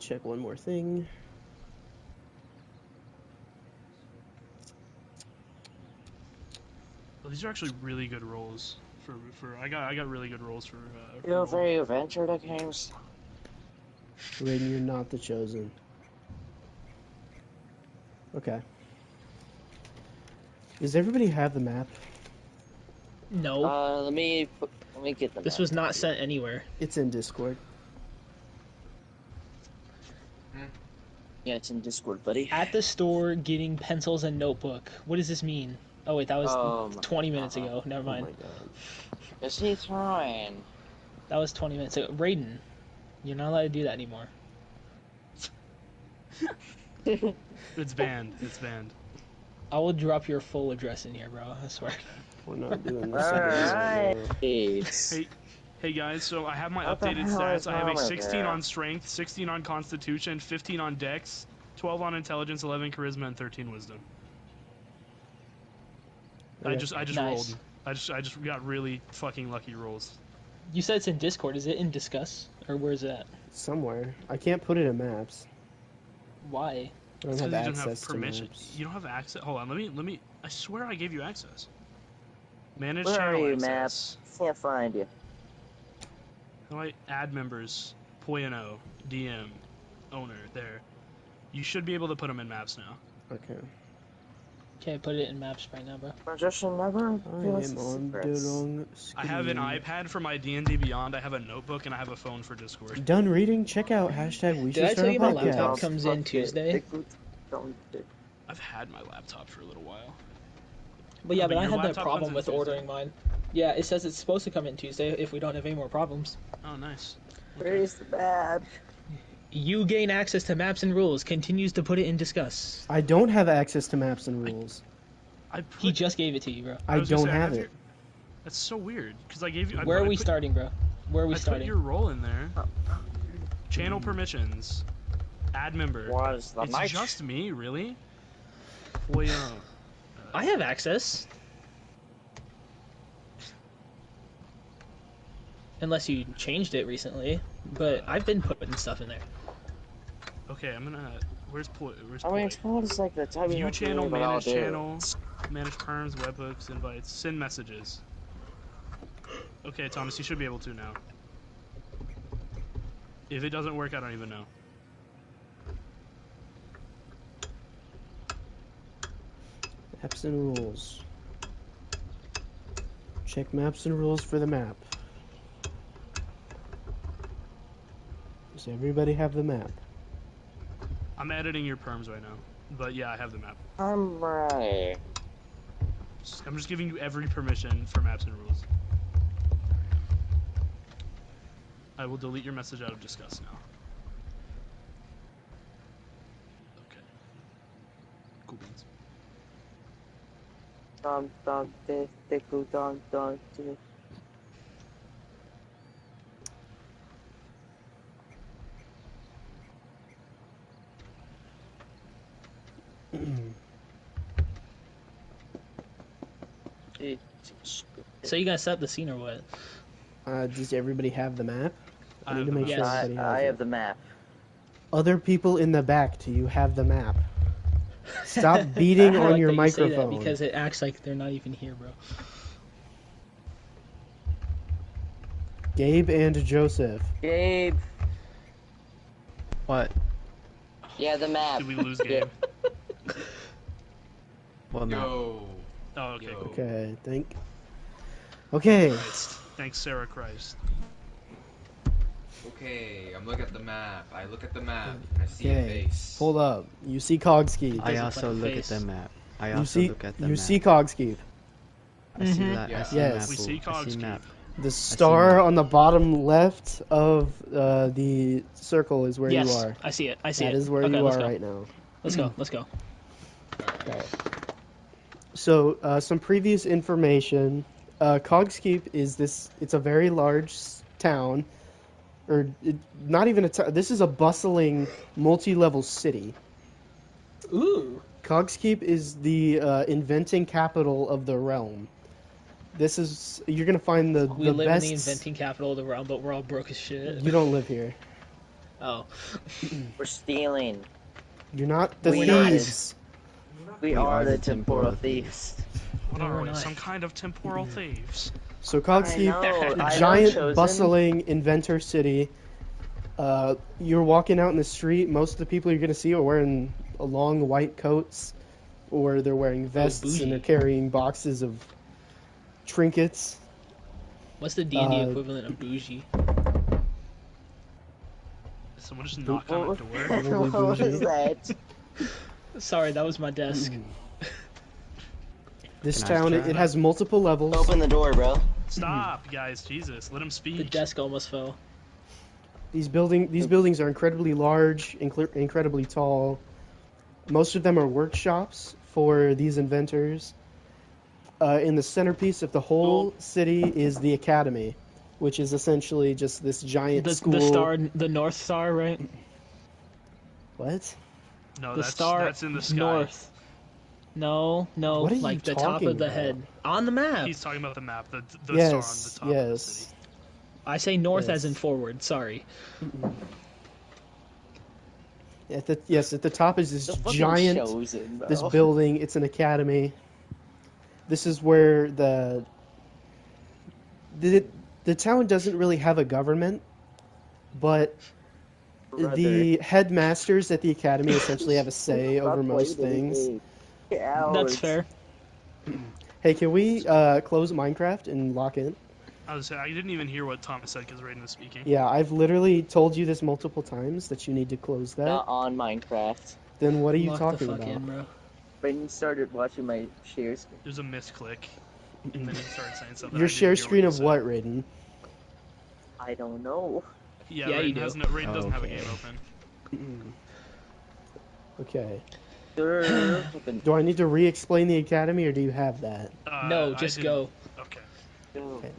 me check one more thing. Well, these are actually really good rolls for I got really good rolls for. You're very adventurous at games. Raiden, you're not the chosen. Okay. Does everybody have the map? No. Let me get the This map. was not sent anywhere. It's in Discord. Yeah, it's in Discord, buddy. At the store getting pencils and notebook. What does this mean? Oh wait, that was 20 minutes ago. Never mind. Oh my god. Is he trying? That was 20 minutes ago. Raiden, you're not allowed to do that anymore. It's banned. It's banned. I will drop your full address in here, bro. I swear. We're not doing this. Alright. Hey guys, so I have my What the updated hell stats. is I have a wrong with 16 you? on strength, 16 on constitution, 15 on dex, 12 on intelligence, 11 charisma, and 13 wisdom. Okay. I just Nice. rolled. I just got really fucking lucky rolls. You said it's in Discord. Is it in Discuss? Or where is that? Somewhere. I can't put it in maps. Why? I don't It's have 'cause you don't have access to permission. maps. You don't have access. Hold on, let me. I swear I gave you access. Manage Where are channel you, access. maps? Can't find you. How do I add members? Poyano, DM, owner. There. You should be able to put them in maps now. Okay. Okay, put it in maps right now, bro. Magician never I am on the wrong I have an screen. iPad for my D&D Beyond. I have a notebook and I have a phone for Discord. Done reading? Check out hashtag we Did should I start tell you a my podcast. laptop comes in Tuesday? I've had my laptop for a little while. But yeah, Oh, but I your had that laptop problem comes in with Tuesday? ordering mine. Yeah, it says it's supposed to come in Tuesday if we don't have any more problems. Oh, nice. Where's the map? You gain access to maps and rules. Continues to put it in Discuss. I don't have access to maps and rules. He just gave it to you, bro. I was gonna don't say, have I it. That's so weird because I gave you. Where I are we put- starting, bro? Where are we I put starting? your role in there. Channel permissions. Add member. What is the It's mic? just me, really? Boy, I have access. Unless you changed it recently. But I've been putting stuff in there. okay, I'm gonna. Where's Ploy? Where's I mean, Ploy? it's like the type View of channel, thing, but I'll manage do. channel, manage perms, webhooks, invites, send messages. Okay, Thomas, you should be able to now. If it doesn't work, I don't even know. Maps and rules. Check maps and rules for the map. Does everybody have the map? I'm editing your perms right now, but yeah, I have the map. I'm ready. I'm just giving you every permission for maps and rules. I will delete your message out of Discuss now. Okay. Cool beans. Dun dun dun dun dun dun dun. So you guys set up the scene or what? Does everybody have the map? I need to make sure Yes. everybody has I it. have the map. Other people in the back, do you have the map? Stop beating I on like your that you say that microphone. because it acts like they're not even here, bro. Gabe and Joseph. Gabe. What? Yeah, the map. Did we lose Gabe? What map? Yo. Oh, okay, cool. Okay, Okay. Thanks, Sarah Christ. Okay, I'm looking at the map. I look at the map. I see a Okay. face. Hold up. You see Cogski. I doesn't also like look face. at the map. I You also see look at the you map. see Cogski. I see that. Yeah. I see Yes. map. We see I see Cogski. map. The star map. on the bottom left of the circle is where Yes, you are. I see it. I see it. That is where Okay, you let's are go. right now. Let's go. Let's go. Okay. So, some previous information. Cogskeep is this. It's a very large town, not even a town. This is a bustling, multi-level city. Ooh. Cogskeep is the inventing capital of the realm. This is you're gonna find the We live best. in the inventing capital of the realm, but we're all broke as shit. You don't live here. Oh. We're stealing. You're not the We are thieves. We are the temporal thieves. What No, are we're we? not. Some kind of temporal thieves. So I Cogskeep, know, a I know, giant Chosen. bustling inventor city. You're walking out in the street. Most of the people you're going to see are wearing long white coats, or they're wearing vests and bougie. they're carrying boxes of trinkets. What's the D&D Uh, equivalent of bougie? Someone just knocked on a door. Probably What was bougie. that? Sorry, that was my desk. This Can I town, try? it has multiple levels. Open the door, bro. Stop, guys. Jesus, let him The speak. desk almost fell. These buildings are incredibly large, incredibly tall. Most of them are workshops for these inventors. In the centerpiece of the whole city is the academy, which is essentially just this giant school. The North Star, right? What? No, The that's star that's in the sky. north. No, What are you like the top talking of the about? head on the map. He's talking about the map, the Yes, star on the top of the yes. city. I say north as in Yes. forward. Sorry. At the top is this The fucking giant, Chosen, bro. this building. It's an academy. This is where the town doesn't really have a government, but the headmasters at the academy essentially have a say over most things. That's fair. Hey, can we close Minecraft and lock in? I didn't even hear what Thomas said because Raiden was speaking. Yeah, I've literally told you this multiple times that you need to close that. Not on Minecraft. Then what are you Lock talking the fuck about? in, bro. Brayden started watching my share screen. There's a misclick, and then he started saying something. Your I didn't share hear screen you of said. what, Raiden? I don't know. Yeah, Yeah, you Raiden do. Raiden doesn't have a Okay. game open. Okay. Open. Do I need to re-explain the academy, or do you have that? No, I just didn't- go. Okay. Okay.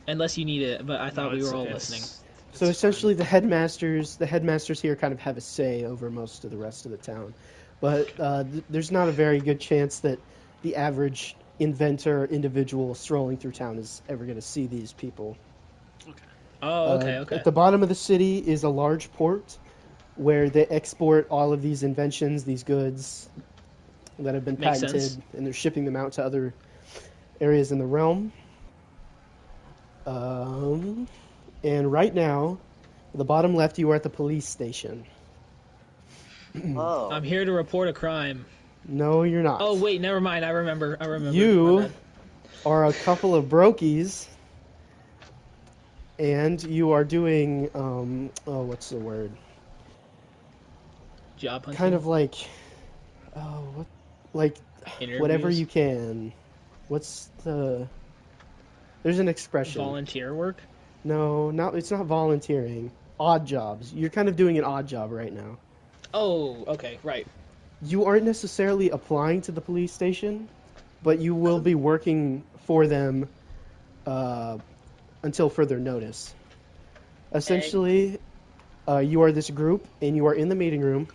Unless you need it, but I thought No, we were all it's- listening. So it's essentially, fine. the headmasters here kind of have a say over most of the rest of the town, but there's not a very good chance that the average inventor individual strolling through town is ever going to see these people. Oh, okay, okay. At the bottom of the city is a large port where they export all of these inventions, these goods that have been Makes patented, sense. and they're shipping them out to other areas in the realm. And right now, at the bottom left, you are at the police station. Oh. I'm here to report a crime. No, you're not. Oh wait, never mind. I remember. My You bad. are a couple of brokies, and you are doing, what's the word? Job hunting. Kind of like, whatever Interviews? you can. What's the? There's an expression. Volunteer work. No, it's not volunteering. Odd jobs. You're kind of doing an odd job right now. Oh, okay, right. You aren't necessarily applying to the police station, but you will be working for them until further notice. Essentially, you are this group, and you are in the meeting room.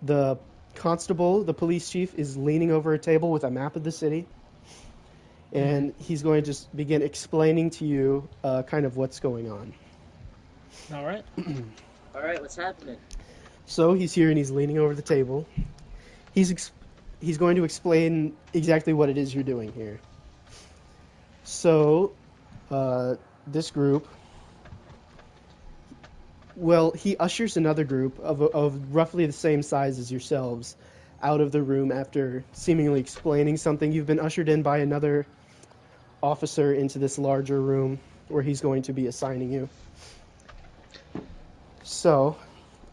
The constable, the police chief, is leaning over a table with a map of the city, and he's going to just begin explaining to you kind of what's going on. All right. Alright, what's happening? So he's here and he's leaning over the table. He's going to explain exactly what it is you're doing here. So, this group, well, he ushers another group of roughly the same size as yourselves out of the room after seemingly explaining something. You've been ushered in by another officer into this larger room where he's going to be assigning you. So,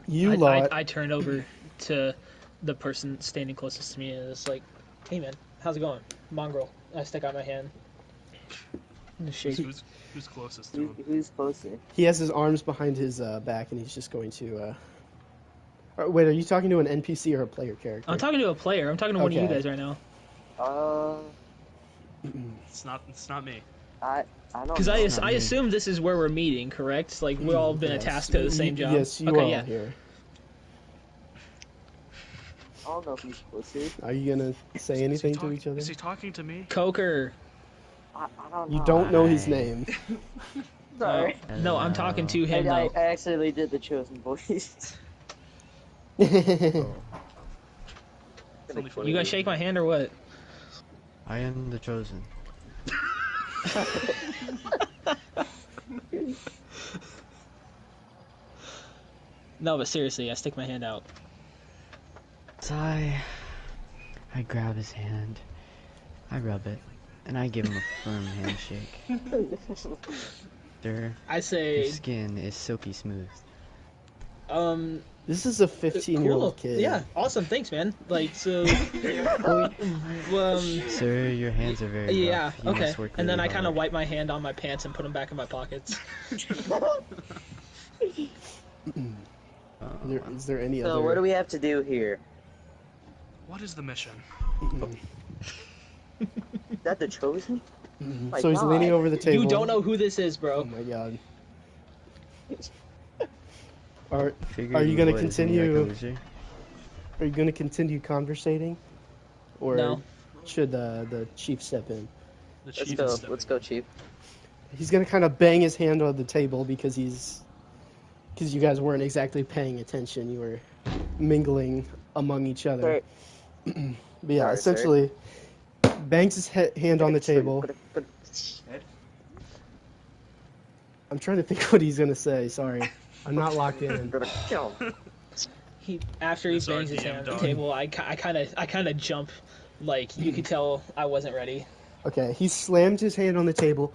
I turn over to the person standing closest to me and it's like, "Hey man, how's it going?" Mongrel. I stick out my hand. And shake. Who's closest to him? Who's closer? He has his arms behind his back, and he's just going to. Wait, are you talking to an NPC or a player character? I'm talking to a player. I'm talking to one of you Okay. guys right now. It's not me. I don't Because know. I assume this is where we're meeting, correct? Like we've all been Yes. tasked to the same job. Yes, you okay, are yeah. here. I don't know who's closer. Are you gonna say anything to each other? Is he talking to me? Coker. I don't know. You don't know his Hi. name. Sorry. No, I'm talking to I, him I, though. I accidentally did the chosen voice. Oh, It's only You gonna shake my hand or what? I am the chosen. No, but seriously, I stick my hand out. So I grab his hand, I rub it, and I give him a firm handshake. Sir, I your say, skin is silky smooth. This is a 15-year-old cool. kid. Yeah, awesome. Thanks, man. Like, so, Sir, your hands are very yeah, rough. You okay. must work And then really I kind of hard. wipe my hand on my pants and put them back in my pockets. Is there any So other? what do we have to do here? What is the mission? Is that the chosen? My So he's leaning God. over the table. You don't know who this is, Oh bro. my god. Are Figured you gonna would. Isn't he like a continue? loser? Are you gonna continue conversating, or No. should the chief step in? The Let's chief go. is stepping Let's go, in. Chief. He's gonna kind of bang his hand on the table because you guys weren't exactly paying attention. You were mingling among each other. Sorry. But yeah, Sorry, sir. essentially, bangs his hand on the table. I'm trying to think what he's gonna say. Sorry, I'm not locked in. After he This bangs his RDM hand on the dog. table, I kind of jump. Like, you could tell I wasn't ready. Okay, he slammed his hand on the table.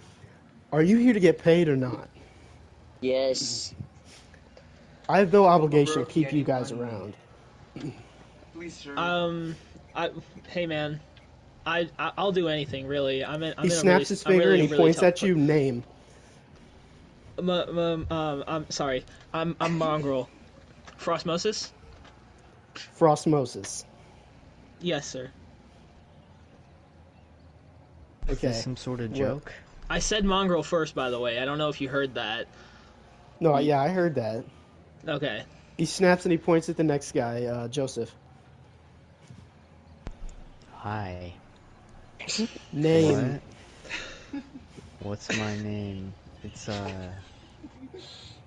Are you here to get paid or not? Yes. I have no obligation to broke, keep he you ain't guys money. around. Please, sir. Hey man, I'll do anything really. He snaps his finger and he points at you. Name. I'm sorry. I'm Mongrel. Frostmosis? Frostmosis. Yes, sir. Is Okay. this some sort of What? joke? I said Mongrel first, by the way. I don't know if you heard that. No, yeah, I heard that. Okay. He snaps and he points at the next guy, Joseph. Hi. Name. What? What's my name? It's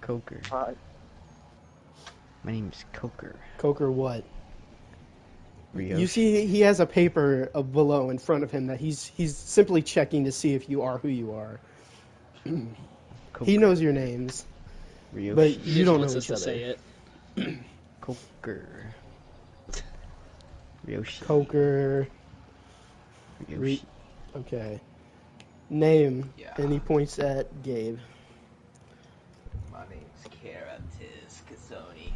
Coker. My name's Coker. Coker what? Ryoshi. You see, he has a paper below in front of him that he's simply checking to see if you are who you are. Coker. He knows your names, Ryoshi. but He you just don't know wants us each to other. say it. Coker. Ryoshi. Coker. Ryoshi. Okay. Name. Yeah. And he points at Gabe. My name's Tiz Kazoni.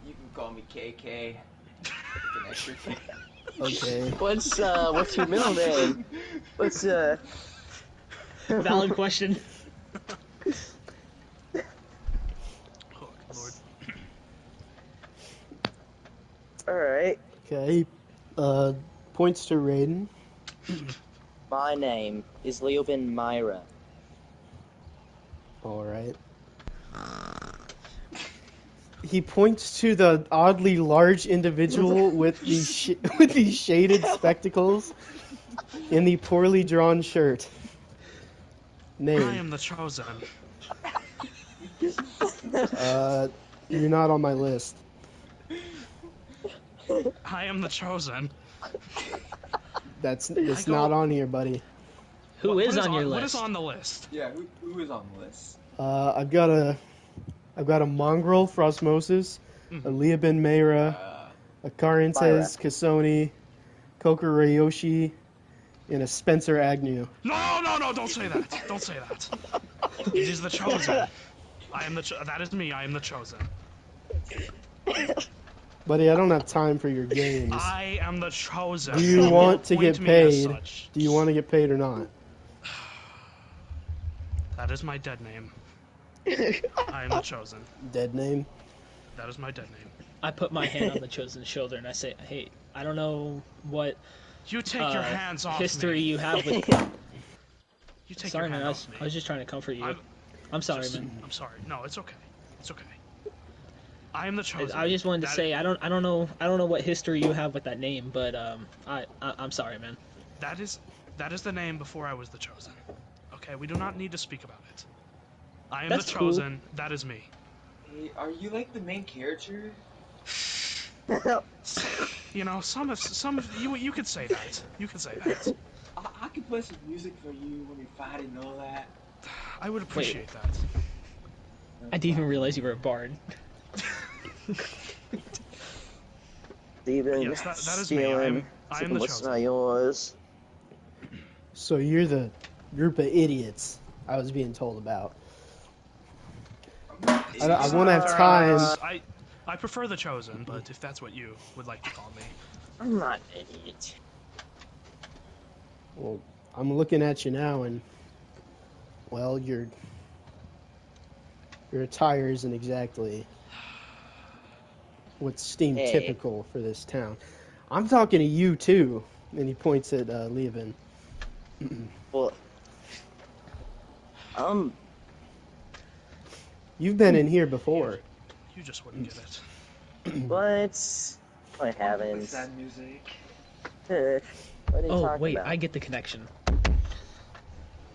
You can call me KK. With an extra K. Okay. What's your middle name? What's Valid question. Oh, good lord. All right. Okay. Points to Raiden. My name is Leoben Myra. All right. He points to the oddly large individual with with these shaded spectacles in the poorly drawn shirt. I Name. am the chosen. You're not on my list. I am the chosen. That's I go- not on here, buddy. Who What is on your What list? is on the list? Yeah, who is on the list? I've got a mongrel Frostmosis, a Leoben Mayra, a Carintez Kasoni, Koker Ryoshi, and a Spencer Agnew. No, don't say that. Don't say that. It is the chosen. I am that is me. I am the chosen. Buddy, I don't have time for your games. I am the chosen. Do you want to Appoint get me as paid? such. Do you want to get paid or not? That is my dead name. I am the chosen. Dead name? That is my dead name. I put my hand on the chosen's shoulder and I say, "Hey, I don't know what You take your hands off history me. you have with." You take Sorry, your man. hand I off me. was just trying to comfort you. I'm- I'm sorry, man. I'm sorry. No, it's okay. It's okay. I am the chosen. I just wanted to That- say I don't know what history you have with that name, but I'm sorry, man. that is the name before I was the chosen. Okay, we do not need to speak about it. I am That's the cool. chosen. That is me. Hey, are you like the main character? You know, some of you could say that. You could say that. I can play some music for you when you're fighting and all that. I would appreciate that. No I didn't even problem. realize you were a bard. Steven, Yes, that is me. stealing. I am Taking the what's chosen. not yours. So you're the group of idiots I was being told about. I won't have time. I prefer the chosen, but if that's what you would like to call me. I'm not an idiot. Well, I'm looking at you now, and well, your attire isn't exactly what's deemed Hey. typical for this town. I'm talking to you too, and he points at Levin. Well, You've been in here before. You just wouldn't get it. what? I What's haven't. that music? What are you Oh talking wait, about? I get the connection.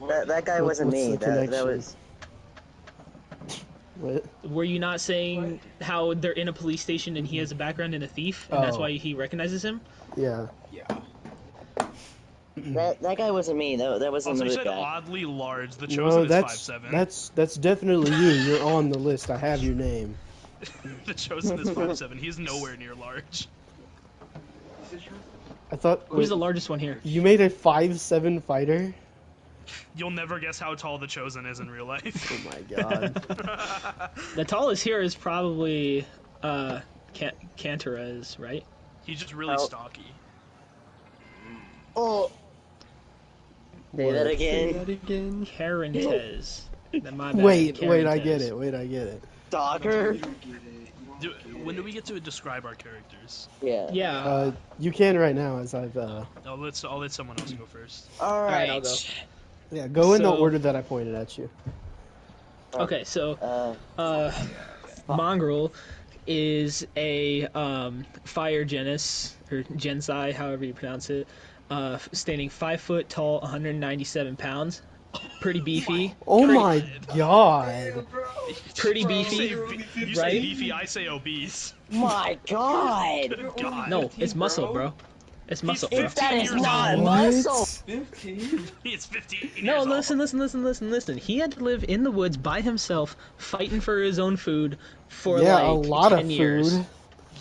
That guy wasn't What's me. the That connection? was. What? Were you not saying how they're in a police station and he has a background in a thief, and that's Oh. why he recognizes him? Yeah. Yeah. That guy wasn't me. That was Also, you another said guy. oddly large. The No, chosen is that's 5'7". that's definitely you. You're on the list. I have your name. The chosen is 5'7". He's nowhere near large. I thought Who's the largest one here? you made a 5'7" fighter. You'll never guess how tall the chosen is in real life. Oh my god. The tallest here is probably Cantorez, right? He's just really Oh. stocky. Oh. Say that What? again. Say that again. Carentez. My bad, Wait, I Carentez. get it. Wait, I get it. Stalker. You don't get it. You don't get When it. do we get to describe our characters? Yeah. Yeah. You can right now, as I've I'll let someone else go first. All right, right. I'll go. yeah. Go in the So- order that I pointed at you. Okay, so Uh. Mongrel is a fire genus or gensai, however you pronounce it, standing 5 foot tall, 197 pounds, pretty beefy. Oh my god. Pretty beefy, You say right? beefy, I say obese. My God. God. No, it's muscle, bro. It's muscle, He's bro. If that is 15 years not old. muscle. 15? He's 15 No, years listen. He had to live in the woods by himself, fighting for his own food for Yeah, like a lot 10 of years. food.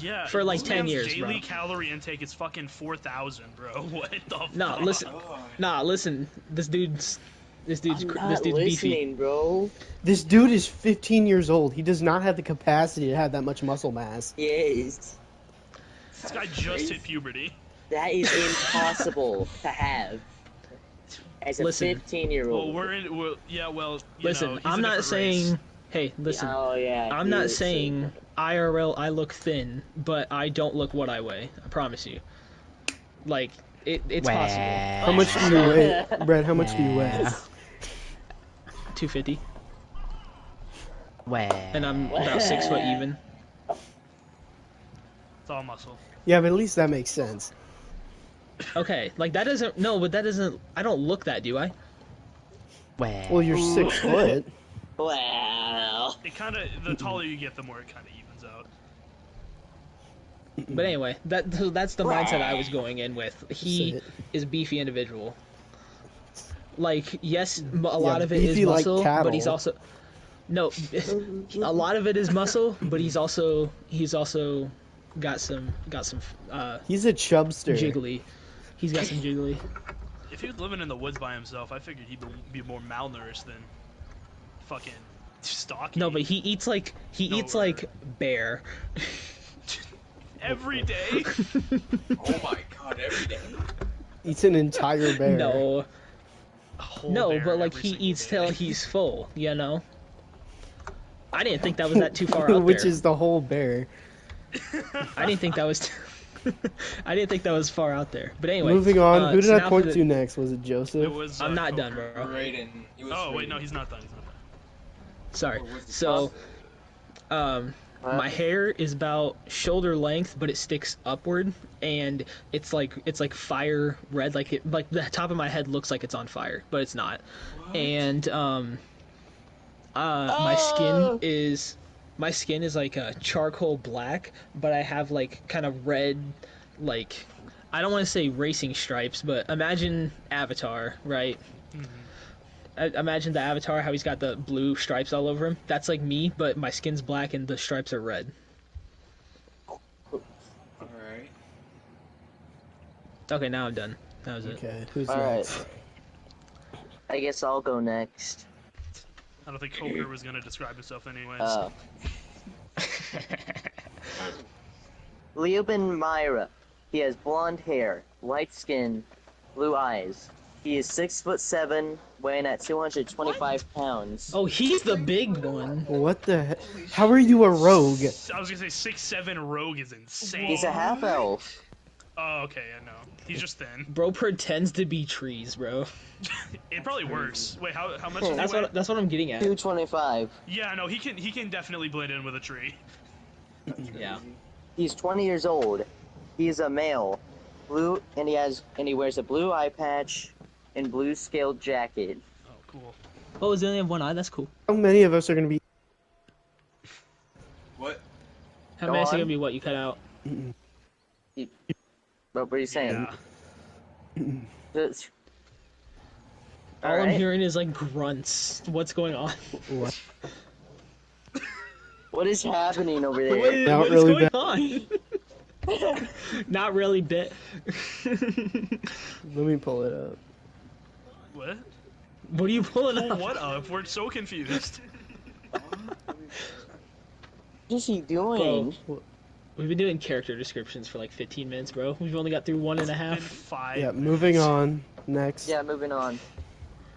Yeah, For like this 10 man's years, daily bro. calorie intake is fucking 4,000, bro. What the Nah, fuck? listen. God. Nah, listen. This dude's I'm not beefy. listening, bro. This dude is 15 years old. He does not have the capacity to have that much muscle mass. Yes. This guy just hit puberty. That is impossible to have. As a Listen. 15-year-old. Well, you Listen, know, he's I'm a not different saying. race. Hey, listen. Oh, yeah. I'm he not is saying IRL I look thin, but I don't look what I weigh. I promise you. Like it's possible. How much do you weigh, Brett? How much do you weigh? 250, Well. and I'm about 6 foot even. It's all muscle. Yeah, but at least that makes sense. Okay, like that doesn't. No, but that doesn't. I don't look that, do I? Well, you're 6 foot. Well. It kind of the taller you get, the more it kind of evens out. But anyway, that's the mindset I was going in with. Say He it. is beefy individual. Like, yes, a lot of it is beefy like muscle, but he's cattle. also no. A lot of it is muscle, but he's also got some He's a chubster. jiggly. He's got some jiggly. If he was living in the woods by himself, I figured he'd be more malnourished than fucking stocky. No, but he eats like bear. every day. Oh my God, every day. Eats an entire bear. No, A whole no, bear but like every he single eats day. till he's full. You know. I didn't think that was that too far out Which there. is the whole bear. I didn't think that was. I didn't think that was far out there. But anyway. Moving on. Who did so I now point for the- to next? Was it Joseph? It was. I'm not Coker. done, bro. Raiden. It was Oh wait, no, Raiden. he's not done. He's not done. Sorry. Or was it So, possible? my hair is about shoulder length, but it sticks upward, and it's like fire red. Like the top of my head looks like it's on fire, but it's not. What? And My skin is like a charcoal black, but I have like kind of red, like I don't want to say racing stripes, but imagine Avatar, right? Imagine the Avatar, how he's got the blue stripes all over him. That's like me, but my skin's black and the stripes are red. Alright. Okay, now I'm done. That was it. Okay, who's Alright. next? I guess I'll go next. I don't think Coker was gonna describe himself anyways. Leoben Myra. He has blonde hair, light skin, blue eyes. He is 6'7", weighing at 225 pounds. Oh, he's the big one. What the heck? How are you a rogue? I was gonna say 6'7" rogue is insane. He's a half elf. Oh, okay, I know. He's just thin. Bro pretends to be trees, bro. It probably works. Wait, how much does he weigh? That's what I'm getting at. 225. Yeah, no, he can definitely blend in with a tree. Yeah. He's 20 years old. He is a male. Blue, and he wears a blue eye patch and blue scaled jacket. Oh, cool. Oh, does he only have one eye? That's cool. How many of us are gonna be? What? How Go many is it on. gonna be? What you cut out? What were you saying? Yeah. Just- All I'm Alright. hearing is like grunts. What's going on? What? What is happening over there? What Not is really going on? Not really, bit. Let me pull it up. What? What are you pulling Pull up? what up? We're so confused. What is he doing? We've been doing character descriptions for like 15 minutes, bro. We've only got through one and a Been half. 5 Yeah, minutes. moving on. Next. Yeah, moving on.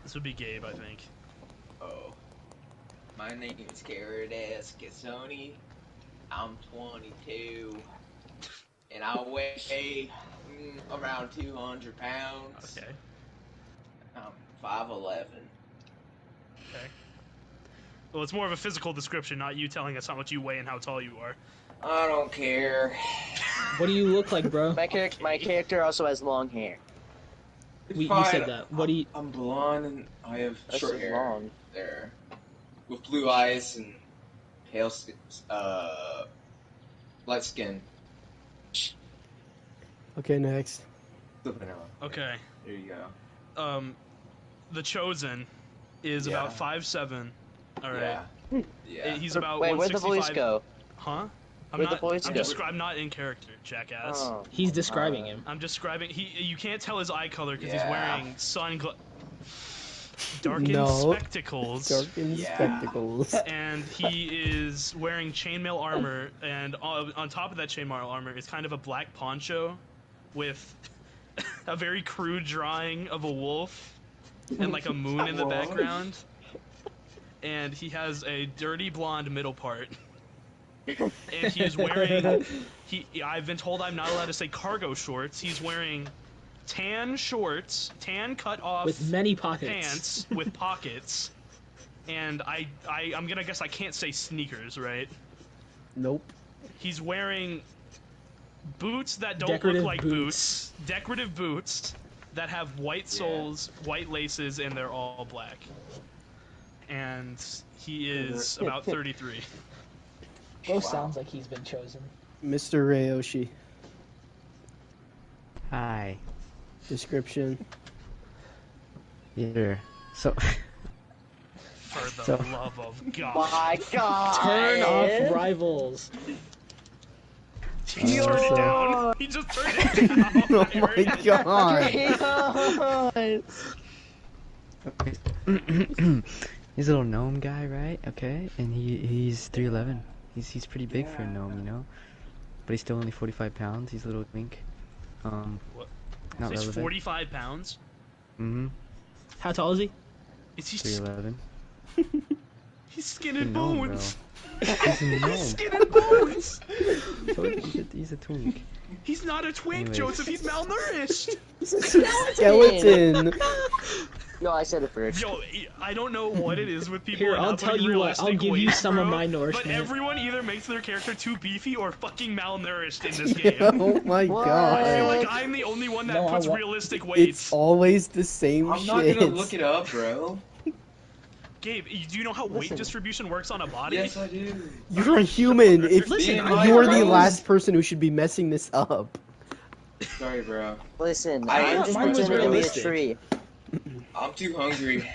This would be Gabe, I think. Oh. My name is Carades Casoni. I'm 22. And I weigh around 200 pounds. Okay. I'm 5'11". Okay. Well, it's more of a physical description, not you telling us how much you weigh and how tall you are. I don't care. What do you look like, bro? My character also has long hair. You Fine. said that. What do you? I'm blonde and I have That's short just hair. long. There. With blue eyes and pale light skin. Okay, next. The vanilla. Okay. There you go. The Chosen is Yeah. about 5'7". All right. Yeah. Yeah. He's about Wait, where'd the 165. voice go? Huh? Where'd the voice go? I'm not in character, jackass. Oh. He's describing him. I'm describing. You can't tell his eye color because he's Yeah. wearing darkened No. spectacles. Darkened Yeah. spectacles. And he is wearing chainmail armor, and on top of that chainmail armor is kind of a black poncho with a very crude drawing of a wolf and like a moon in the background. And he has a dirty blonde middle part. And he is wearing I've been told I'm not allowed to say cargo shorts. He's wearing tan shorts, tan cut off With many pockets. pants with pockets. And I'm gonna guess I can't say sneakers, right? Nope. He's wearing boots that don't Decorative look like boots. decorative boots that have white soles, white laces, and they're all black. And he is about 33. Bro sounds like he's been chosen. Mr. Ryoshi. Hi. Description. Yeah. So, For the So- love of God. My God! Turn off rivals. He turned it down. He just turned it down. Oh my god. he's a little gnome guy, right? Okay, and he's 3'11". He's pretty big for a gnome, you know. But he's still only 45 pounds. He's a little twink. What? Not He's relevant. 45 pounds. Mm-hmm. How tall is he? Is he? 3'11". He's skin He's a and gnome, bro. bones. He's a gnome. Skin and bones. He's a twink. He's not a twink, Anyways. Joseph. He's malnourished. Skeleton. No, I said it first. Yo, I don't know what it is with people. Here, and I'll not tell putting you what, I'll realistic give you weights, some of bro, my But nourishment. everyone either makes their character too beefy or fucking malnourished in this game. Oh my What? I feel god. like I'm the only one that No, I puts want- realistic It's weights. always the same I'm not shit. gonna look it up, bro. Gabe, do you know how weight Listen. distribution works on a body? Yes, I do. You're a human. If Listen, you're the bros. last person who should be messing this up. Sorry, bro. Listen, I I'm thought just mine was pretending to be a realistic. tree. I'm too hungry.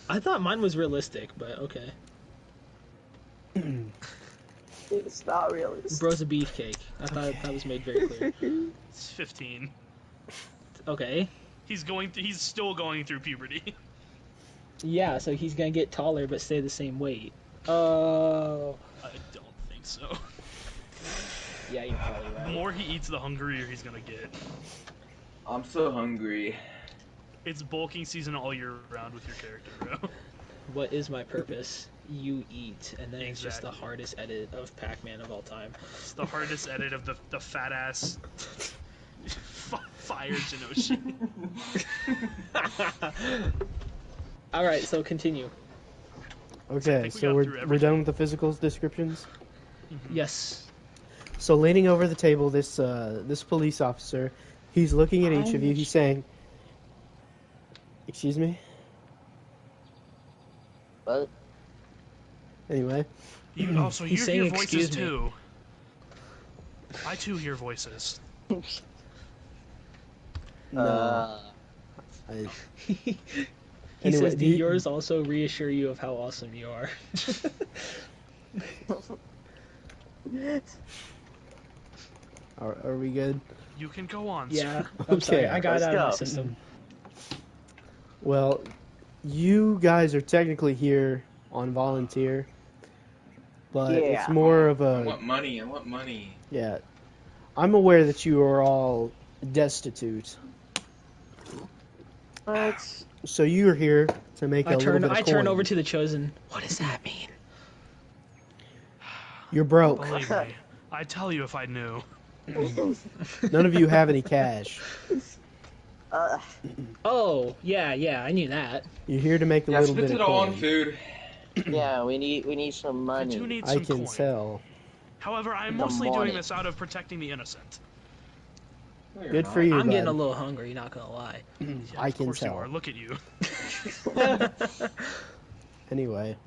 I thought mine was realistic, but okay. It's not realistic. Bro's a beefcake. I thought that was made very clear. It's 15. Okay. He's still going through puberty. Yeah, so he's gonna get taller but stay the same weight. Oh. I don't think so. Yeah, you're probably The right. more he eats, the hungrier he's gonna get. I'm so hungry. It's bulking season all year round with your character, bro. What is my purpose? You eat, and then it's just the Exactly. hardest edit of Pac-Man of all time. It's the hardest edit of the fat ass fire Jinoshi. All right, so continue. Okay, we so got we're through we're everything. done with the physical descriptions. Yes. So leaning over the table, this police officer, he's looking at each of you. He's saying, "Excuse me." What? Anyway, So He's you saying hear voices excuse me. too. I too hear voices. no. I, He Anyway, says, do "Do you- yours also reassure you of how awesome you are?" are we good? You can go on. Yeah. sir. I'm sorry. Okay. I got Let's out of my go. system. Well, you guys are technically here on volunteer, but it's Yeah. more of I a want money. I want money. yeah. I'm aware that you are all destitute, What? so you're here to make a little bit of I turn coin. over to the chosen. What does that mean? You're broke. Believe me, I'd tell you if I knew. None of you have any cash. Oh, yeah, I knew that. You're here to make a Yeah, little split bit it of all on coin. food. Yeah, we need some I money. do need I some can coin. tell. However, I'm The mostly money. doing this out of protecting the innocent. No, you're Good not. for you, I'm bud. getting a little hungry, not gonna lie. Yeah, I of can course tell. you are. Look at you. Anyway,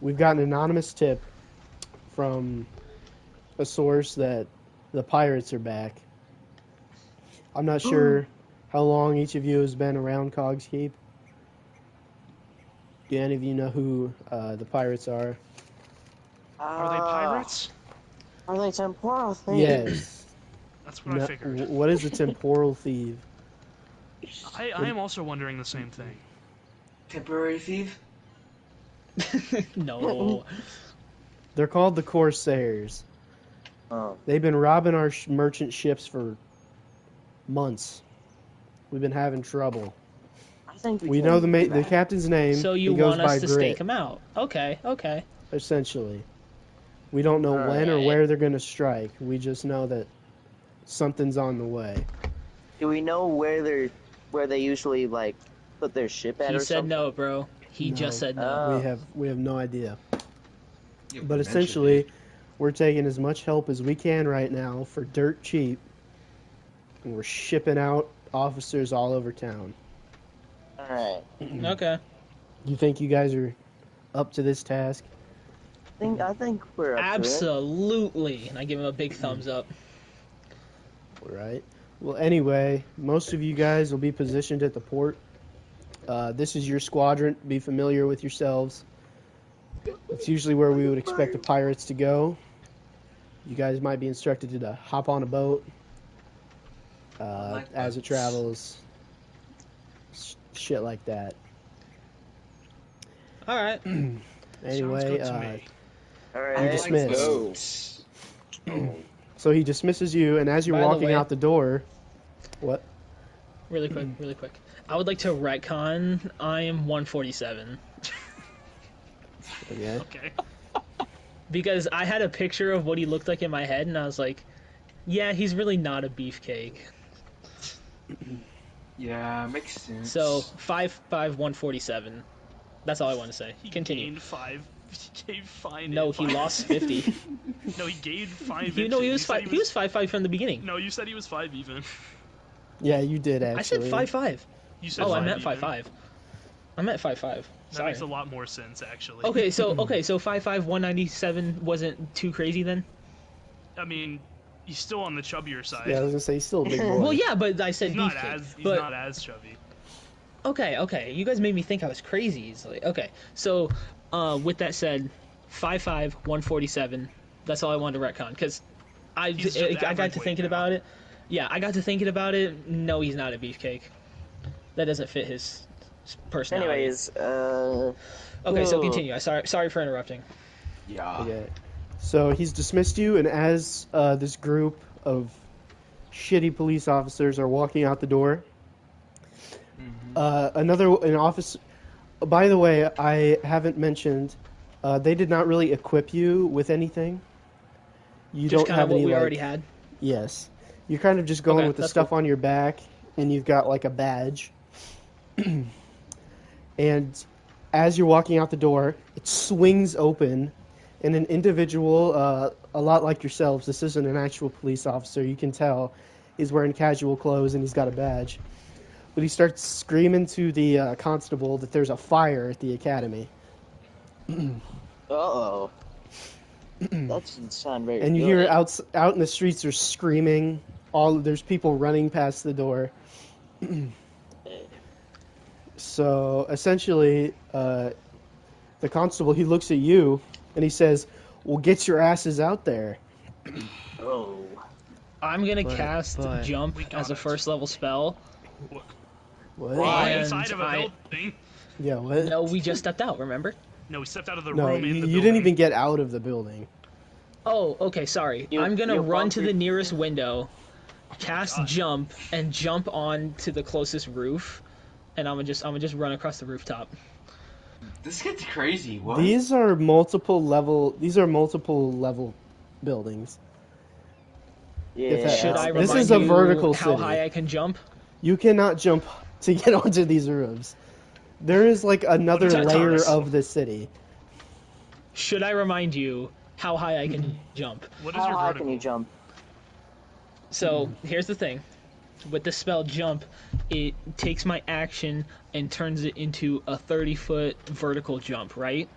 we've got an anonymous tip from a source that the pirates are back. I'm not sure how long each of you has been around Cog's Keep. Do any of you know who the pirates are? Are they pirates? Are they temporal thieves? Yes. That's what I figured. What is a temporal thief? I am also wondering the same thing. Temporary thief? No. They're called the Corsairs. Oh. They've been robbing our merchant ships for months. We've been having trouble. I think We can know do the that. captain's name. So you he goes want by us to Grit, stake him out? Okay. essentially. We don't know when or Alright. where they're going to strike. We just know that something's on the way. Do we know where they usually like put their ship at He or said something? no, bro. He No. just said no. Oh. We have no idea. You But mentioned essentially, it. we're taking as much help as we can right now for dirt cheap, and we're shipping out officers all over town. Alright. Okay. You think you guys are up to this task? I think we're up to it. Absolutely. And I give him a big thumbs up. All right. Well, anyway, most of you guys will be positioned at the port. This is your squadron. Be familiar with yourselves. It's usually where we would expect the pirates to go. You guys might be instructed to hop on a boat like as it boats. travels. Shit like that. All right. Anyway, Sounds good to me. Alright. You dismissed. Go. So he dismisses you, and as you're By the walking way- out the door, what? Really quick. I would like to retcon. I am 147 Okay. Okay. because I had a picture of what he looked like in my head, and I was like, "Yeah, he's really not a beefcake." Yeah, makes sense. So 5'5", 147. That's all I want to say. He Continue. gained 5. He gained 5. No, he lost 50. No, he gained 5 You know, he was inches. You said five. He was 5'5" from the beginning. No, you said he was 5 even. Yeah, you did actually. I said 5'5". You said Oh, I 5 meant even. 5'5". I'm at 5'5". That Sorry. makes a lot more sense, actually. Okay, so 5'5", 197 wasn't too crazy then. I mean, he's still on the chubbier side. Yeah, I was gonna say he's still a big boy. Well, yeah, but I said he's not beefcake. as but not as chubby. okay, you guys made me think I was crazy easily. Okay, so with that said, 5'5", 147. That's all I wanted to retcon because I He's just got to average thinking weight about it. Yeah, I got to thinking about it. No, he's not a beefcake. That doesn't fit his personality. Anyways, Okay, so continue. Sorry for interrupting. Yeah. Okay. So he's dismissed you, and as this group of shitty police officers are walking out the door, an officer. By the way, I haven't mentioned. They did not really equip you with anything. You Just don't kind have of what any we like. already had. Yes, you're kind of just going Okay, with the that's stuff cool. on your back, and you've got like a badge. And as you're walking out the door, it swings open, and an individual, a lot like yourselves, this isn't an actual police officer, you can tell, he's wearing casual clothes and he's got a badge. But he starts screaming to the constable that there's a fire at the academy. uh-oh. That doesn't sound very And you good. hear out in the streets, there's screaming. There's people running past the door. So essentially, the constable, he looks at you and he says, "Well, get your asses out there." Oh. I'm gonna But- cast but- jump We got as a it. first level spell. What? Why? And Inside of a I- building. Yeah, what? No, we just stepped out. Remember? No, we stepped out of the No, room in the you building. didn't even get out of the building. Oh, okay. Sorry. You- I'm gonna you run bumped to your- the nearest window, cast God. jump, and jump on to the closest roof, and I'm gonna just run across the rooftop. This gets crazy. What? These are multiple level buildings. Yeah. that- Should I This remind is a you vertical how city. high I can jump? You cannot jump to get onto these roofs. There is like another What is that, layer Thomas? of the city. Should I remind you how high I can jump? What is How your high vertical? can you jump? So here's the thing. With the spell jump, it takes my action and turns it into a 30-foot vertical jump, right?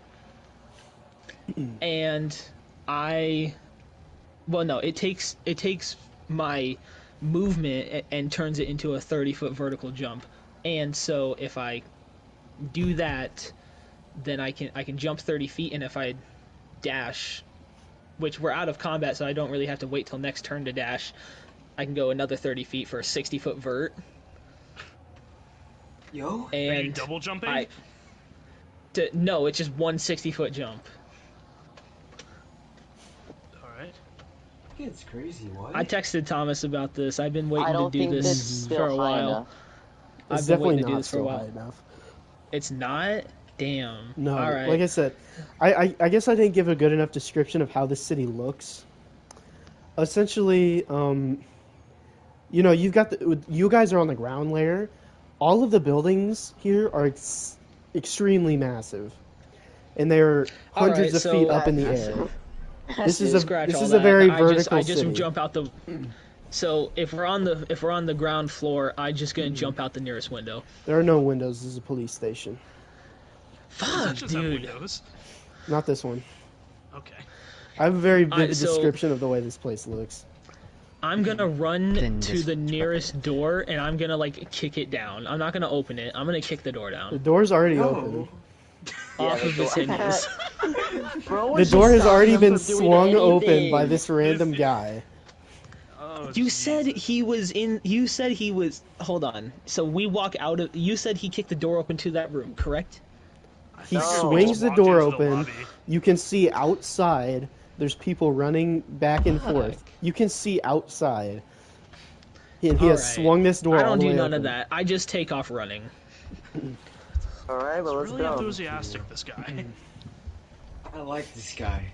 And it takes my movement and turns it into a 30-foot vertical jump. And so if I do that, then I can jump 30 feet, and if I dash, which we're out of combat, so I don't really have to wait till next turn to dash, I can go another 30 feet for a 60-foot vert. Yo. Are you And double jumping? no, it's just one 60-foot jump. All right. It gets crazy. What? I texted Thomas about this. I've been I waiting to don't do think this that's still for a high while. enough. It's I've been definitely waiting to do not this for a still while. high enough. It's not? Damn. No, All right. like I said, I guess I didn't give a good enough description of how the city looks. Essentially, you've got you guys are on the ground layer. All of the buildings here are extremely massive, and they're All hundreds right, of so- feet up in the Massive. air. This is Scratch this all is a that. very I vertical just city. jump out the. So if we're on the ground floor, I just gonna jump out the nearest window. There are no windows. This is a police station. Fuck, Just have dude. windows. Not this one. Okay. I have a very vivid so- description of the way this place looks. I'm gonna run Then to just the nearest door, and I'm gonna kick it down. I'm not gonna open it. I'm gonna kick the door The down door's already No. open. off the of its door- hinges. Bro, The was door just has already stopping been him from doing swung open anything. by this random guy. Oh, You said Jesus. he was in. You said he was. Hold on. So we walk out of. You said he kicked the door open to that room, correct? He No. swings the Walked door into the open. lobby. You can see outside. There's people running back and forth. Fuck. You can see outside. And he has Alright. swung this door I all don't the do way none of open. that. I just take off running. All right, well, let's Really go. enthusiastic, this guy. I like this guy.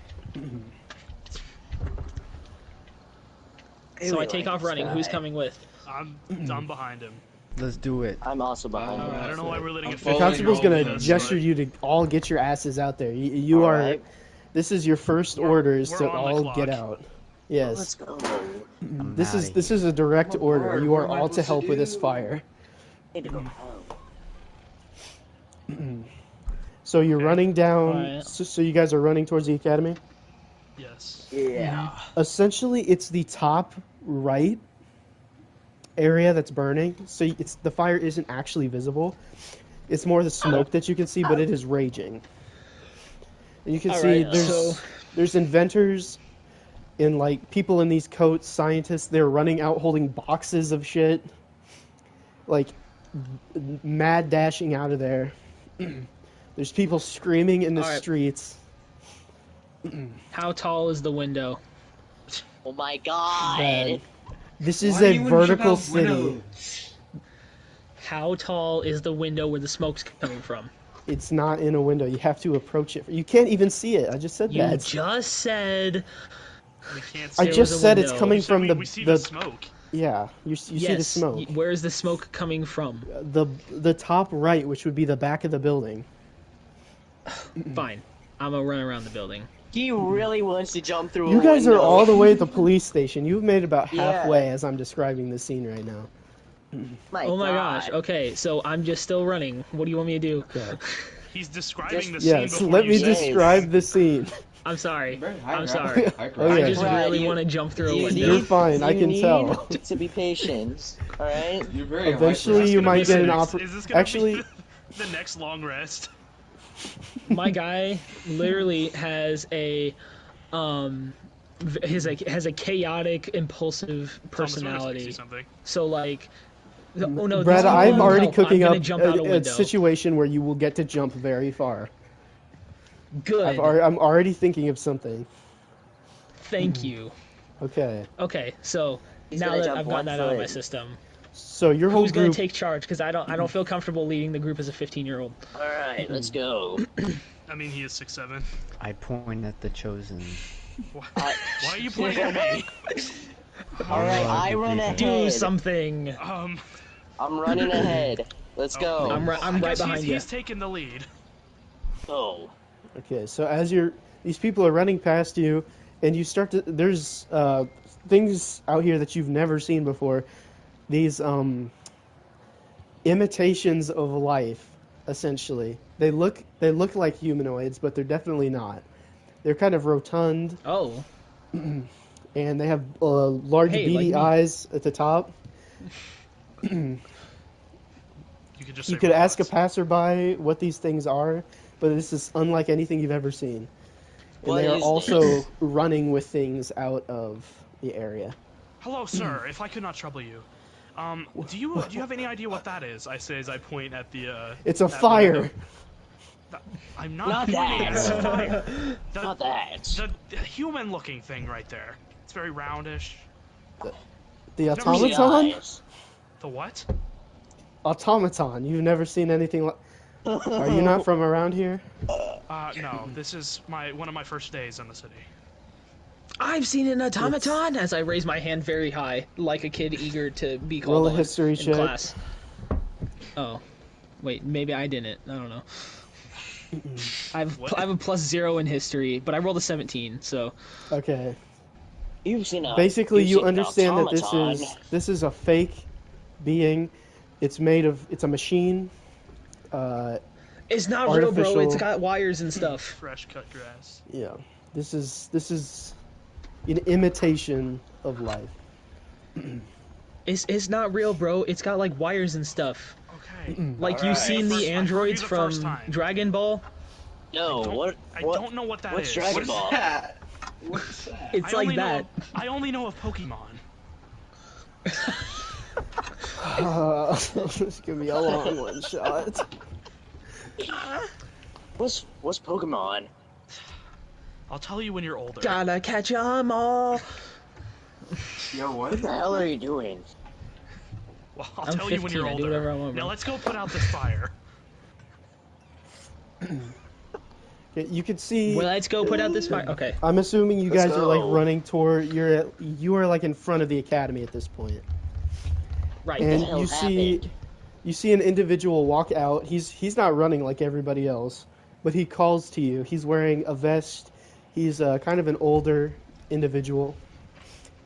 So I take off running. Who's coming with? I'm behind him. Let's do it. I'm also behind you. I don't know why we're letting I'm it The following constable's you all gonna the gesture time. you to all get your asses out there. You are. Alright. This is your first order is we're to on the all clock. get out. Let's Yes. go. I'm This outta is here. a direct order. bored. You What are am I all to supposed to help with this do? fire. Need to go home. So you're Okay. running down. Alright. So you guys are running towards the academy. Yes. Yeah. Essentially, it's the top right area that's burning. So it's the fire isn't actually visible. It's more the smoke that you can see, but it is raging. And you can see Alright, so there's inventors and like people in these coats, scientists. They're running out holding boxes of shit, like mad dashing out of there. There's people screaming in the Alright. streets. how tall is the window? Oh my god. Bad. This is Why do a you wanna jump vertical out city. windows? How tall is the window where the smoke's coming from? It's not in a window. You have to approach it. You can't even see it. I just said You that. just said We can't I see. there just was a said it's window. coming You said from we see the smoke. yeah. You see the yes. smoke. Where is the smoke coming from? The top right, which would be the back of the building. Fine. I'm gonna run around the building. He really wants to jump through You a guys are window. all the way at the police station. You've made about Yeah. halfway as I'm describing the scene right now. Oh my gosh. Okay, so I'm just still running. What do you want me to do? Okay. He's describing the Yeah, scene so before let you me say it. describe the scene. I'm sorry. Very high I'm ground. sorry. High Oh, ground. yeah. I just Right, really you- want to jump through a You window. You're fine, I you can need tell. to be patient. All right. You're very Eventually high you ground. might Is this get an gonna be the oppor- next- Is this gonna Actually- be the next long rest? My guy literally has a has a chaotic, impulsive Thomas, what makes me personality. see something? So like, oh no, Brad, these people I'm need already help. cooking I'm up gonna jump out a a window. situation where you will get to jump very far. Good. I'm already thinking of something. Thank you. Okay. Okay, so He's now gonna that jump I've gotten one that out of my foot. system, So your whole who's gonna group. take charge? Because I don't feel comfortable leading the group as a 15-year-old. All right, let's go. I mean, he is 6'7". I point at the chosen. Why are you pointing at me? All right, Lord, I the run people. ahead. Do something. I'm running ahead. Let's go. I'm I right guess behind you. he's taking the lead. Go. Okay, so as these people are running past you, and you start to there's things out here that you've never seen before. These imitations of life, essentially. They look like humanoids, but they're definitely not. They're kind of rotund, Oh, and they have large Hey, beady like me. eyes at the top. You could just. You say could ask a robots. passerby what these things are, but this is unlike anything you've ever seen. And What they are is also this? running with things out of the area. Hello, sir. If I could not trouble you, do you have any idea what that is? I say as I point at the. It's a that fire. window. I'm not Not pointing that. at the fire. The, Not that. the human-looking thing right there. It's very roundish. The Never seen automaton? Eyes. The what? Automaton. You've never seen anything like. Are you not from around here? No. This is one of my first days in the city. I've seen an automaton. As I raise my hand very high, like a kid eager to be called Roll a on history in check. class. Oh, wait, maybe I didn't. I don't know. I have a +0 in history, but I rolled a 17. So Okay. You've seen a. Basically, you've you seen an understand that automaton. this is a fake being. It's a machine. it's not real, bro. Artificial- It's got wires and stuff. Fresh cut grass. Yeah. This is an imitation of life. It's not real, bro. It's got like wires and stuff. Okay. Like Alright. you've seen First- I the heard androids you the from first time. Dragon Ball. No, what? I what? don't know what that What's is. Dragon What is Ball? that? What's that? It's I like only know that. of- I only know of Pokemon. This is gonna be a long one shot. What's Pokemon? I'll tell you when you're older. Gotta catch 'em all. Yo, what? What the hell are you doing? Well, I'll I'm tell you when 15, you're I do older. whatever I want, Now bro. let's go put out this fire. Okay, you can see. Well, let's go put out this fire. Okay. I'm assuming you Let's guys are like go. running toward. You are like in front of the academy at this point, Right. and hell you see happened? you see an individual walk out. He's not running like everybody else, but he calls to you. He's wearing a vest. He's kind of an older individual,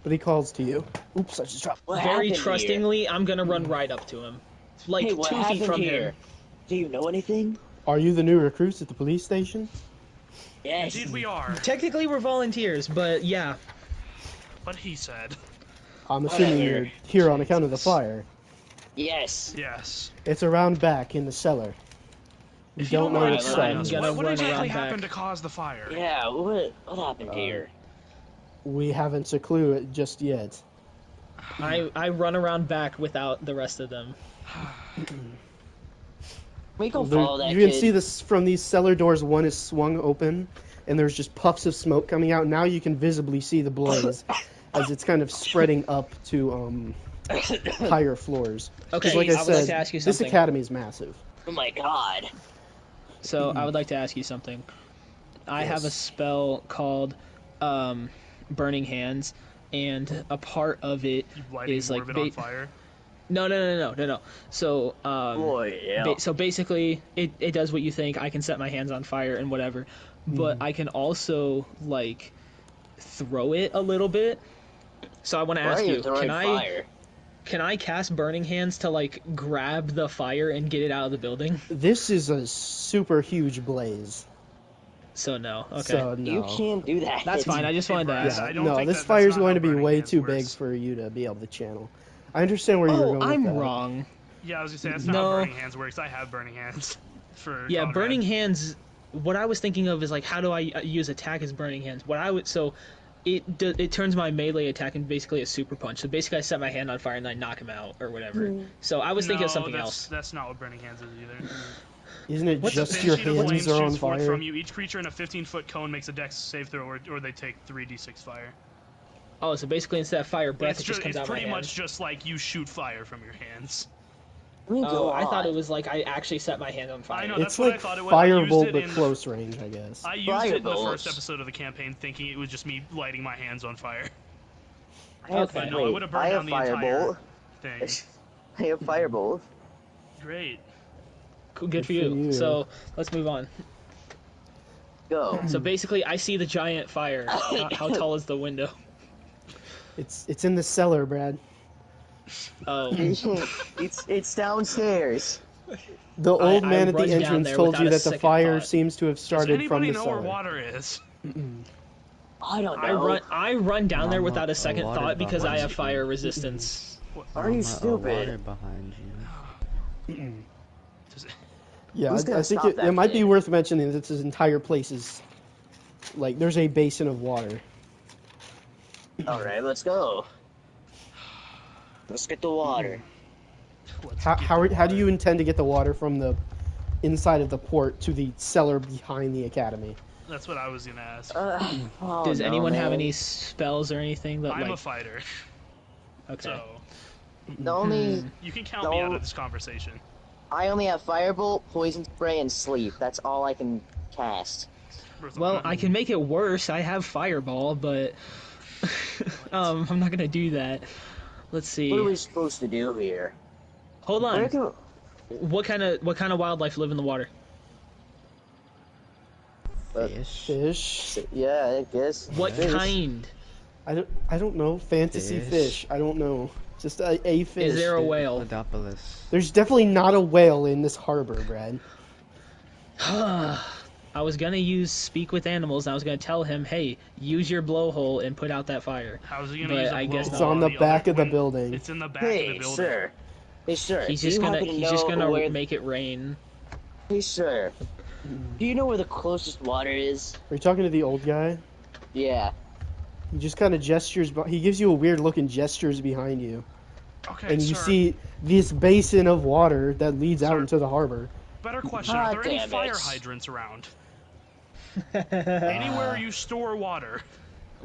but he calls to you. Oops, I just dropped. What Very happened trustingly, I'm gonna run right up to him. Like Here? Hey, what 2 feet happened from here? him. Do you know anything? Are you the new recruits at the police station? Yes. Indeed, we are. Technically, we're volunteers, but yeah. What he said. I'm assuming Whatever. you're here on account of the Jesus. fire. Yes. Yes. It's around back in the cellar. You If you don't know mind Alright, what's telling well, us, I'm gonna what run exactly around happened back. to cause the fire? Yeah. What happened here? We haven't a clue just yet. I run around back without the rest of them. We go There- follow that you can kid. see this from these cellar doors. One is swung open, and there's just puffs of smoke coming out. Now you can visibly see the blaze as it's kind of spreading up to higher floors. 'Cause Okay, like I I would said, like to ask you this something. academy is massive. Oh my god. So I would like to ask you something. I have a Yes. spell called Burning Hands, and a part of it You lighting is like Morbid on fire? no. So Boy, yeah. so basically, it does what you think. I can set my hands on fire and whatever, but I can also like throw it a little bit. So I want to Why ask are you you, throwing fire? can I cast Burning Hands to like grab the fire and get it out of the building? This is a super huge blaze. So no. Okay. So no. You can't do that. That's fine. I just wanted to Brad, ask. Yeah, I don't no, think this that's fire's not going how to be Burning way Hands too big works. for you to be able to channel. I understand where you're Oh, going I'm with that. wrong. Yeah, I was gonna say that's not No. how Burning Hands works. I have Burning Hands for Yeah, Conrad. Burning Hands. What I was thinking of is like, how do I use attack as Burning Hands? What I would it turns my melee attack into basically a super punch. So basically, I set my hand on fire and I knock him out or whatever. So I was thinking of something else. That's not what Burning Hands is either. Isn't it What's a just Thin your sheet of hands flames are on shoots forth fire? from you. Each creature in a 15-foot cone makes a dex save throw, or they take 3d6 fire. Oh, so basically instead of fire breath, It's, it just comes out my pretty much hands. just like you shoot fire from your hands. Oh, I thought it was like I actually set my hand on fire. I know, It's that's what I like thought it was. I used firebolt, it but in- close range, I guess. I used it in the Firebolts. first episode of the campaign thinking it was just me lighting my hands on fire. I have, Okay. No, I wait, would've burned I down have the entire firebolt. thing. I have firebolt. Great. Cool, good for Good for you. you. So let's move on. Go. So basically, I see the giant fire. How tall is the window? It's in the cellar, Brad. Oh, it's downstairs. The old I man at run the down entrance there told you without a that the second fire thought. seems to have Does started from anybody the know where cellar. water is? I don't know. I run down there Mama, without a a second water thought because I behind have you. fire resistance. Are you Mama, a stupid? water behind you. Does- Yeah, Who's gonna I think stop it that might be kid? worth mentioning that this entire place is like there's a basin of water. All right, let's go. Let's get the water. let's How get how, the how do you water. intend to get the water from the inside of the port to the cellar behind the academy? That's what I was gonna ask. Oh, Does no, anyone have man. any spells or anything that I'm a like? fighter, Okay. so The only you can count me out No. of this conversation. I only have firebolt, poison spray, and sleep. That's all I can cast. Well, I can make it worse. I have fireball, but I'm not gonna do that. Let's see. What are we supposed to do here? Hold Where on. can- What kind of wildlife live in the water? Fish. Fish. Yeah, I guess. What Fish. kind? I don't know. Fantasy Fish. fish. I don't know. Just a fish. Is there a whale? Podopolis. There's definitely not a whale in this harbor, Brad. I was gonna use speak with animals, and I was gonna tell him, "Hey, use your blowhole and put out that fire." How's he gonna But use a I guess blowhole It's on the other back of the win- building. It's in the back Hey, of the building. sir. Hey, sir. He's do just you gonna happen to he's just know gonna where- make it rain. Hey, sir. Do you know where the closest water is? Are you talking to the old guy? Yeah. He just kind of gestures. He gives you a weird look and gestures behind you, Okay, and you sir. see this basin of water that leads out Sir. into the harbor. Better question: Ah, Are there any damn fire it. hydrants around? Anywhere you store water?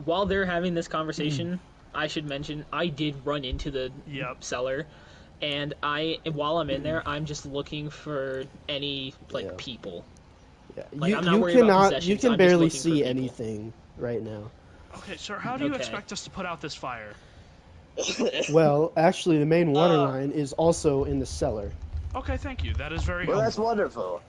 While they're having this conversation, I should mention I did run into the Yep. cellar, and while I'm in there, I'm just looking for any Yeah. people. Yeah. Like, you I'm not you worried about cannot. possessions, You can I'm just barely looking for see people. anything right now. Okay, sir. How do you Okay. expect us to put out this fire? Well, actually, the main water Uh. line is also in the cellar. Okay, thank you. That is very Well, that's helpful. wonderful.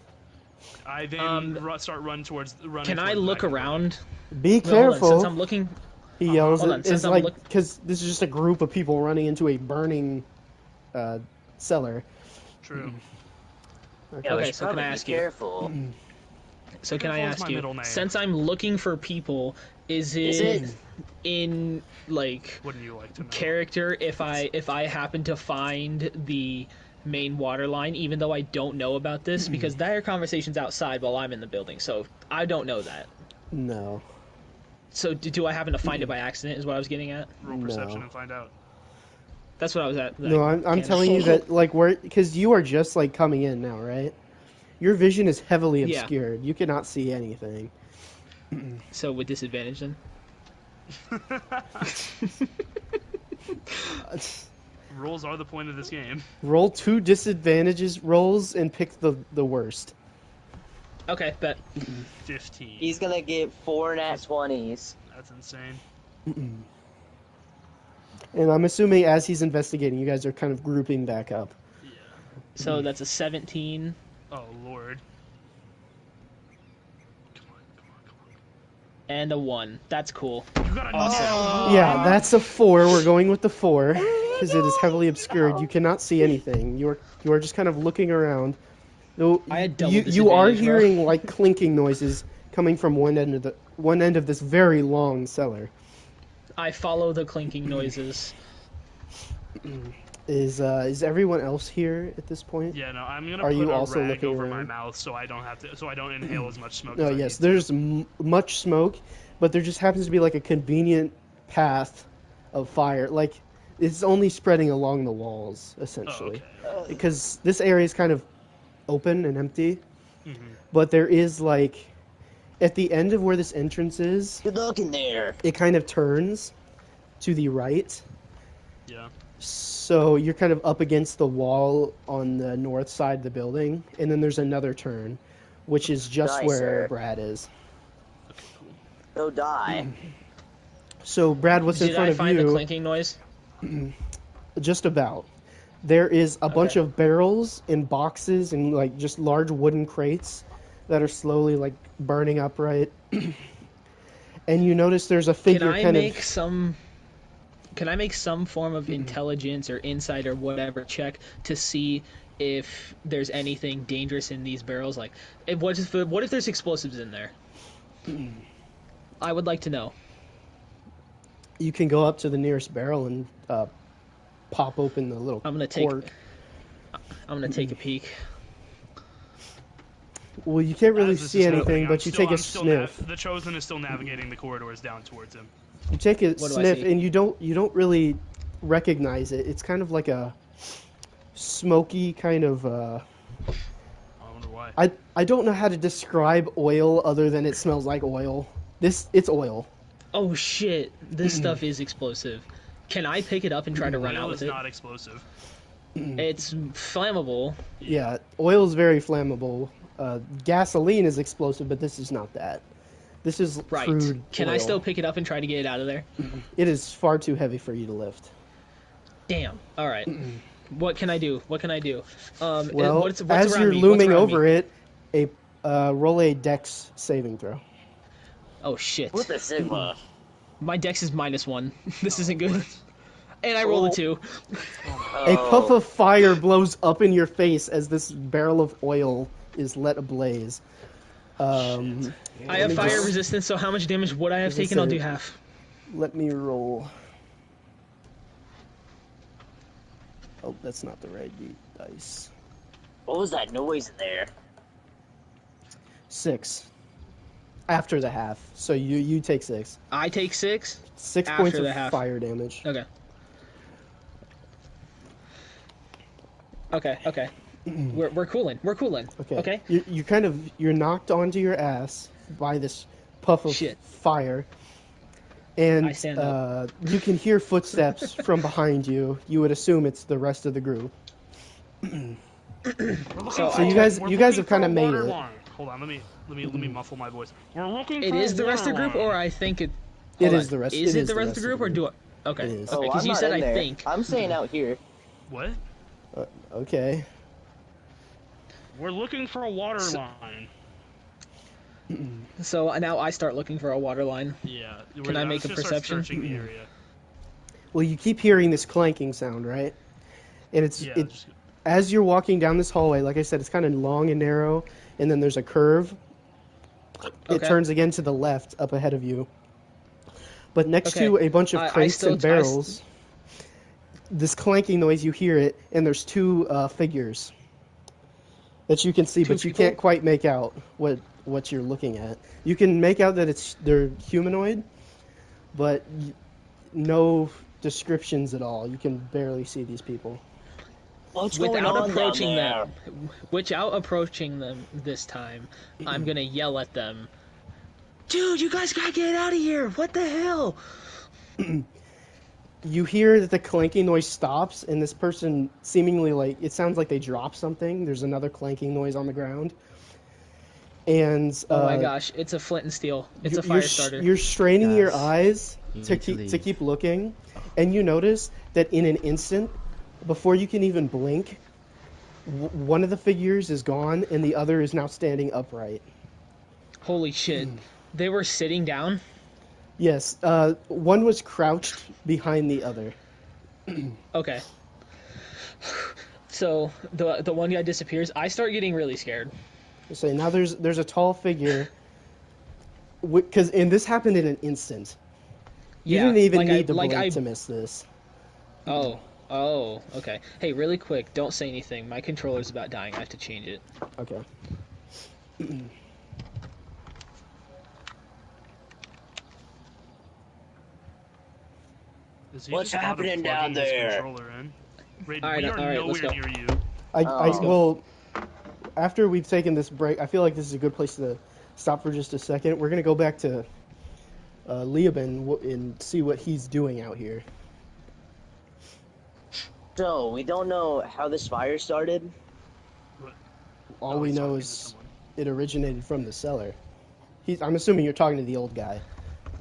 I then start running towards. Running Can I towards the look back of the around? Be Well, hold on, careful! since I'm looking, He yells. Hold on, since It's I'm like look- because this is just a group of people running into a burning cellar. building. True. Yeah, we Okay, should so can probably I be ask you? careful. So can I Careful is ask my you? middle name. Since I'm looking for people, is Is it it? in like Wouldn't you like to know? character if I happen to find the main water line, even though I don't know about this? Because their conversation's outside while I'm in the building, so I don't know that. No. So do I happen to find it by accident? Is what I was getting at. Roll perception No. and find out. That's what I was at. No, I'm telling you that like because you are just like coming in now, right? Your vision is heavily Yeah. obscured. You cannot see anything. So with disadvantage then. Rolls are the point of this game. Roll 2 disadvantages rolls and pick the worst. Okay, bet. 15. He's gonna get 4 nat 20s. That's insane. And I'm assuming as he's investigating, you guys are kind of grouping back up. Yeah. So that's a 17 Oh lord. Come on, come on, come and a 1. That's cool. on. You got a Awesome. Yeah, that's a 4. We're going with the 4 because it is heavily obscured. You cannot see anything. You are just kind of looking around. Though I had double you are disadvantage, bro. hearing like clinking noises coming from one end of this very long cellar. I follow the clinking noises. Is everyone else here at this point? Yeah, no, I'm gonna Are put you a also rag looking over my around? mouth so I don't inhale as much smoke. No, as I yes, need to. there's much smoke, but there just happens to be like a convenient path of fire. Like it's only spreading along the walls Oh, essentially, okay. because this area is kind of open and empty. Mm-hmm. But there is like at the end of where this entrance is, Good luck in there. it kind of turns to the right. Yeah. So you're kind of up against the wall on the north side of the building, and then there's another turn, which is just Nice, where sir. Brad is. Okay, cool. Go die. So Brad, what's in Did front I of find the you? clinking noise? Just about. There is a bunch Okay. of barrels and boxes and like just large wooden crates that are slowly like burning upright. And you notice there's a Can figure I kind make of some? Can I make some form of intelligence or insight or whatever check to see if there's anything dangerous in these barrels? Like, what if there's explosives in there? I would like to know. you can go up to the nearest barrel and pop open the little I'm gonna take. cork. I'm gonna take a peek. Well, you can't really As this see is anything, happening, but you take a sniff. The Chosen is still navigating the corridors down towards him. You take a What do I sniff, see? and you don't really recognize it. It's kind of like a smoky kind of. I wonder why. I don't know how to describe oil other than it smells like oil. It's oil. Oh shit! This stuff is explosive. Can I pick it up and try to run Oil out is with it? not explosive. It's flammable. Yeah, oil is very flammable. Gasoline is explosive, but this is not that. This is Right. crude Can I oil. still pick it up and try to get it out of there? It is far too heavy for you to lift. Damn. All right. What can I do? What can I do? Well, what's as around you're me? What's looming around over me? it, roll a dex saving throw. Oh shit! What the Sigma? My dex is -1. This isn't good. And I rolled a 2. A puff Oh. of fire blows up in your face as this barrel of oil is let ablaze. I have me fire just- resistance, so how much damage would I have As I taken? I'll said- do half. Let me roll. Oh, that's not the right dice. What was that noise in there? 6. After the half, so you take 6. I take 6. 6 After points of the half. fire damage. Okay. Okay. We're cooling. We're cooling. Okay. You're knocked onto your ass by this puff of Shit. fire, and I stand up. you can hear footsteps from behind you. You would assume it's the rest of the group. So So you guys have kind of made it. Hold on, let me muffle my voice. We're looking. It for is a the rest of the water group, or line. I think it. It Hold is on. the rest. Is it it the rest of the group, or do I? Okay. It is. Okay. Oh, Because I'm you not said in I there. think. I'm staying out here. What? Okay. We're looking for a water line. So now I start looking for a water line. Yeah. Can I make was a just perception? Searching the area. Well, you keep hearing this clanking sound, right? And it's Yeah. it just- as you're walking down this hallway, like I said, it's kind of long and narrow, and then there's a curve. It Okay. turns again to the left up ahead of you. But next Okay. to a bunch of I crates still- and barrels, this clanking noise, you hear it, and there's two figures that you can see, Two but you people? can't quite make out what you're looking at. You can make out that they're humanoid, but no descriptions at all. You can barely see these people. What's going Without on down approaching there? them, without approaching them this time, I'm gonna yell at them. Dude, you guys gotta get out of here! What the hell? You hear that the clanking noise stops, and this person seemingly it sounds like they drop something. There's another clanking noise on the ground. And Oh my gosh, it's a flint and steel. It's a fire you're, starter. You're straining your Guys, eyes you to need to keep leave. looking, and you notice that in an instant, before you can even blink, one of the figures is gone, and the other is now standing upright. Holy shit. They were sitting down? Yes, one was crouched behind the other. Okay. So the one guy disappears. I start getting really scared. So now there's a tall figure, and this happened in an instant. You Yeah, didn't even like need to like blink I. to miss this. Oh, okay. Hey, really quick, don't say anything. My controller's about dying. I have to change it. Okay. Is he What's just happening auto-plugging down his there? controller in? Raiden, Alright, we are alright, let's nowhere go. near you. Let's go. Well, after we've taken this break, I feel like this is a good place to stop for just a second. We're gonna go back to Leoben and see what he's doing out here. So, we don't know how this fire started. All Oh, we he's know talking to is someone. it originated from the cellar. I'm assuming you're talking to the old guy.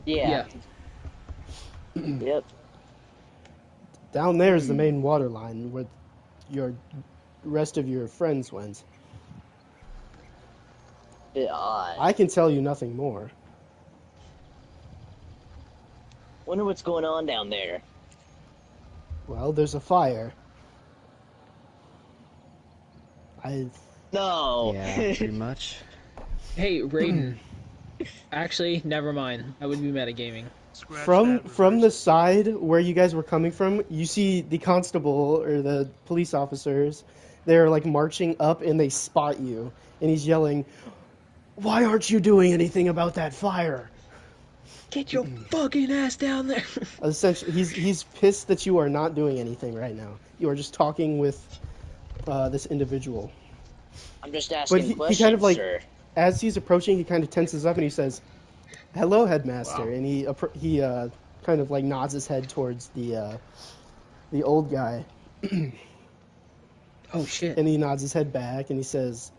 Yeah. Yep. Down there is the main water line where your rest of your friends went. Bit odd. I can tell you nothing more. Wonder what's going on down there. Well, there's a fire. No. Yeah, pretty much. Hey, Raiden. Actually, never mind. I would be metagaming. Scratch From that, the reverse. side where you guys were coming from, you see the constable or the police officers. They're marching up and they spot you, and he's yelling, "Why aren't you doing anything about that fire?" Get your fucking ass down there! Essentially, he's pissed that you are not doing anything right now. You are just talking with this individual. I'm just asking he questions, kind of sir. As he's approaching, he kind of tenses up and he says, "Hello, headmaster." Wow. And he kind of nods his head towards the old guy, Oh shit. and he nods his head back and he says,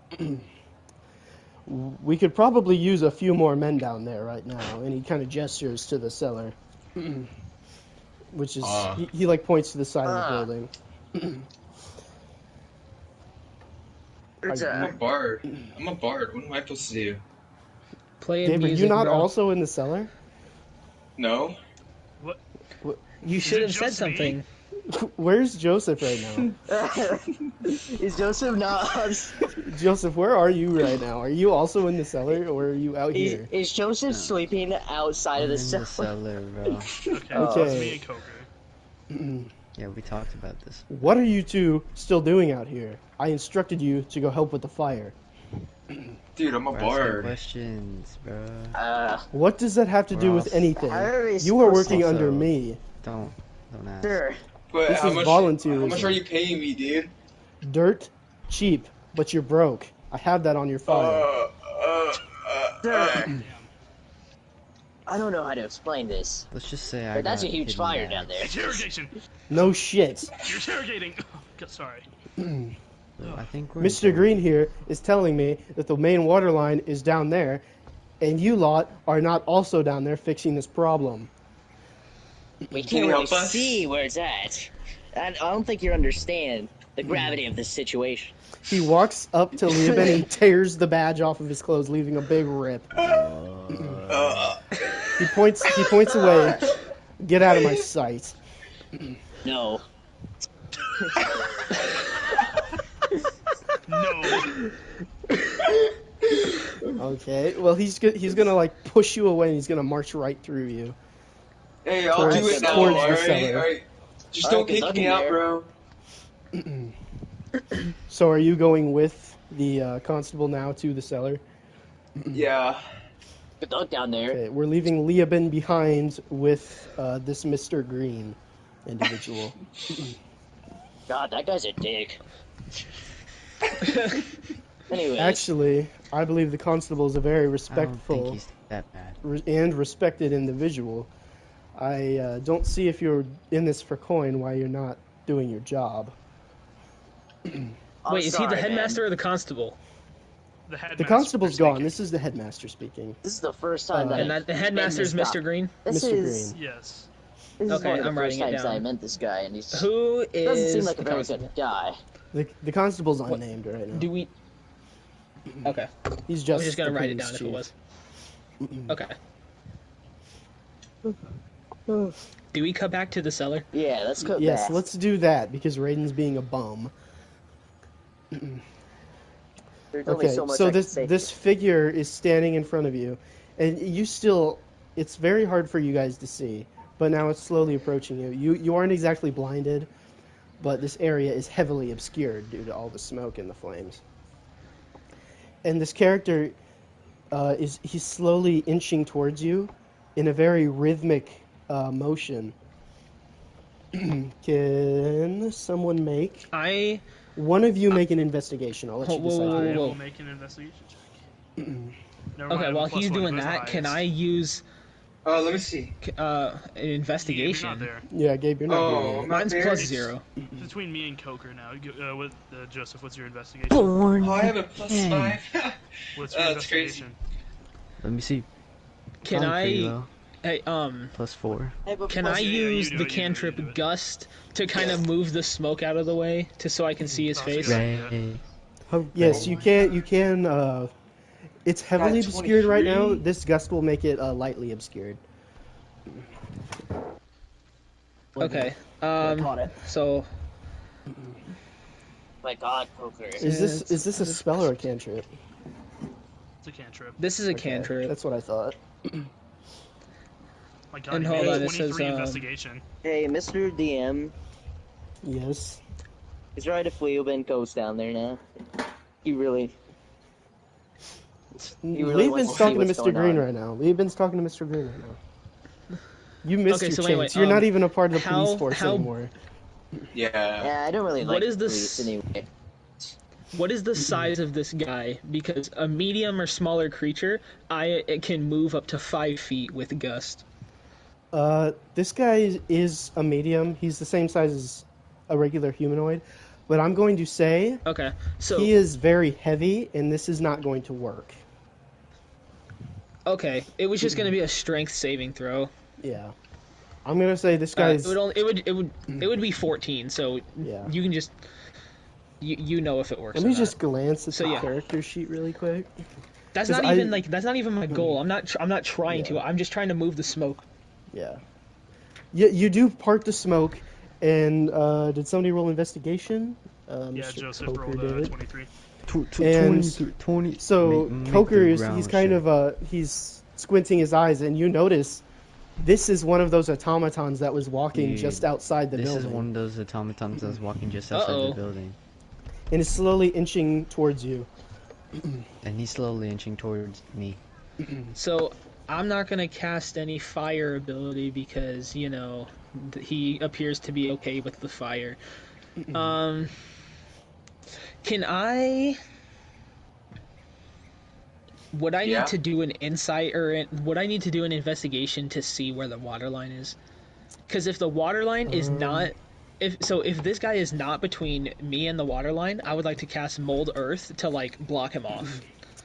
"We could probably use a few more men down there right now." And he kind of gestures to the cellar, which is he points to the side of the building. It's I'm a bard. I'm a bard. What am I supposed to do? Playing Dave, are music, you not bro. also in the cellar? No? What? You should have it said just me? something. Where's Joseph right now? Is Joseph not? Joseph, where are you right now? Are you also in the cellar, or are you out here? Is Joseph sleeping outside of I'm the in the cellar? cellar, bro. Okay, Okay. it's me and Coker. Yeah, we talked about this. What are you two still doing out here? I instructed you to go help with the fire. Dude, I'm a We're asking bard. questions, bro. What does that have to do with Ross. anything? How are we You are supposed working to- under Also- me. Don't ask. Sir, But This how is much, volunteerism. How much are you paying me, dude? Dirt, cheap, but you're broke. I have that on your file. sir. I don't know how to explain this, Let's just say I but that's a got huge hidden fire bags. down there. Interrogation. No shit. You're interrogating. Sorry. So I think we're Mr. Green here is telling me that the main water line is down there, and you lot are not also down there fixing this problem. We Can can't you really help us? see where it's at. I don't think you understand the gravity of this situation. He walks up to Leoben and tears the badge off of his clothes, leaving a big rip. He points away. Get out of my sight. No. No. Okay. Well, he's gonna like push you away, and he's gonna march right through you. Hey, I'll Towards- do it now. towards the Alright, cellar. alright. Just Alright, don't good kick luck me in out, there. bro. So, are you going with the constable now to the cellar? Yeah. Good luck down there. Okay. We're leaving Leoben behind with this Mr. Green individual. God, that guy's a dick. Anyways, Actually, I believe the constable is a very I don't think respectful he's that bad. and respected individual. I don't see if you're in this for coin why you're not doing your job. I'm Wait, is he the sorry, headmaster man. or the constable? The headmaster. The constable's gone. speaking. This is the headmaster speaking. This is the first time that And I that the met headmaster's this guy. Mr. Green. This Mr. is Green. Yes. this is Okay, one of the I'm first writing it times that I down. met this guy, and he's Who is doesn't seem like the a very constable? good guy. The constable's unnamed right now. Do we? Okay, He's I just was just gonna the write it police down if chief. it was. Okay. Do we cut back to the cellar? Yeah, let's go Yes, back. let's do that because Raiden's being a bum. There's only Okay, so much so I can this say. this figure is standing in front of you, and you still, it's very hard for you guys to see, but now it's slowly approaching you. You aren't exactly blinded, but this area is heavily obscured due to all the smoke and the flames. And this character he's slowly inching towards you in a very rhythmic motion. Can someone make one of you make an investigation? I'll let you Whoa, decide. whoa, I whoa. will make an investigation check. Never Okay, mind, while plus he's one, doing who's the that, can highest? I use Let me see. an Yeah, you're investigation? not there. Yeah, Gabe, you're not Oh, here yet. I'm not Mine's there. plus It's- 0. It's between me and Coker now. With Joseph, what's your investigation? Born. Oh, I have a plus Dang. 5. What's your That's crazy. investigation? Let me see. Can Probably pretty I? low. Hey, Plus 4. I have a can plus- I Yeah, you use do the it, you do it, cantrip you do it. gust to kind of move the smoke out of the way, so I can see his Oh, face? Yeah. Right. Yes, you can. You can. It's heavily Got obscured right now. 23. This gust will make it lightly obscured. Okay. caught it. So My God, Poker. Is this a spell or a cantrip? It's a cantrip. this is a Okay, cantrip. That's what I thought. My God, And you hold made on, a it says, 23 investigation. Hey, Mr. DM, Yes. is it right if Leoben goes down there now? He really. He really Leeben's wants to see talking to what's Mr. going Green on. right now. Leeben's talking to Mr. Green right now. You missed Okay, your so chance. wait, You're not even a part of the how- police force how- anymore. Yeah. Yeah, I don't really like What is the this- police anyway. What is the size of this guy? Because a medium or smaller creature, it can move up to 5 feet with gust. This guy is a medium. He's the same size as a regular humanoid, but I'm going to say Okay, so he is very heavy, and this is not going to work. okay, it was just gonna be a strength saving throw. Yeah. I'm gonna say this It guy's. would be 14. So Yeah. you can just you know if it works. Let or me not. just glance at So, the yeah. character sheet really quick. That's 'cause not even that's not even my goal. I'm not trying to. Yeah. I'm just trying to move the smoke. Yeah. You do part the smoke, and did somebody roll investigation? Yeah, Mr. Joseph Coker rolled did. 23. And 20. So make Coker the is ground he's kind shake. of he's squinting his eyes, and you notice this is one of those automatons that was walking Dude, just outside the This building, is one of those automatons that's walking just outside Uh-oh. the building. and is slowly inching towards you. And he's slowly inching towards me. So I'm not gonna cast any fire ability because he appears to be okay with the fire. Can I? Would I Yeah. need to do an insight or would I need to do an investigation to see where the water line is? Because if the water line is not, if this guy is not between me and the water line, I would like to cast Mold Earth to like block him off.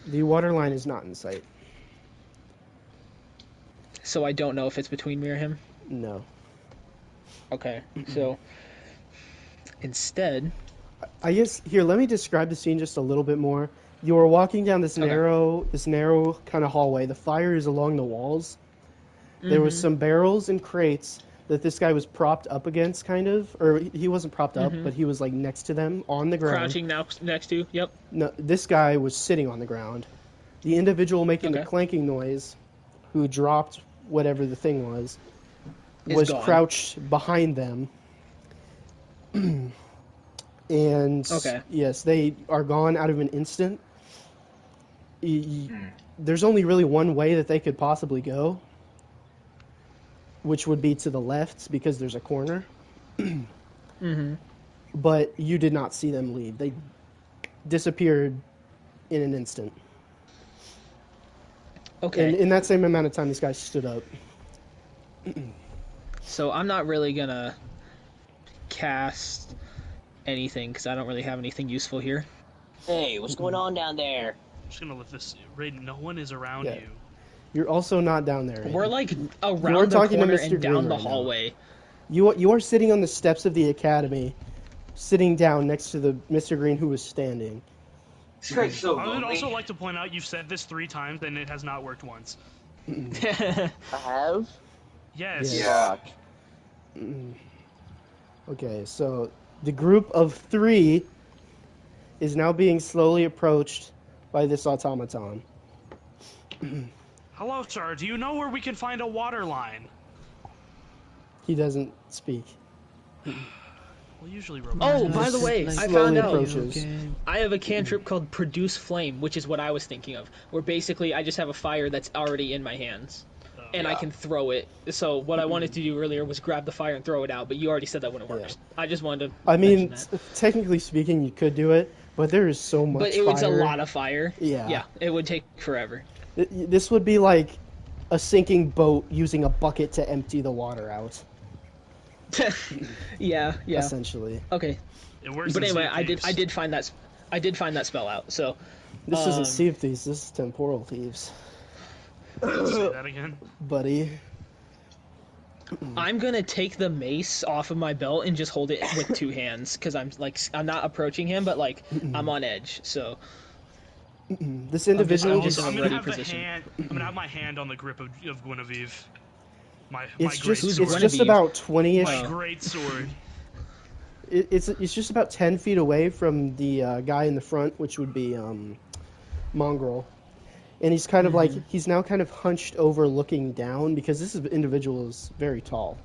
The water line is not in sight. So I don't know if it's between me or him. No. Okay, so instead, I guess here, let me describe the scene just a little bit more. You are walking down this Okay. narrow kind of hallway. The fire is along the walls. There was some barrels and crates that this guy was propped up against, kind of, or he wasn't propped up, but he was like next to them on the ground. Crouching now next to. Yep. No, this guy was sitting on the ground. The individual making the Okay. clanking noise, who dropped whatever the thing was Is gone. crouched behind them. And Okay. yes, they are gone out of an instant. There's only really one way that they could possibly go, which would be to the left because there's a corner. But you did not see them leave. They disappeared in an instant. Okay. And in that same amount of time, this guy stood up. So I'm not really gonna cast anything because I don't really have anything useful here. Hey, what's going on down there? I'm just gonna let this. Raiden, no one is around Yeah. you. You're also not down there. We're like You're around the talking to corner Mr. and down Green the right now. hallway. You are sitting on the steps of the academy, sitting down next to the Mr. Green who was standing. This guy's so I would lonely. also like to point out you've said this 3 times and it has not worked once. I have? Yes. Yeah. Okay, so the group of 3 is now being slowly approached by this automaton. Hello, sir. Do you know where we can find a water line? He doesn't speak. Well, usually robots. Oh, do. by the way, I Slowly found out. approaches. I have a cantrip called Produce Flame, which is what I was thinking of. Where basically I just have a fire that's already in my hands. And I can throw it. So what I wanted to do earlier was grab the fire and throw it out, but you already said that wouldn't work. Yeah. I just wanted to I mean, mention that. technically speaking, you could do it, but there is so much But it was a fire. lot of fire. Yeah. Yeah, it would take forever. This would be like a sinking boat using a bucket to empty the water out, Yeah. essentially. Okay. It works. But in anyway, Sea of I did find that spell out. So This isn't Sea of Thieves, this is Temporal Thieves, Thieves. Say that again. buddy. I'm gonna take the mace off of my belt and just hold it with 2 hands because I'm not approaching him, but like I'm on edge. So This individual just- was I'm ready gonna have position. I'm gonna have my hand on the grip of Guinevere. My it's great just sword. it's just Genevieve? about 20ish. My great sword. It's just about 10 feet away from the guy in the front, which would be Mongrel. And he's kind of like, he's now kind of hunched over looking down because this individual is very tall.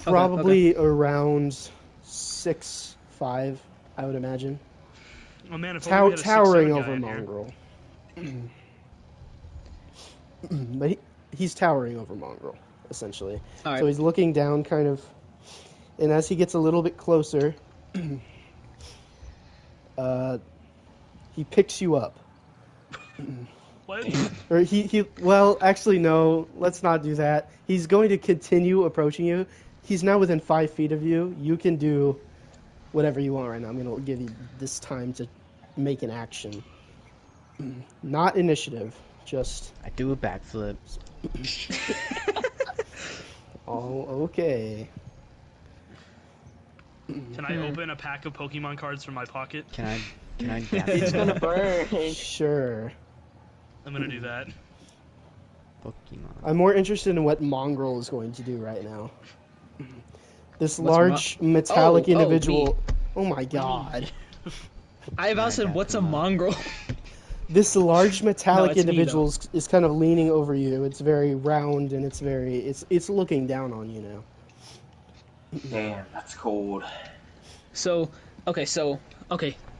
Probably around 6'5", I would imagine. Oh man, if only we had a 6'7" Towering guy over in here. Mongrel. But he's towering over Mongrel, essentially. All right. So he's looking down kind of, and as he gets a little bit closer, he picks you up. What? Or well, actually, no, let's not do that. He's going to continue approaching you. He's now within 5 feet of you. You can do whatever you want right now. I'm going to give you this time to make an action. Not initiative, just... I do a backflip. Oh, okay. Can I open a pack of Pokemon cards from my pocket? Can I It's gap gonna burn. Sure. I'm gonna do that. Pokemon? I'm more interested in what Mongrel is going to do right now. This What's large metallic Oh, individual... Oh my god. I about said, "What's a mongrel?" This large metallic it's me, individual is kind of leaning over you. It's very round and it's looking down on you now. Damn, that's cold. So, okay,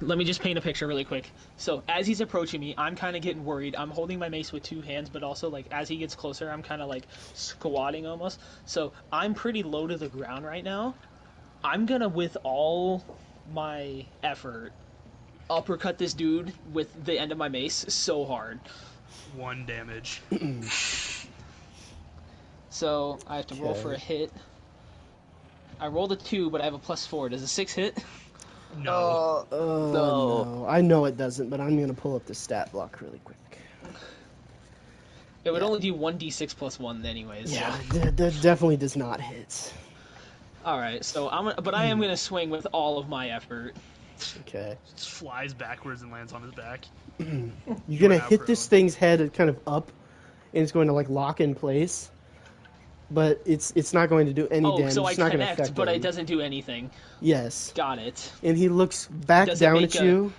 let me just paint a picture really quick. So, as he's approaching me, I'm kind of getting worried. I'm holding my mace with 2 hands, but also, like, as he gets closer, I'm kind of, like, squatting almost. So, I'm pretty low to the ground right now. I'm gonna, with all my effort, uppercut this dude with the end of my mace so hard. 1 damage. So, I have to roll for a hit. I rolled a 2, but I have a +4. Does a 6 hit? No. No. I know it doesn't, but I'm going to pull up the stat block really quick. It would only do 1d6 + 1 anyways. Yeah, So. that definitely does not hit. All right, so I am gonna swing with all of my effort. Okay. Just flies backwards and lands on his back. You're going to out hit this prone. thing's head kind of up, and it's going to, like, lock in place. but it's not going to do any Oh, damage. so I It's not going to connect, affect but him. it doesn't do anything. Yes. Got it. And he looks back Does it down make at a- you,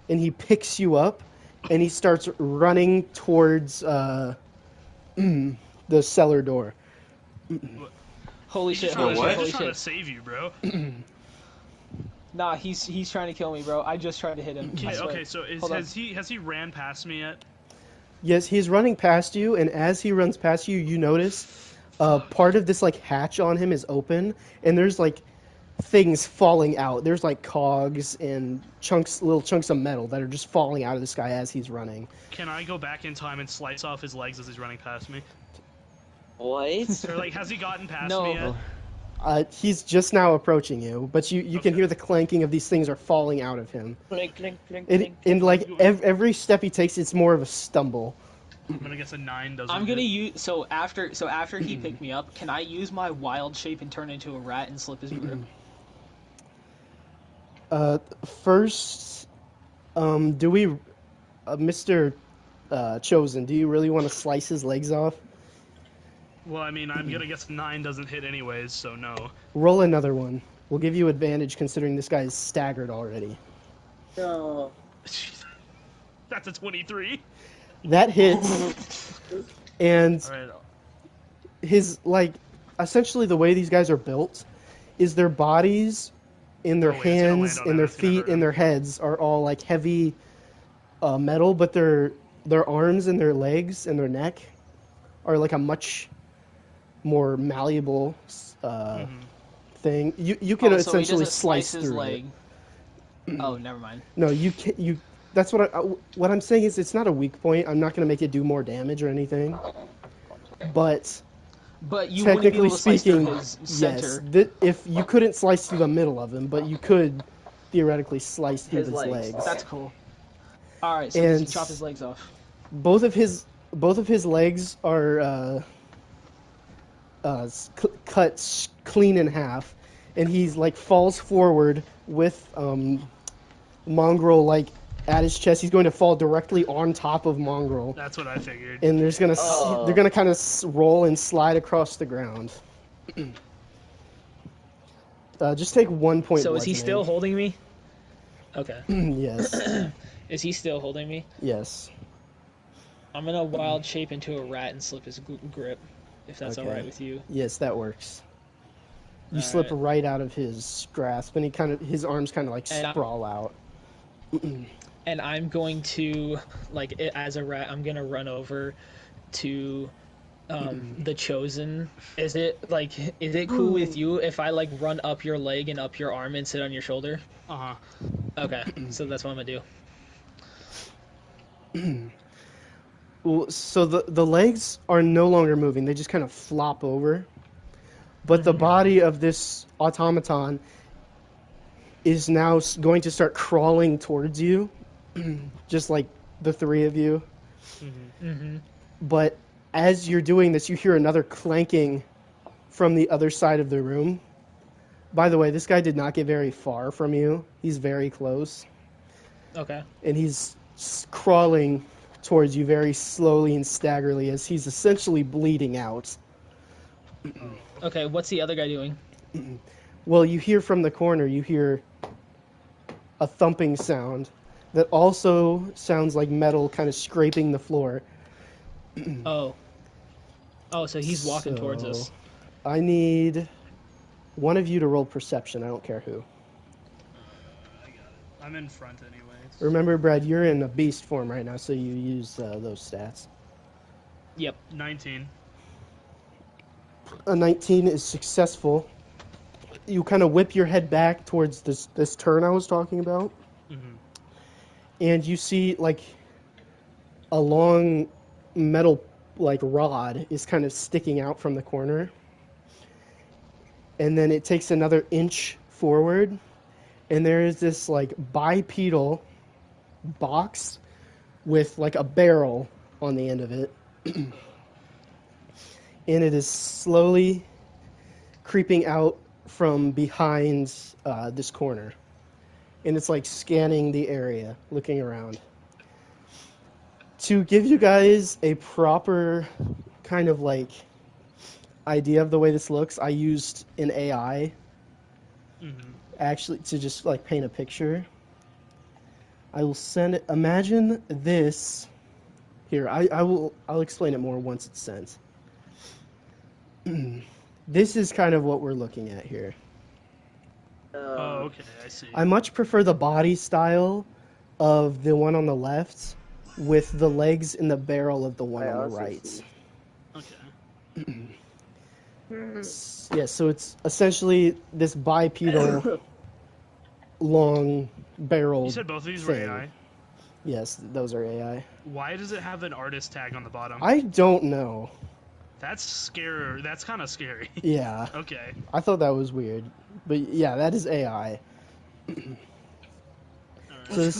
and he picks you up, and he starts running towards the cellar door. Holy He's shit! just Holy trying, shit! he's Holy just trying shit! to save you, bro. Nah, he's trying to kill me, bro. I just tried to hit him. I swear. Okay, so Hold on. has he ran past me yet? Yes, he's running past you, and as he runs past you, you notice part of this like hatch on him is open, and there's like things falling out. There's like cogs and little chunks of metal that are just falling out of this guy as he's running. Can I go back in time and slice off his legs as he's running past me? What? Or like, has he gotten past No. me yet? He's just now approaching you, but you can Okay. hear the clanking of these things are falling out of him. Clink, clink, clink, And, clink. and like every step he takes, it's more of a stumble. I'm gonna guess a 9 doesn't. I'm gonna hit. use so after he picked me up, can I use my wild shape and turn into a rat and slip his grip? First, do we, Mr. Chosen, do you really want to slice his legs off? Well, I mean, I'm gonna guess 9 doesn't hit anyways, so no. Roll another one. We'll give you advantage considering this guy is staggered already. No. That's a 23. That hits, and All right. his, like, essentially the way these guys are built is their bodies and their Oh, wait, it's gonna land hands on and him, their it's gonna feet hurt and him. their heads are all like heavy metal, but their arms and their legs and their neck are like a much more malleable thing. You can Oh, so he essentially doesn't slice his through leg. it. Oh, never mind. No, you can you. That's what I'm saying is it's not a weak point. I'm not going to make it do more damage or anything. But But you wouldn't be technically able to slice through speaking, his yes. center. If you couldn't slice through the middle of him, but you could theoretically slice through His his legs. legs. That's cool. All right, so does he And- chop his legs off? Both of his legs are cut clean in half, and he's like falls forward with Mongrel like at his chest. He's going to fall directly on top of Mongrel, That's what I figured. and there's gonna Oh. they're gonna kind of roll and slide across the ground. Just take 1 point. So is he still holding me? Okay. Yes. Is he still holding me? Yes. I'm gonna wild shape into a rat and slip his grip, if that's Okay. all right with you. Yes, that works. You All slip right. right out of his grasp, and his arms kind of like And sprawl out. And I'm going to, like, as a rat, I'm gonna run over to the Chosen. Is it cool with you if I like run up your leg and up your arm and sit on your shoulder? Uh-huh. Okay, so that's what I'm gonna do. Well, so the legs are no longer moving; they just kind of flop over. But the body of this automaton is now going to start crawling towards you, just like the three of you. But as you're doing this, you hear another clanking from the other side of the room. By the way, this guy did not get very far from you. He's very close. Okay. And he's crawling towards you very slowly and staggerly as he's essentially bleeding out. Okay, what's the other guy doing? Well, you hear from the corner, you hear a thumping sound that also sounds like metal kind of scraping the floor. Oh. Oh, so he's walking towards So, us. I need one of you to roll perception. I don't care who. I'm in front anyways. Remember, Brad, you're in a beast form right now, so you use those stats. Yep. 19. A 19 is successful. You kind of whip your head back towards this turn I was talking about, and you see like a long metal like rod is kind of sticking out from the corner, and then it takes another inch forward, and there is this like bipedal box with like a barrel on the end of it. And it is slowly creeping out from behind this corner. And it's like scanning the area, looking around. To give you guys a proper kind of like idea of the way this looks, I used an AI Mm-hmm. actually to just like paint a picture. I will send it. Imagine this. Here, I'll explain it more once it's sent. This is kind of what we're looking at here. Oh, okay, I see. I much prefer the body style of the one on the left with the legs in the barrel of the one I on the also right. see. Okay. Yeah, so it's essentially this bipedal long barrel. You said both of these were thing. AI. Yes, those are AI. Why does it have an artist tag on the bottom? I don't know. That's scary. That's kind of scary. Yeah, Okay. I thought that was weird, but yeah, that is AI. Alright. So this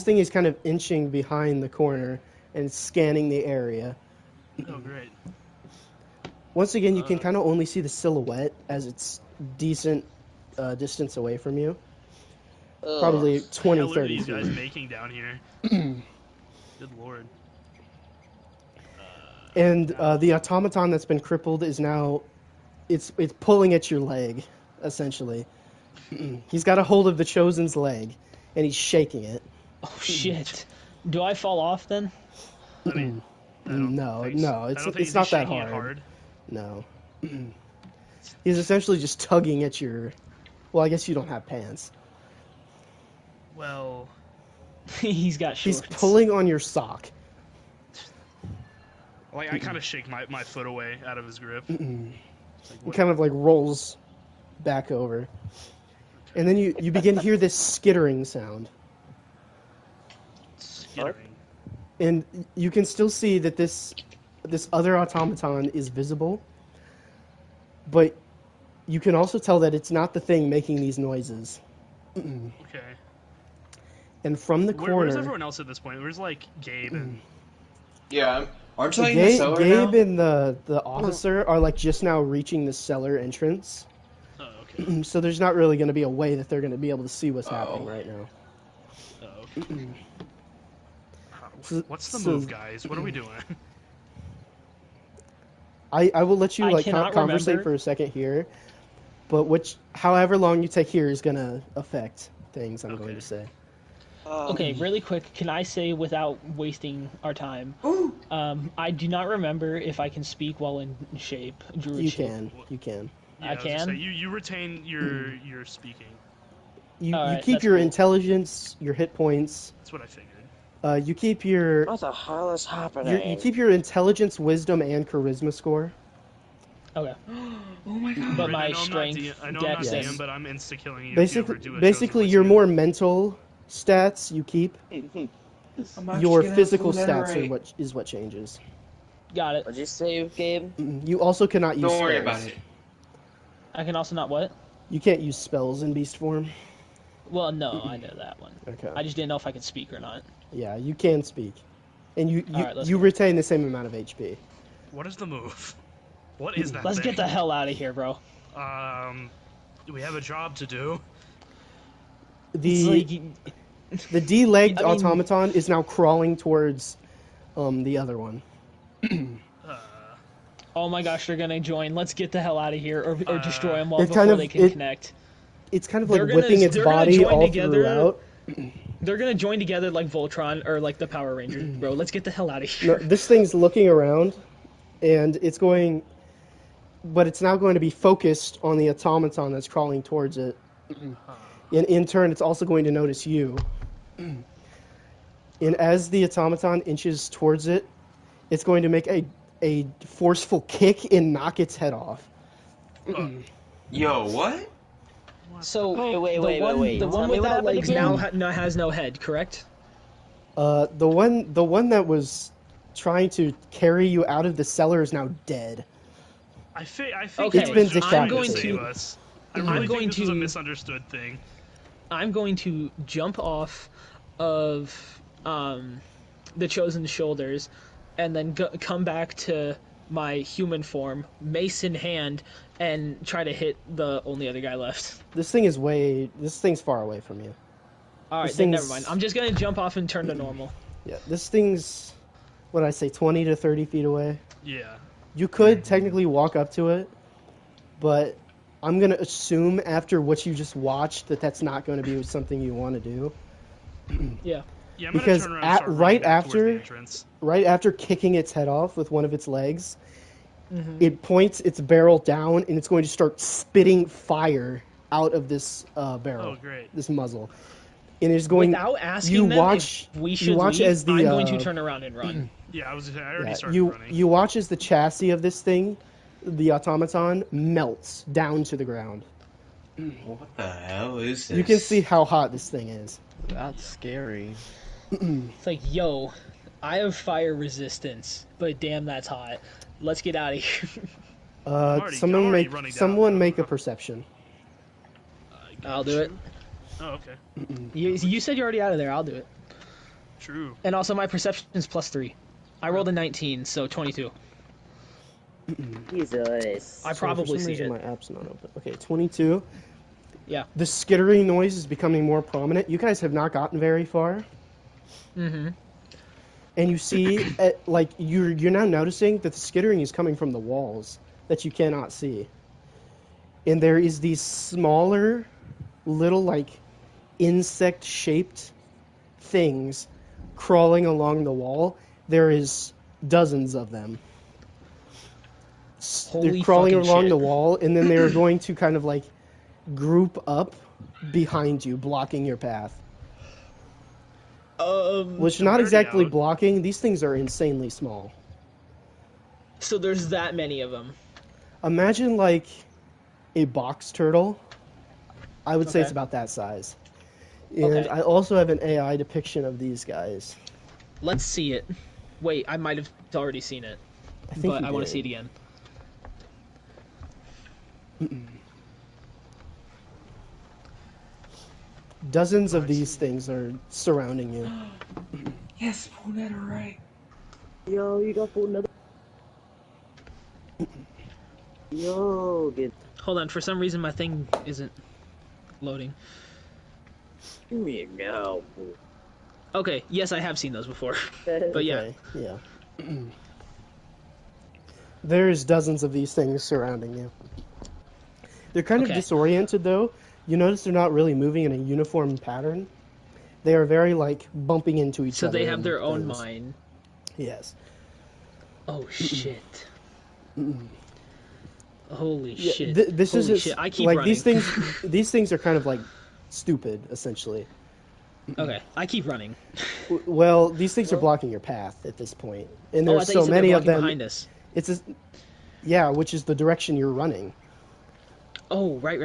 thing is kind of inching behind the corner and scanning the area. Oh, great. Once again, you can kind of only see the silhouette as it's decent distance away from you. Probably 20, Hell are 30 these guys feet. making down here? Good lord. And the automaton that's been crippled is now, it's pulling at your leg, essentially. He's got a hold of the Chosen's leg, and he's shaking it. Oh shit! Do I fall off then? I mean, I don't No, think no, I it's don't think it's not he's that shaking it hard. No. He's essentially just tugging at your. Well, I guess you don't have pants. Well, He's got shorts. He's pulling on your sock. like I kind of shake my foot away out of his grip. Like, He what- kind of like rolls back over. And then you begin to hear this skittering sound. skittering. And you can still see that this other automaton is visible. But you can also tell that it's not the thing making these noises. Okay. And from the Where's corner, everyone else at this point? Where's like Gabe and Yeah, aren't you in the cellar Gabe now? and the officer are like just now reaching the cellar entrance. Oh, okay. So there's not really going to be a way that they're going to be able to see what's happening Oh. right now. Oh, okay. So- What's the so- move, guys? What are we doing? I will let you I like cannot conversate remember. for a second here, but however long you take here is going to affect things. I'm going Okay. to say. Okay, really quick, can I say without wasting our time? I do not remember if I can speak while in shape. Druid You shape. can. Yeah, I was gonna say, can? you retain your speaking. You Alright, keep that's your cool. intelligence, your hit points. That's what I figured. You keep your What the hell is happening? you keep your intelligence, wisdom, and charisma score. Okay. Oh my god. But Right, my I know strength, I'm not dex, DM, Yes. but I'm insta killing you. Basically, your more mental stats you keep. I'm actually Your gonna have physical to stats are iterate. what changes. got it. What'd you say, Gabe? You also cannot use Don't worry spells. about it. I can also not what? You can't use spells in beast form. Well, no, I know that one. Okay. I just didn't know if I could speak or not. Yeah, you can speak, and you Alright, let's you go. retain the same amount of HP. What is the move? What is that? Let's thing? get the hell out of here, bro. We have a job to do. It's The like, the D-legged I mean- automaton is now crawling towards the other one. oh my gosh, they're gonna join. Let's get the hell out of here, or destroy them all It before kind of- they can it- connect. It's kind of They're like gonna- whipping its they're gonna body join all together. throughout. They're gonna join together like Voltron or like the Power Rangers, bro. Let's get the hell out of here. No, this thing's looking around, and it's going, but it's now going to be focused on the automaton that's crawling towards it. And in turn, it's also going to notice you. And as the automaton inches towards it, it's going to make a forceful kick and knock its head off. Yo, what? So Wait, the wait, one, wait. the Tell one me what without happened legs again? now has no head, correct? The one that was trying to carry you out of the cellar is now dead. I think Okay, It's he been was just trying to decapitated. save us. I I'm really going think this was a to- misunderstood thing. I'm going to jump off of the chosen shoulders, and then come back to my human form, mace in hand, and try to hit the only other guy left. This thing's far away from you. All right, This then never thing's- mind. I'm just gonna jump off and turn to normal. Yeah, this thing's, what did I say, 20 to 30 feet away. Yeah. You could technically walk up to it, but I'm gonna assume after what you just watched that that's not going to be something you want to do. Yeah. Yeah, I'm Because gonna turn around and start running back towards the entrance. right after kicking its head off with one of its legs, it points its barrel down and it's going to start spitting fire out of this barrel, Oh, great. this muzzle. And it's going. Without asking you them watch. if we should you watch leave, as the. I'm going to turn around and run. Yeah, I already Yeah, started running. you watch as the chassis of this thing, the automaton, melts down to the ground. What the hell is this? You can see how hot this thing is. That's scary. It's like, yo, I have fire resistance, but damn, that's hot. Let's get out of here. I'm Someone already make running down, someone so- make a perception. I'll do it. Oh, okay. You said you're already out of there. I'll do it. True. And also, my perception is +3. I rolled a 19, so 22. Jesus. I So probably for some see reason it. my app's not open. Okay, 22. Yeah. The skittering noise is becoming more prominent. You guys have not gotten very far. Mm-hmm. And you see, like you're now noticing that the skittering is coming from the walls that you cannot see. And there is these smaller, little like insect-shaped things crawling along the wall. There is dozens of them. Holy They're crawling fucking along shit. the wall, and then they're going to kind of like group up behind you, blocking your path. Which not already exactly out. blocking. These things are insanely small. So there's that many of them. Imagine like a box turtle. I would say Okay. it's about that size. And Okay. I also have an AI depiction of these guys. Let's see it. Wait, I might have already seen it, I think but you I want to did. see it again. Dozens of these things are surrounding you. Yes, Ponetta, right. Yo, you got full another. Yo, get Hold on, for some reason my thing isn't loading. give me a go. Okay, yes, I have seen those before. But yeah, Okay, yeah. There's dozens of these things surrounding you. They're kind of Okay. disoriented though. You notice they're not really moving in a uniform pattern. They are very like bumping into each so other. they have and their own things. mind. Yes. Oh shit. Holy Yeah, shit. this Holy is shit. I keep like running. these things. These things are kind of like stupid, essentially. Okay, I keep running. Well, these things are blocking your path at this point, and Oh, I there's thought you so said many they're of blocking them. behind us. Yeah, which is the direction you're running. Oh, right.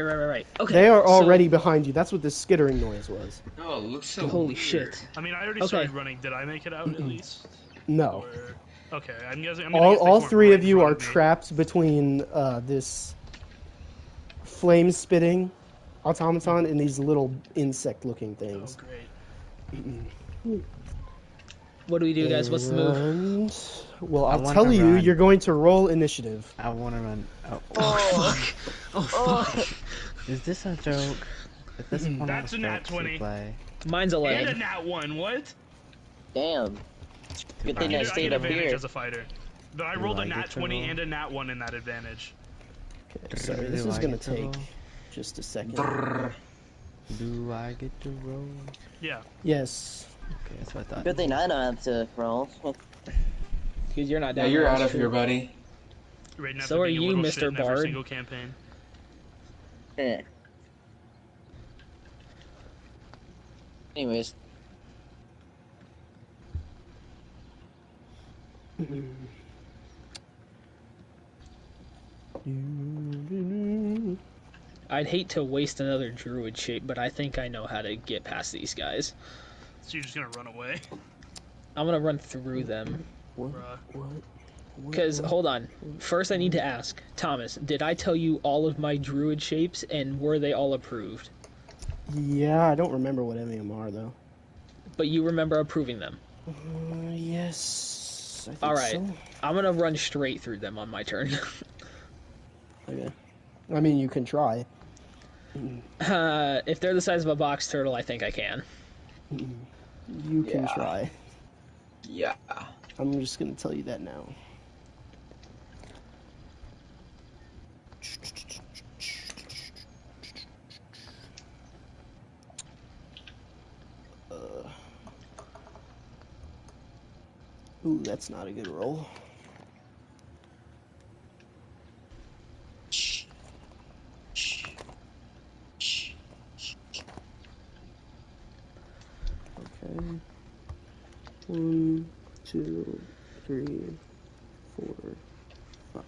Okay. They are so- already behind you. That's what this skittering noise was. Oh, it looks so Holy weird. shit. I mean, I already Okay. started running. Did I make it out at least? No. Or... Okay, I'm guessing. I'm gonna guess they All formed three right of in you front are of me. trapped between this flame spitting automaton and these little insect looking Oh, things. great. What do we do, guys? What's the move? And, well, I I'll want tell to you, run. you're going to roll initiative. I want to run. Oh, Oh, fuck. is this a joke? Is this one That's of a the nat jokes 20. you play? Mine's a And a leg. nat 1, what? Damn. Good I thing I get stayed up advantage here. as a fighter. But I Do rolled I a get nat to 20 roll? and a nat 1 in that advantage. Okay, sorry, this Do is I going get to to take roll? just a second. Do I get to roll? Yeah. Yes. Okay, that's what I thought. Good thing I don't have to roll. Because you're not Yeah, down you're there, out that's of here, true. buddy. Right now, So are being a you, little Mr. shit in every Bard. single campaign. Eh. Anyways, I'd hate to waste another druid shape, but I think I know how to get past these guys. So you're just gonna run away, I'm gonna run through them. What? bruh. What? Because, hold on. First, I need to ask, Thomas, did I tell you all of my druid shapes, and were they all approved? Yeah, I don't remember what any of them are, though. But you remember approving them. Yes. I think Alright. so. I'm gonna run straight through them on my turn. Okay. I mean, you can try. If they're the size of a box turtle, I think I can. You can Yeah. try. Yeah. I'm just going to tell you that now. Ooh, that's not a good roll. Okay. 1, 2, 3, 4, 5.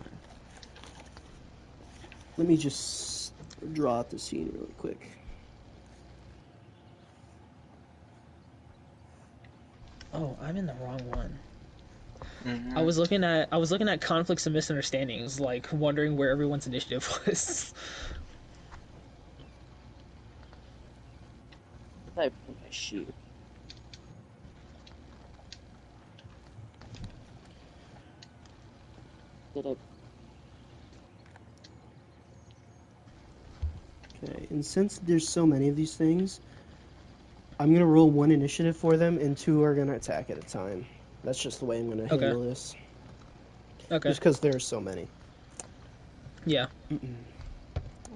Let me just draw out the scene really quick. Oh, I'm in the wrong one. Mm-hmm. I was looking at conflicts and misunderstandings, like wondering where everyone's initiative was. I put my sheet. Did it? Okay, and since there's so many of these things, I'm gonna roll 1 initiative for them, and 2 are gonna attack at a time. That's just the way I'm gonna Okay. handle this. Okay. Just because there's so many. Yeah.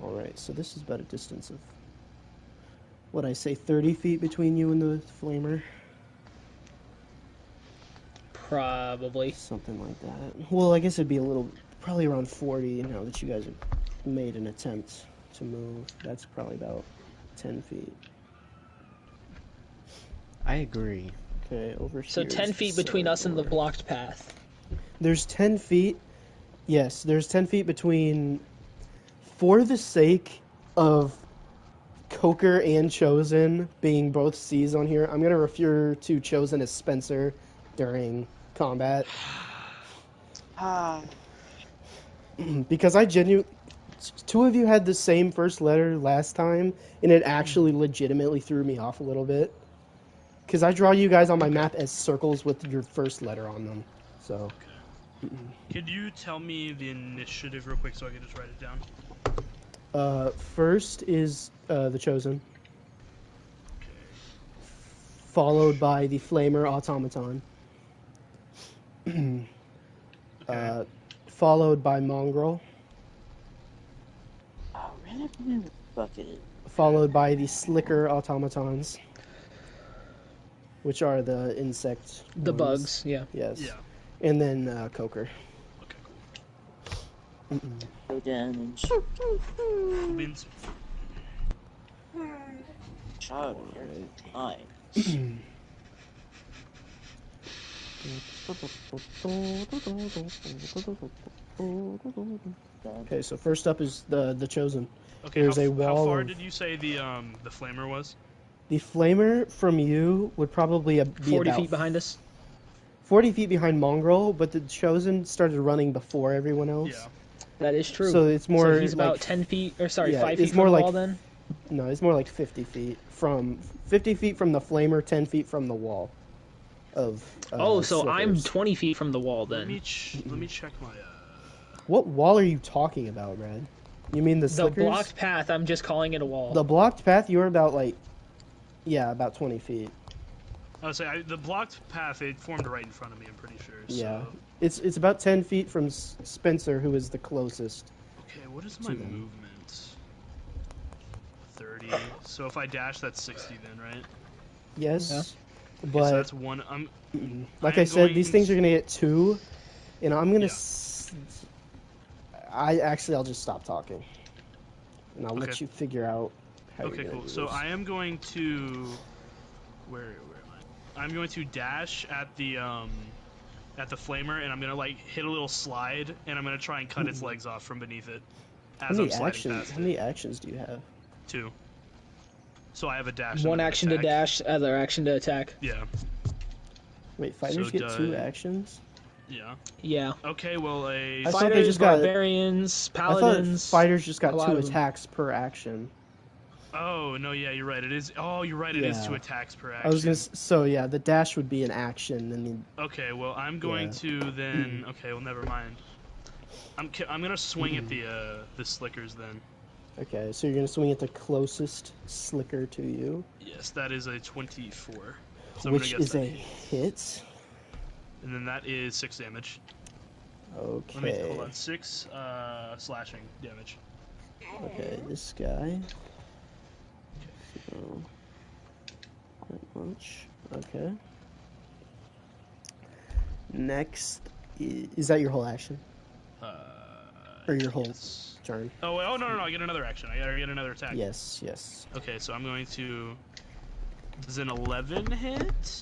Alright, so this is about a distance of, what I say, 30 feet between you and the flamer? Probably. Something like that. Well, I guess it'd be a little, probably around 40 now that you guys have made an attempt to move. That's probably about 10 feet. I agree. Okay, over here. So 10 feet between us and the blocked path. There's 10 feet. Yes, there's 10 feet between. For the sake of Coker and Chosen being both C's on here, I'm going to refer to Chosen as Spencer during combat. Ah. Because I genuinely. 2 of you had the same first letter last time, and it actually legitimately threw me off a little bit. Because I draw you guys on my map as circles with your first letter on them. So. Could you tell me the initiative real quick so I can just write it down? First is the Chosen, followed by the Flamer Automaton, followed by Mongrel, Oh, ran up in the bucket. followed by the Slicker Automatons, which are the insect The ones. bugs, yeah. Yes. Yeah. And then Coker. Okay, cool. Go damage. Means Child, Alright. nice. Okay, so first up is the Chosen. okay. There's How, a how wall far of- did you say the flamer was? The Flamer from you would probably be 40 about feet behind us. 40 feet behind Mongrel, but the Chosen started running before everyone else. Yeah. That is true. So it's more So he's about like 10 feet, or sorry, yeah, 5 it's feet more from the like- wall then? no, it's more like 50 feet from 50 feet from the Flamer, 10 feet from the wall of Oh, so I'm Slickers. 20 feet from the wall Let me then. let me check my. What wall are you talking about, Brad? You mean the The Slickers? blocked path, I'm just calling it a wall. The blocked path, you're about like about 20 feet. I would say the blocked path. It formed right in front of me. I'm pretty sure. Yeah. So. It's about 10 feet from Spencer, who is the closest. Okay. What is my to them. movement? 30. So if I dash, that's 60 then, right? Yes. Okay, But so that's one. like I'm I said, going these things are going to get 2, and I'm going to Yeah. I'll just stop talking. And I'll Okay. let you figure out how Okay, you're going cool. to do So this. I am going to where am I? I'm going to dash at the flamer, and I'm gonna like hit a little slide, and I'm gonna try and cut its legs off from beneath it as I'm sliding past How it. many actions do you have? 2. So I have a dash. One and an action to attack. dash, other action to attack. Yeah. Wait, fighters So get 2 actions? Yeah. Yeah. Okay. Well, a. I thought they Fighters, just got- barbarians, I thought paladins. fighters just got a lot 2 of them. attacks per action. Oh no! Yeah, you're right. It is. Oh, you're right. It is 2 attacks per action. I was so yeah, the dash would be an action, and Okay. Well, I'm going to then. Okay. Well, never mind. I'm gonna swing at the slickers then. okay, so you're gonna swing at the closest Slicker to you, Yes, that is a 24. So I'm which gonna guess is that a hits. hit. And then that is 6 damage. Let me hold Okay. on. 6 slashing damage. Okay, this guy. So, that much. Okay. Next, is that your whole action or your whole Yes. turn? Oh, wait, no! I get another action. I gotta get another attack. Yes, yes. Okay, so I'm going to. Does an 11 hit?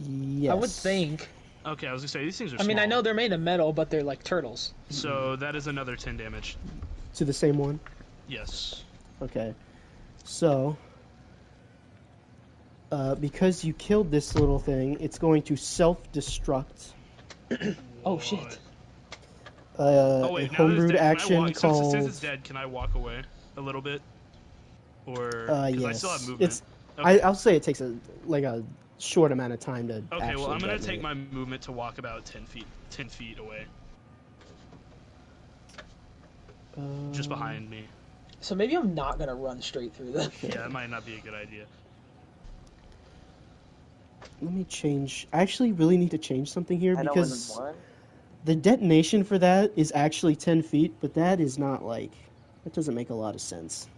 Yes. I would think. Okay, I was gonna say these things are. I mean, I small. know they're made of metal, but they're like turtles. So that is another 10 damage. To the same one. Yes. Okay. So, because you killed this little thing, it's going to self-destruct. Oh shit. Oh wait, a now that it's homebrewed dead, can I action walk, called. since it's dead, can I walk away a little bit? Or because Yes. I still have movement. It's. Okay. I'll say it takes a short amount of time to. Okay, actually well I'm gonna detonate. take my movement to walk about 10 feet away, just behind me. So maybe I'm not gonna run straight through them. Yeah, that might not be a good idea. Let me change. I actually really need to change something here I know because one. the detonation for that is actually 10 feet, but that is not like. That doesn't make a lot of sense.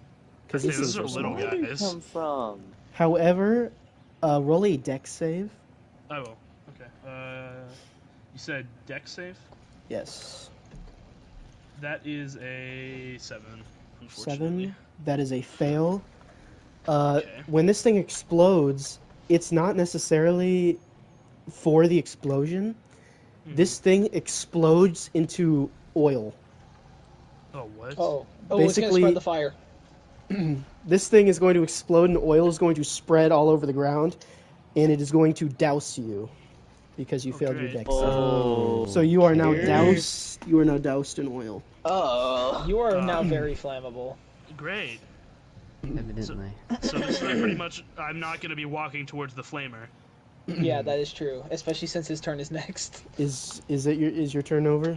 Because Okay, these those things are are little small. guys. Where did it come from? However, roll a dex save. I will. Okay. You said dex save? Yes. That is a 7. Unfortunately. 7. That is a fail. Okay. When this thing explodes, it's not necessarily for the explosion. This thing explodes into oil. Oh what? Oh, it's gonna Basically- spread the fire. This thing is going to explode and oil is going to spread all over the ground, and it is going to douse you because you failed your great. dex save. Oh. So you are now Cheers. doused. You are now doused in oil. Oh. You are now very flammable. Great. Evidently. So this is like pretty much. I'm not gonna be walking towards the flamer. Yeah, that is true. Especially since his turn is next. Is your turn over?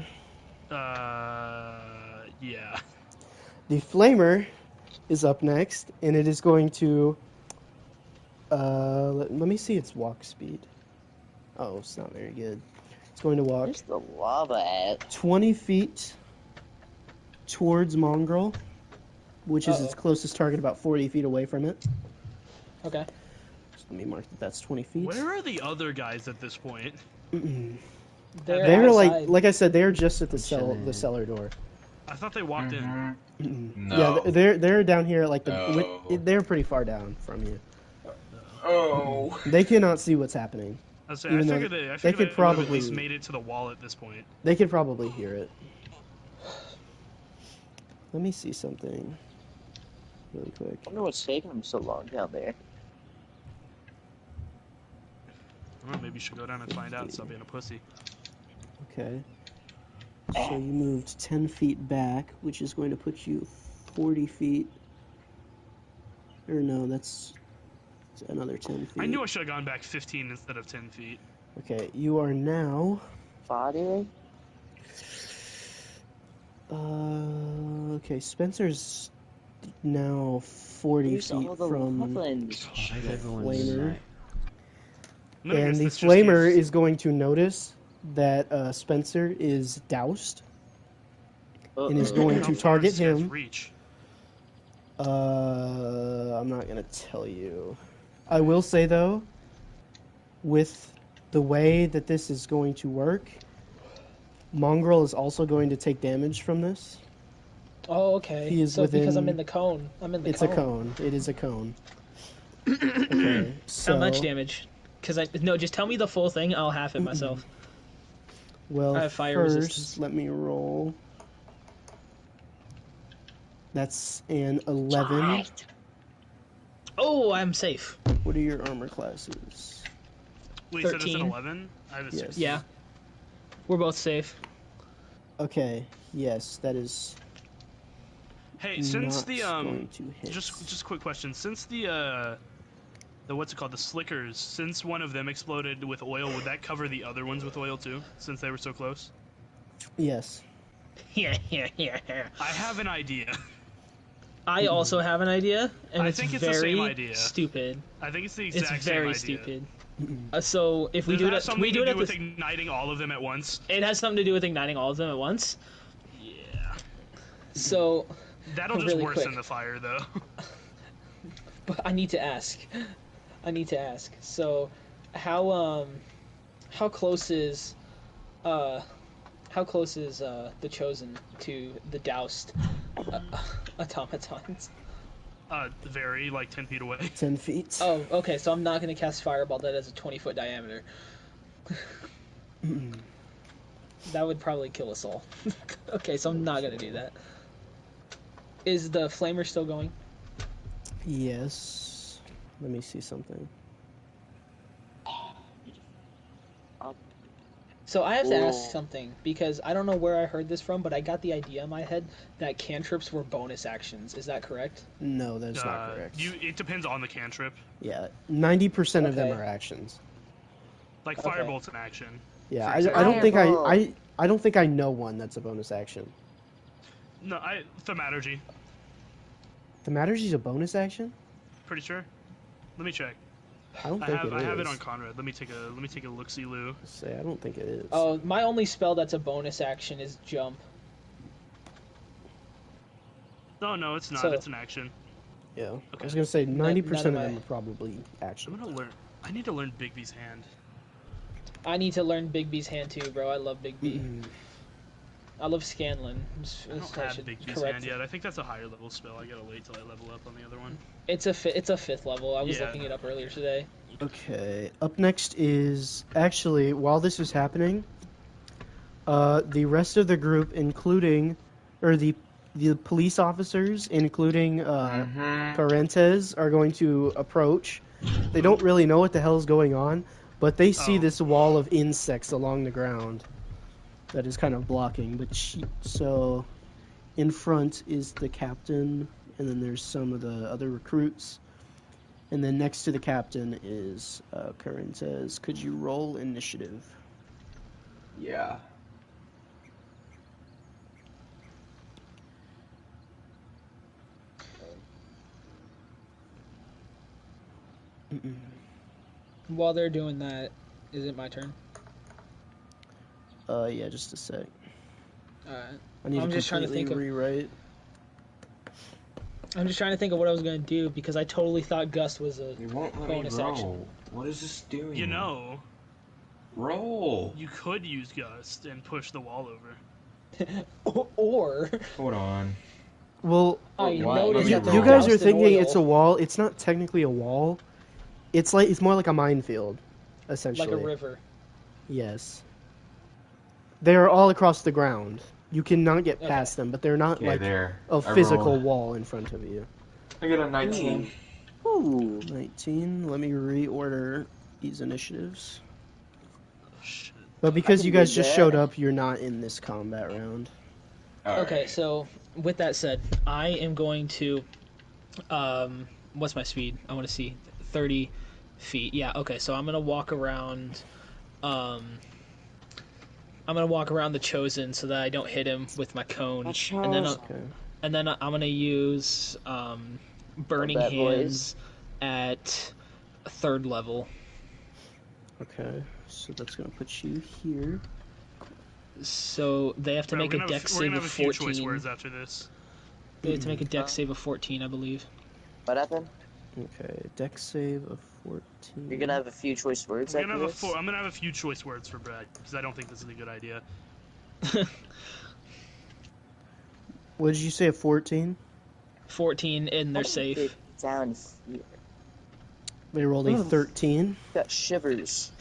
Yeah. The flamer is up next, and it is going to. Let me see its walk speed. Oh, it's not very good. It's going to walk Where's the lava at? 20 feet towards Mongrel, which is its closest target, about 40 feet away from it. Okay. So let me mark that that's 20 feet. Where are the other guys at this point? They're outside. like I said, they're just at the Chilling. cellar door. I thought they walked in. No. Yeah, they're down here like Oh. they're pretty far down from you. Oh. They cannot see what's happening. I Even though figured they they could would've at probably- least made it to the wall at this point. They could probably hear it. Let me see something really quick. I wonder what's taking them so long down there. Well, maybe you should go down and find out and stop being a pussy. Okay. So you moved 10 feet back, which is going to put you 40 feet. Or no, that's another 10 feet. I knew I should have gone back 15 instead of 10 feet. Okay, you are now. Body? Okay, Spencer's now 40 Where's feet all the from. muffins? Why is everyone Flamer. night? I'm gonna And guess the this just flamer keeps- is going to notice that Spencer is doused and is going How to far target does this guy's him. reach? I'm not gonna tell you. I will say though, with the way that this is going to work, Mongrel is also going to take damage from this. Oh, okay. He is so because I'm within- in the cone. I'm in the It's cone. a cone. It is a cone. Okay. So, How much damage? Because no, just tell me the full thing. I'll half it myself. Well, I have fire first, resistance. let me roll. That's an 11. Oh, I'm safe. What are your armor classes? Wait, so that's an 13. 11? I have a Yes. 6. Yeah, we're both safe. Okay. Yes, that is Hey, since not the going to hit. just a quick question. Since the what's it called, the slickers, since one of them exploded with oil, would that cover the other ones with oil too, since they were so close? Yes. Yeah. I have an idea. I also have an idea, and I it's think it's the very same idea. stupid. I think it's the It's exact same very idea. stupid. So if we Does do that it, have something we do to it do at with the. igniting all of them at once? It has something to do with igniting all of them at once. Yeah. So, That'll just Really worsen quick. the fire, though. but I need to ask. So, how How close is uh the chosen to the doused automatons? Very, like 10 feet away. 10 feet. Oh, okay, so I'm not gonna cast fireball that has a 20-foot diameter. That would probably kill us all. Okay, so I'm not gonna do that. Is the flamer still going? Yes. Let me see something. So I have to ask Whoa. something because I don't know where I heard this from, but I got the idea in my head that cantrips were bonus actions. Is that correct? No, that's not correct. It depends on the cantrip. Yeah, 90% of them Okay. are actions. Like Okay. Firebolt's an action. Yeah, For I example. don't think Fireball. I don't think I know one that's a bonus action. No, Thaumaturgy. Thaumaturgy's a bonus action? Pretty sure. Let me check. I don't I think have it it on is. Conrad. Let me take a look see Lou. Say I don't think it is. Oh, my only spell that's a bonus action is jump. No, it's not. So- It's an action. Yeah. I Okay. was gonna say 90% of none of them my- are probably I'm action. gonna learn. I need to learn Bigby's hand. I need to learn Bigby's hand too, bro. I love Bigby. Mm-mm. I love Scanlan. I don't have Bigby's hand yet. I think that's a higher level spell. I gotta wait till I level up on the other one. It's a fifth level. I was Yeah. looking it up earlier today. Okay. Up next is actually while this is happening, the rest of the group, including, or the police officers, including Parentes, are going to approach. They don't really know what the hell's going on, but they see Oh. this wall of insects along the ground that is kind of blocking. But so, in front is the captain, and then there's some of the other recruits, and then next to the captain is Parentes. Could you roll initiative? Yeah. While they're doing that, is it my turn? Yeah, just a sec. Alright. I need I'm to just trying to completely think of- rewrite. I'm just trying to think of what I was gonna do because I totally thought Gust was a You won't let bonus me roll. action. What is this doing? You know, Roll. you could use Gust and push the wall over. or Hold on. Well, I What? noticed you, that they're you guys are doused in thinking oil, it's a wall. It's not technically a wall. It's more like a minefield, essentially. like a river. Yes. They are all across the ground. You cannot get Okay. past them, but they're not Okay, like there. a I physical rolled. wall in front of you. I got a 19. Ooh. 19. Let me reorder these initiatives. Oh, shit. But because can you guys do just that. showed up, you're not in this combat round. Okay, Alright. so with that said, I am going to what's my speed? I want to see 30 feet. Yeah, okay. So I'm going to walk around the chosen so that I don't hit him with my cone. And then Okay. I'm going to use burning Combat voice. hands at third level. Okay. So that's gonna put you here. So they have to Bro, make a dex we're save gonna of have a few choice 14. words after this. They have to make a dex save of 14, I believe. What happened? Okay. Dex save of 14. You're gonna have a few choice words after this? I'm gonna have a few choice words for Brad because I don't think this is a good idea. What did you say? 14? 14 and they're How did safe. it Down here. They rolled a Oof. 13. Got shivers.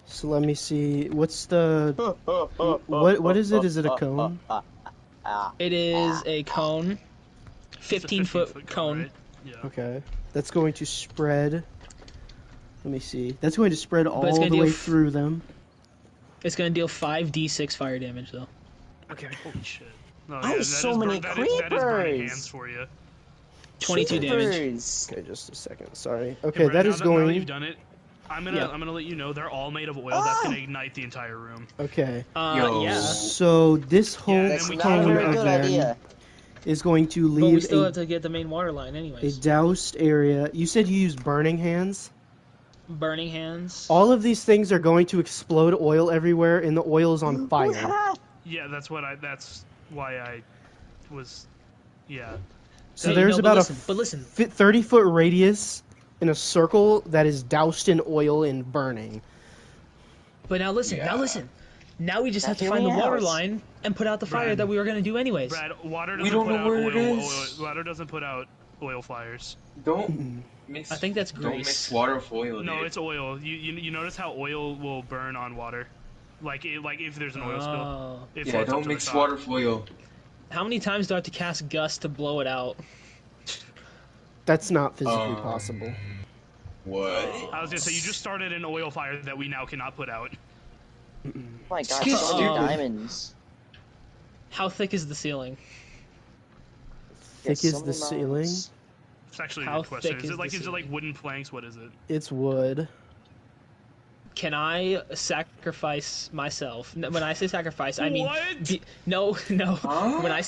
So let me see. What's the what is it? Is it a cone? It is a cone. It's a 15 foot cone. right? Yeah. Okay. That's going to spread. Let me see. That's going to spread all it's gonna the do way f- through them. It's gonna deal 5d6 fire damage though. Okay. Holy shit. No, Oh, so many that is burning creepers! hands for you. 22 damage. Shivers. Okay, just a second. Sorry. Hey, Okay, Brad, that now is now that going. you've done it, I'm gonna let you know they're all made of oil. That's gonna ignite the entire room. Okay. Yo. Yeah. So this whole and That's then we not a can cone very of good them idea. is going to But we leave still a, have to get the main water line a anyways. doused area. You said you used burning hands. Burning hands. All of these things are going to explode oil everywhere, and the oil is on fire. Yeah, that's why I was. Yeah. So Hey, there's no, about but listen. 30-foot radius in a circle that is doused in oil and burning. But now listen, Yeah. Now we just have to Back find the in the water house. line and put out the fire Brad. that we were gonna do anyways. Brad, water We doesn't don't put know out where it oil. is. Water doesn't put out oil fires. Don't mix. I think that's Don't grease. mix water with oil. No, dude. it's oil. You notice how oil will burn on water, like if there's an oil spill, Oh. it Yeah, floats up don't to mix the top. water with oil. How many times do I have to cast Gust to blow it out? That's not physically possible. What? I was gonna say you just started an oil fire that we now cannot put out. Oh my god, Excuse- so many Oh. diamonds. How thick is the ceiling? Thick Yes, is so the many ceiling. mountains. It's actually a How good question. thick Is is it like the is it like ceiling? wooden planks? What is it? It's wood. Can I sacrifice myself? When I say sacrifice, I mean What? no. Huh? When I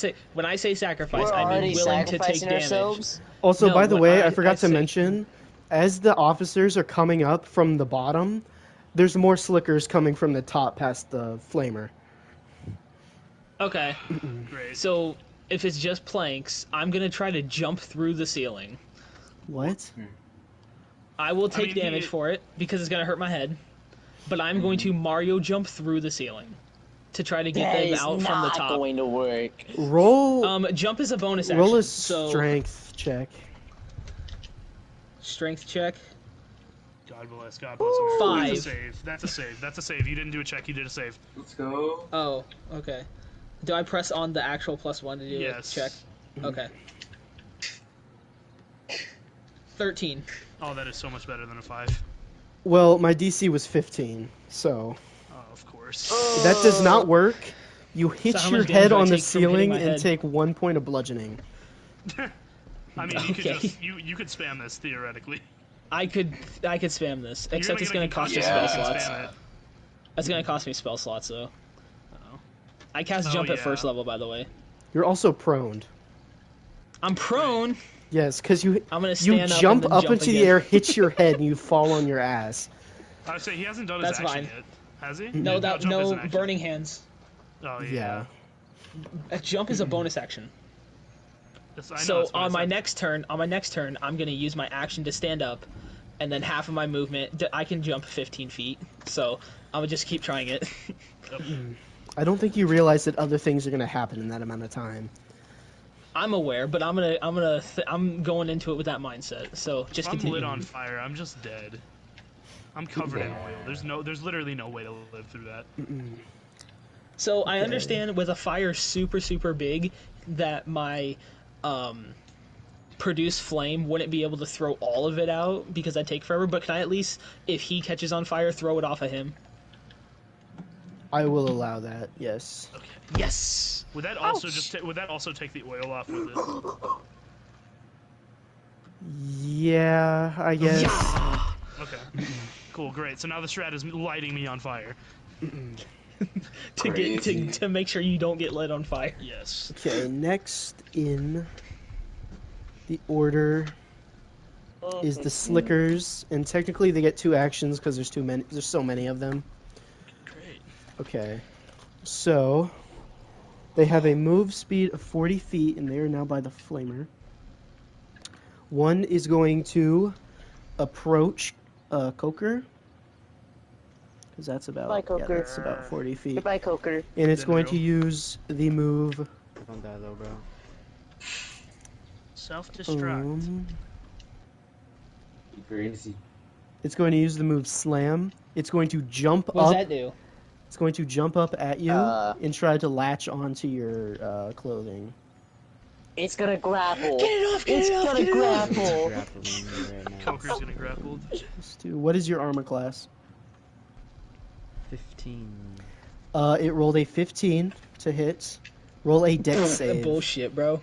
say sacrifice, We're I mean already willing to take sacrificing damage. ourselves? Also, No, by the what way, I- I forgot I to say- mention, as the officers are coming up from the bottom, there's more slickers coming from the top past the flamer. Okay, Great. so if it's just planks, I'm gonna try to jump through the ceiling. What? I will take mean, damage for it because it's gonna hurt my head, but I'm going to Mario jump through the ceiling to try to get That them is out from the not top. going to work. Roll, Jump is a bonus action. roll a so strength check. strength check. God bless. God bless. America. Five. That's a save. That's a save. That's a save. You didn't do a check. You did a save. Let's go. Oh, okay. Do I press on the actual +1 to do Yes. a check? Okay. 13. Oh, that is so much better than a 5. Well, my DC was 15, so Oh, of course. that does not work. You hit how your much damage head do I on the take from hitting ceiling my and head? take 1 point of bludgeoning. I mean, you could Okay. just you could spam this theoretically. I could spam this, except it's You're gonna cost me concuss spell yourself, you slots. can spam it. It's gonna cost me spell slots though. I cast Oh, jump at yeah. first level, by the way. You're also prone. I'm prone. Yes, because you I'm gonna you stand up jump and then up jump into the again. air, hit your head, and you fall on your ass. I would say he hasn't done That's his action fine. yet, has he? No, jump is no an action. burning hands. Oh Yeah. yeah. A jump is a bonus action. Yes, I know, So that's what I on my said. next turn, I'm gonna use my action to stand up, and then half of my movement. I can jump 15 feet. So I'm gonna just keep trying it. I don't think you realize that other things are going to happen in that amount of time. I'm aware, but I'm going into it with that mindset. So just If I'm continue. lit on fire, I'm just dead. I'm covered in oil. There's literally no way to live through that. So I understand with a fire super big that my produce flame wouldn't be able to throw all of it out because I'd take forever. But can I at least, if he catches on fire, throw it off of him? I will allow that. Yes. Yes. Would that also would that also take the oil off with it? Yeah, I guess. Okay. Cool. Great. So now the strat is lighting me on fire. to make sure you don't get lit on fire. Yes. Okay, next in the order is the Slickers, and technically they get 2 actions because there's too many. There's so many of them. Great. Okay, so they have a move speed of 40 feet, and they are now by the flamer. One is going to approach Coker, because that's about Bye, Coker. that's about 40 feet, Goodbye, Coker. and it's Then going roll. to use the move. Don't die though, bro. Self-destruct. Crazy. It's going to use the move Slam. It's going to jump What does up. that do? It's going to jump up at you Uh. and try to latch onto your clothing. It's gonna grapple. Get it off, get It's it off, gonna get it off. grapple. Grappling me right now. Coker's gonna grappled. Let's do. What is your armor class? 15. It rolled a 15 to hit. Roll a dex save. Bullshit, bro.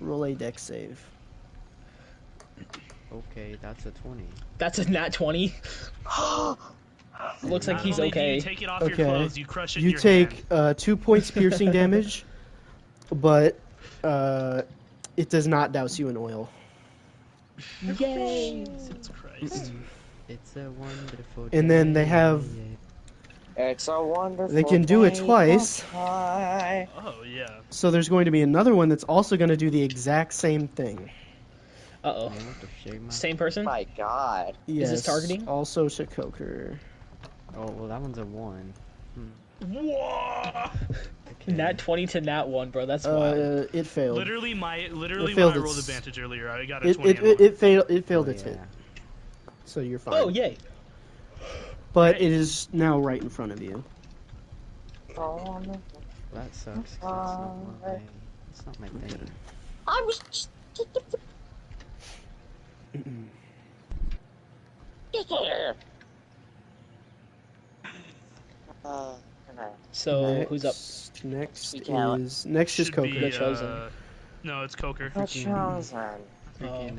Roll a dex save. Okay, that's a 20. That's a nat 20. Looks like Not he's only do okay. you take it off Okay. your clothes, you crush it in You your take hand. 2 points piercing damage, but it does not douse you in oil. Yay! Jesus Christ. It's a wonderful And then they day. have- It's a wonderful They can do it day twice. to fly. Oh yeah. So there's going to be another one that's also going to do the exact same thing. Uh-oh. I want to shave my Same person? My God. Yes. this targeting? Also Shakoker. Oh, well, that one's a 1. Whoa! Okay. Nat 20 to nat 1, bro. That's wild. It failed. Literally It when failed I rolled its- advantage earlier, I got a It 20 it, and it, 1. it failed. It failed Oh, its hit. yeah. So you're fine. Oh, yay. But Nice. it is now right in front of you. Oh, no. That sucks, 'cause it's not my thing. I was just... Get here! Uh, So, who's up? Next Speak out. is next is Should Coker. be, The Chosen. No, it's Coker. The Chosen. Freaking,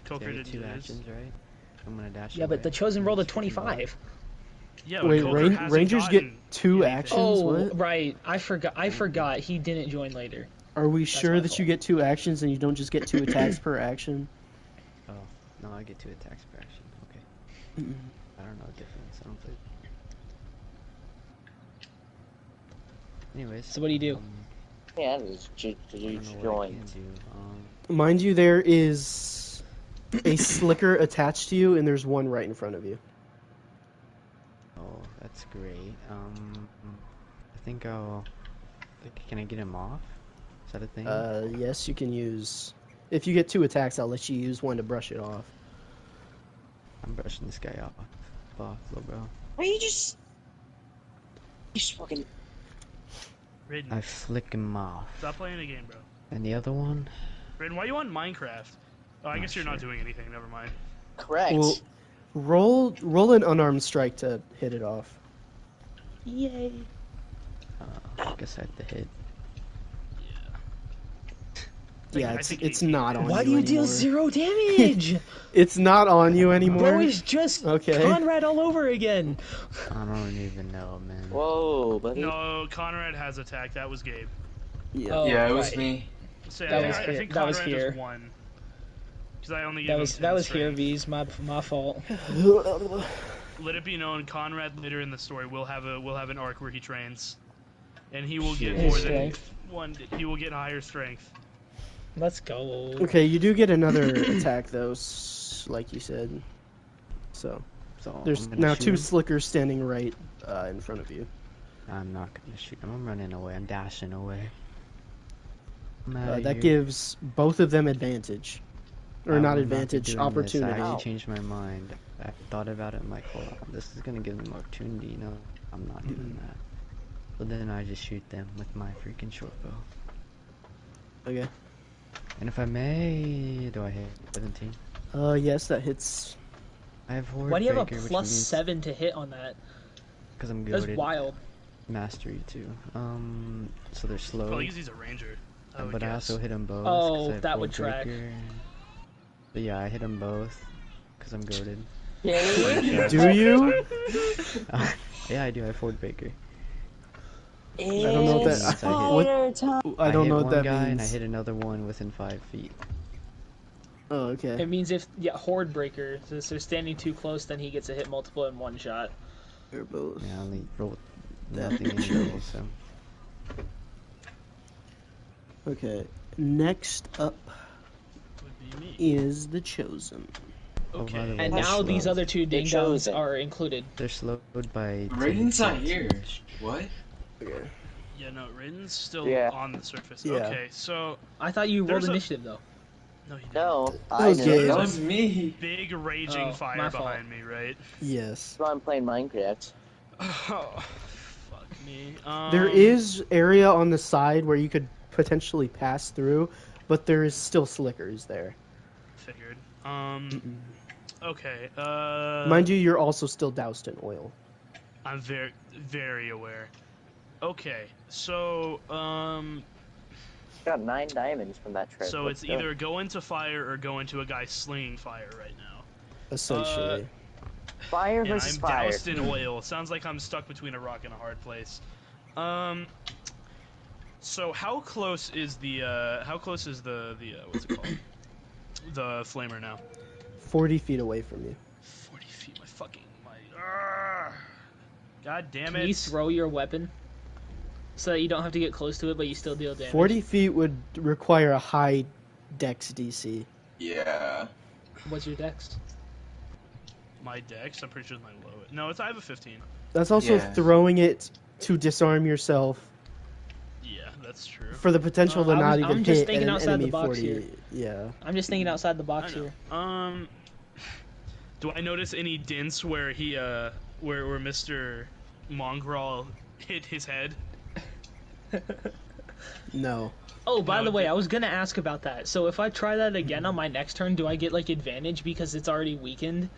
Coker say didn't 2 do his. actions, right? I'm gonna dash Yeah, but away. the Chosen rolled a Just freaking 25. Yeah, but Wait, Coker hasn't Rangers get gotten 2 anything. actions? Oh, What? right. I forgot. He didn't join later. Are we my sure that fault. you get 2 actions and you don't just get 2 attacks per action? Oh, no, I get 2 attacks per action. Okay. I don't know the difference. I don't think. Anyways. So what do you do? Yeah, just I don't know what I joined. can do. Mind you, there is a slicker attached to you, and there's one right in front of you. Oh, that's great. I think I'll... Can I get him off? Is that a thing? Yes, you can use... If you get 2 attacks, I'll let you use 1 to brush it off. I'm brushing this guy off. Off, little bro. Why you just... You just fucking... Raiden, I flick him off. stop playing the game, bro. And the other one? Raiden, why are you on Minecraft? Oh, I Not guess you're not sure. doing anything. Never mind. Correct. Well, roll an unarmed strike to hit it off. Yay. I guess I have to hit. Yeah, I think it's 18. not on Why you do you anymore. deal 0 damage? It's not on you anymore. Bro is just Okay. Conrad all over again. I don't even know, man. Whoa, buddy. No, Conrad has attacked. That was Gabe. Yeah. Oh, Yeah, it was right. me. So That I was think, here- I think that was Conrad here. just won. Because I only gave That him was 10 that was here, strength. V's. My fault. Let it be known, Conrad later in the story will have an arc where he trains, and he will get His more than strength. one. He will get higher strength. Let's go. Okay, you do get another attack though, like you said. So So there's I'm gonna now shoot 2 him. slickers standing right in front of you. I'm not gonna shoot him. I'm running away. I'm dashing away. I'm outta That here. gives both of them advantage, or I'm not not advantage, doing opportunity. This. I actually changed my mind. I thought about it. I'm like, hold on, this is gonna give them opportunity. No, I'm not doing that. So then I just shoot them with my freaking short bow. Okay. And if I may, do I hit 17? Yes, that hits. I have Horde Why do you have a Breaker, which plus means- 7 to hit on that? Because I'm That's goated. wild. Mastery too. So they're slow. Probably because he's a ranger. I would But I guess. also hit them both. Oh, 'cause I have that Horde would track. Breaker. But yeah, I hit them both because I'm goaded. Yeah. Do you? Yeah, I do. I have Horde Breaker. I don't know what that. It's I hit- What, I don't hit know what one that guy means. and I hit another one within 5 feet. Oh, okay. It means if Horde Breaker, so if they're standing too close, then he gets a hit multiple in one shot. They're both. Yeah, I only rolled That nothing picture. anyway, so. Okay. Next up Would be me. is the Chosen. Oh, by the Okay. way, And they're now these slowed. other 2 They're ding dongs chosen. are included. They're slowed by. 10 Raiden's not feet. here. What? Okay. Yeah, no, Raiden's still Yeah. on the surface. Yeah. Okay, so I thought you rolled There's a- initiative though. no, he didn't. No, I Okay. know. That was me. Big raging Oh, fire my fault. behind me, right? Yes. That's why I'm playing Minecraft. Oh, fuck me. There is area on the side where you could potentially pass through, but there is still slickers there. Figured. Okay. Mind you, you're also still doused in oil. I'm very, very aware. Okay, so Got 9 diamonds from that trip. so Let's it's go. either go into fire or go into a guy slinging fire right now. Essentially. Fire And versus I'm fire. doused in oil. Sounds like I'm stuck between a rock and a hard place. So how close is the what's it called? The flamer now? 40 feet away from you. 40 feet. God damn Can it. you throw your weapon so that you don't have to get close to it, but you still deal damage? 40 feet would require a high dex DC. Yeah. What's your dex? My dex, I'm pretty sure is my lowest. No, I have a 15. That's also Yeah. throwing it to disarm yourself Yeah, that's true. for the potential to not even I'm just hit thinking an outside the enemy box 40. here. Yeah. I'm just thinking outside the I box know. here. Do I notice any dints where he where Mr. Mongrel hit his head? No. Oh, by No, the way, it- I was gonna ask about that. So if I try that again on my next turn, do I get like advantage because it's already weakened?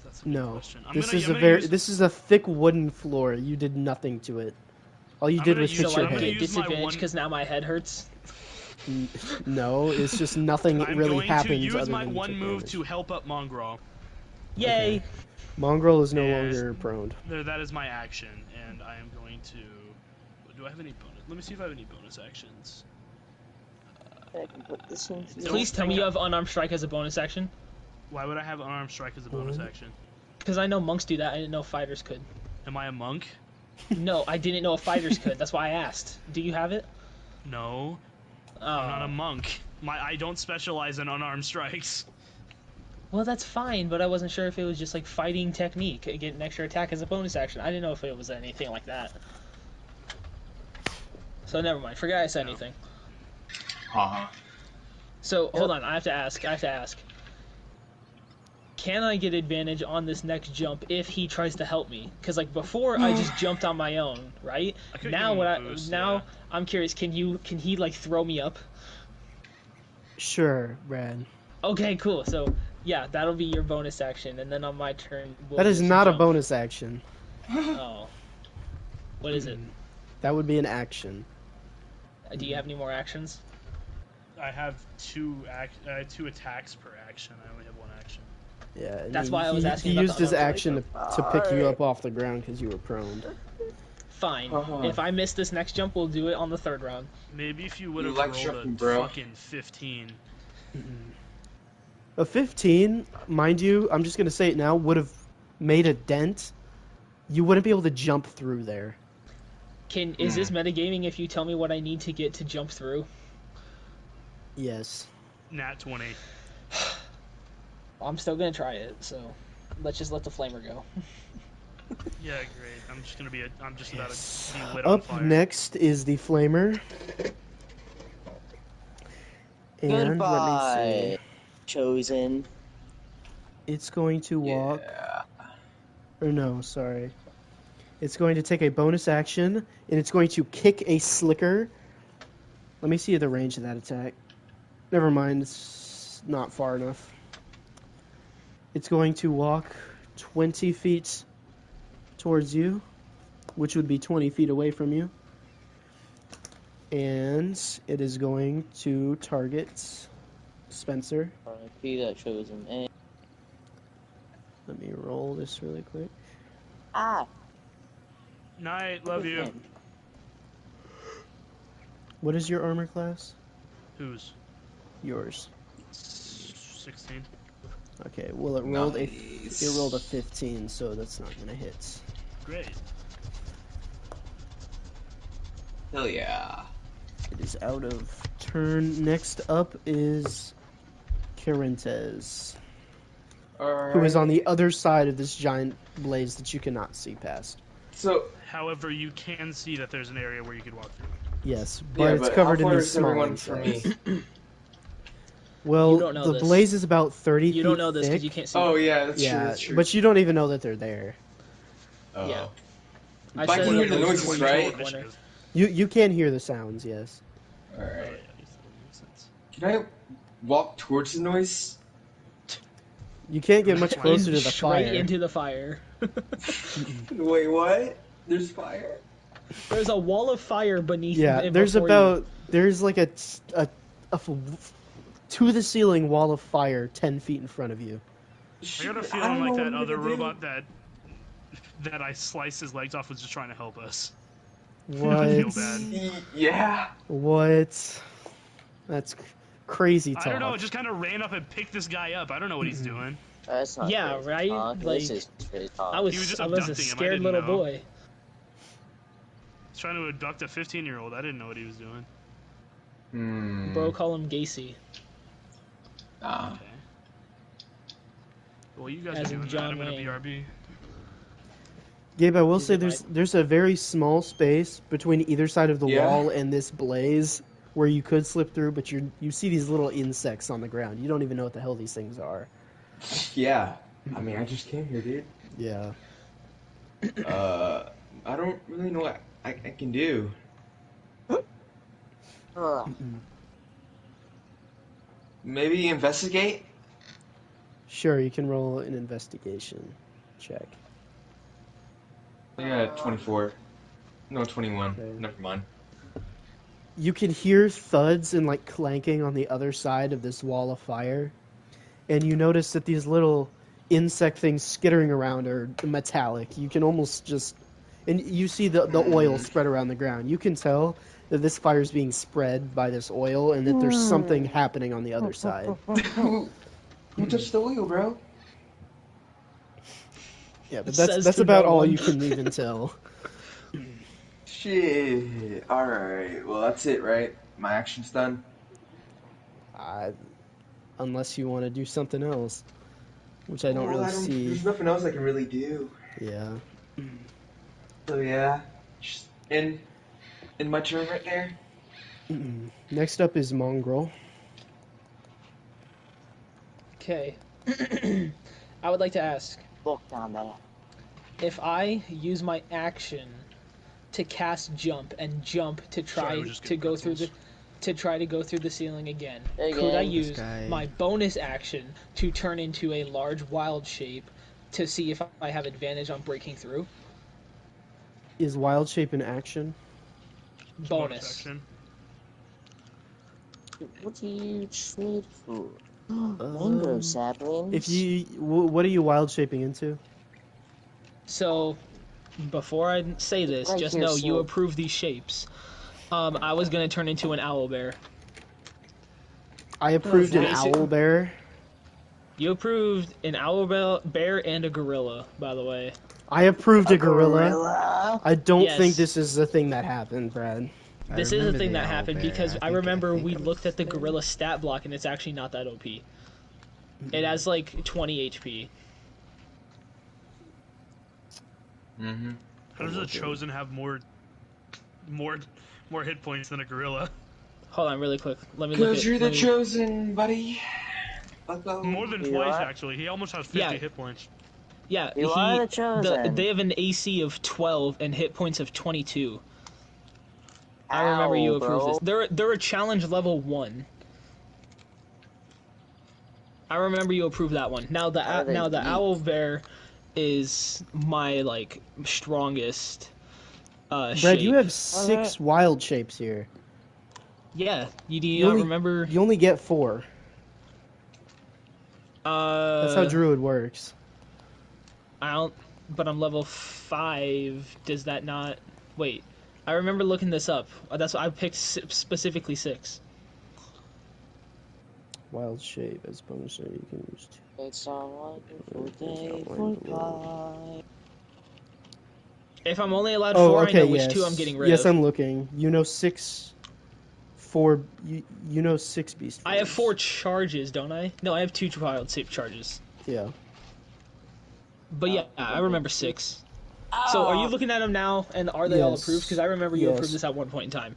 That's a good No. question. This is a thick wooden floor. You did nothing to it. All you I'm did gonna was use- hit So your I I'm gonna head. get use my disadvantage one- because now my head hurts. No, it's just nothing I'm really going to happens use other my than you one take move damage. to help up Mongrel. Yay! Okay. Mongrel is no And- longer prone. That is my action, and I am going to. Do I have any bonus? Let me see if I have any bonus actions. I can put this in here. Please tell me you have unarmed strike as a bonus action. Why would I have unarmed strike as a bonus What? action? Because I know monks do that. I didn't know fighters could. Am I a monk? No, I didn't know if fighters could. That's why I asked. Do you have it? No, Oh. I'm not a monk. I don't specialize in unarmed strikes. Well, that's fine, but I wasn't sure if it was just like fighting technique, get an extra attack as a bonus action. I didn't know if it was anything like that. So never mind. Forget I said anything. Haha. So hold on, I have to ask. Can I get advantage on this next jump if he tries to help me? Because like before, I just jumped on my own, right? I could Now give him a boost, yeah. I'm curious. Can he like throw me up? Sure, Brad. Okay, cool. So yeah, that'll be your bonus action, and then on my turn, we'll That is just not a jump. bonus action. Oh, what is it? That would be an action. Do you have any more actions? I have two attacks per action. I only have one action. Yeah. and That's why I was asking He about used the his unarmed action to pick you up off the ground because you were prone. Fine. Uh-huh. If I miss this next jump, we'll do it on the third round. Maybe if you would You have like rolled shuffling, a bro. fucking 15. A 15, mind you, I'm just gonna say it now, would have made a dent. You wouldn't be able to jump through there. Is this metagaming if you tell me what I need to get to jump through? Yes. Nat 20. I'm still gonna try it, so let's just let the flamer go. Yeah, great. I'm just about to be lit on Up fire. next is the flamer. And let me Goodbye, see. chosen. It's going to walk. Yeah. Or no, sorry. It's going to take a bonus action, and it's going to kick a slicker. Let me see the range of that attack. Never mind, it's not far enough. It's going to walk 20 feet towards you, which would be 20 feet away from you. And it is going to target Spencer. R.I.P. that chosen. And... Let me roll this really quick. Ah! Night, love you. What is your armor class? Who's? Yours. 16. Okay, well it rolled Nice. it rolled a 15, so that's not gonna hit. Great. Hell yeah. It is out of turn. Next up is Carentes, Alright. who is on the other side of this giant blaze that you cannot see past. So, However, you can see that there's an area where you could walk through. Yes, but yeah, it's but covered how in far these is small everyone from me? insects. You Well, don't know the this. blaze is about 30 feet You don't know this because thick. you can't see. Oh yeah, that's true. Yeah, That's true. but you don't even know that they're there. Oh. Yeah. But I can hear the it was noises, towards right? the corner. You can hear the sounds, yes. Oh, Alright. yeah, that makes sense. Can I walk towards the noise? You can't get much closer to the Straight fire. into the fire. Wait, what? There's fire? There's a wall of fire beneath. Yeah, there's like a to the ceiling wall of fire 10 feet in front of you. I got a Shoot, feeling don't like know that what I'm other gonna do. robot that I sliced his legs off was just trying to help us. What? I feel bad. Yeah. What? That's crazy talk. I don't know. It just kind of ran up and picked this guy up. I don't know what he's doing. That's not Yeah, crazy right? talk. Like, This is crazy talk. I was He was just a abducting him, I scared didn't little know. boy. He's trying to abduct a 15-year-old. I didn't know what he was doing. Hmm. Bro, call him Gacy. Ah. Okay. Well, you guys As are in doing that. John I'm gonna Wayne. BRB. Gabe, I will Is say it there's a very small space between either side of the Yeah. wall and this blaze where you could slip through, but you see these little insects on the ground. You don't even know what the hell these things are. Yeah. I mean, I just came here, dude. Yeah. I don't really know what I can do. Ugh. Maybe investigate? Sure, you can roll an investigation check. I got 24. No, 21. Okay. Never mind. You can hear thuds and like clanking on the other side of this wall of fire, and you notice that these little insect things skittering around are metallic. You can almost just, and you see the oil spread around the ground. You can tell that this fire is being spread by this oil, and that there's something happening on the other side. Who touched the oil, bro? Yeah, but Says that's to about no all one. you can even tell. Shit. Alright, well, that's it, right? My action's done. Unless you want to do something else, which I don't really see. There's nothing else I can really do. Yeah. So, yeah. Just in my turn right there. Next up is Mongrel. Okay. I would like to ask, Look down there. if I use my action to cast jump and jump to Sorry, try we're just to getting go through pretzels. the ceiling again, Again. could I This use guy- my bonus action to turn into a large wild shape to see if I have advantage on breaking through? Is Wild Shape in action? Bonus. Action. What do you trade for? Mango saplings. If you, what are you Wild Shaping into? So, before I say this, Right just here, know you sir. approve these shapes. I was gonna turn into an owl bear. I approved an basic- owl bear. You approved an owl bear and a gorilla, by the way. I approved a gorilla. Gorilla. I don't Yes. think this is the thing that happened, Brad. I This is the remember thing the that owl happened bear. because I think- remember think we I was looked at the there. gorilla stat block and it's actually not that OP. It has like 20 HP. Mm-hmm. How does a chosen have more hit points than a gorilla? Hold on, really quick. Let me look Because at. you're the let me- chosen, buddy. Let's More than You twice, are? actually. He almost has 50 Yeah. hit points. Yeah, You are the chosen. they have an AC of 12 and hit points of 22. I remember you Ow, approved bro. this. They're a challenge level 1. I remember you approved that one. Now How are they the weak? owl bear is my like strongest Brad, shape. you have 6 wild shapes here. Yeah, you do You not only- remember? You only get 4. That's how Druid works. I don't. But I'm level 5. Does that not? Wait. I remember looking this up. That's why I picked specifically 6. Wild shape as bonus that you can use. It's a wonderful day for pie. If I'm only allowed Oh, 4, okay, I know which yes. 2 I'm getting rid yes, of. I'm looking. You know 6, 4. You know 6 beast. I have forms. 4 charges, don't I? No, I have 2 wild shape charges. Yeah. But yeah, I remember 6. So are you looking at them now, and are they all Yes. approved? Because I remember you Yes. approved this at one point in time.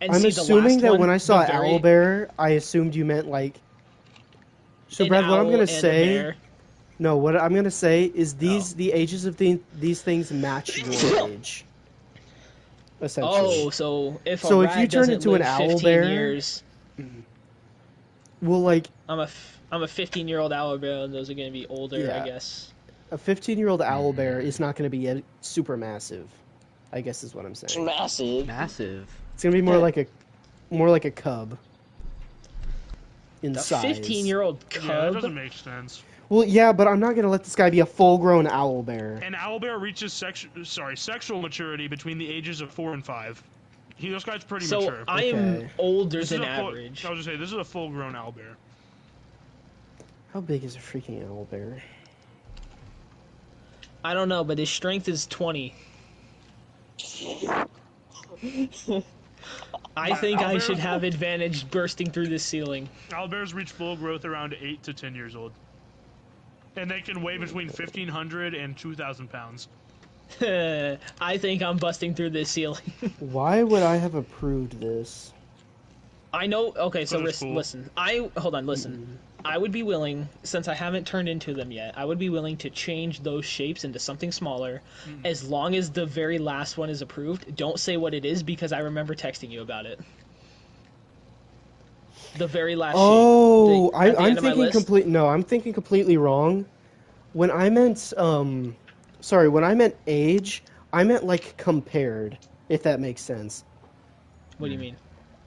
And I'm see, the assuming last that one, when I saw the very- owl bear, I assumed you meant like. So an Brad, what I'm owl gonna and a say, bear. no, what I'm gonna say is the ages of these things match your age. Essentially. Oh, so if So a if rat you turn doesn't into live an owl 15 bear- years, Well, like I'm a 15-year-old owl bear, and those are going to be older, Yeah. I guess. a 15-year-old owl bear is not gonna be super massive. I guess is what I'm It's saying. massive. Massive. It's gonna be more like a cub. In A size. 15-year-old Yeah, that cub? doesn't make sense. Well, yeah, but I'm not gonna let this guy be a full-grown owl bear. An owlbear reaches sexual maturity between the ages of 4 and 5. This guy's pretty So mature. I am Okay. older This is than a full, average. I was just say this is a full-grown owlbear. How big is a freaking owl bear? I don't know, but his strength is 20. I think I should have advantage bursting through this ceiling. Owlbears reach full growth around 8 to 10 years old. And they can weigh between 1,500 and 2,000 pounds. I think I'm busting through this ceiling. Why would I have approved this? I know. Okay, so it's cool. listen. Listen. I would be willing, since I haven't turned into them yet. I would be willing to change those shapes into something smaller, as long as the very last one is approved. Don't say what it is because I remember texting you about it. The very last Oh, shape. At the I'm end of my thinking list. No, I'm thinking completely wrong. When I meant when I meant age, I meant like compared, if that makes sense. What do you mean?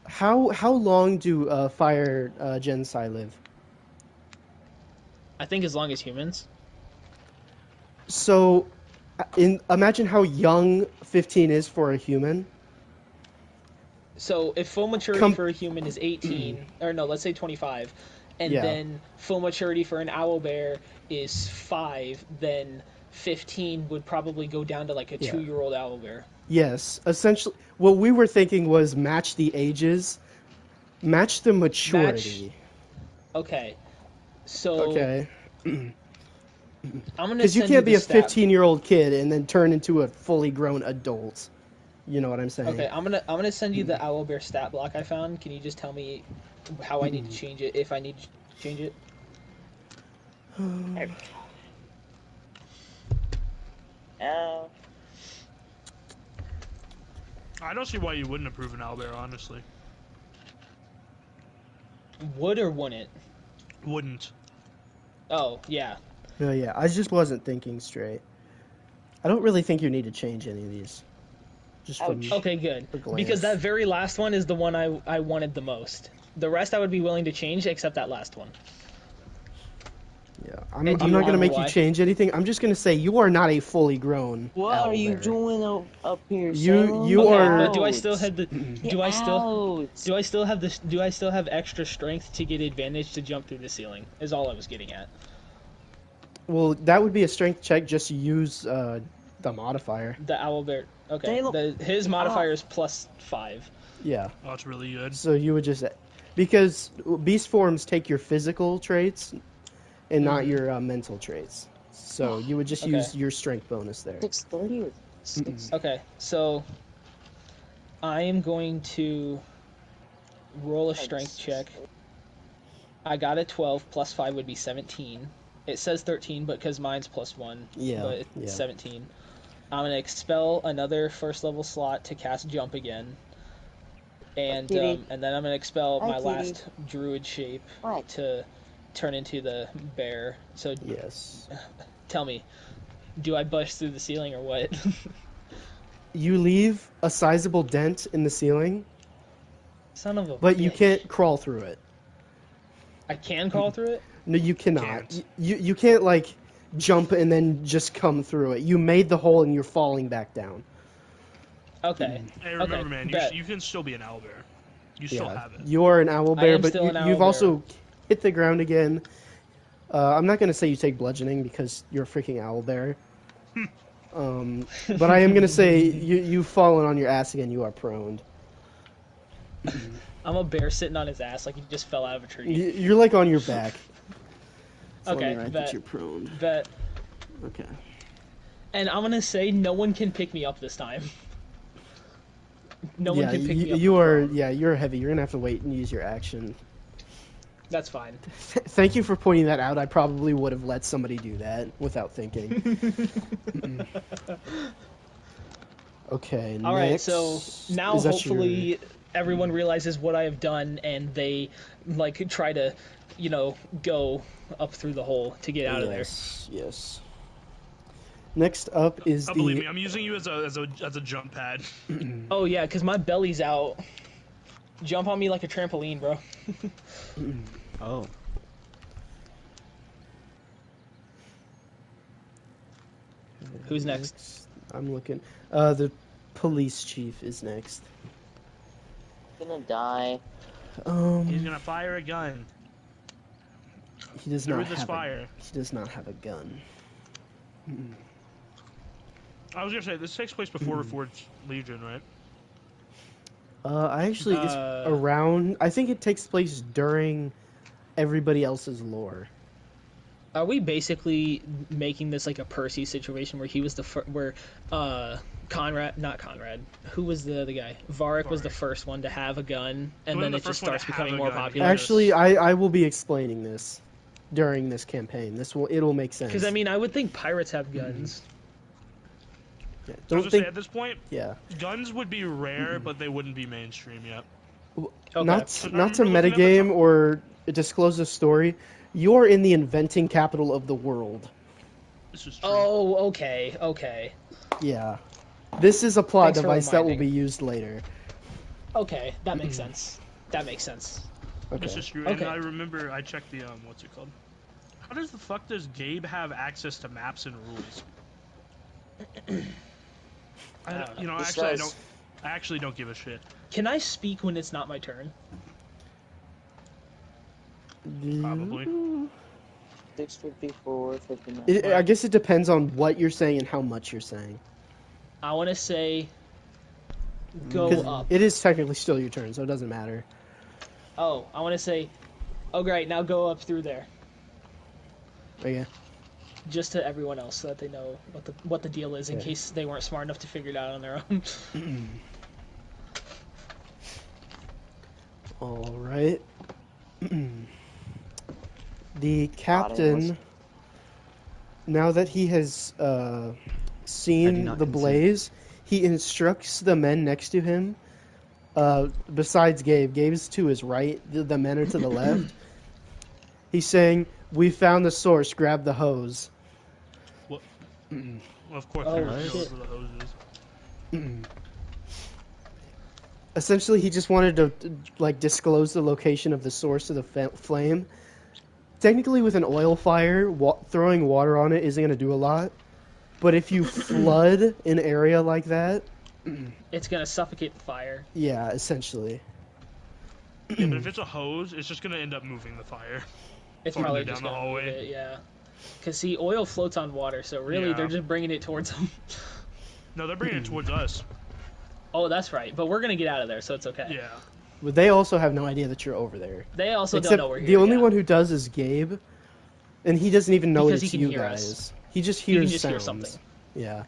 How long do fire Gensai live? I think as long as humans. So, imagine how young 15 is for a human. So if full maturity for a human is 18, or no, let's say 25, and Yeah. then full maturity for an owlbear is 5, then 15 would probably go down to like a Yeah. 2-year-old owlbear. Yes, essentially, what we were thinking was match the ages, match the maturity. Okay. So Okay. I'm gonna Because you send you can't the be a stat. 15-year-old kid and then turn into a fully grown adult. You know what I'm saying? Okay, I'm gonna send you the owlbear stat block I found. Can you just tell me how I need to change it, if I need to change it? There we go. I don't see why you wouldn't approve an owlbear, honestly. Would or wouldn't? Wouldn't. Oh, yeah. No, yeah, I just wasn't thinking straight. I don't really think you need to change any of these. Just from Ouch. Okay, good. a glance. Because that very last one is the one I wanted the most. The rest I would be willing to change, except that last one. Yeah, And do I'm you not gonna wanna make know you why? change anything. I'm just gonna say you are not a fully grown. What are you owlbear. doing up here, You- Salem? you Okay, are- but do I still have the? Get Do I still? out. Do I still have this? Do I still have extra strength to get advantage to jump through the ceiling? Is all I was getting at. Well, that would be a strength check. Just to use the modifier. The owlbear. Okay. Salem- His modifier is +5. Yeah. Oh, it's really good. So you would just because beast forms take your physical traits and not your mental traits. So you would just Okay. use your strength bonus there. 630 or 6. Okay, so I am going to roll a strength check. I got a 12, +5 would be 17. It says 13, but because mine's +1, Yeah, but it's yeah. 17. I'm going to expel another first level slot to cast jump again. And Kitty. and then I'm going to expel Hi, my kitty. last druid shape What? to turn into the bear. So Yes. tell me, do I bust through the ceiling or what? You leave a sizable dent in the ceiling, Son of a but you bitch. can't crawl through it. I can crawl through it? No, you cannot. Can't. You can't like jump and then just come through it. You made the hole and you're falling back down. Okay. Hey, remember, Okay, man, bet. you can still be an owlbear. You still have it. You are an owl I bear, am but still an you've owlbear. also hit the ground again. I'm not gonna say you take bludgeoning because you're a freaking owl bear. But I am gonna say you've fallen on your ass again. You are prone. I'm a bear sitting on his ass like he just fell out of a tree. You're like on your back. So Okay, let me write bet. that you're prone. Bet. Okay. And I'm gonna say no one can pick me up this time. No one Yeah, can pick me up. you from are. prone. Yeah, you're heavy. You're gonna have to wait and use your action. That's fine. Thank you for pointing that out. I probably would have let somebody do that without thinking. Okay. All right, next. so now Is that hopefully everyone realizes what I have done and they like try to, go up through the hole to get out of there. Yes. Yes. Next up is Oh, the. believe me, I'm using you as a jump pad. Oh yeah, because my belly's out. Jump on me like a trampoline, bro. Oh. Who's next? I'm looking. The police chief is next. Gonna die. He's gonna fire a gun. He does Through not this have. fire. He does not have a gun. I was gonna say this takes place before Reforged Legion, right? I actually it's around. I think it takes place during everybody else's lore. Are we basically making this like a Percy situation where he was the where Conrad, not Conrad, who was the other guy? Varric was the Varric. first one to have a gun, and Wasn't then the it just first one to starts have becoming a more gun, popular. Actually, I will be explaining this during this campaign. It'll make sense. Because I mean, I would think pirates have guns. Yeah, I was don't gonna think. say, at this point, Yeah. guns would be rare, but they wouldn't be mainstream yet. Okay. Not So I not to remember looking at the metagame or disclose a story. You're in the inventing capital of the world. This is true. Oh, okay, okay, Yeah. This is a plot Thanks for device that will reminding. be used later. okay. That makes sense. That makes sense. Okay. This is true. Okay. And I remember I checked the what's it called? How does the fuck does Gabe have access to maps and rules? You know, This actually, does. I actually don't give a shit. Can I speak when it's not my turn? Probably. 654, 59. I guess it depends on what you're saying and how much you're saying. I want to say go 'Cause up. it is technically still your turn, so it doesn't matter. Oh, I want to say, oh great, now go up through there, Okay. just to everyone else, so that they know what the deal is, in Okay. case they weren't smart enough to figure it out on their own. All right. The was- captain, now that he has I do seen not the consent. blaze, he instructs the men next to him. Besides Gabe, Gabe's to his right. The men are to the left. He's saying, "We found the source. Grab the hose." Well, of course, Oh, there knows shit. where the hose is. Essentially, he just wanted to like disclose the location of the source of the flame. Technically, with an oil fire, throwing water on it isn't going to do a lot. But if you flood an area like that, It's gonna suffocate the fire. yeah, essentially. Yeah, but if it's a hose, it's just gonna end up moving the fire. It's Farther probably down just the gonna move hallway. it, yeah. Cause see, oil floats on water, so really Yeah. they're just bringing it towards them. No, they're bringing it towards us. Oh, that's right. But we're gonna get out of there, so it's okay. Yeah. But they also have no idea that you're over there. They also Except don't know we're here. the only yeah. one who does is Gabe, and he doesn't even know Because he it's can you hear guys. us. He just He can hears just sounds. hear something. Yeah.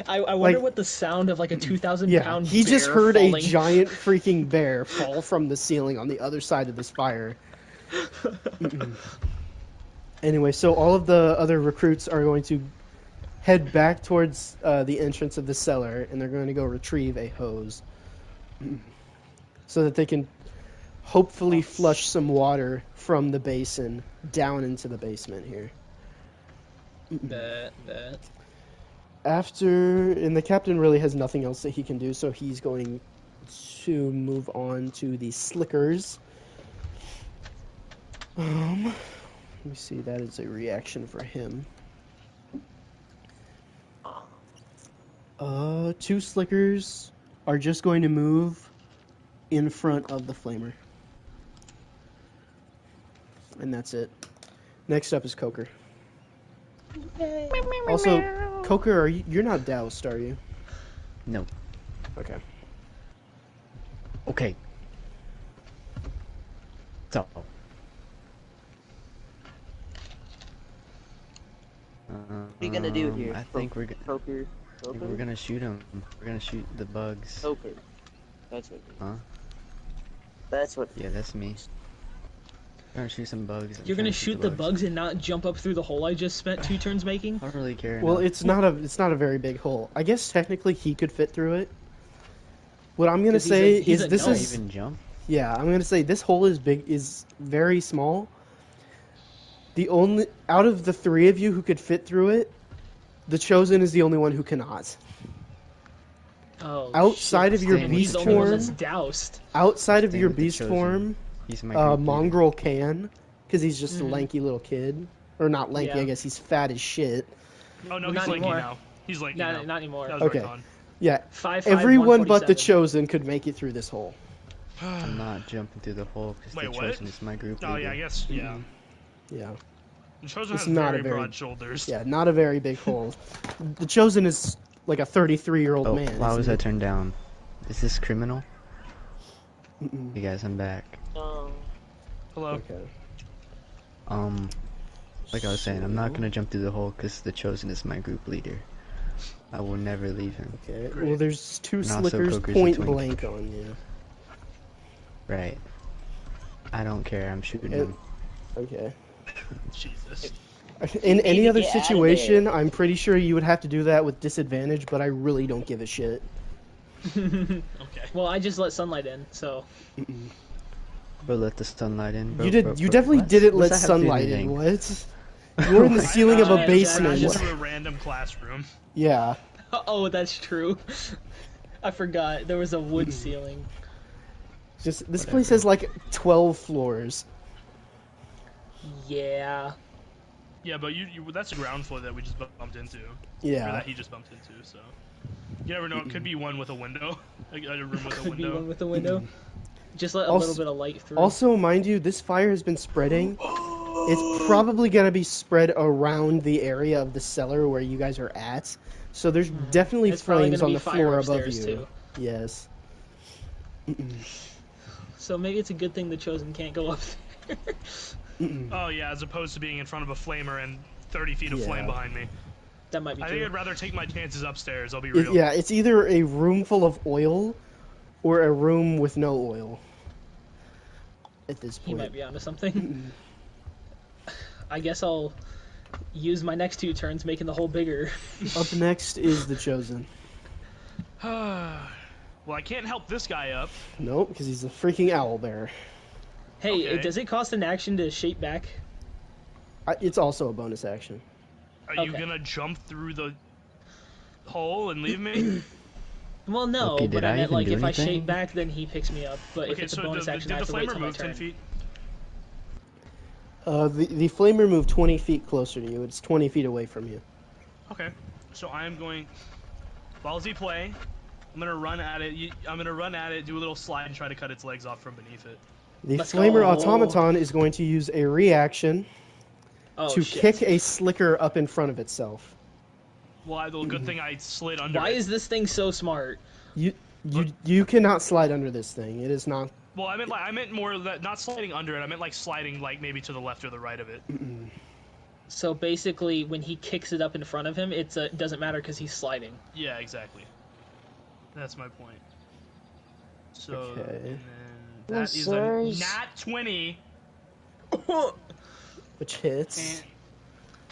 I wonder Like- what the sound of like a 2,000 Yeah, pound he just bear heard falling... a giant freaking bear fall from the ceiling on the other side of this fire. Anyway, so all of the other recruits are going to head back towards the entrance of the cellar, and they're going to go retrieve a hose so that they can hopefully flush some water from the basin down into the basement here. That. And the captain really has nothing else that he can do, so he's going to move on to the slickers. Let me see, that is a reaction for him. Two slickers are just going to move in front of the flamer. And that's it. Next up is Coker. Also, Coker, you're not doused, are you? No. Okay. Okay. So. What are you gonna do here? I think we're Poker. we're gonna shoot him. We're gonna shoot the bugs. Poker. That's what. Huh? That's what. Yeah, that's me. We're gonna shoot some bugs. You're gonna shoot the bugs and not jump up through the hole I just spent 2 turns making? I don't really care. Well, enough. it's not a very big hole. I guess technically he could fit through it. What I'm gonna 'Cause say he's is a this gnome. is even jump. yeah. I'm gonna say this hole is very small. The only out of the 3 of you who could fit through it, the chosen is the only one who cannot. Oh, Outside shit. of your Damn, beast he's the only one form- that's doused. Outside of Staying your with the beast chosen. form, He's my group leader. Mongrel can, because he's just a Mhm. lanky little kid, or not lanky. Yeah. I guess he's fat as shit. Oh no, Not he's lanky anymore. now. He's lanky now. Not anymore. That was Okay. retcon. Yeah, 5'5", everyone but the 147. chosen could make it through this hole. I'm not jumping through the hole because Wait, the what? chosen is my group Oh leader. yeah, I guess yeah. Yeah. The chosen It's has not very, a very- broad shoulders. Yeah, not a very big hole. The chosen is like a 33-year-old Oh, man. why isn't was I he? turned down? Is this criminal? Mm-mm. Hey guys, I'm back. No. Hello. Okay. Like I was saying, I'm not gonna jump through the hole because the Chosen is my group leader. I will never leave him. Okay. Great. Well, there's two And also slickers Coker's a point twink. blank on you. Right. I don't care. I'm shooting It- him. Okay. Jesus. In need any to other get out of situation, there. I'm pretty sure you would have to do that with disadvantage, but I really don't give a shit. Okay. Well, I just let sunlight in, so Bro, let the sunlight in. Bro, You did. bro, You bro. definitely What? didn't What's let that have to do with sunlight in. anything? What? You were in the I ceiling of a I basement. just- Into a random classroom. Yeah. oh, that's true. I forgot there was a wood ceiling. Just this place has like 12 floors. Yeah. Yeah, but you that's a ground floor that we just bumped into. Or Yeah. that he just bumped into, so. You never know, it could be one with a window. A room with a Could be one window. with a window. Just let a Also- little bit of light through. Also, mind you, this fire has been spreading. It's probably gonna be spread around the area of the cellar where you guys are at. So there's definitely It's probably flames gonna on be the fire floor above upstairs, you. too. Yes. So maybe it's a good thing the Chosen can't go up there. Oh yeah, as opposed to being in front of a flamer and 30 feet of Yeah. flame behind me. That might be I think true. I'd rather take my chances upstairs, I'll be It- real. yeah, it's either a room full of oil or a room with no oil. At this He point. might be onto something. I guess I'll use my next 2 turns making the hole bigger. Up next is the Chosen. Well, I can't help this guy up. Nope, because he's a freaking owl bear. Hey, Okay. does it cost an action to shape back? It's also a bonus action. Are you Okay. gonna jump through the hole and leave me? Well, no, Okay, but did I I meant even like do if I anything? shape back, then he picks me up. But if Okay, it's a so bonus action, I did have the to wait flamer till my move 10 turn. feet? The flamer moved 20 feet closer to you. It's 20 feet away from you. Okay, so I am going. Ballsy play. I'm gonna run at it. I'm gonna run at it, do a little slide, and try to cut its legs off from beneath it. The Let's flamer go. automaton is going to use a reaction Oh, to shit. kick a slicker up in front of itself. Well, the good thing I slid under Why it. is this thing so smart? You cannot slide under this thing. It is not. Well, I meant more that not sliding under it. I meant like sliding like maybe to the left or the right of it. So basically, when he kicks it up in front of him, it doesn't matter because he's sliding. Yeah, exactly. That's my point. So Okay. and then Oh, that is a sirs. nat 20, Which hits.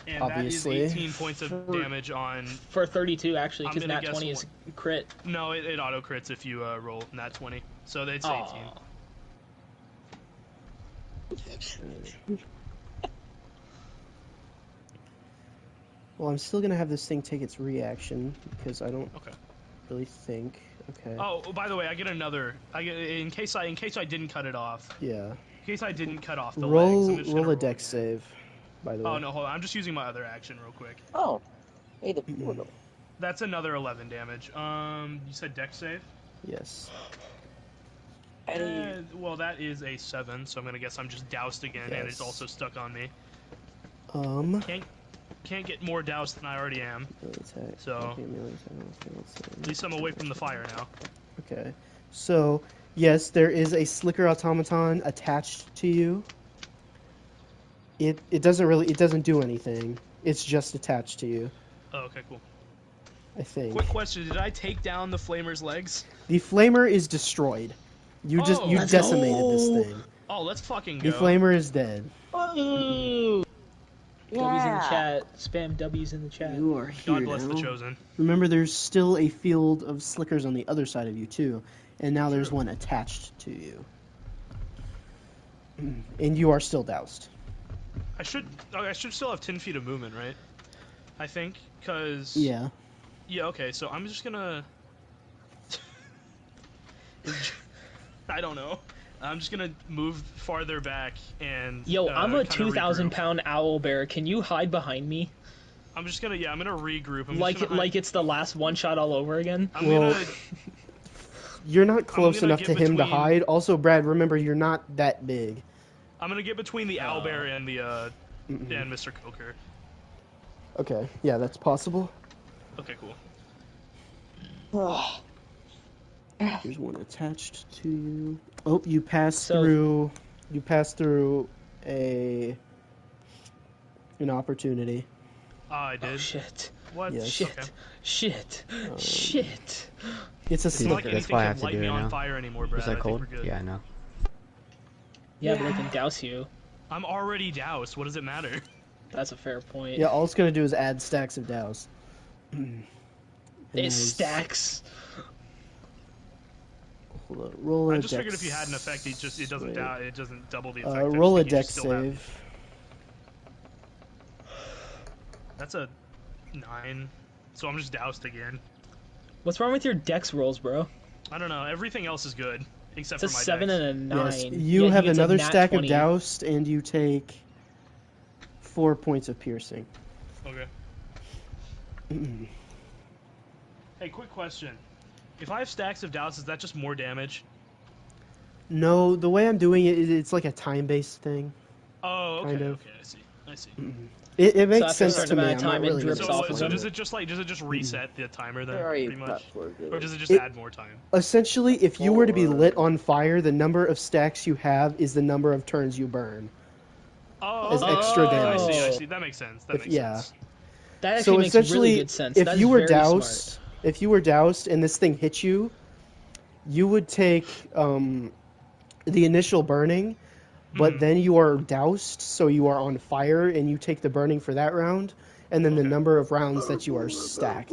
and Obviously. that is 18 points of damage on. For 32, actually, I'm because gonna nat guess 20 is crit. No, it auto crits if you roll nat 20. So it's 18. Aw. Well, I'm still gonna have this thing take its reaction because I don't Okay. really think. Okay. Oh, by the way, I get another. In case I didn't cut it off. Yeah. In case I didn't cut off the legs. Roll I'm just roll gonna a dex again. save. By the way. Oh no, hold on. I'm just using my other action real quick. Oh. Hey, the portal. That's another 11 damage. You said dex save? Yes. Well, that is a 7, so I'm gonna guess I'm just doused again, and it's Yes. also stuck on me. Um. Can't get more doused than I already am. Melee attack. So- Okay, melee attack, At least I'm away from the fire now. Okay. So, yes, there is a slicker automaton attached to you. It doesn't do anything. It's just attached to you, Oh, okay, cool. I think. Quick question: did I take down the flamer's legs? The flamer is destroyed. You Oh. you Let's decimated go. this thing. Oh, let's fucking go. The flamer is dead. W's in the Yeah. chat. Spam W's in the chat. You are here God bless now. the chosen. Remember, there's still a field of slickers on the other side of you too, and now there's one attached to you. And you are still doused. I should still have 10 feet of movement, right? I think, cause Yeah. Yeah, okay, so I'm just gonna. I don't know. I'm just gonna move farther back and. Yo, I'm a kinda 2,000 regroup. pound owl bear. Can you hide behind me? I'm just gonna, I'm gonna regroup. I'm Like just gonna like it's the last one shot all over again? I'm Well, gonna. You're not close gonna enough get to him to between- hide. Also, Brad, remember, you're not that big. I'm gonna get between the owlbear and the and Mr. Coker. Okay, yeah, that's possible. Okay, cool. There's one attached to you. Oh, you pass So- through. You pass through a an opportunity. Oh, I did. Oh shit. What? Yes. Shit. Okay. Shit. Um, Shit. It's a It's See, not like secret. that's anything why I can have to light do me it on now. fire anymore, Brad. Was that I think cold? we're good. Yeah, I know. Yeah, but I can douse you. I'm already doused. What does it matter? That's a fair point. Yeah, all it's gonna do is add stacks of douse. It stacks. Roll a I just dex figured if you had an effect, it doesn't save. it doesn't double the effect. I just Roll a think you dex still have- save. That's a 9. So I'm just doused again. What's wrong with your dex rolls, bro? I don't know. Everything else is good except It's a for my 7 dex. and a 9. Yes, Yet you he have gets a another nat stack 20. of doused, and you take 4 points of piercing. Okay. Hey, quick question. If I have stacks of douse, is that just more damage? No, the way I'm doing it, it's like a time-based thing. Oh, okay, Kind of. okay, I see. I see. It makes after a sense certain to me. amount of I'm not time, it really drips gonna So, off of so explain them. does it just reset the timer then, Where are you, pretty much? platform Or does it just It- add more time? Essentially, if you were to be Or- lit on fire, the number of stacks you have is the number of turns you burn. Oh, As okay. extra I see, I damage. see. That makes sense. That If- makes yeah. sense. That So actually makes really essentially, good sense. if That you is were very doused, smart. if you were doused and this thing hit you, you would take the initial burning, but Mhm. then you are doused, so you are on fire, and you take the burning for that round, and then the Okay. number of rounds that you are stacked.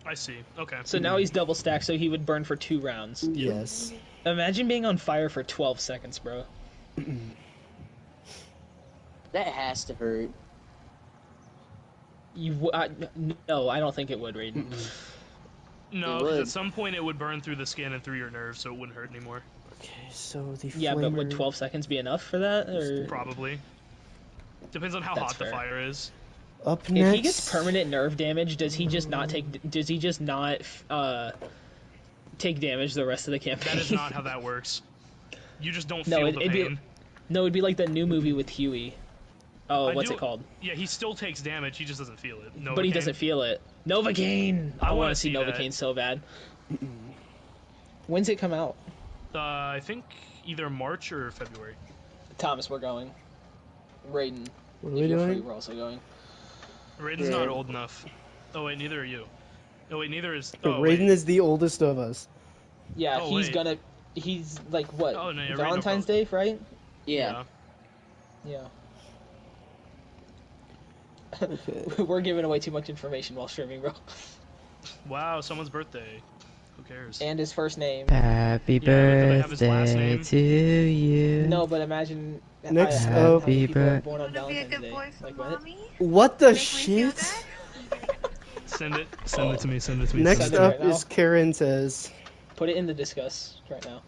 I see. Okay. So now he's double stacked, so he would burn for 2 rounds. Yes. Imagine being on fire for 12 seconds, bro. That has to hurt. No, I don't think it would, Raiden. No, It because would. at some point it would burn through the skin and through your nerves, so it wouldn't hurt anymore. Okay, so the Yeah, but would flamer- 12 seconds be enough for that? Or Probably. Depends on how That's hot the fair. fire is. Up if next, he gets permanent nerve damage, does he just not take take damage the rest of the campaign? That is not how that works. You just don't No, feel the it'd be- pain. No, it'd be like the new movie with Huey. Oh, I what's do- it called? Yeah, he still takes damage. He just doesn't feel it. No, But he doesn't feel it. Novocaine! I I want wanna to see see that. Novocaine so bad. When's it come out? I think either March or February. Thomas, we're going. Raiden, what are if we you're free, doing? we're also going. Raiden's Yeah. not old enough. Oh wait, neither are you. Oh wait, neither is. Raiden Oh, wait. is the oldest of us. Yeah, Oh, he's wait. gonna. He's like what? Oh, no, yeah, Raiden Valentine's will Day, right? Yeah. Yeah. Okay. We're giving away too much information while streaming, bro. Wow, someone's birthday. Who cares? And his first name. Happy Yeah, but do they have his last birthday name? to you. No, but imagine. Next how up- many people are Happy born on Wanna be a Valentine's good Day. boy for Like what? mommy? What the Make me feel shit? good? Send it. Send it to me. Send it to me. Next Send it up right now. is Karen says. Put it in the discuss right now.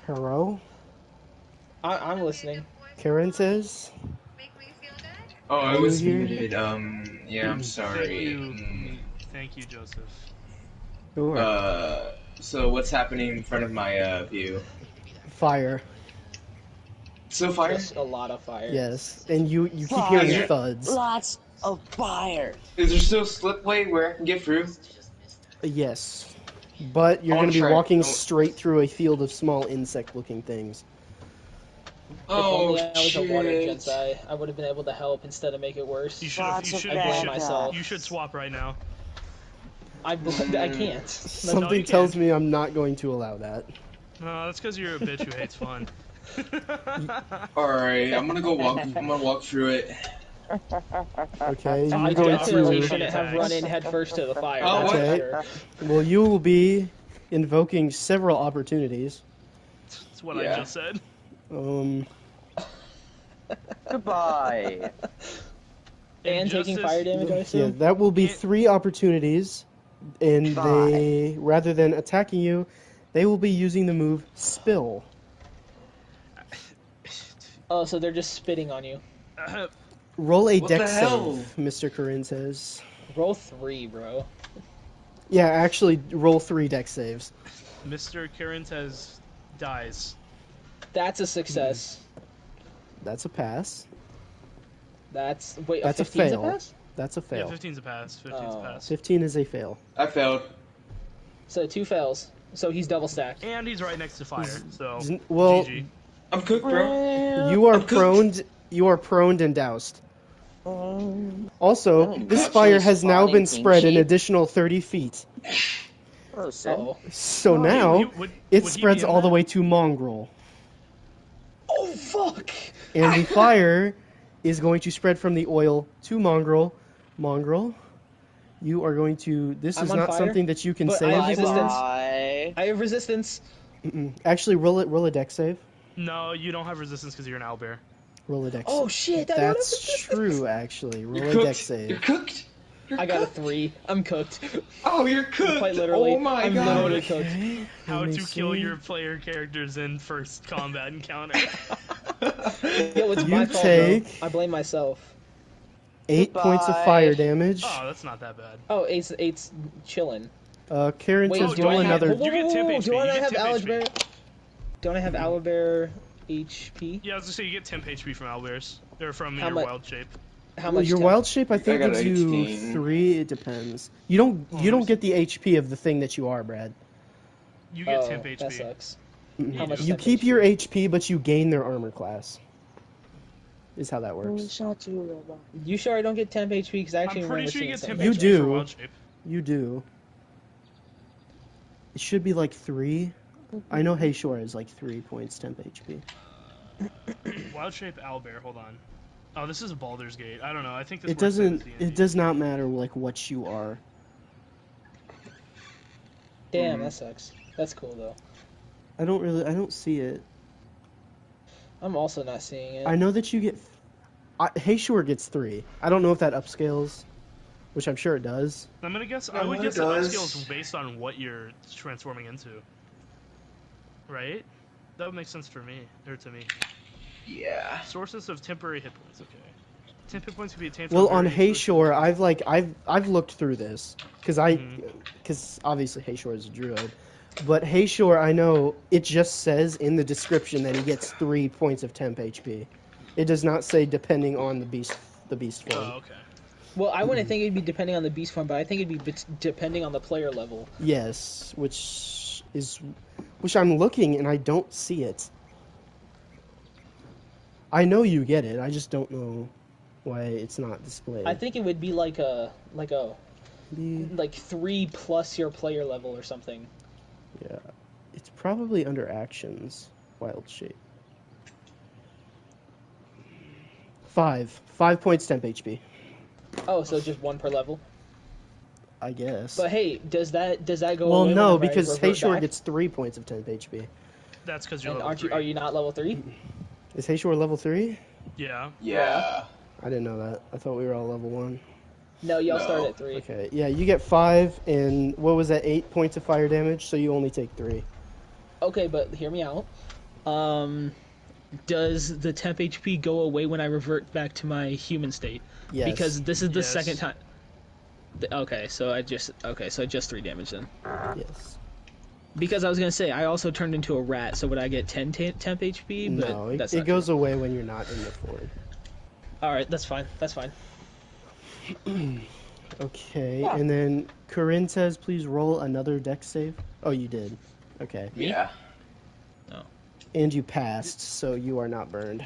Hello? I'm listening. Karen says. Make me feel good? Oh, I Are was you here? muted. Yeah, I'm Thank sorry. you. Thank you, Joseph. Sure. So what's happening in front of my view? Fire. So fire? Just a lot of fire. Yes. And you keep Fire. hearing thuds. Lots of fire. Is there still a slipway where I can get through? Yes. But you're I'll going to be try. walking I'll- straight through a field of small insect-looking things. If only I was a shit. water Jensai, I would have been able to help instead of make it worse. You should. Lots You of should. I You blame should, myself. you should swap right now. I can't. Something you tells can't. me I'm not going to allow that. No, that's because you're a bitch who hates fun. Alright, I'm gonna go walk. I'm gonna walk through it. Okay, I you're going definitely to. shouldn't have run in headfirst to the fire. Oh, that's what? for Okay. sure. Well, you will be invoking several opportunities. That's what I Yeah. just said. Goodbye. And taking Injustice- fire damage, I Yeah, assume? that will be Can't- 3 opportunities, and they, rather than attacking you, they will be using the move Spill. Oh, so they're just spitting on you. Roll a What dex the hell? save, Mr. Corinne says. Roll 3, bro. Yeah, actually, roll 3 dex saves. Mr. Carintez dies. That's a success. That's a pass. That's wait, That's a 15 's fail. pass? That's a Yeah, fail. 15's a pass. 15's a Oh. pass. 15 is a fail. I failed. So 2 fails. So he's double stacked. And he's right next to fire. So Well, GG. I'm cooked, bro. you are I'm cooked. prone. You are prone and doused. Also, I'm this actually fire has now spotting been pink spread an sheep. additional 30 feet. Oh, sir. Oh. So Hey, now would it he be spreads in all the that? way to Mongrel, Oh fuck! and the fire is going to spread from the oil to Mongrel. Mongrel, you are going to. This I'm is on not fire, something that you can but save. I have Bye resistance. bye. I have resistance. Actually, roll a dex save. No, you don't have resistance because you're an owlbear. Roll a dex. Oh save. shit! I don't have That's resistance. true. Actually, roll You're a dex cooked. You're save. cooked. You're I got a cooked. 3. I'm cooked. Oh, you're cooked. Quite literally. Oh my I'm god. literally cooked. Okay, How let me to kill see. your player characters in first combat encounter. Yo, it's You my fault, take- bro. I blame myself. 8 points of Goodbye. fire damage. Oh, that's not that bad. Oh, eight's chilling. Karen Wait, says do roll I have, another. You get temp HP, Do I you not get have temp HP. Owlbear? Don't I have Owlbear HP? Yeah, I was gonna say you get temp HP from owlbears. They're from How your much- wild shape. How Well, much? your temp? wild shape, I think, I got gives you 18. 3. It depends. You don't get the HP of the thing that you are, Brad. You get Oh, temp HP. that sucks. Mm-mm. How much You temp keep HP? your HP, but you gain their armor class. Is how that works. You sure I don't get temp HP? Because I actually I'm pretty remember sure you seeing get something. temp You HP do. for wild shape. You do. It should be like 3. I know Hayshore is like 3 points temp HP. Wild shape owlbear. Hold on. Oh, this is Baldur's Gate. I don't know. I think this It works same as doesn't. D&D. It does not matter like what you are. Damn, that sucks. That's cool though. I don't see it. I'm also not seeing it. I know that you get. Hayshore gets 3. I don't know if that upscales, which I'm sure it does. I'm gonna guess. I No, would it guess the does. upscale is based on what you're transforming into. Right? That would make sense for me, or to me. Yeah. Sources of temporary hit points. Okay. 10 hit points can be attained. Well, from on various Hayshore, sources. I've looked through this because Mhm. obviously Hayshore is a druid, but Hayshore I know it just says in the description that he gets 3 points of temp HP. It does not say depending on the beast form. Oh, okay. Well, I wouldn't think it'd be depending on the beast form, but I think it'd be depending on the player level. Yes, which I'm looking and I don't see it. I know you get it. I just don't know why it's not displayed. I think it would be like Maybe- 3 plus your player level or something. Yeah, it's probably under actions. Wild shape. 5 points temp HP. Oh, so just 1 per level. I guess. But hey, does that go Well, away? no, whenever I because revert Hayshore back? gets 3 points of temp HP. That's because you're And level 3. are you not level 3? Is Hayshore level 3? Yeah. Yeah. I didn't know that. I thought we were all level 1. No, y'all No. start at 3. Okay, yeah, you get 5, and what was that, 8 points of fire damage, so you only take 3. Okay, but hear me out. Does the temp HP go away when I revert back to my human state? Yes. Because this is the Yes. second time. Okay, so just 3 damage then. Yes. Because I was gonna say I also turned into a rat, so would I get 10 temp HP? But No, that's it not goes true. away when you're not in the form. All right, that's fine. That's fine. Okay, and then Corinne says, please roll another dex save. Oh, you did. Okay. Yeah. And you passed, so you are not burned.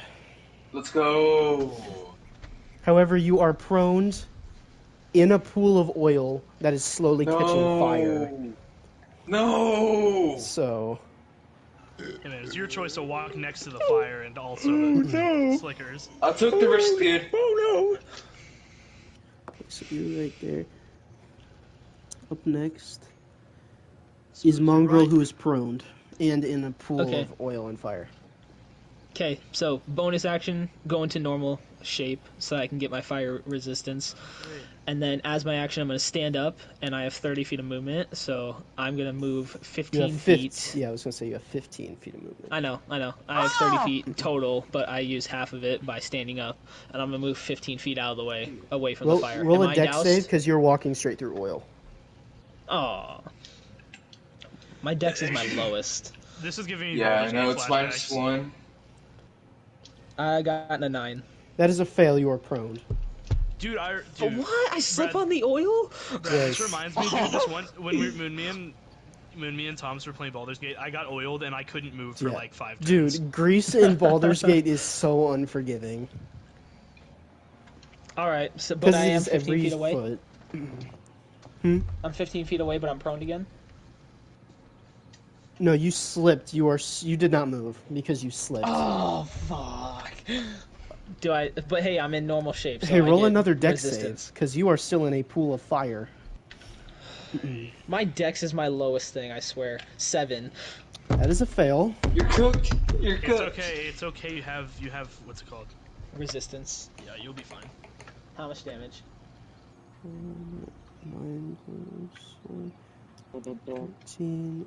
Let's go. However, you are prone in a pool of oil that is slowly catching fire. No. So, And it's your choice to walk next to the fire and also the slickers. I took the risk, dude. oh no! Okay, so you're right there. Up next is Mongrel, who is prone and in a pool Okay. of oil and fire. Okay, so bonus action, go into normal shape so I can get my fire resistance. And then as my action, I'm going to stand up, and I have 30 feet of movement, so I'm going to move You 15 have feet. Yeah, I was gonna say you have 15 feet of movement. I know. I have 30 feet total, but I use half of it by standing up, and I'm going to move 15 feet out of the way, away from the fire. Roll Am a I dex doused? save because you're walking straight through oil. Aw. My dex is my lowest. This is giving you Yeah, I Baldur's know Gate it's flashbacks. -1. I got a 9. That is a fail. You are prone. Dude, What? I slip Brad- on the oil? Brad, this reminds me, dude, this one when me and when me and Thomas were playing Baldur's Gate, I got oiled and I couldn't move for Yeah. like 5 turns. Dude, Greece in Baldur's Gate is so unforgiving. All right, so, but Because I it am is 15 every feet away. foot. I'm 15 feet away, but I'm prone again. No, you slipped. You did not move because you slipped. Oh fuck. Do I? But hey, I'm in normal shape. So Hey, I roll get another dex resistance. save, because you are still in a pool of fire. My dex is my lowest thing. I swear. 7. That is a fail. You're cooked. You're It's cooked. okay. It's okay. You have what's it called? Resistance. Yeah, you'll be fine. How much damage? 9 plus 14.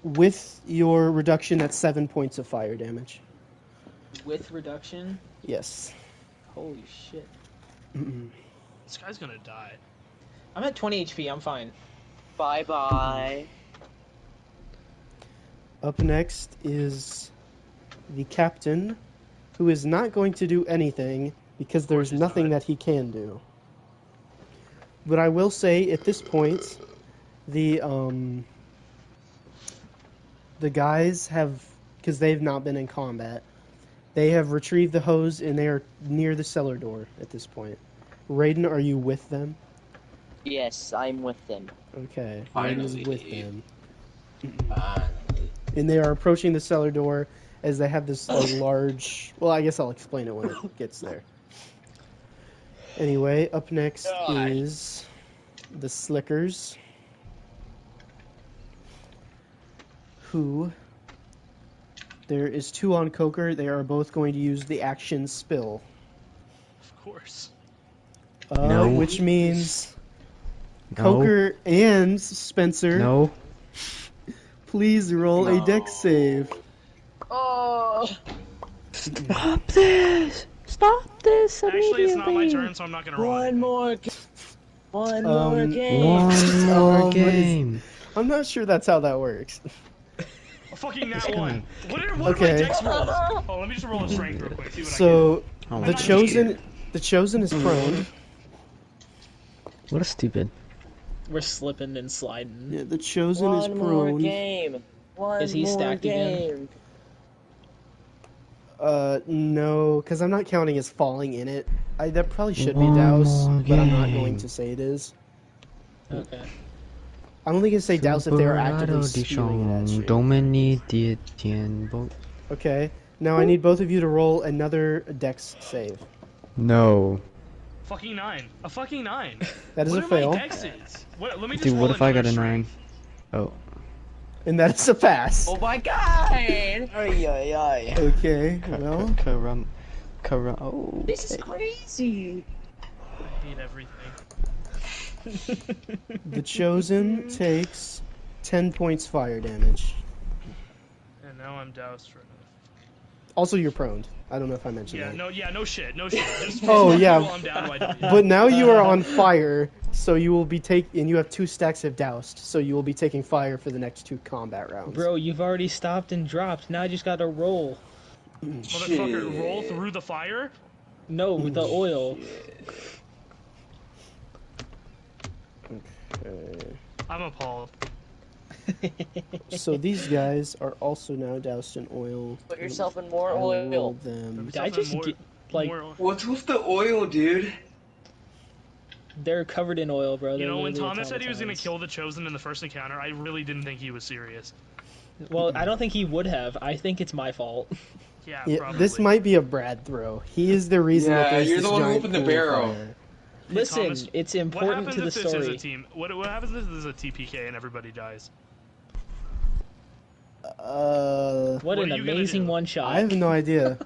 With your reduction, that's 7 points of fire damage. With reduction? Yes. Holy shit. This guy's gonna die. I'm at 20 HP. I'm fine. Bye bye. Up next is the captain, who is not going to do anything because there's he's nothing not. that he can do. But I will say at this point, the guys have, because they've not been in combat, they have retrieved the hose and they are near the cellar door at this point. Raiden, are you with them? Yes, I'm with them. Okay, Raiden is with Finally. them. Finally. And they are approaching the cellar door as they have this large... Well, I guess I'll explain it when it gets there. Anyway, up next is the Slickers, who... There is 2 on Coker. They are both going to use the action spill. Of course. No. Which means No. Coker and Spencer, No. please roll a dex save. Oh! Stop this! Stop this Actually, it's not my turn, so I'm not gonna roll. One anything. more Um, game. One more Um, game. I'm not sure that's how that works. A fucking nat Come one. on. What are my Okay. dex rolls? Oh, let me just roll a strength real quick. See what So Oh my the God. chosen is prone. What a stupid. We're slipping and sliding. Yeah, the chosen is One more prone. game. One Is he more stacked again? game. No, because I'm not counting as falling in it. That probably should be One douse, more but I'm not going game. to say it is. Okay. I'm only going to say douse if they are actively Superado spewing it at you. Domini di tiempo. Okay, now I need both of you to roll another dex save. No. Fucking 9. A fucking 9. That is What a are fail, my dexes? What, let me just Dude, roll what if I got another a 9? strength. Oh. and that is a pass. Oh my god! Ay, ay, ay. Okay, well, Karam. Oh. This is crazy. I hate everything. the chosen takes 10 points fire damage. And now I'm doused for another. Also, you're prone. I don't know if I mentioned that. No shit. Just Oh, yeah. while I'm down, I don't. But now you are on fire, so you will be and you have 2 stacks of doused, so you will be taking fire for the next 2 combat rounds. Bro, you've already stopped and dropped. Now I just gotta roll. Motherfucker, roll through the fire? No, with the oil. Okay. I'm appalled. So these guys are also now doused in oil. Put yourself in more I oil. rolled them. Did I just get, like, What's with the oil, dude? they're covered in oil, bro. You They're know, when literally Thomas said he was gonna automatons. kill the Chosen in the first encounter, I really didn't think he was serious. Well, I don't think he would have. I think it's my fault. Yeah, Yeah, probably. this might be a Brad throw. He is the reason that Yeah, there's you're this the one who giant opened the pool of barrel. fire. Listen, Thomas, it's What important happens to the if this is a story. team? What happens if this is a TPK and everybody dies? What What an are you gonna amazing do? one shot. I have no idea.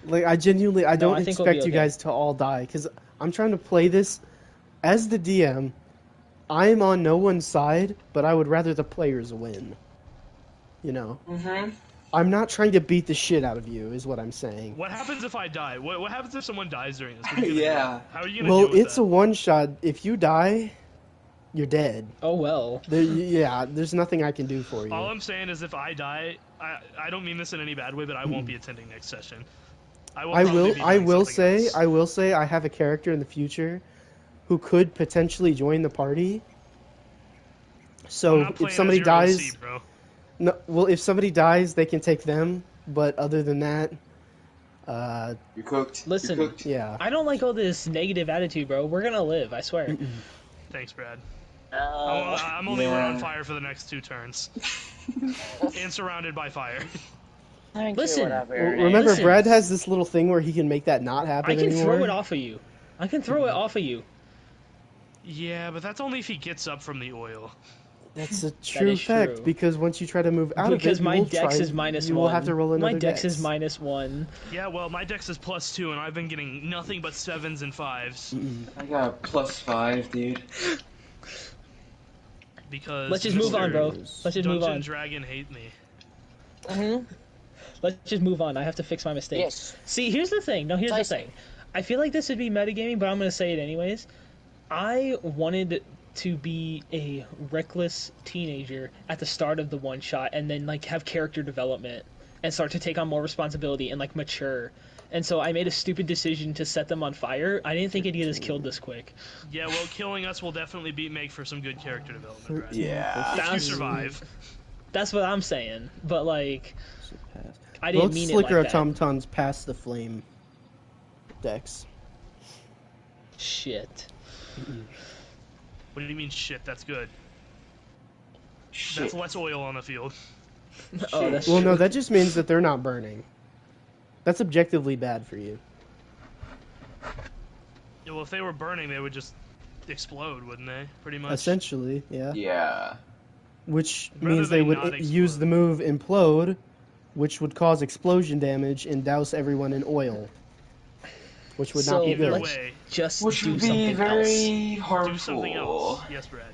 Like, I genuinely, I don't I think we'll be expect you okay. guys to all die, because I'm trying to play this as the DM. I'm on no one's side, but I would rather the players win. You know? Mm-hmm. I'm not trying to beat the shit out of you, is what I'm saying. What happens if I die? What happens if someone dies during this? What are you gonna Yeah. do? How are you gonna Well, deal with it's that? a one-shot. If you die, you're dead. Oh well. Yeah, there's nothing I can do for you. All I'm saying is if I die, I don't mean this in any bad way, but I won't be attending next session. I probably will. be I doing will something say. else. I will say. I have a character in the future who could potentially join the party, So I'm not if playing somebody as your OC, dies, bro. no, well, if somebody dies, they can take them. But other than that, You're cooked. Listen, You're cooked. yeah. I don't like all this negative attitude, bro. We're gonna live, I swear. Thanks, Brad. Uh, I'm only on Yeah. fire for the next 2 turns. And surrounded by fire. I don't Listen, care whatever. Well, it remember, is. Listen. Brad has this little thing where he can make that not happen I can anymore. throw it off of you. I can throw it off of you. Yeah, but that's only if he gets up from the oil. That's a true is fact true. because once you try to move out Because of it, my you will dex try, is minus you 1. will have to roll another My dex is dex. -1. Yeah, well, my dex is +2, and I've been getting nothing but 7s and 5s. I got +5, dude. Because Let's just move on, bro. Mr. Let's just move Dungeon on. Dragon hate me. Let's just move on. I have to fix my mistakes. Yes. See, here's the thing. No, here's the Tyson. thing. I feel like this would be metagaming, but I'm gonna say it anyways. I wanted to be a reckless teenager at the start of the one shot, and then like have character development and start to take on more responsibility and like mature. And so I made a stupid decision to set them on fire. I didn't think it'd get us killed this quick. Yeah, well, killing us will definitely make for some good character development, Brad. Yeah. If you That's- survive. That's what I'm saying. But like, I didn't Both mean Slicker it like that. automatons pass the flame dex. Shit. What do you mean, shit? That's good. Shit. That's less oil on the field. Oh, that's Well, true. no, that just means that they're not burning. That's objectively bad for you. Yeah, well, if they were burning, they would just explode, wouldn't they? Pretty much. Essentially, yeah. Yeah. Which Rather means they they would not use explode. the move implode, which would cause explosion damage and douse everyone in oil. Which would not So, be Either good. let's way, just Which do would be something very else. harmful. do something else. Yes, Brad. Up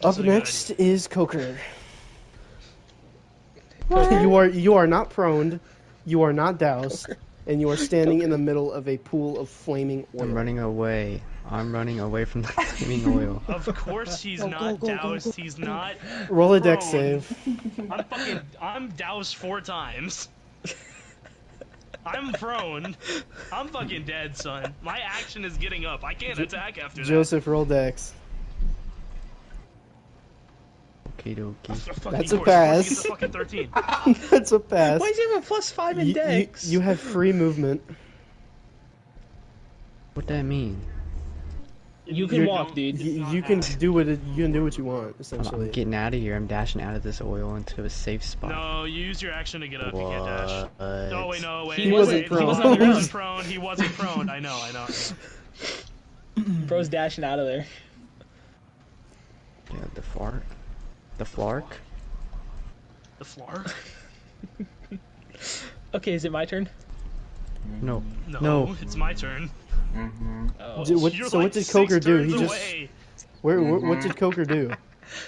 That's a good next idea. is Coker. You are not prone, you are not doused, and you are standing in the middle of a pool of flaming oil. I'm running away. I'm running away from the flaming oil. Of course he's not doused. He's not. Roll a dex prone. save. I'm doused 4 times. I'm prone. I'm fucking dead, son. My action is getting up. I can't attack after that. Joseph, roll dex. Okie dokie. Of fucking That's a course. Of course he pass. gets a fucking 13. That's a pass. Why does he have a +5 in You, dex? you have free movement. What that mean? You can You- walk, dude. You can do what you want, I'm essentially. getting out of here. I'm dashing out of this oil into a safe spot. No, you use your action to get up. You can't dash. No, wait, no, wait. He wasn't wait. prone. He wasn't He wasn't prone. He wasn't prone. I know. Bro's dashing out of there. Yeah, the fart. The flark? The floor? Okay, is it my turn? No. No, No. it's my turn. Mm-hmm. Oh. You're So what like did 6 Coker do? turns He just away. what did Coker do?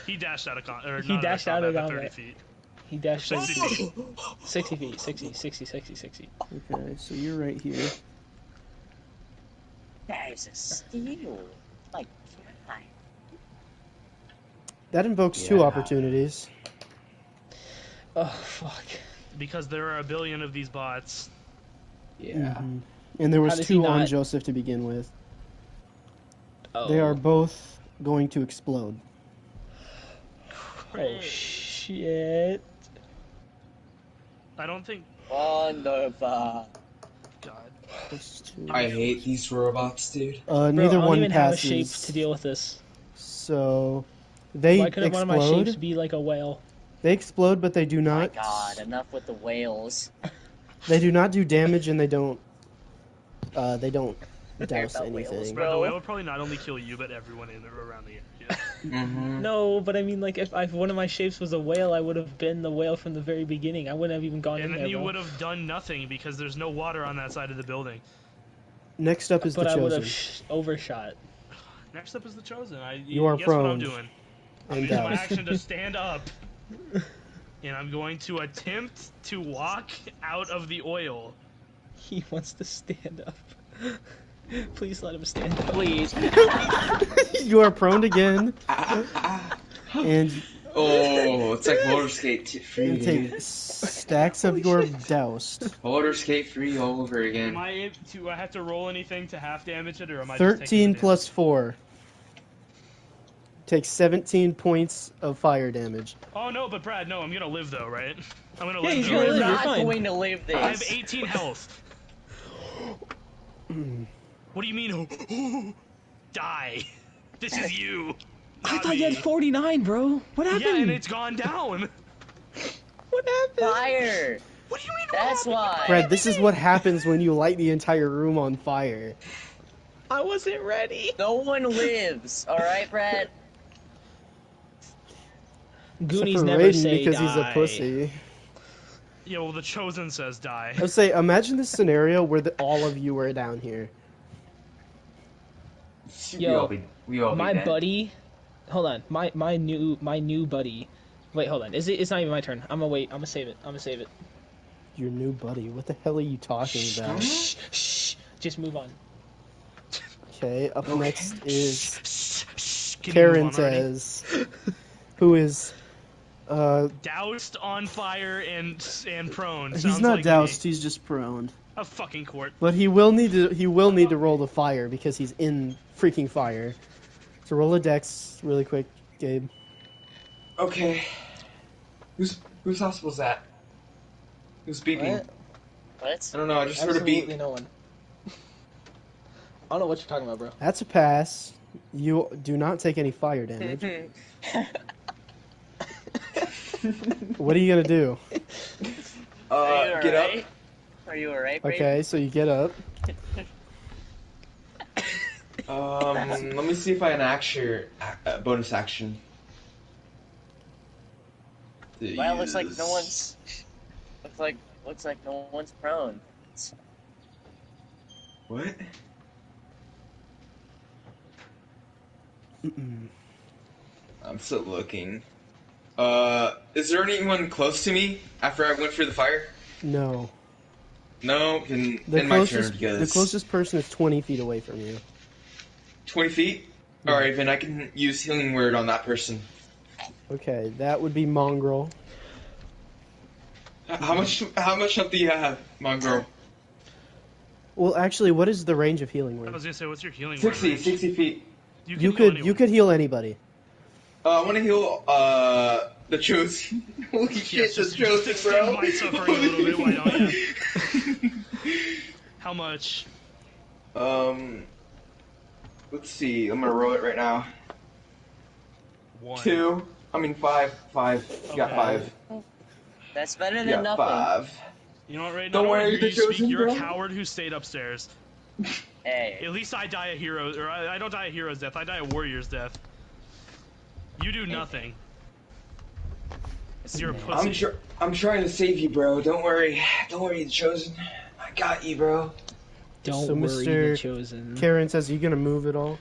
He dashed out of or He not dashed out out of of combat, but 30 combat. feet. He dashed 60 feet. 60 feet. 60. Okay, so you're right here. That is a steal. Like, God. That invokes 2 Yeah. opportunities. Oh, fuck. Because there are a billion of these bots. Yeah. Mhm. And there How was does he 2 on not- Joseph to begin with. Oh. They are both going to explode. Oh, shit. I don't think. Wonderful. God. Plus 2. I hate these robots, dude. Bro, Neither I don't one even have a passes. shape to deal with this. So they Why couldn't one of my explode. shapes be like a whale? They explode, but they do Oh my not. God, enough with the whales. They do not do damage, and they don't. They don't douse about whales, anything. bro. Bro, the whale would probably not only kill you, but everyone in or around the area. Mm-hmm. No, but I mean, like, if one of my shapes was a whale, I would have been the whale from the very beginning. I wouldn't have even gone in And then there, you bro. would have done nothing because there's no water on that side of the building. Next up is But the I would chosen. have overshot. Next up is the chosen. You are guess what I'm prone doing? I'm and using my doused. action to stand up. And I'm going to attempt to walk out of the oil. He wants to stand up. Please let him stand up. Please. You are prone again, and Oh, it's like roller skate free, you dude. take stacks of your doused. Roller skate free all over again. Am I do I have to roll anything to half damage it, or am I just taking 13 the plus 4. takes 17 points of fire damage. Oh no, but Brad, no, I'm gonna live though, right? I'm gonna Yeah, live he's though. gonna right? live. You're Not fine. going to live I have this. 18 health. What do you mean? Die. This is you. I Not thought you me. had 49, bro. What happened? Yeah, and it's gone down. What happened? Fire. What do you mean? That's why. Brad, this is what happens when you light the entire room on fire. I wasn't ready. No one lives. All right, Brad. Goonies Except for never Raiden say because die. he's a pussy. Yeah, well, the Chosen says die. I would say, imagine this scenario where all of you were down here. Yo, we all My be dead. buddy, hold on. My new buddy. Wait, hold on. Is it? It's not even my turn. I'm gonna wait. I'm gonna save it. I'm gonna save it. Your new buddy. What the hell are you talking about? Shh, shh. Just move on. Okay, up next is Can you Karen move on already? says, who is Doused on fire and prone. he's Sounds not like doused, Me. he's just prone. A fucking court. But he will need to roll the fire because he's in freaking fire. So roll a dex really quick, Gabe. Okay. Whose house was that? Who's beeping? What? What? I don't know. I just heard a beep. Absolutely no one. I don't know what you're talking about, bro. That's a pass. You do not take any fire damage. What are you gonna do? Are you Get up. alright? Are you alright, babe? Okay, so you get up. Let me see if I can bonus action. Well, it looks like no one's. Looks like no one's prone. What? I'm still looking. Is there anyone close to me after I went for the fire? No. No, then The my turn closest, because the closest person is 20 feet away from you. 20 feet. Yeah. All right, then I can use healing word on that person. Okay, that would be Mongrel. How much health do you have, Mongrel? Well, actually, what is the range of healing I word? was gonna say, what's your healing? 60 range? 60 feet. You You can heal could anyone. you could heal anybody. I want to heal the chosen. Holy shit, Yes, the just chosen, extend bro. my suffering a little bit. Why don't you? How much? Let's see. I'm gonna roll it right now. 1. 2. I mean 5. 5. You got Okay. 5. That's better You than got nothing. 5. You know what, Ray? Don't I worry, wanna hear the you speak. chosen, You're a bro. coward who stayed upstairs. Hey. At least I die a hero, or I don't die a hero's death. I die a warrior's death. You do nothing. You're a pussy. I'm trying to save you, bro. Don't worry. Don't worry, the chosen. I got you, bro. Don't So, worry, Mr. the chosen. Karen says, "Are you gonna move at all?"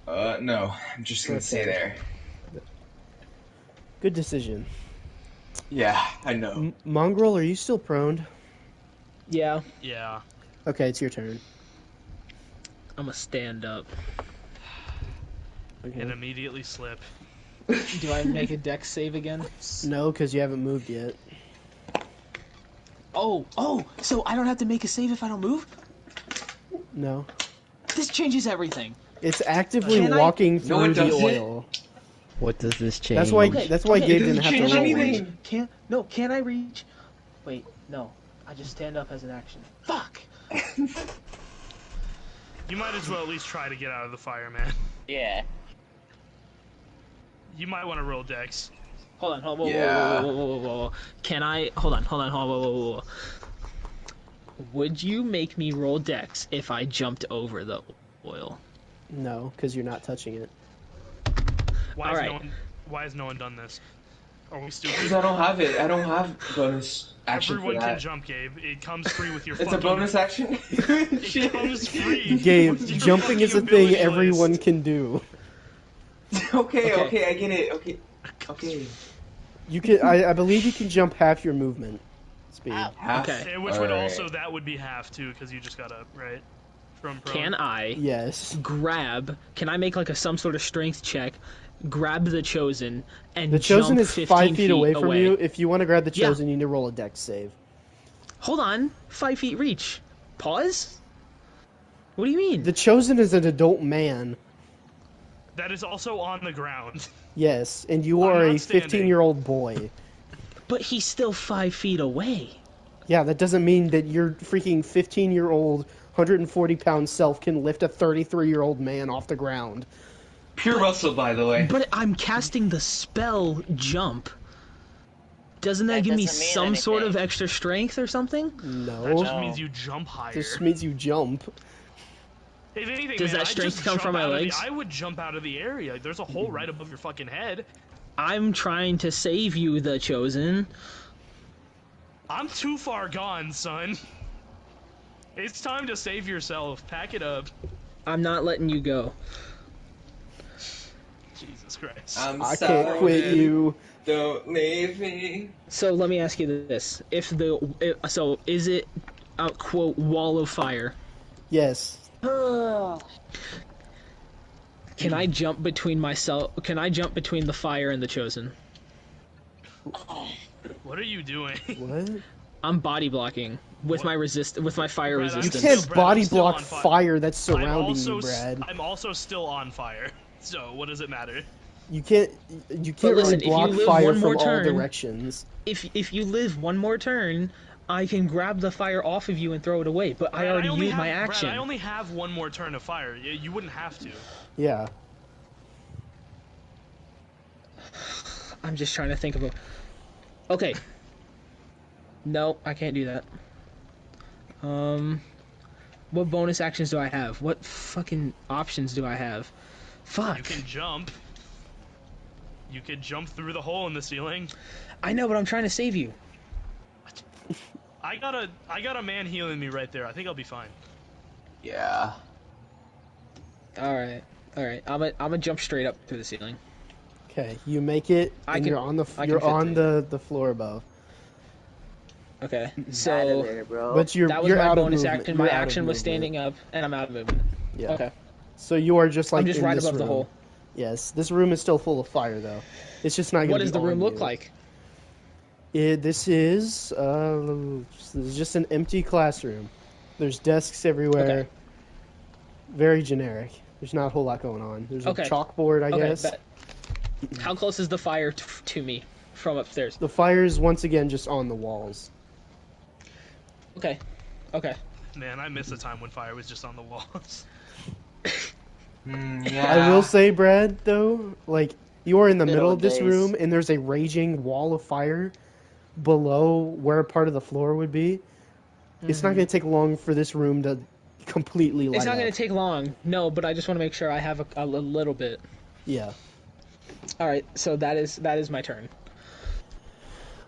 No. I'm just gonna stay Okay. there. Good decision. Yeah, I know. Mongrel, are you still prone? Yeah, Yeah. Okay, it's your turn. I'm gonna stand up. Okay. And immediately slip. Do I make a dex save again? No, because you haven't moved yet. Oh, so I don't have to make a save if I don't move? No. This changes everything. It's actively Can I- walking No, through it the doesn't. oil. What does this change? That's why. Okay, That's why okay. Gabe It didn't have doesn't to change roll. anything. Can I reach? Wait, no. I just stand up as an action. Fuck! You might as well at least try to get out of the fire, man. Yeah. You might want to roll dex. Hold on, whoa. Can I? Hold on, whoa. Would you make me roll dex if I jumped over the oil? No, because you're not touching it. Why All has right. no one? Why has no one done this? Are we Because stupid? I don't have it. I don't have bonus action Everyone for can that. jump, Gabe. It comes free with your It's fucking. a bonus action? It comes free. Gabe, with your jumping is a fucking thing ability everyone list. can do. Okay, I get it. Okay. You can. I believe you can jump half your movement speed. Ow. Half. Okay. Which would Alright. also that would be half too, because you just got up, right? From prone. Can I Yes. grab? Can I make like some sort of strength check? Grab the chosen and The chosen jump is 15 5 feet away from you. If you want to grab the Yeah. chosen, you need to roll a dex save. Hold on, 5 feet reach. Pause. What do you mean? The chosen is an adult man. That is also on the ground. Yes, and you I'm are not a standing. 15-year-old boy. But he's still 5 feet away. Yeah, that doesn't mean that your freaking 15-year-old, 140-pound self can lift a 33-year-old man off the ground. Pure muscle, by the way. But I'm casting the spell jump. Doesn't that That give me doesn't mean some sort of anything. extra strength or something? That No, just No. means you jump higher. this means you jump. If anything, Does man, that I'd strength just come jump from my out of legs? I would jump out of the area. There's a hole right above your fucking head. I'm trying to save you, the Chosen. I'm too far gone, son. It's time to save yourself. Pack it up. I'm not letting you go. Jesus Christ. I'm I sorry. can't quit you. Don't leave me. So let me ask you this: so is it a quote wall of fire? Yes. Can I jump between myself? Can I jump between the fire and the Chosen? What are you doing? What? I'm body blocking with my fire Brad, I'm You still- resistance. can't Brad, I'm body still block on fire. fire that's surrounding you, Brad. I'm also still on fire. So what does it matter? You can't listen, if really block you live fire one more from all turn- directions. If you live one more turn, I can grab the fire off of you and throw it away. But I Brad, already only used my have- action. Brad, I only have one more turn of fire. You wouldn't have to. Yeah. I'm just trying to think of a. Okay. No, I can't do that. What bonus actions do I have? What fucking options do I have? Fuck. You can jump. You could jump through the hole in the ceiling. I know, but I'm trying to save you. I got a man healing me right there. I think I'll be fine. Yeah. All right. I'm gonna jump straight up through the ceiling. Okay, you make it, I and can- you're on the I can you're fit on through. the floor above. Okay. Out of So there, bro. But you're that was you're my out of bonus movement. action. You're My out of action was movement. standing up, and I'm out of movement. Yeah. Okay. So you are just like I'm just in right this above the room. hole. Yes, this room is still full of fire though. It's just not going to What be does the on room look you. like? This is just an empty classroom. There's desks everywhere. Okay. Very generic. There's not a whole lot going on. There's Okay. a chalkboard, I Okay. guess. Bet. How close is the fire to me from upstairs? The fire is once again just on the walls. Okay. Okay. Man, I miss a time when fire was just on the walls. Yeah. I will say, Brad, though, like you are in the Good middle old of this days. room, and there's a raging wall of fire below where part of the floor would be. It's not going to take long for this room to completely light It's not up. going to take long. No, but I just want to make sure I have a little bit. Yeah. All right. So that is my turn.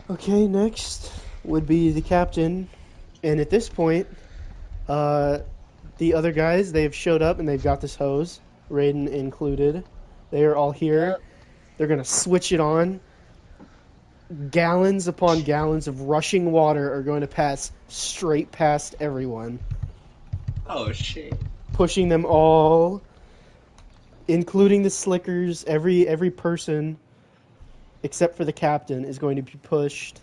Okay, next would be the captain, and at this point, the other guys, they've showed up and they've got this hose, Raiden included. They are all here. Yep. They're gonna switch it on. Gallons upon gallons of rushing water are going to pass straight past everyone, Oh shit. pushing them all, including the slickers. Every person, except for the captain, is going to be pushed.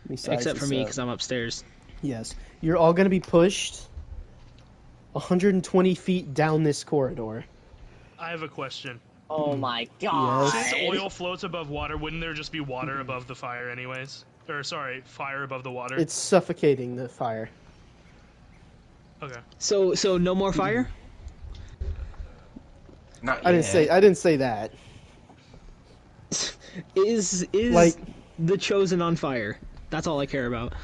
Let me size Except for this me, up. because I'm upstairs. Yes. You're all going to be pushed 120 feet down this corridor. I have a question. Oh my god. Yes. Since oil floats above water, wouldn't there just be water above the fire anyways? Or sorry, fire above the water? It's suffocating the fire. Okay. So no more fire? Not I didn't say that. Is Like the Chosen on fire? That's all I care about.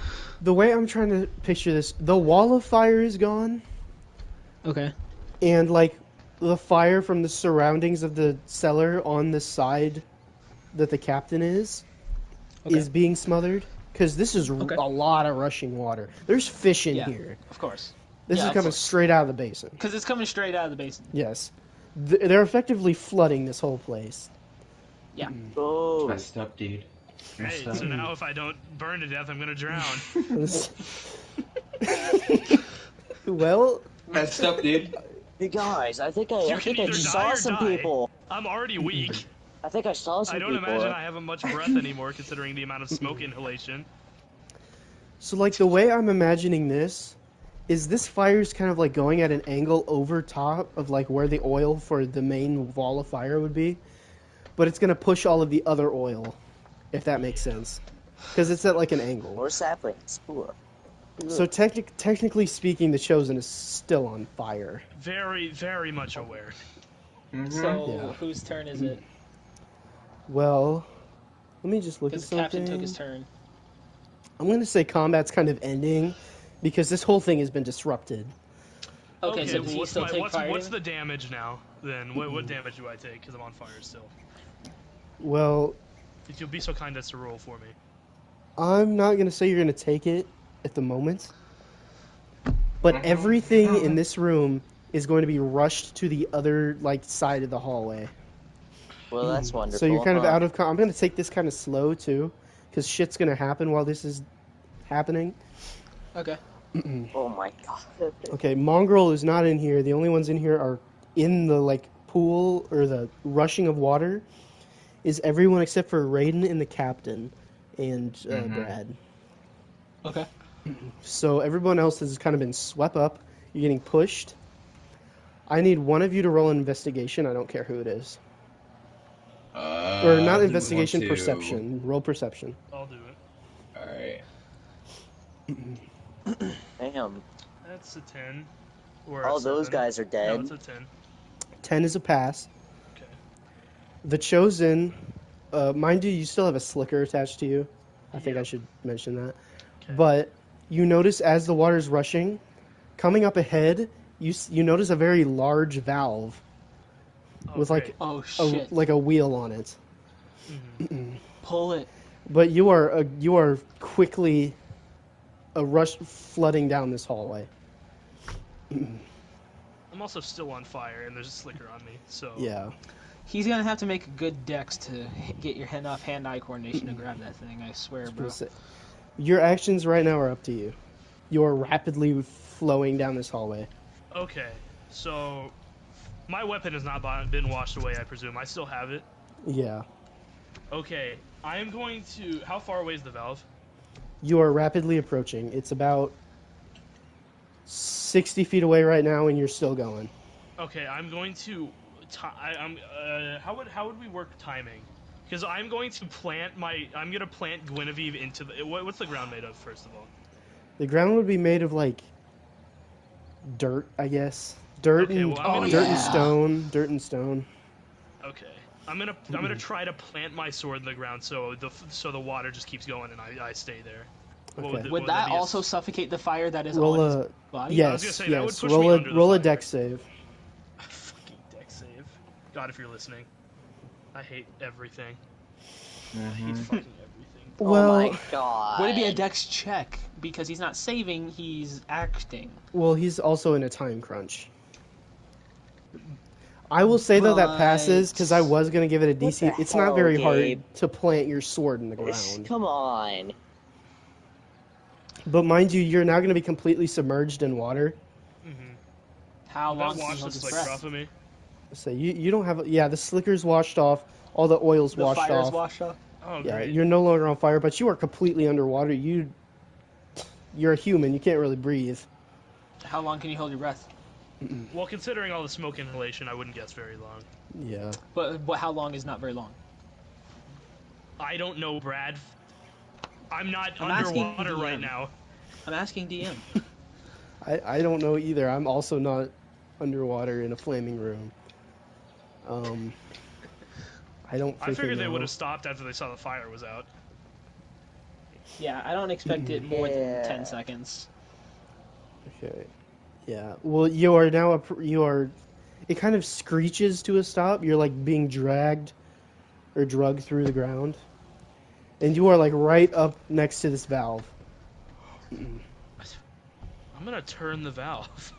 the way I'm trying to picture this, the wall of fire is gone, Okay. and like the fire from the surroundings of the cellar on the side that the captain is being smothered. Because this is Okay. a lot of rushing water. There's fish in Yeah. here. Of course. This Yeah, is of coming course. straight out of the basin. Because it's coming straight out of the basin. Yes. They're effectively flooding this whole place. Yeah. Oh. Messed up, dude. Hey, Messed up. so now if I don't burn to death, I'm gonna drown. Well, Messed up, dude. Hey guys, I think I You can either die saw or some die. people. I'm already weak. I think I saw some I don't people. imagine I have much breath anymore, considering the amount of smoke inhalation. so like the way I'm imagining this is this fire's kind of like going at an angle over top of like where the oil for the main wall of fire would be, but it's gonna push all of the other oil, if that makes sense, because it's at like an angle. More saplings. Ooh. So technically speaking, the Chosen is still on fire. Very, very much aware. So Yeah. whose turn is it? Well, let me just look at Because something. Captain took his turn. I'm gonna say combat's kind of ending because this whole thing has been disrupted. Okay, so does he still take fire what's damage? the damage now? Then what damage do I take? Because I'm on fire still. Well, If you'll be so kind as to roll for me. I'm not gonna say you're gonna take it at the moment, but everything in this room is going to be rushed to the other like side of the hallway. Well, that's wonderful. So you're kind of huh? out of. I'm gonna take this kind of slow too, because shit's gonna happen while this is happening. Okay. Oh my god. Okay, Mongrel is not in here. The only ones in here are in the like pool or the rushing of water. Is everyone except for Raiden and the captain, and Brad. Okay. So everyone else has kind of been swept up. You're getting pushed. I need one of you to roll an investigation. I don't care who it is. Or not do we investigation, want to- perception. Roll perception. I'll do it. Alright. Damn. That's a 10. Or All a those 7. guys are No, dead. it's a 10. 10 is a pass. Okay. The Chosen, mind you, you still have a slicker attached to you. I think I Yep. should mention that. Okay. But you notice as the water's rushing, coming up ahead, you notice a very large valve Oh, with great. Oh shit. a wheel on it. Pull it. But you are quickly a rush flooding down this hallway. I'm also still on fire, and there's a slicker on me, so... Yeah. He's gonna have to make a good dex to get your enough hand-eye coordination to grab that thing. I swear, bro. Your actions right now are up to you. You are rapidly flowing down this hallway. Okay, so... My weapon has not been washed away, I presume. I still have it. Yeah. Okay, I am going to... How far away is the valve? You are rapidly approaching. It's about 60 feet away right now, and you're still going. Okay, I'm going to... how would we work timing? Because I'm going to plant I'm going to plant Guinevere into the... What's the ground made of, first of all? The ground would be made of, like, dirt, I guess. Dirt Okay, and well, I'm gonna- dirt and stone. Dirt and stone. Okay. I'm gonna try to plant my sword in the ground so the water just keeps going and I stay there. Okay. Would that also suffocate the fire that is Roll on a his body? yes, I was gonna say, that would yes. push me under the Roll a fire. dex save. Fucking deck save. God, if you're listening, I hate everything. I Mm-hmm. hate fucking everything. Well, Oh my god. Would it be a dex check? Because he's not saving, he's acting. well, he's also in a time crunch. I will say though that But- passes because I was gonna give it a What DC. the It's not hell, very Gabe? hard to plant your sword in the ground. Come on. But mind you, you're now gonna be completely submerged in water. How long That can he washed the hold his slicker breath? off of me. So you don't have the slicker's washed off, all the oil's The washed fire's off. washed off? Oh, Yeah, great. you're no longer on fire, but you are completely underwater. You're a human. You can't really breathe. How long can you hold your breath? Well, considering all the smoke inhalation, I wouldn't guess very long. Yeah. But how long is not very long? I don't know, Brad. I'm not I'm asking underwater right DM. now. I'm asking DM. I don't know either. I'm also not underwater in a flaming room. I don't think I figured know. they would have stopped after they saw the fire was out. Yeah, I don't expect it more Yeah. than 10 seconds. Okay. Yeah. Well, you are now it kind of screeches to a stop. You're like being dragged or drugged through the ground. And you are like right up next to this valve. I'm gonna turn the valve.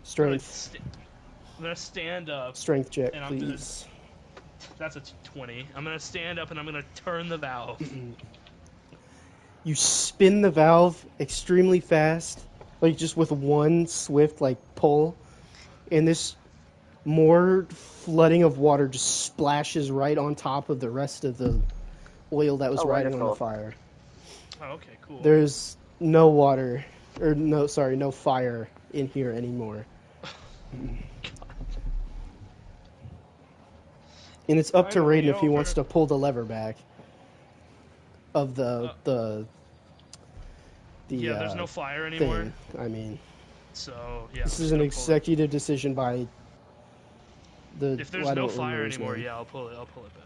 Strength. I'm gonna stand up. Strength check, And I'm gonna- please. That's a 20. I'm gonna stand up and I'm gonna turn the valve. You spin the valve extremely fast, like just with one swift like pull, and this more flooding of water just splashes right on top of the rest of the oil that was Oh, riding on the wonderful. fire. Oh, okay, cool. There's no water or no, sorry, no fire in here anymore. And it's up to Finally Raiden if he wants over. to pull the lever back of the Yeah, there's no fire anymore. thing. I mean, So yeah, this I'm is just an gonna pull it. executive decision by the. If there's well, I no don't remember fire his anymore, name. yeah, I'll pull it. I'll pull it back.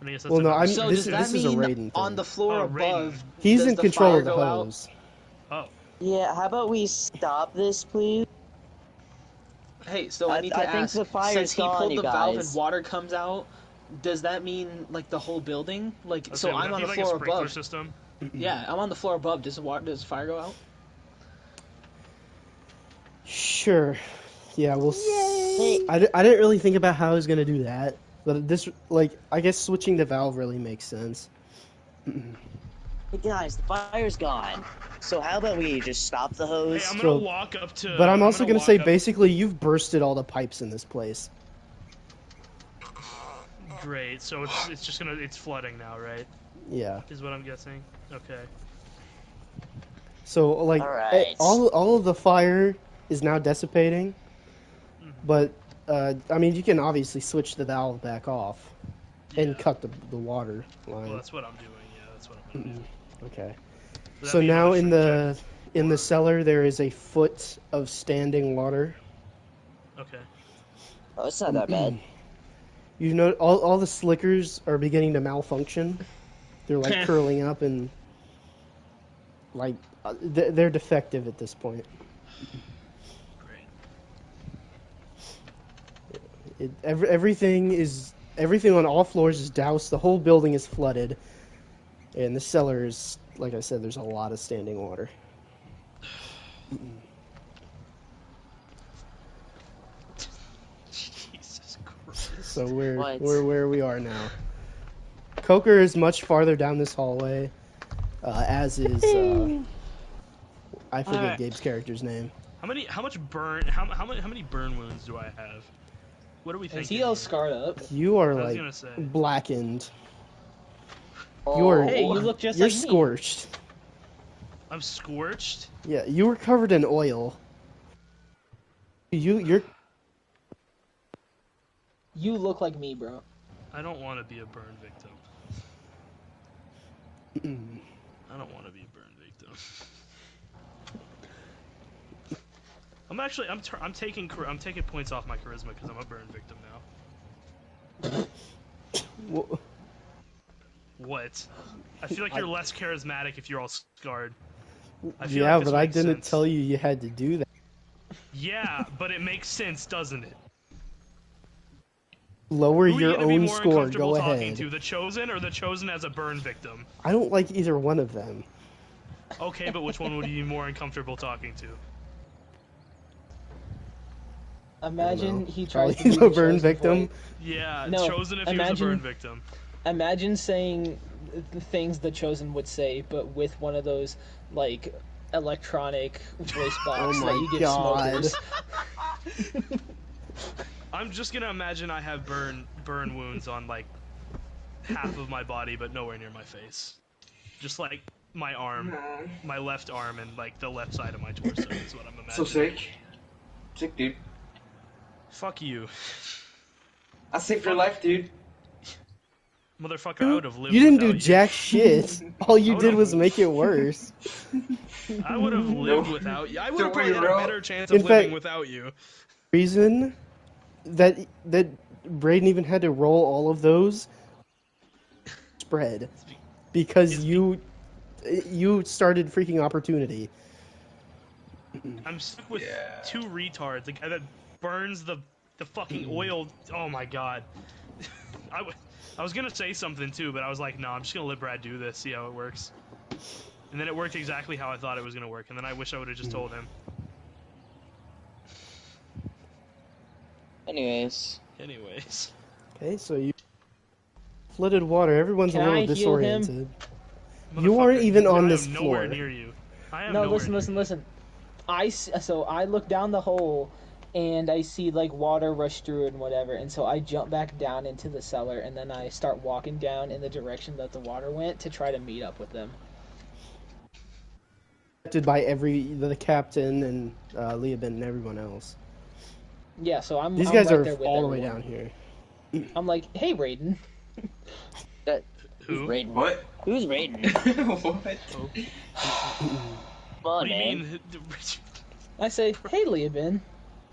I guess that's Well, no, another. So this does that is a mean Raiden on thing. the floor Oh, above? He's does in the control fire of the go out? hose. Oh, Yeah, how about we stop this, please? Hey, so I need to I think ask. the fire's Since he gone, pulled you the valve and guys. water comes out, does that mean like the whole building? Like, so would I'm that on be the like a floor sprinkler above. system? Yeah, I'm on the floor above. Does the fire go out? Sure. Yeah, we'll. Hey, I didn't really think about how I was gonna do that, but this, like, I guess switching the valve really makes sense. hey guys, the fire's gone. So how about we just stop the hose? Hey, I'm So- gonna walk up to. But I'm also gonna say, walk up- basically, you've bursted all the pipes in this place. Great. So it's just gonna it's flooding now, right? Yeah. Is what I'm guessing. Okay. So, like, Alright. all of the fire is now dissipating, but I mean, you can obviously switch the valve back off and Yeah. cut the water line. Well, that's what I'm doing. Yeah, that's what I'm gonna do. Okay. Would that So be now another in strength the Or- cellar there is a foot of standing water. check? Okay. Oh, it's not that bad. You know, all the slickers are beginning to malfunction. They're like curling up and like they're defective at this point. Great. Everything on all floors is doused. The whole building is flooded, and the cellar is, like I said, there's a lot of standing water. Jesus Christ. So we're What? where we are now. Coker is much farther down this hallway, as is I forget Alright. Gabe's character's name. How many burn wounds do I have? What are we thinking? Is he all here? scarred up? You are I was like gonna say. blackened. Oh, You're Hey, you look just you're like me. scorched. I'm scorched. Yeah, you were covered in oil. You're You look like me, bro. I don't want to be a burn victim. I don't want to be a burn victim. I'm taking points off my charisma because I'm a burn victim now. Wha- What? I feel like you're less charismatic if you're all scarred. I feel yeah, like this but I makes didn't sense. tell you you had to do that. Yeah, but it makes sense, doesn't it? Lower Who are you your gonna be own more score. uncomfortable Go talking ahead. to, the Chosen or the Chosen as a burn victim? I don't like either one of them. Okay, but which one would you be more uncomfortable talking to? Imagine know. he tries Probably to be the the burn chosen victim. voice. Yeah, No, Chosen if he was a imagine- burn victim. Imagine saying the things the chosen would say, but with one of those like electronic voice box Oh that my you give God. smokers. I'm just gonna imagine I have burn wounds on like half of my body, but nowhere near my face. Just like my arm, my left arm, and like the left side of my torso. That's what I'm imagining. So sick. Sick, dude. Fuck you, I saved your life, dude. motherfucker. I would have lived. You didn't do without jack shit. All you I did would've- was make it worse. I would have lived No. without you. I would Don't have probably worry, had a bro. better chance In of living fact- without you. Reason that Braden even had to roll all of those spread because It's you started freaking opportunity. I'm stuck with Yeah. two retards. The guy that burns the fucking oil. Oh my god. I was gonna say something too, but I was like, no, I'm just gonna let Brad do this, see how it works. And then it worked exactly how I thought it was gonna work, and then I wish I would have just told him. Anyways. Anyways. Okay, so you flooded water. Everyone's Can a little I heal him? disoriented. You aren't Motherfucker, even on I this am nowhere floor. near you. I am No, nowhere listen. near So I look down the hole, and I see like water rush through it and whatever, and so I jump back down into the cellar, and then I start walking down in the direction that the water went to try to meet up with them. by the captain and Leoben and everyone else. Yeah, so I'm These guys right are there with all the way everyone. down here. I'm like, hey, Raiden. Who's Who? Raiden? What? Who's Raiden? What? Oh. Come What on, do you man. mean? I say, hey, Leoben.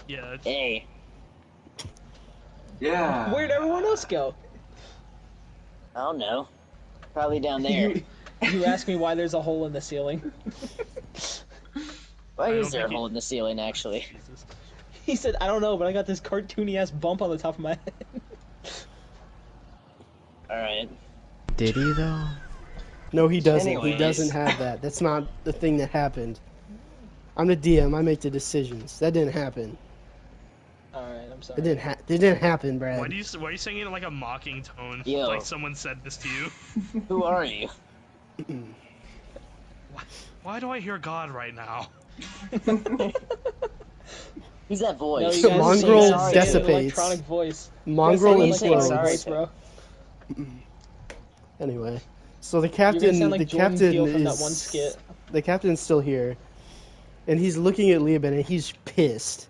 Yeah. Hey, Yeah. Where'd everyone else go? I don't know. Probably down there. You ask me why there's a hole in the ceiling. Why I is don't there a think he- hole in the ceiling, actually? Jesus. He said, I don't know, but I got this cartoony ass bump on the top of my head. Alright. Did he though? No, he doesn't. He Anyways. doesn't have that. That's not the thing that happened. I'm the DM. I make the decisions. That didn't happen. Alright, I'm sorry. It didn't happen, Brad. Why are you saying it in like a mocking tone? Yo. Like someone said this to you? Who are you? Why do I hear God right now? Who's that voice? No, you guys Mongrel say it in dissipates. electronic voice. Mongrel Yes, I need to say implodes. sorry. Bro. Anyway, so the You're gonna captain, sound like the Jordan captain Peele from is that one skit. the captain's still here, and he's looking at Leoben and he's pissed.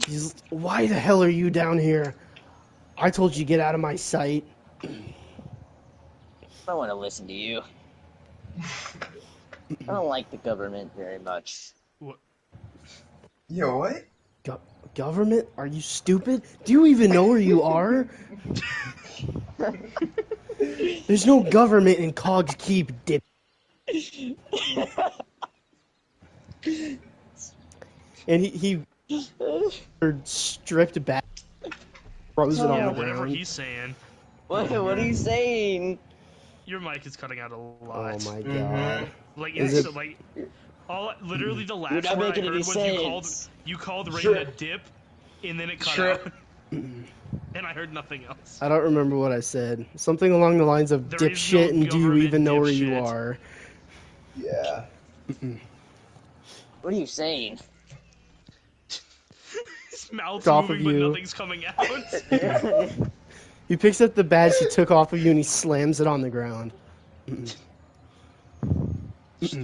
He's, why the hell are you down here? I told you to get out of my sight. I don't want to listen to you. I don't like the government very much. What? Yo, what? Government? Are you stupid? Do you even know where you are? There's no government in Cog's Keep, dip. And he stripped back, frozen on Yeah, the whatever ground. he's saying. What are you saying? Your mic is cutting out a lot. Oh my god. Like Is it's it- like literally the You're last not word I making heard any was sense. you called Raiden Sure. a dip, and then it cut Sure. out, and I heard nothing else. I don't remember what I said. Something along the lines of There is dipshit no and do you government, even know where you dipshit. are? Yeah. What are you saying? His mouth's Off of moving, but you. nothing's coming out. He picks up the badge he took off of you and he slams it on the ground.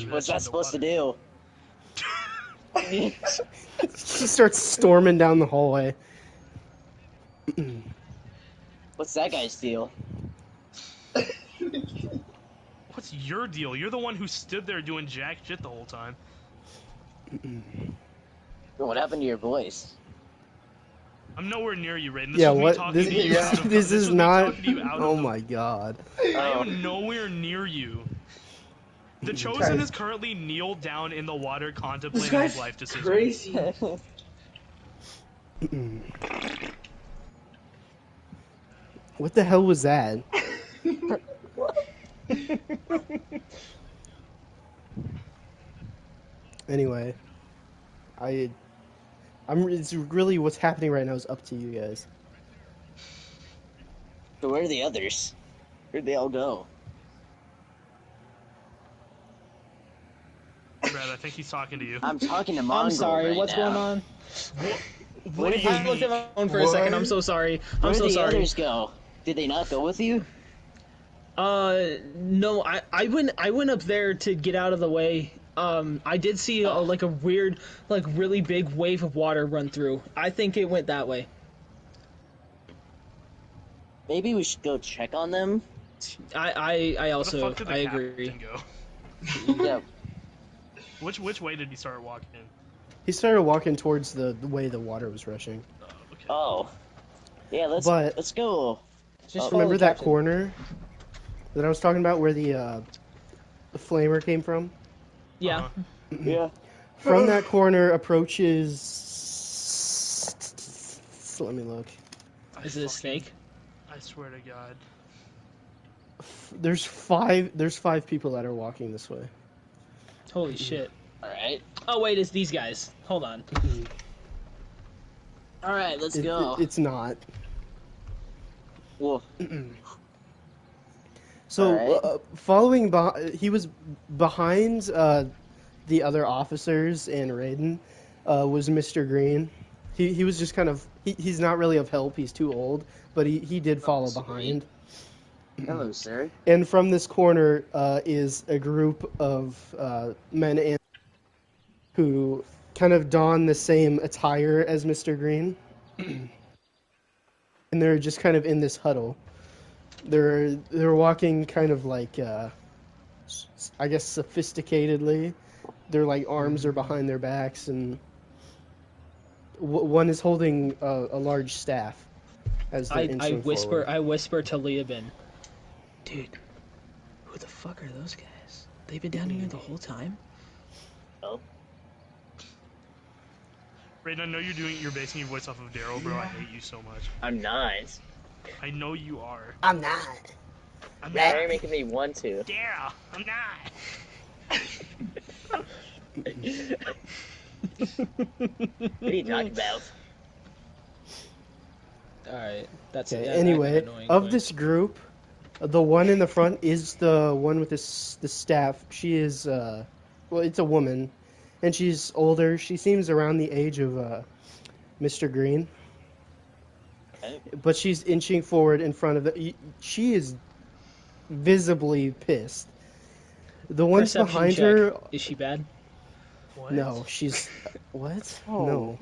What's that supposed to do? He starts storming down the hallway. What's that guy's deal? What's your deal? You're the one who stood there doing jack shit the whole time. What happened to your voice? I'm nowhere near you, Raiden. This Yeah, was me what? talking This, to you out of this this is was me not. talking to you out Oh of the- my god. I am nowhere near you. The Chosen is currently kneeled down in the water contemplating his life decision. crazy. What the hell was that? Anyway, it's really what's happening right now is up to you guys. So where are the others? Where'd they all go? Brad, I think he's talking to you. I'm talking to Mongrel I'm sorry, right what's now. going on? What do you I looked at mean? my phone for a second. I'm so sorry. I'm Where'd so the sorry. others go? Did they not go with you? No, I went up there to get out of the way. I did see like a weird, like really big wave of water run through. I think it went that way. Maybe we should go check on them. I Where the also fuck did the I captain agree. go? Yeah. Which way did he start walking? He started walking towards the way the water was rushing. Okay. Oh. Yeah, let's But- go. Just follow Remember the that captain. corner that I was talking about where the flamer came from? Yeah. Yeah. From that corner approaches. Let me look. Is it a snake? I swear to God. There's five people that are walking this way. Holy shit. Alright. Oh wait, it's these guys. Hold on. Alright, let's It- go. it's not. Well, So, Alright. he was behind the other officers and Raiden was Mr. Green. He was just kind of he's not really of help. He's too old, but he did follow behind. Hello, sir. And from this corner is a group of men and who kind of don the same attire as Mr. Green. And they're just kind of in this huddle. They're walking kind of like I guess sophisticatedly. Their like arms are behind their backs, and one is holding a large staff as they're inching forward. I whisper to Leoben, dude, who the fuck are those guys? They've been down here the whole time? Oh, Raiden, I know you're basing your voice off of Daryl, bro. I hate you so much. I'm not. I know you are. I'm not. I'm Now not. you're making me want to. Daryl, I'm not. What are you talking about? Alright, that's Okay. yeah, Anyway, annoying, of but- this group, the one in the front is the one with the staff. She is well, it's a woman, and she's older. She seems around the age of Mr. Green. Okay. But she's inching forward in front of the. She is visibly pissed. The ones Perception behind check. her. Is she bad? What? No, she's. What? Oh. No.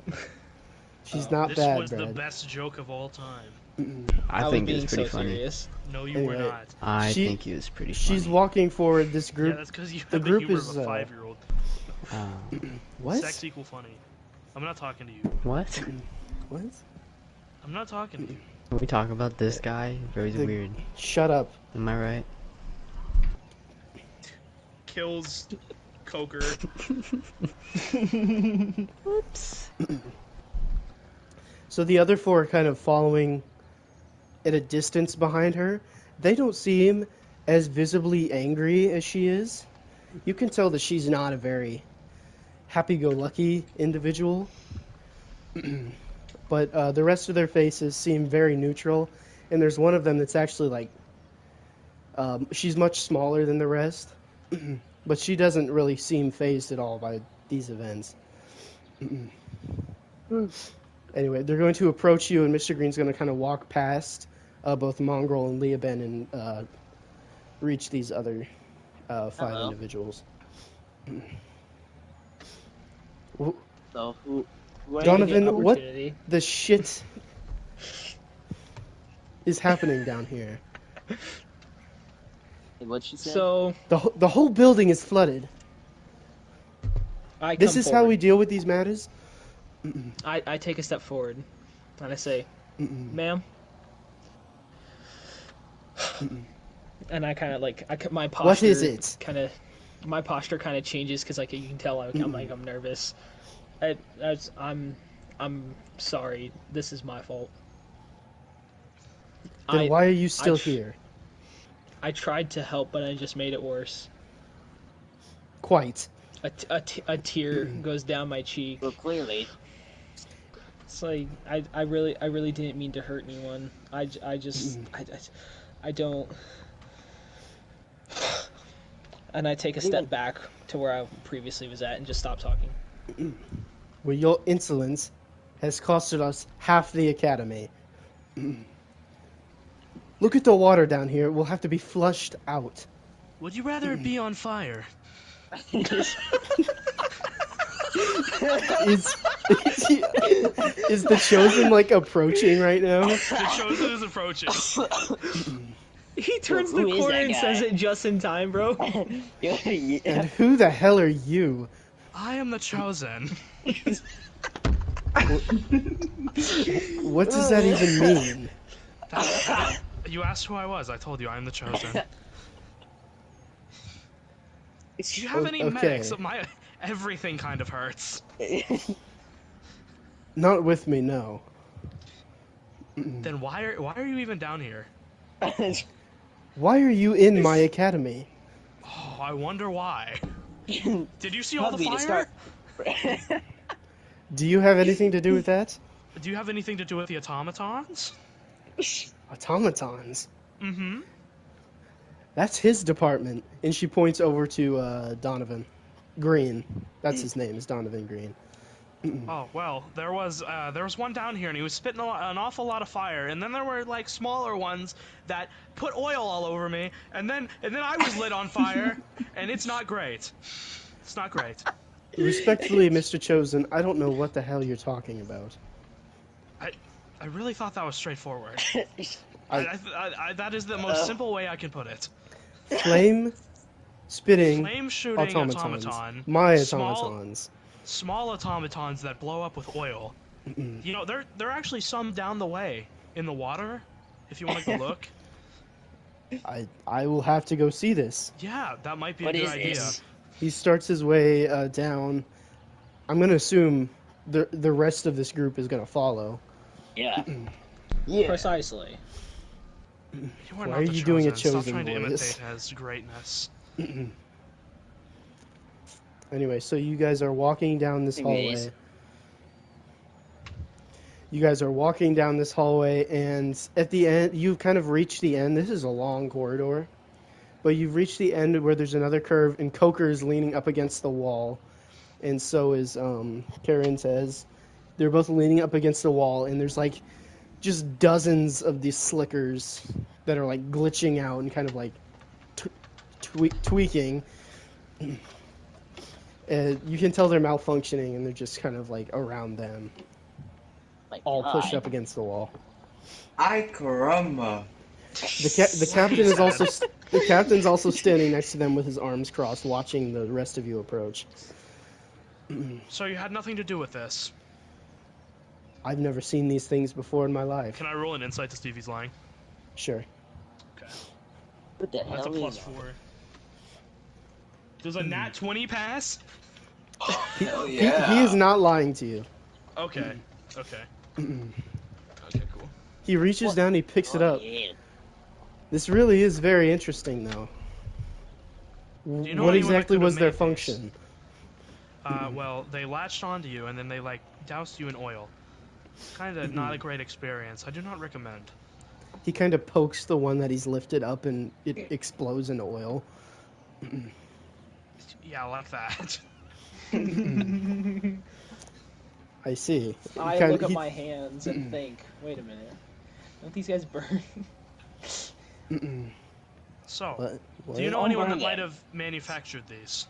She's Oh. not This bad, was the Brad. best joke of all time. I was think being it's pretty so funny. serious. No, you were Anyway. not. I She- think it was pretty funny. She's walking forward. This Yeah, group. that's because you the have the group humor is, of a 5-year-old. What? Sex equal funny. I'm not talking to you. What? What? I'm not talking to you. Can we talk about this guy? Very The- weird. Shut up. Am I right? Kills Coker. Whoops. So the other four are kind of following at a distance behind her. They don't seem as visibly angry as she is. You can tell that she's not a very happy-go-lucky individual. But the rest of their faces seem very neutral. And there's one of them that's actually like... she's much smaller than the rest. But she doesn't really seem fazed at all by these events. Anyway, they're going to approach you, and Mr. Green's going to kind of walk past both Mongrel and Leoben and reach these other 5 Hello. individuals. So who are Donovan, you? what Opportunity. the shit is happening down here? What'd she say? So The whole building is flooded. I This come is how forward. we deal with these matters? I take a step forward, and I say, "Ma'am," and I kind of like my posture. What is it? My posture kind of changes because like you can tell I'm nervous. I'm sorry. This is my fault. Then why are you still tr- here? I tried to help, but I just made it worse. Quite. A tear goes down my cheek. Well, clearly. It's like I really didn't mean to hurt anyone. I don't. And I take a step back to where I previously was at and just stop talking. Well, your insolence has costed us half the academy. Look at the water down here. It will have to be flushed out. Would you rather it be on fire? Is the chosen like approaching right now? The chosen is approaching. He turns Who the is corner that and guy? says it just in time, bro. And who the hell are you? I am the chosen. What does that even mean? You asked who I was. I told you I am the chosen. Do you have any Okay. medics? My everything kind of hurts. Not with me, no. Then why are you even down here? Why are you in my academy? Oh, I wonder why. Did you see all the Probably to fire? start- Do you have anything to do with that? Do you have anything to do with the automatons? Automatons. Mm-hmm. That's his department. And she points over to Donovan Green. That's his name, is Donovan Green. Oh well, there was one down here, and he was spitting an awful lot of fire, and then there were like smaller ones that put oil all over me, and then I was lit on fire, and it's not great. It's not great. Respectfully, Mr. Chosen, I don't know what the hell you're talking about. I really thought that was straightforward. I- That is the most simple way I can put it. Flame spitting Flame shooting automatons. automaton, My small automatons. automatons that blow up with oil. You know, there are actually some down the way in the water, if you want to go look. I will have to go see this. Yeah, that might be What a good is idea. this? He starts his way down. I'm gonna assume the rest of this group is gonna follow. Yeah. Precisely. You are Why not are the you doing a Stop chosen trying to voice? imitate his greatness. Anyway, so you guys are walking down this Anyways. hallway. You guys are walking down this hallway, and at the end, you've kind of reached the end. This is a long corridor, but you've reached the end where there's another curve, and Coker is leaning up against the wall, and so is Karen says. They're both leaning up against the wall, and there's like just dozens of these slickers that are like glitching out and kind of like tweaking. And you can tell they're malfunctioning, and they're just kind of like around them, My all pushed God. up against the wall. Ay caramba. The captain is also the captain's also standing next to them with his arms crossed, watching the rest of you approach. So you had nothing to do with this. I've never seen these things before in my life. Can I roll an insight to Stevie's lying? Sure. Okay. What the That's a hell plus is 4. Does a nat 20 pass? Hell He yeah. is not lying to you. Okay. Okay. Okay, cool. He reaches down, he picks it Oh, up. yeah. This really is very interesting, though. Do you know What anyone that exactly could have was their made these? function? Well, they latched onto you, and then they, like, doused you in oil. Kind of not a great experience. I do not recommend. He kind of pokes the one that he's lifted up, and it explodes into oil. Yeah, like that. I see. I look at my hands and think, wait a minute, don't these guys burn? So, What? do you know I'll anyone burn that might them. have manufactured these?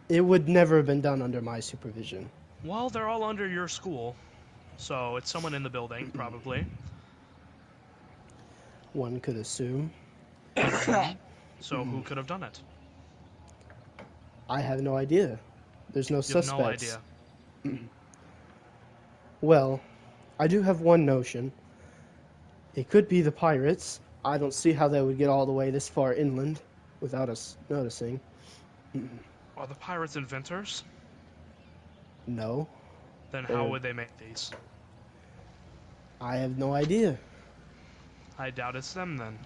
It would never have been done under my supervision. Well, they're all under your school, so it's someone in the building, probably. One could assume. So who could have done it? I have no idea. There's no You have suspects. no idea. Well, I do have one notion. It could be the pirates. I don't see how they would get all the way this far inland without us noticing. Are the pirates inventors? No, Then how would they make these? I have no idea. I doubt it's them then.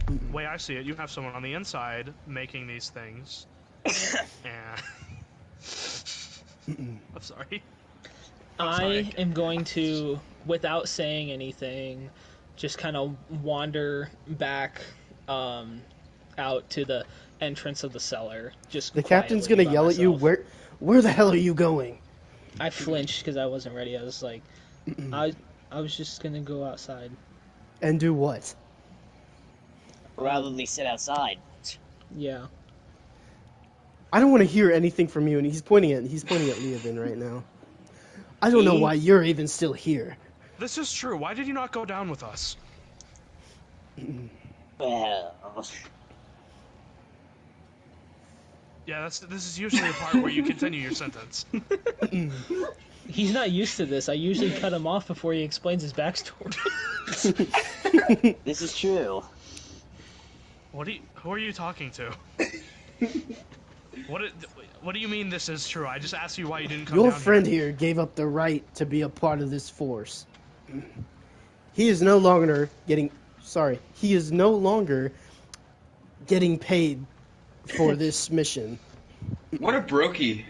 The way I see it, you have someone on the inside making these things. And I'm sorry. I am going to, without saying anything, just kind of wander back out to the entrance of the cellar. Just The captain's quietly gonna by yell at you. myself. Where the hell are you going? I flinched because I wasn't ready. I was like, I was just gonna go outside. And do what? Probably sit outside. Yeah. I don't want to hear anything from you. And he's pointing at Leoben right now. I don't know why you're even still here. This is true. Why did you not go down with us? Well, Yeah, this is usually the part where you continue your sentence. He's not used to this. I usually cut him off before he explains his backstory. this is true. Who are you talking to? What do you mean this is true? I just asked you why you didn't come Your down friend here. here gave up the right to be a part of this force. He is no longer getting paid for this mission. What a brokey.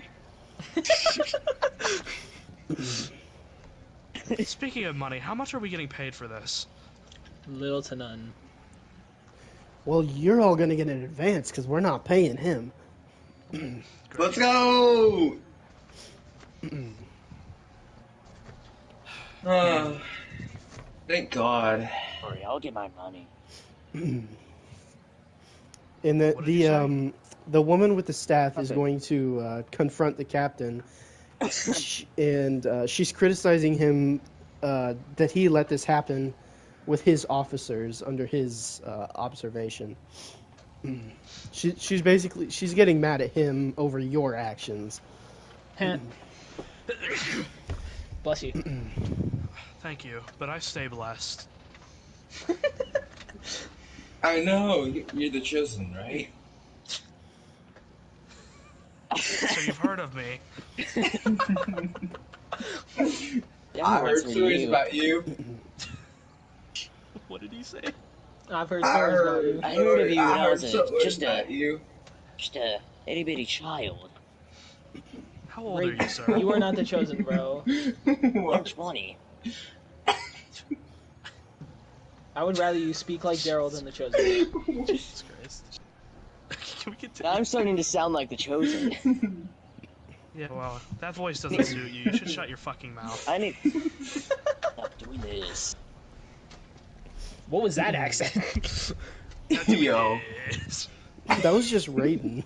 Speaking of money, how much are we getting paid for this? Little to none. Well, you're all going to get an advance because we're not paying him. Let's go! Oh, thank God. Sorry, I'll get my money. And What did you say? the woman with the staff is Nothing. going to confront the captain, and she's criticizing him that he let this happen with his officers under his observation. She's getting mad at him over your actions. Bless you. Thank you, but I stay blessed. I know, you're the chosen, right? So you've heard of me. I Everyone's heard stories you. about you. What did he say? I've heard I stories about you. heard, I heard of you when I heard was stories about you. just a itty bitty child. How old are Ray, you, sir? you are not the chosen, bro. I'm 20. I would rather you speak like Daryl than the chosen. Jesus Christ. Can we continue? Now I'm starting to sound like the chosen. Yeah, well, that voice doesn't suit you. You should shut your fucking mouth. I need. Stop doing this. What was that accent? Yo. Yes. That was just Raiden.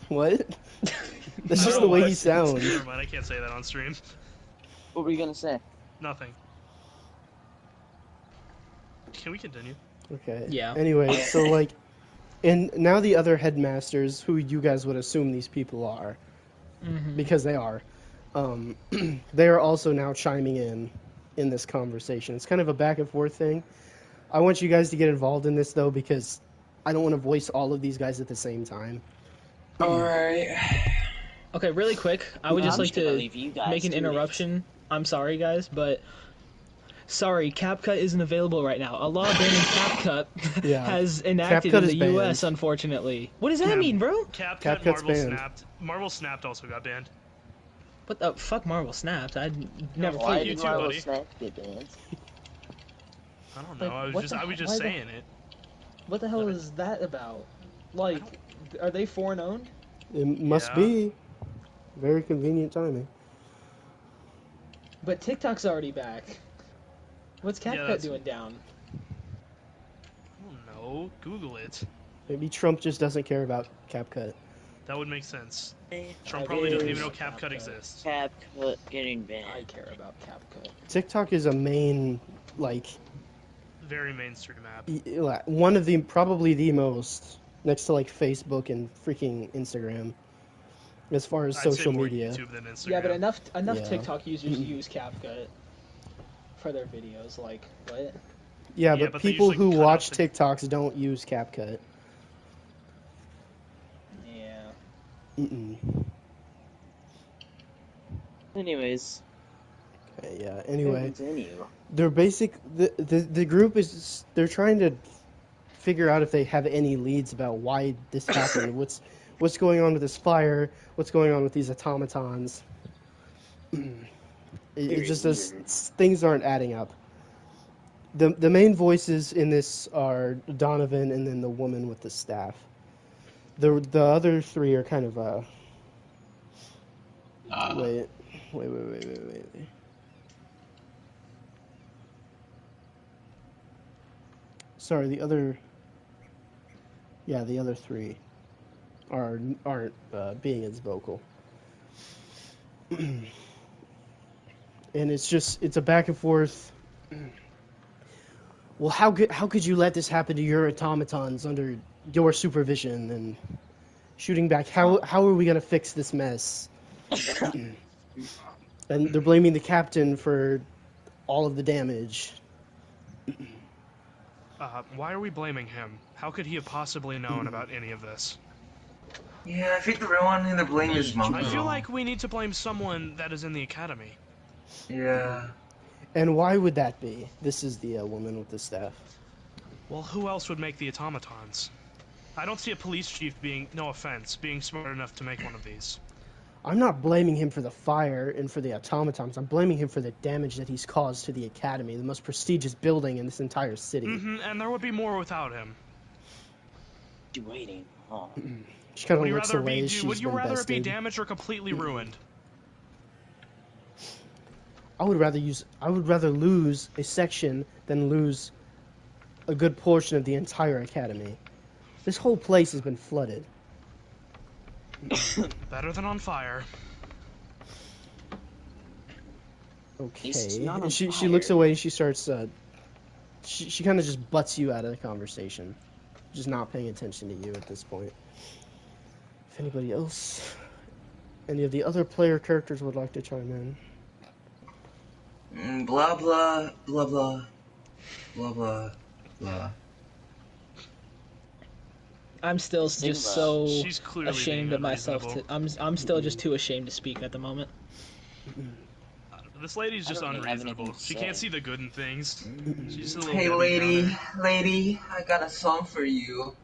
What? That's I just don't the know way why- he sounds. Never mind, I can't say that on stream. What were you gonna say? Nothing. Can we continue? Okay. Yeah. Anyway, so like, and now the other headmasters, who you guys would assume these people are, because they are, they are also now chiming in this conversation. It's kind of a back and forth thing. I want you guys to get involved in this though, because I don't want to voice all of these guys at the same time. Alright. Okay, really quick, I would I'm just like gonna to leave you guys make an to it. interruption. I'm sorry, guys, but sorry, CapCut isn't available right now. A law banning CapCut Yeah, has enacted CapCut in is the banned. U.S. Unfortunately. What does that Cap- mean, bro? CapCut, CapCut's Marvel banned. Snapped. Marvel Snapped also got banned. What the fuck? Marvel snapped. I never Why Why played you did it. too, Marvel buddy. Snap get banned? I don't know. Like, what the- I was just why the- saying it. What the hell is that about? Like, are they foreign owned? It must Yeah. be very convenient timing. But TikTok's already back. What's Yeah, CapCut that's- doing down? I don't know. Google it. Maybe Trump just doesn't care about CapCut. That would make sense. I Trump I probably care doesn't even know about CapCut CapCut. exists. CapCut getting I banned. care about CapCut. TikTok is a main, like, Very mainstream app. one of the, probably the most, next to like Facebook and freaking Instagram, as far as I'd social say more media. YouTube than Instagram. Yeah, but enough Yeah. TikTok users use CapCut for their videos. Like, what? Yeah, Yeah, but but they people usually who cut out watch the- TikToks don't use CapCut. Yeah. Mm-mm. Anyways, Okay, yeah. we'll Anyway, continue. they're the group is they're trying to figure out if they have any leads about why this happened. What's going on with this fire? What's going on with these automatons? It just does, things aren't adding up. The main voices in this are Donovan and then the woman with the staff. The other three are kind of wait. Sorry, the other three aren't being as vocal. And it's a back and forth. Well, how could you let this happen to your automatons under your supervision and shooting back? How are we gonna fix this mess? And they're blaming the captain for all of the damage. Why are we blaming him? How could he have possibly known about any of this? Yeah, I think the real one in the blame is Mongo. I feel like we need to blame someone that is in the academy. Yeah. And why would that be? This is the woman with the staff. Well, who else would make the automatons? I don't see a police chief being, no offense, being smart enough to make one of these. I'm not blaming him for the fire and for the automatons. I'm blaming him for the damage that he's caused to the academy, the most prestigious building in this entire city. And there would be more without him. You waiting? Oh. She kind Would of you looks rather away. be, She's would you been rather it be bested. damaged or completely ruined? I would rather lose a section than lose a good portion of the entire academy. This whole place has been flooded. Better than on fire. It's Okay. not on And she fire. looks away and she starts she kind of just butts you out of the conversation. Just not paying attention to you at this point. If anybody else, any of the other player characters would like to chime in. Blah blah blah blah blah blah blah. I'm still Sigma. just so She's clearly ashamed being of myself. unreasonable. I'm still just too ashamed to speak at the moment. This lady's just I don't really have unreasonable. anything to She say. can't see the good in things. She's a little Hey Debbie Downer. lady, I got a song for you.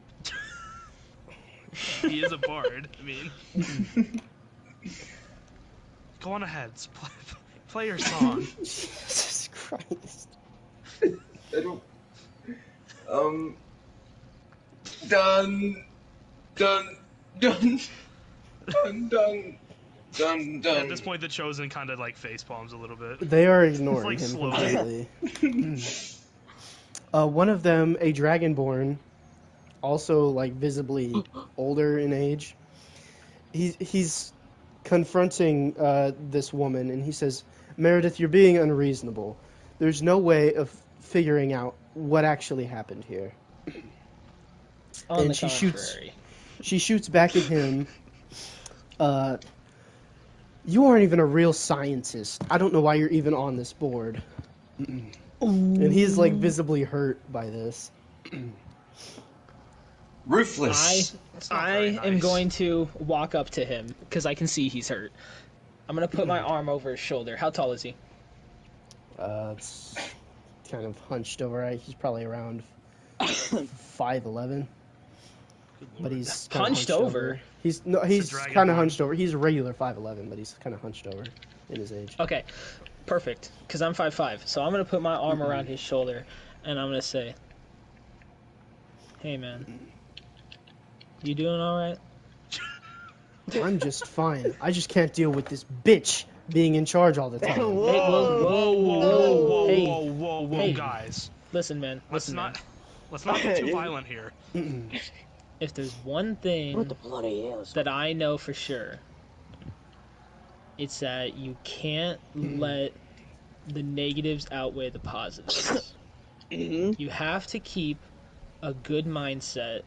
He is a bard. I mean, go on ahead. Play your song. Jesus Christ. I don't. Dun dun dun dun dun dun dun. At this point, the chosen kind of like face palms a little bit. They are ignoring Like him slowly. completely. One of them, a dragonborn, also like visibly older in age. He's confronting this woman, and he says, "Meredith, you're being unreasonable. There's no way of figuring out what actually happened here." On And the she contrary, She shoots back at him. You aren't even a real scientist. I don't know why you're even on this board. And he's like visibly hurt by this. Ruthless. It's not I very am nice. going to walk up to him because I can see he's hurt. I'm gonna put my arm over his shoulder. How tall is he? It's kind of hunched over. Right? He's probably around 5'11". But he's kinda Hunched over? He's dragonborn. kind of hunched over. He's a regular 5'11", but he's kind of hunched over in his age. Okay, perfect. Because I'm 5'5", so I'm gonna put my arm around his shoulder, and I'm gonna say, "Hey, man, you doing all right?" I'm just fine. I just can't deal with this bitch being in charge all the time. Hey, whoa, Whoa, whoa, whoa, Hey. whoa, whoa, whoa, Hey. guys! Listen, man. Let's Listen, not, man. let's not get too violent here. If there's one thing What the bloody hell? that I know for sure, it's that you can't let the negatives outweigh the positives. You have to keep a good mindset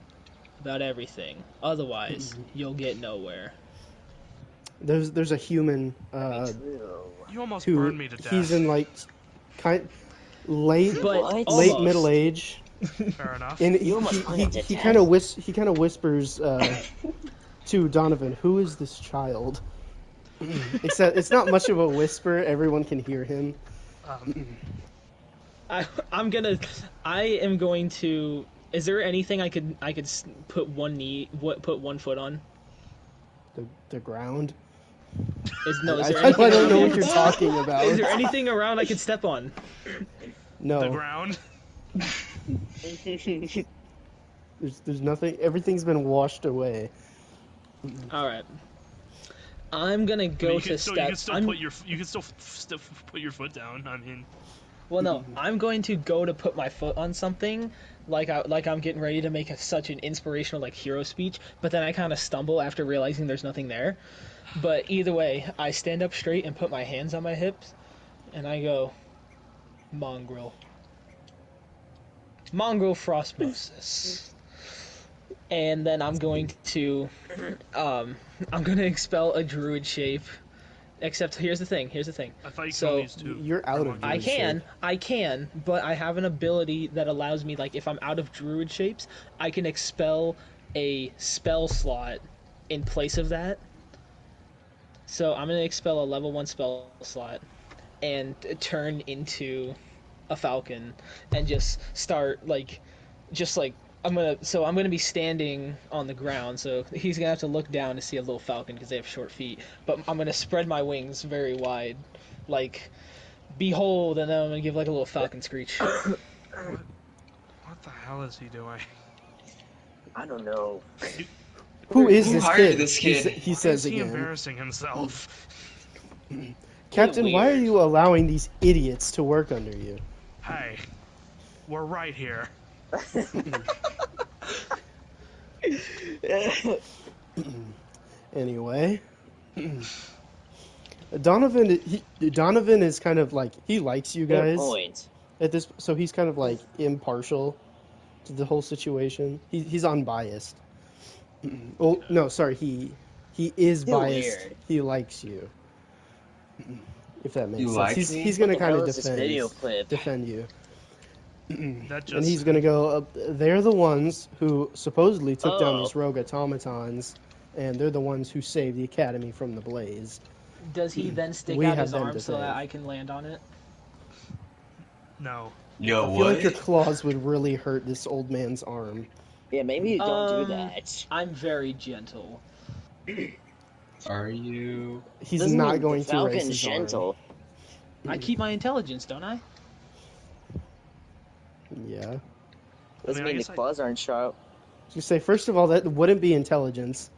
about everything. Otherwise, you'll get nowhere. There's a human You almost who burned me to death. he's in like late But What? late almost. middle age, Fair enough. and You almost put it to he death. kind of whispers to Donovan, "Who is this child?" Except it's not much of a whisper. Everyone can hear him. I am going to. Is there anything I could put put one foot on? The ground. Is there I anything don't know around- what you're talking about. Is there anything around I could step on? No, The ground. there's nothing. Everything's been washed away. All right. I'm gonna go you to can still, step. you can still I'm- put your you can still put your foot down. I mean, Well, no, I'm going to go to put my foot on something, like I'm getting ready to make such an inspirational like hero speech, but then I kind of stumble after realizing there's nothing there. But either way, I stand up straight and put my hands on my hips, and I go, mongrel frostmosis, and then I'm going to expel a druid shape. Except here's the thing. I thought you So, could only use two. You're out of. I druid can, but I have an ability that allows me, like, if I'm out of druid shapes, I can expel a spell slot in place of that. So I'm gonna expel a level 1 spell slot and turn into a falcon and just start I'm gonna be standing on the ground, so he's gonna have to look down to see a little falcon because they have short feet. But I'm gonna spread my wings very wide, like, behold, and then I'm gonna give like a little falcon screech. What the hell is he doing? I don't know. Who is Who this hired kid? this He kid? sa- He Why says is he again. embarrassing himself? Captain, why are weird. you allowing these idiots to work under you? Hey, we're right here. Anyway, Donovan is kind of like he likes you Fair guys point. at this, so he's kind of like impartial to the whole situation. He's unbiased. Oh no, sorry, he is Too biased. weird. He likes you, if that makes He sense. likes He's me? he's gonna What the kind of hell is this video clip? defend you, That just and he's gonna go. They're the ones who supposedly took down Oh. these rogue automatons, and they're the ones who saved the academy from the blaze. Does he then stick We out have his them arm to so that thank. I can land on it? no. Yo, I feel like your what? claws would really hurt this old man's arm. Yeah, maybe you don't do Um, that. I'm very gentle. Are you? He's Doesn't not mean going the to raise Falcon's his gentle. I keep my intelligence, don't I? arm. Yeah. Doesn't I mean the guess claws aren't sharp. You say first of all that wouldn't be intelligence.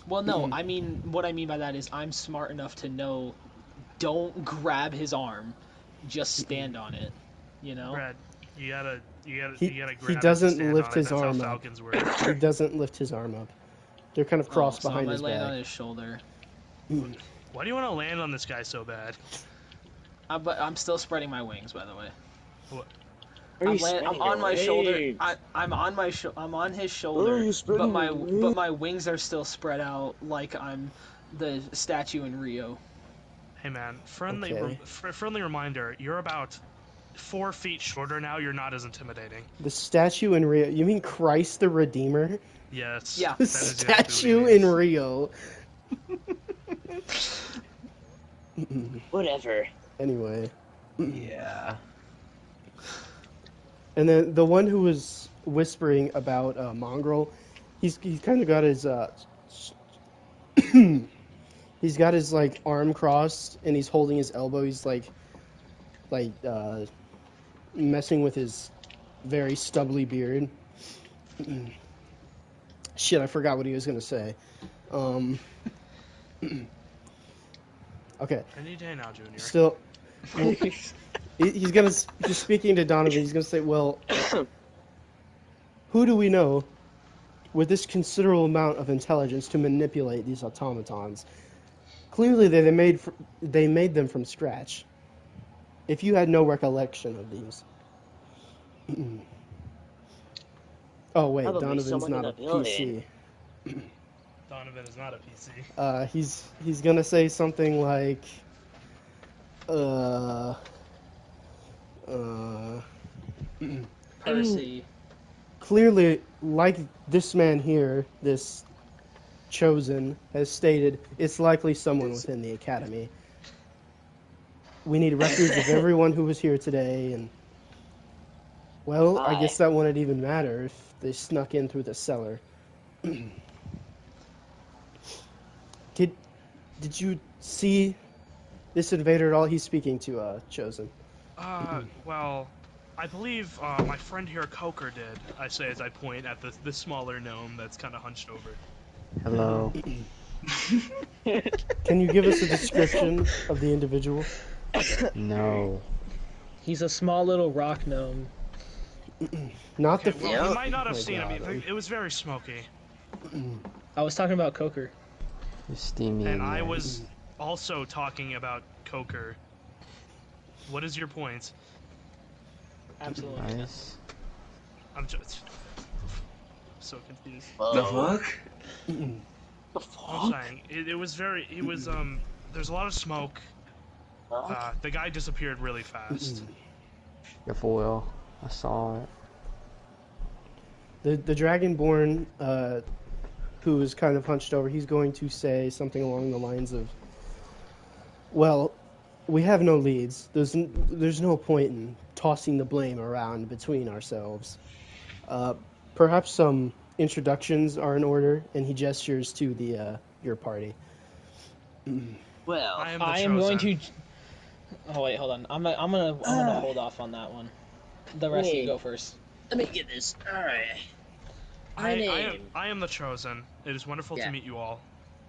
Well, no. I mean, what I mean by that is I'm smart enough to know. Don't grab his arm. Just stand on it. You know. Brad, you gotta He grab it to doesn't stand lift on it. his That's arm how up. Falcons work. He doesn't lift his arm up. They're kind of Oh, crossed so I'm behind gonna his land back. on his shoulder. Why do you want to land on this guy so bad? But I'm still spreading my wings, by the way. What? Are you I'm spreading on your my shoulder. wings? I'm on I'm on his Oh, shoulder, you're spreading but your wings? my wings are still spread out like I'm the statue in Rio. Hey man, friendly Okay. friendly reminder. You're about 4 feet shorter now. You're not as intimidating. The statue in Rio. You mean Christ the Redeemer? Yes. Yeah. The that is exactly what he statue means. in Rio. Whatever. Anyway. Yeah. And then the one who was whispering about Mongrel, he's kind of got his he's got his like arm crossed and he's holding his elbow. He's like messing with his very stubbly beard. Shit, I forgot what he was gonna say. Okay, Any day now, Junior. still. He's gonna just speaking to Donovan. He's gonna say, "Well, who do we know with this considerable amount of intelligence to manipulate these automatons? Clearly, they made them from scratch. If you had no recollection of these." Oh wait, Probably Donovan's someone not in a the building. PC. Donovan is not a PC. He's gonna say something like, Percy. clearly, like this man here, this chosen has stated, it's likely someone within the academy. We need records of everyone who was here today, and well, I guess that wouldn't even matter if they snuck in through the cellar. Did you see this invader at all? He's speaking to Chosen. Well, I believe my friend here, Coker, did. I say as I point at the smaller gnome that's kind of hunched over. Hello. Can you give us a description of the individual? No. He's a small little rock gnome. Not the. Okay, well, you might not Oh have my seen God, him. It was very smoky. I was talking about Coker. You're steamy And in I there. was also talking about Coker. What is your point? Absolutely. Nice. I'm just so confused. The fuck? I'm saying it was very. It was There's a lot of smoke. The guy disappeared really fast. Your foil. I saw it. The Dragonborn, who is kind of hunched over, he's going to say something along the lines of, "Well, we have no leads. There's no point in tossing the blame around between ourselves. Perhaps some introductions are in order." And he gestures to your party. Well, I am the I am going chosen. to. Oh wait, hold on. I'm gonna hold off on that one. The rest of you Wait. go first. let me get this. Alright. I am the chosen. It is wonderful Yeah. to meet you all.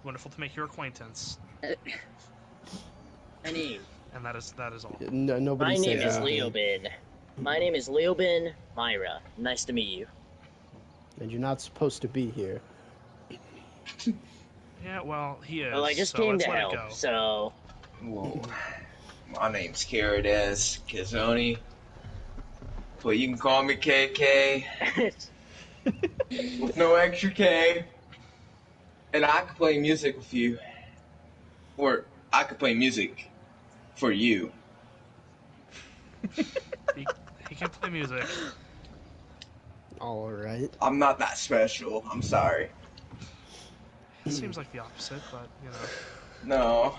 Wonderful to make your acquaintance. My name. And that is all. No, nobody My name says is anything. Leobin. My name is Leobin Myra. Nice to meet you. And you're not supposed to be here. Yeah, well, he is. Well, I just so came let's to let help, it go. so Whoa. My name's Karadez Kazoni, but you can call me KK with no extra K. And I can play music with you. Or I could play music for you. He can play music. All right. I'm not that special. I'm sorry. It seems like the opposite, but you know.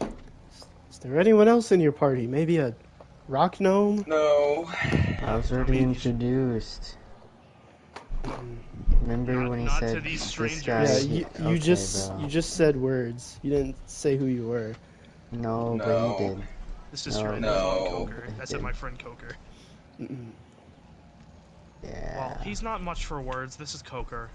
No. Is there anyone else in your party? Maybe a rock gnome? No. I was already introduced. Remember when he not said to these this strangers. guy? Yeah, he- you okay, just bro. you just said words. You didn't say who you were. No, but No. he did. This is No. true. No. Coker. I said my friend Coker. Yeah. Well, he's not much for words. This is Coker.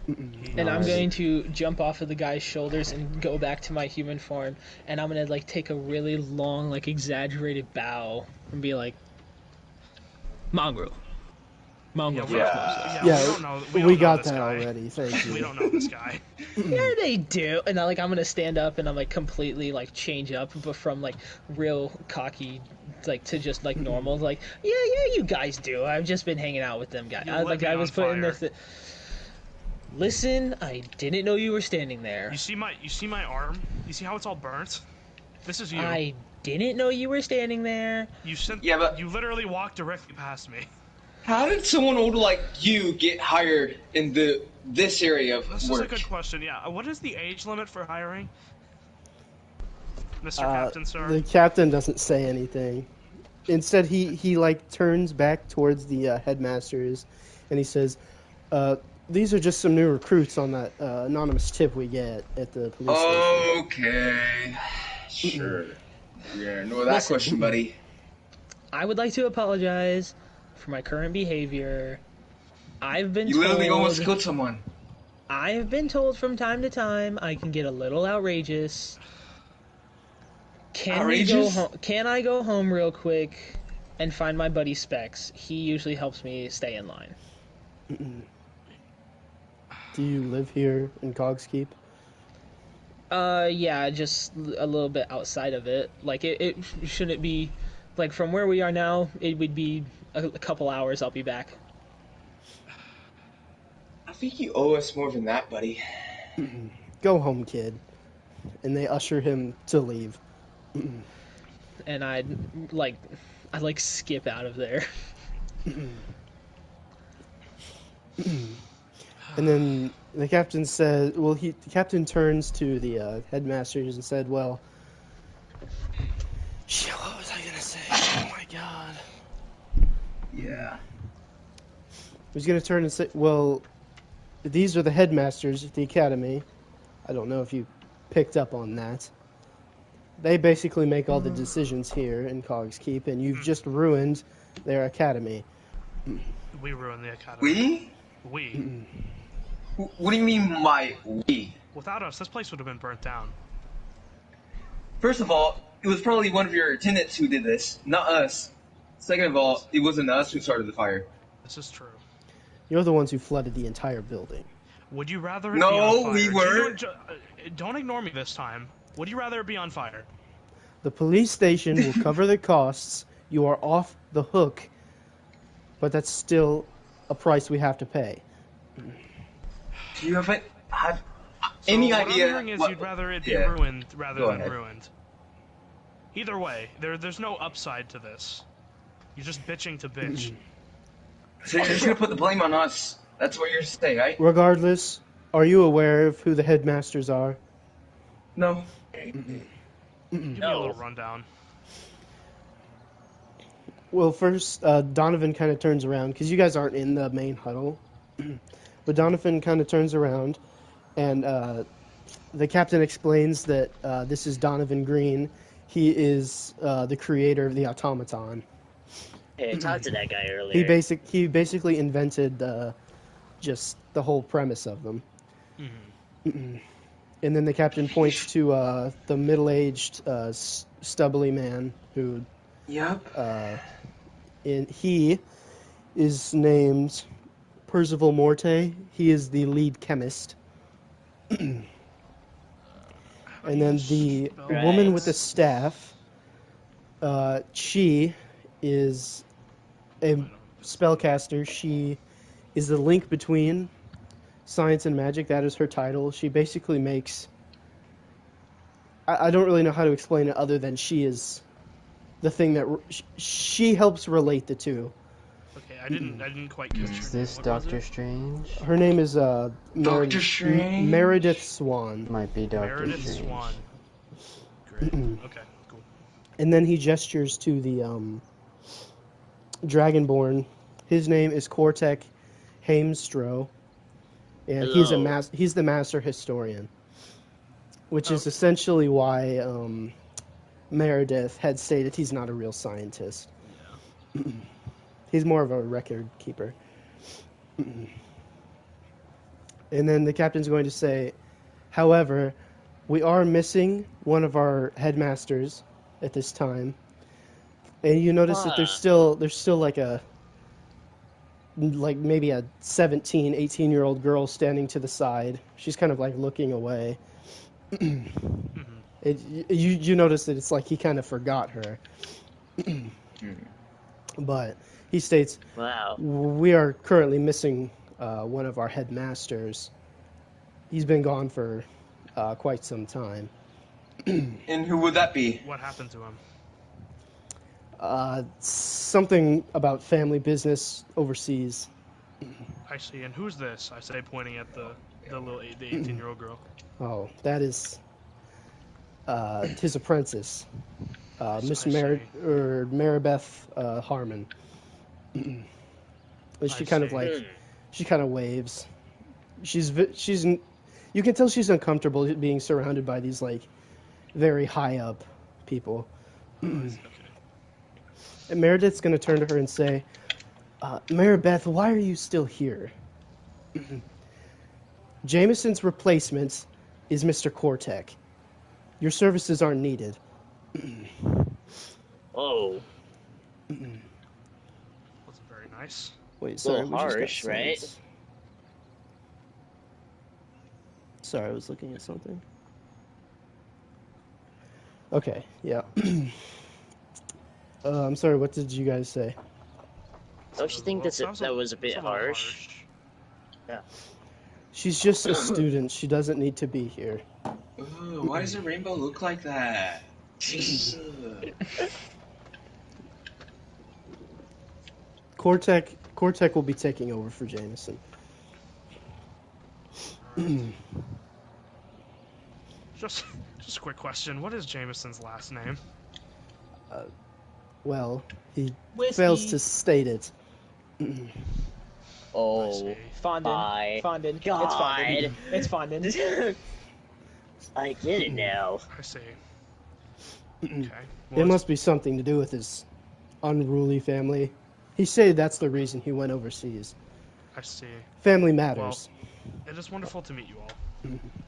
And I'm going to jump off of the guy's shoulders and go back to my human form, and I'm gonna like take a really long, like exaggerated bow and be like, Mongrel. Mongrel. Yeah. We don't know. we don't know got this that guy. already. Thank you. We don't know this guy. Yeah, they do. And I'm gonna stand up and I'm like completely like change up, but from like real cocky like to just like normal. Like, yeah, you guys do. I've just been hanging out with them guys. You I lit like me I on was putting fire. this. Listen, I didn't know you were standing there. You see my arm? You see how it's all burnt? This is you. I didn't know you were standing there. Yeah, but you literally walked directly past me. how did someone older like you get hired in this area of This work? is a good question. Yeah. What is the age limit for hiring, Mr. Captain, sir? The captain doesn't say anything. Instead, he like turns back towards the headmasters, and he says, "These are just some new recruits on that anonymous tip we get at the police station." Okay. Sure. Yeah, ignore that question, buddy. I would like to apologize for my current behavior. I've been You told. literally almost killed someone. I've been told from time to time I can get a little outrageous. Outrageous? Can I go home real quick and find my buddy Specs? He usually helps me stay in line. Do you live here in Cogskeep? Yeah, just a little bit outside of it. Like, it shouldn't be... Like, from where we are now, it would be a couple hours, I'll be back. I think you owe us more than that, buddy. Go home, kid. And they usher him to leave. And I skip out of there. And then the captain said, well, the captain turns to the headmasters and said, well, shit, what was I going to say? Oh my god. Yeah. He was going to turn and say, well, these are the headmasters at the academy. I don't know if you picked up on that. They basically make all the decisions here in Cogskeep, and you've just ruined their academy. We ruined the academy. We. What do you mean by we? Without us, this place would have been burnt down. First of all, it was probably one of your attendants who did this, not us. Second of all, it wasn't us who started the fire. This is true. You're the ones who flooded the entire building. Would you rather it be No, on fire? we weren't. Don't ignore me this time. Would you rather it be on fire? The police station will cover the costs. You are off the hook, but that's still a price we have to pay. Do you have So any what idea? I'm hearing is you'd rather it be ruined rather Go than ahead. ruined. Either way, there's no upside to this. You're just bitching to bitch. So you're just gonna put the blame on us. That's what you're saying, right? Regardless, are you aware of who the headmasters are? No. Give me a little rundown. Well, first, Donovan kind of turns around, because you guys aren't in the main huddle. But Donovan kind of turns around, and the captain explains that this is Donovan Green. He is the creator of the automaton. Hey, I talked to that guy earlier. He basically invented just the whole premise of them. And then the captain points to the middle-aged, stubbly man who, Yep. he is named Percival Morte. He is the lead chemist. How do And you then the spell woman with the that? staff, she is a spellcaster. She is the link between science and magic. That is her title. She basically makes... I don't really know how to explain it other than she is the thing that... She helps relate the two. Okay, I didn't quite catch her Is name. this What was Doctor it? Strange? Her name is Doctor Strange? Meredith Swan. Might be Doctor Meredith Strange. Swan. Great. Okay, cool. And then he gestures to the Dragonborn. His name is Cortec Hamstro, and Hello. he's the master historian, which is Oh. essentially why Meredith had stated he's not a real scientist. Yeah. He's more of a record keeper. And then the captain's going to say, however, we are missing one of our headmasters at this time. And you notice that there's still like maybe a 17, 18-year-old girl standing to the side. She's kind of like looking away. You notice that it's like he kind of forgot her. But he states, Wow. we are currently missing one of our headmasters. He's been gone for quite some time. And who would that be? What happened to him? Something about family business overseas. I see. And who's this? I say, pointing at the 18-year-old girl. Oh, that is his apprentice, Miss I see. Maribeth Harmon. And she I kind of see. like, she kind of waves. You can tell she's uncomfortable being surrounded by these like very high up people. Okay. And Meredith's going to turn to her and say, Maribeth, why are you still here? Jameson's replacement is Mr. Cortec. Your services aren't needed. Oh, Wasn't very nice. Wait, a sorry. little we just got harsh, right? silence. Sorry, I was looking at something. Okay, yeah. I'm sorry, what did you guys say? don't you think that was a bit little harsh? Yeah. She's just a student. She doesn't need to be here. Ooh, why does the rainbow look like that? Ugh. Cortec will be taking over for Jameson. Just a quick question. What is Jameson's last name? Well, he Whiskey. fails to state it. Oh, see. Fondant. my Fondant. It's God. fondant. It's fondant. I get it now. I see. Okay. It must be something to do with his unruly family. He said that's the reason he went overseas. I see. Family matters. It is wonderful to meet you all.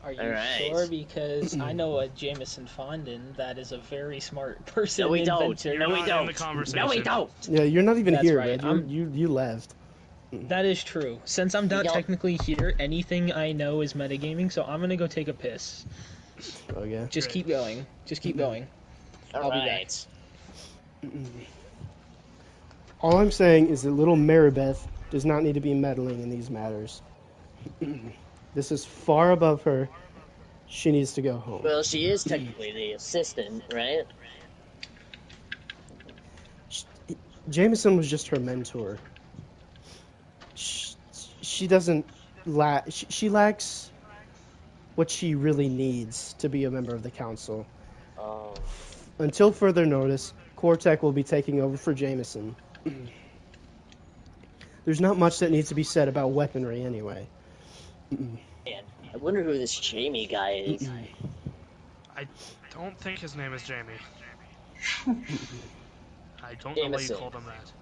Are you Alright. sure? Because I know a Jameson Fondant that is a very smart person. No, we don't. inventor. No, we Not in the don't. conversation. No, we don't. Yeah, you're not even That's here, right. man. You left. That is true. Since I'm not Y'all- technically here, anything I know is metagaming, so I'm gonna go take a piss. Okay. Just Great. keep going. Just keep going. All be back. right. All I'm saying is that little Maribeth does not need to be meddling in these matters. This is far above her. She needs to go home. Well, she is technically the assistant, right? Jameson was just her mentor. She doesn't lack. She lacks what she really needs to be a member of the council. Oh. Until further notice, Cortec will be taking over for Jameson. There's not much that needs to be said about weaponry anyway. Man, I wonder who this Jamie guy is. I don't think his name is Jamie. I don't know why you Jameson. called him that.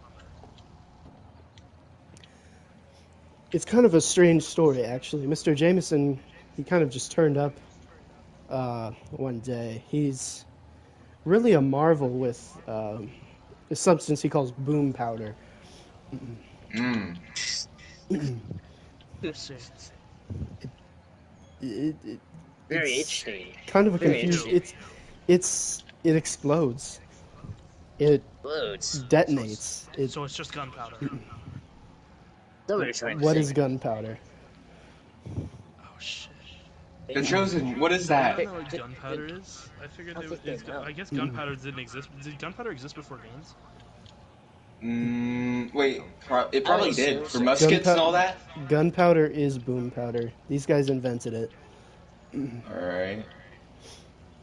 It's kind of a strange story, actually. Mr. Jameson, he kind of just turned up one day. He's really a marvel with a substance he calls boom powder. Mm. See, Very It's interesting. kind of a Very confused. interesting. It explodes. It Loads. detonates. It so it's just gunpowder. So what you're trying to what say. is gunpowder? Oh shit. The Chosen, what is Do they that? not know what gunpowder is? I figured I they think would. they know. I guess gunpowder didn't exist. Did gunpowder exist before guns? Wait, it probably assume did. For so. muskets and all that? Gunpowder is boom powder. These guys invented it. Alright.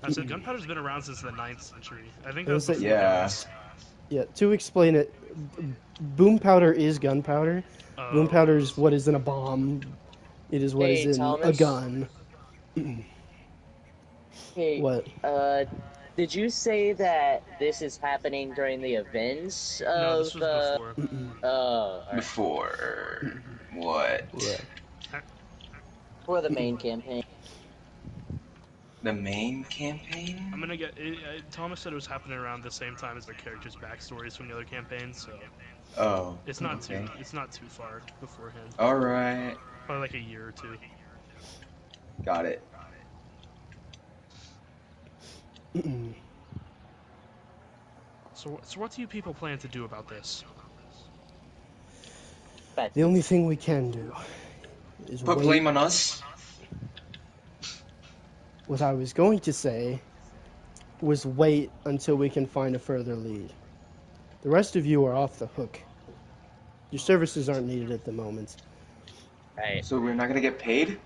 I said gunpowder's been around since the 9th century. I think I that was was say- before Yeah. guns. Yeah, to explain it, boom powder is gunpowder. Boom powder is what is in a bomb. It is what is Hey, in a Thomas. gun. Hey, What? did you say that this is happening during the events of No, this was before. alright. Before. What? Yeah. For the main campaign. The main campaign? I'm gonna get. Thomas said it was happening around the same time as the characters' backstories from the other campaigns, so Oh. it's not okay. It's not too far beforehand. Alright. Probably like a year or two. Got it. So what do you people plan to do about this? The only thing we can do is Put wait. blame on us? What I was going to say was wait until we can find a further lead. The rest of you are off the hook. Your services aren't needed at the moment. Right. So we're not gonna get paid?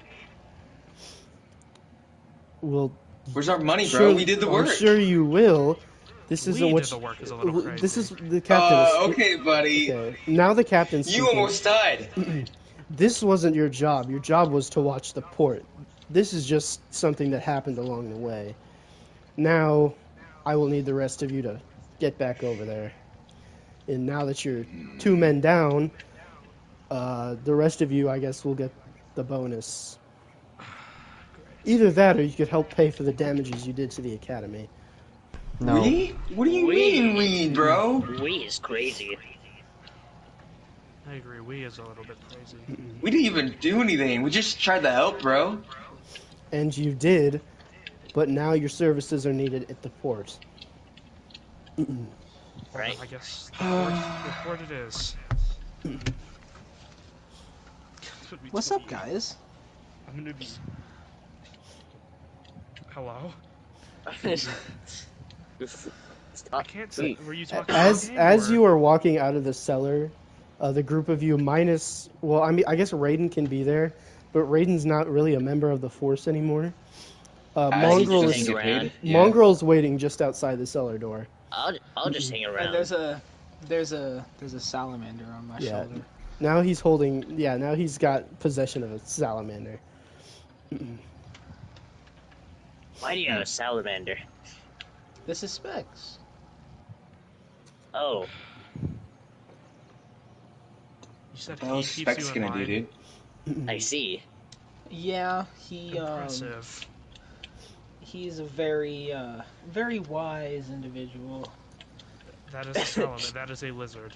Well, Where's our money, bro? sure, We did the work. I'm sure you will. This isn't We what did the work is a little crazy. This is the captain. Okay, buddy. Okay. Now the captain's You speaking. almost died. This wasn't your job. Your job was to watch the port. This is just something that happened along the way. Now, I will need the rest of you to get back over there. And now that you're 2 men down, the rest of you, I guess, will get the bonus. Either that, or you could help pay for the damages you did to the academy. No. We? What do you mean we, bro? We is crazy. I agree. We is a little bit crazy. We didn't even do anything. We just tried to help, bro. And you did, but now your services are needed at the port. Right. I guess the port it is. What's up, guys? I'm gonna be. Hello. I can't say. Were you talking? As about as or- you are walking out of the cellar, the group of you minus, well, I mean, I guess Raiden can be there, but Raiden's not really a member of the Force anymore. Mongrel just is hang around. Mongrel's waiting just outside the cellar door. I'll just hang around. And there's a salamander on my Yeah. shoulder. Now he's holding. Yeah, now he's got possession of a salamander. Why do you have a salamander? This is Specs. Oh, You said What the hell is he keeps Specs you in gonna do, line. dude? I see. Yeah, he's a very wise individual. That is a salamander. That is a lizard.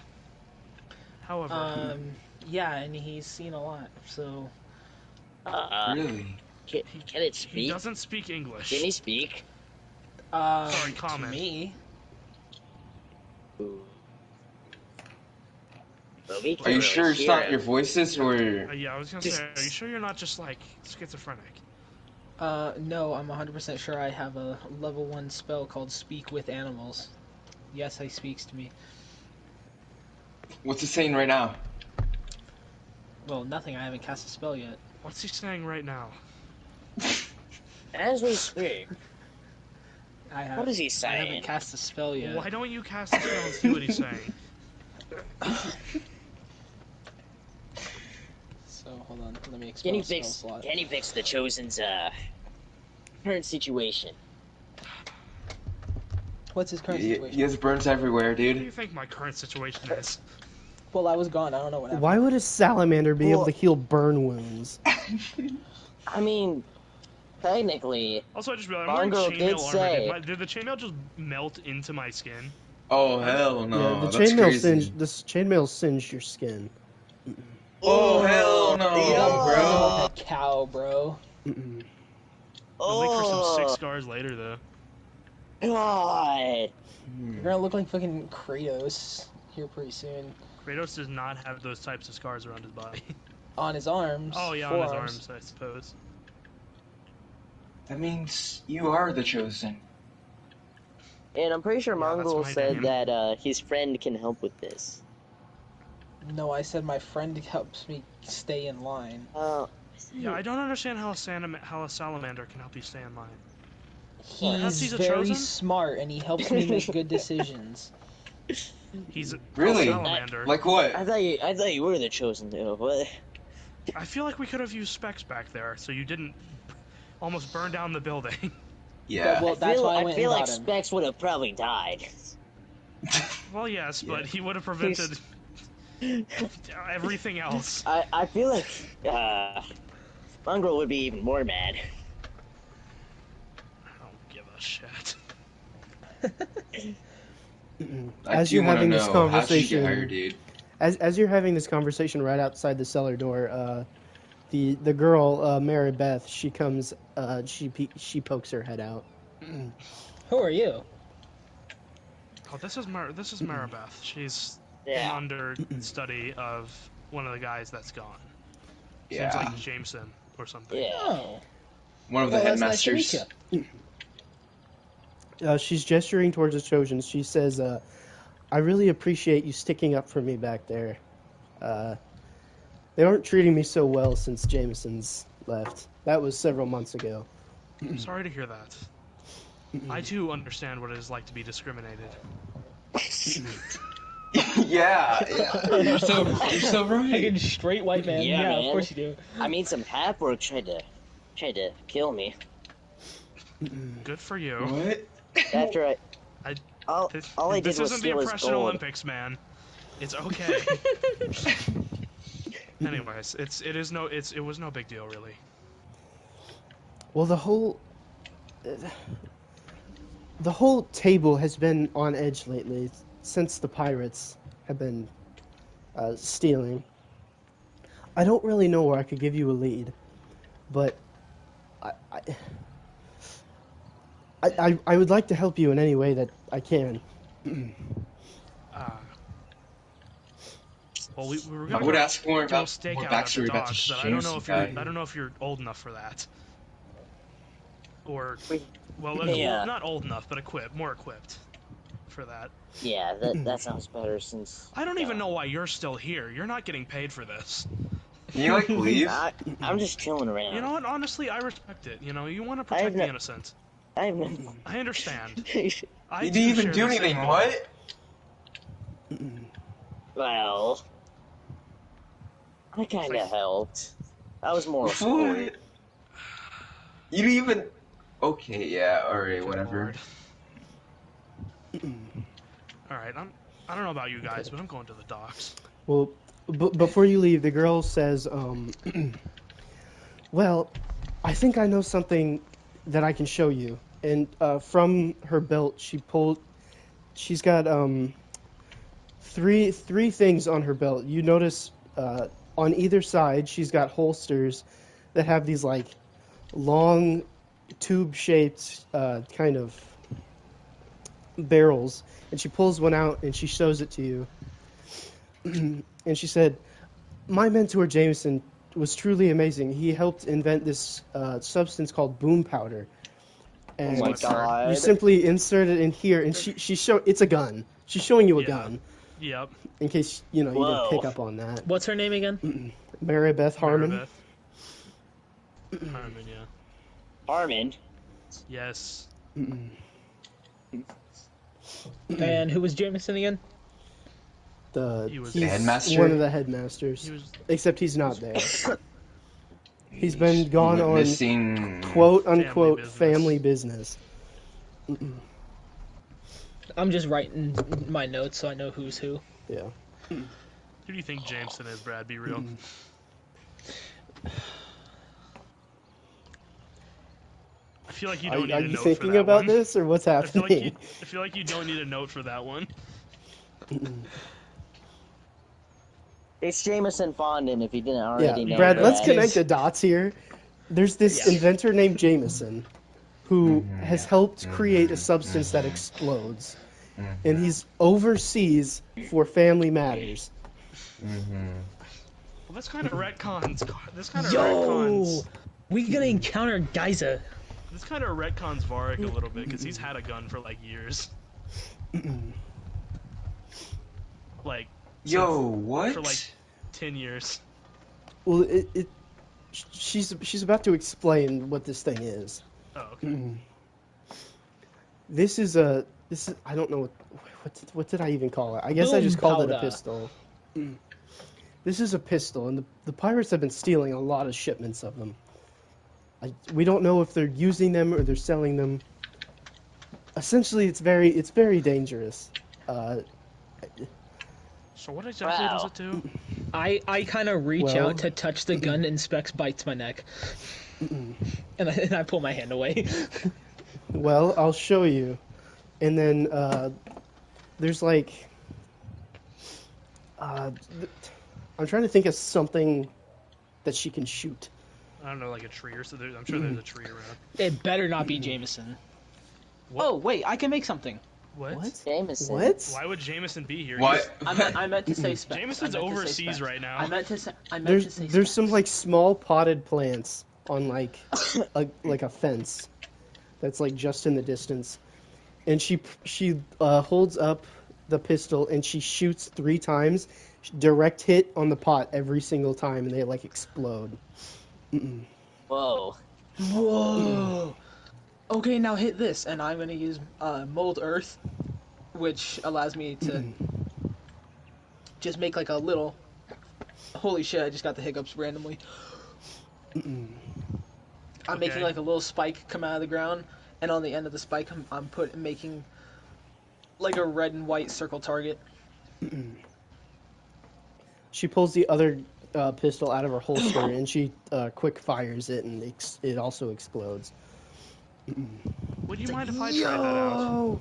However, Yeah, and he's seen a lot. So Really? Can it he speak? doesn't speak English. Can he speak? Sorry, to comment. me, Ooh. Well, we Are can't you really sure it's hear not him. your voices or? Yeah, I was gonna say, are you sure you're not just like schizophrenic? no, I'm 100% sure I have a level 1 spell called Speak with Animals. Yes, he speaks to me. What's it saying right now? Well, nothing. I haven't cast a spell yet. What's he saying right now? As we speak, what is he I saying? haven't cast a spell yet. Why don't you cast a spell and see what he's saying? So hold on, let me Can expel he a spell fix? slot. Can he fix the Chosen's current situation? What's his current He situation? has burns everywhere, What do you dude. think my current situation is? Well, I was gone. I don't know what happened. Why would a salamander be able Well- to heal burn wounds? I mean, Technically, Also, I just realized I'm wearing Mongrel did chainmail armor. say. Did the chainmail just melt into my skin? Oh hell Yeah, no, the that's chainmail crazy. singed your skin. Oh hell no, Yo! bro. That cow, bro. Mm-mm. I'll wait for some sick Oh, scars later, though. God. You're gonna look like fucking Kratos here pretty soon. Kratos does not have those types of scars around his body. On his arms. Oh yeah, on his arms, I suppose. That means you are the chosen. And I'm pretty sure Yeah, that's Mongrel my said name. that his friend can help with this. No, I said my friend helps me stay in line. Yeah, I don't understand how a salamander can help you stay in line. He's he's a very chosen? smart and he helps me make good decisions. He's a Really? salamander. Like what? I thought you were the chosen though. What? I feel like we could have used specs back there, so you didn't almost burn down the building. Yeah. Well, that's why I went I feel and like got him. Specs would have probably died. Well, yes, Yeah. but he would have prevented everything else. I feel like Mongrel would be even more mad. I don't give a shit. As do you're wanna having this know, how'd you get conversation, hired, dude? as you're having this conversation right outside the cellar door, the girl Mary Beth, she comes, she pokes her head out. Who are you? Oh, this is Maribeth. She's Yeah. an understudy of one of the guys that's gone. Yeah. Seems like Jameson or something. Yeah. Oh. One of the Well, that's nice to headmasters. meet you. She's gesturing towards the Trojans. She says, I really appreciate you sticking up for me back there. They aren't treating me so well since Jameson's left. That was several months ago. I'm sorry to hear that. I too understand what it is like to be discriminated. Yeah, you're so right. Fucking straight white man. Yeah, Yeah, man. of course you do. I mean, some half-orc tried to kill me. Good for you. What? After all I did This was isn't the steal his Impression gold. Olympics, man. It's okay. Anyways, it was no big deal, really. Well, the whole table has been on edge lately since the pirates have been stealing. I don't really know where I could give you a lead, but I would like to help you in any way that I can. Well, we were I gonna would go ask more do a about stakeout more at the backstory about docks, this but I don't know Jameson if guy. I don't know if you're old enough for that. Or, Wait, well, yeah. not old enough, but more equipped for that. Yeah, that sounds better since. I don't even know why you're still here. You're not getting paid for this. Can you like leave? I'm just chilling around. You know what? Honestly, I respect it. You know, you want to I have protect no- the innocent. I have no. I understand. You I didn't too even share do the same anything. goal. What? Well, I kind of helped. I was more What? support. You didn't even. Okay, yeah, alright, Good whatever. Lord. All right, I don't know about you guys, but I'm going to the docks. Well, before you leave, the girl says, well, I think I know something that I can show you. And from her belt, she's got three things on her belt. You notice on either side, she's got holsters that have these like long tube-shaped kind of barrels. And she pulls one out and she shows it to you. And she said, my mentor Jameson was truly amazing. He helped invent this substance called boom powder. And Oh my god. you simply insert it in here, and it's a gun. She's showing you a Yeah. gun, Yep. in case you didn't Whoa. pick up on that. What's her name again? Mary Beth Harmon. Maribeth. Harmon, yeah. Harmon. Yes. And who was Jameson again? He was He's the headmaster? one of the headmasters. He was Except he's not there. He's been gone Went on missing. quote unquote Family family business. I'm just writing my notes so I know who's who. Yeah. Who do you think Jameson is, Brad? Be real. feel like you Are, don't need are a you note for thinking that about one. this, or what's I feel like you. happening? I feel like you don't need a note for that one. It's Jameson Fondant, if you didn't Yeah, already know Brad, let's that. connect the dots here. There's this Yeah. inventor named Jameson who has helped create a substance that explodes, and he's overseas for family matters. Well, this kind of retcons. This kind of Yo, retcons. we gonna encounter Geyser. This kind of retcons Varric a little bit because he's had a gun for like years. Like Yo, since- what? for like 10 years. Well, she's about to explain what this thing is. Oh, okay. This is I don't know what did I even call it? I guess I Boom just called it a powder. pistol. This is a pistol, and the pirates have been stealing a lot of shipments of them. We don't know if they're using them or they're selling them. Essentially, it's very dangerous. So what exactly does it do? I kind of reach Well- out to touch the gun, and Specs bites my neck, and I pull my hand away. Well, I'll show you. And then there's like I'm trying to think of something that she can shoot. I don't know, like a tree or something. I'm sure there's a tree around. It better not be Jameson. What? Oh wait, I can make something. What? Jameson. What? Why would Jameson be here? Why? I meant to say Specs. Jameson's I meant to say overseas Specs. right now. I meant to say There's Specs. some like small potted plants on like a fence that's like just in the distance, and she holds up the pistol and she shoots 3 times, direct hit on the pot every single time, and they like explode. Whoa. Whoa. Okay, now hit this, and I'm gonna use mold earth, which allows me to just make like a little. Holy shit! I just got the hiccups randomly. I'm making Okay. like a little spike come out of the ground, and on the end of the spike, I'm making like a red and white circle target. She pulls the other pistol out of her holster and she quick fires it, and it also explodes. Would you mind if I tried that out?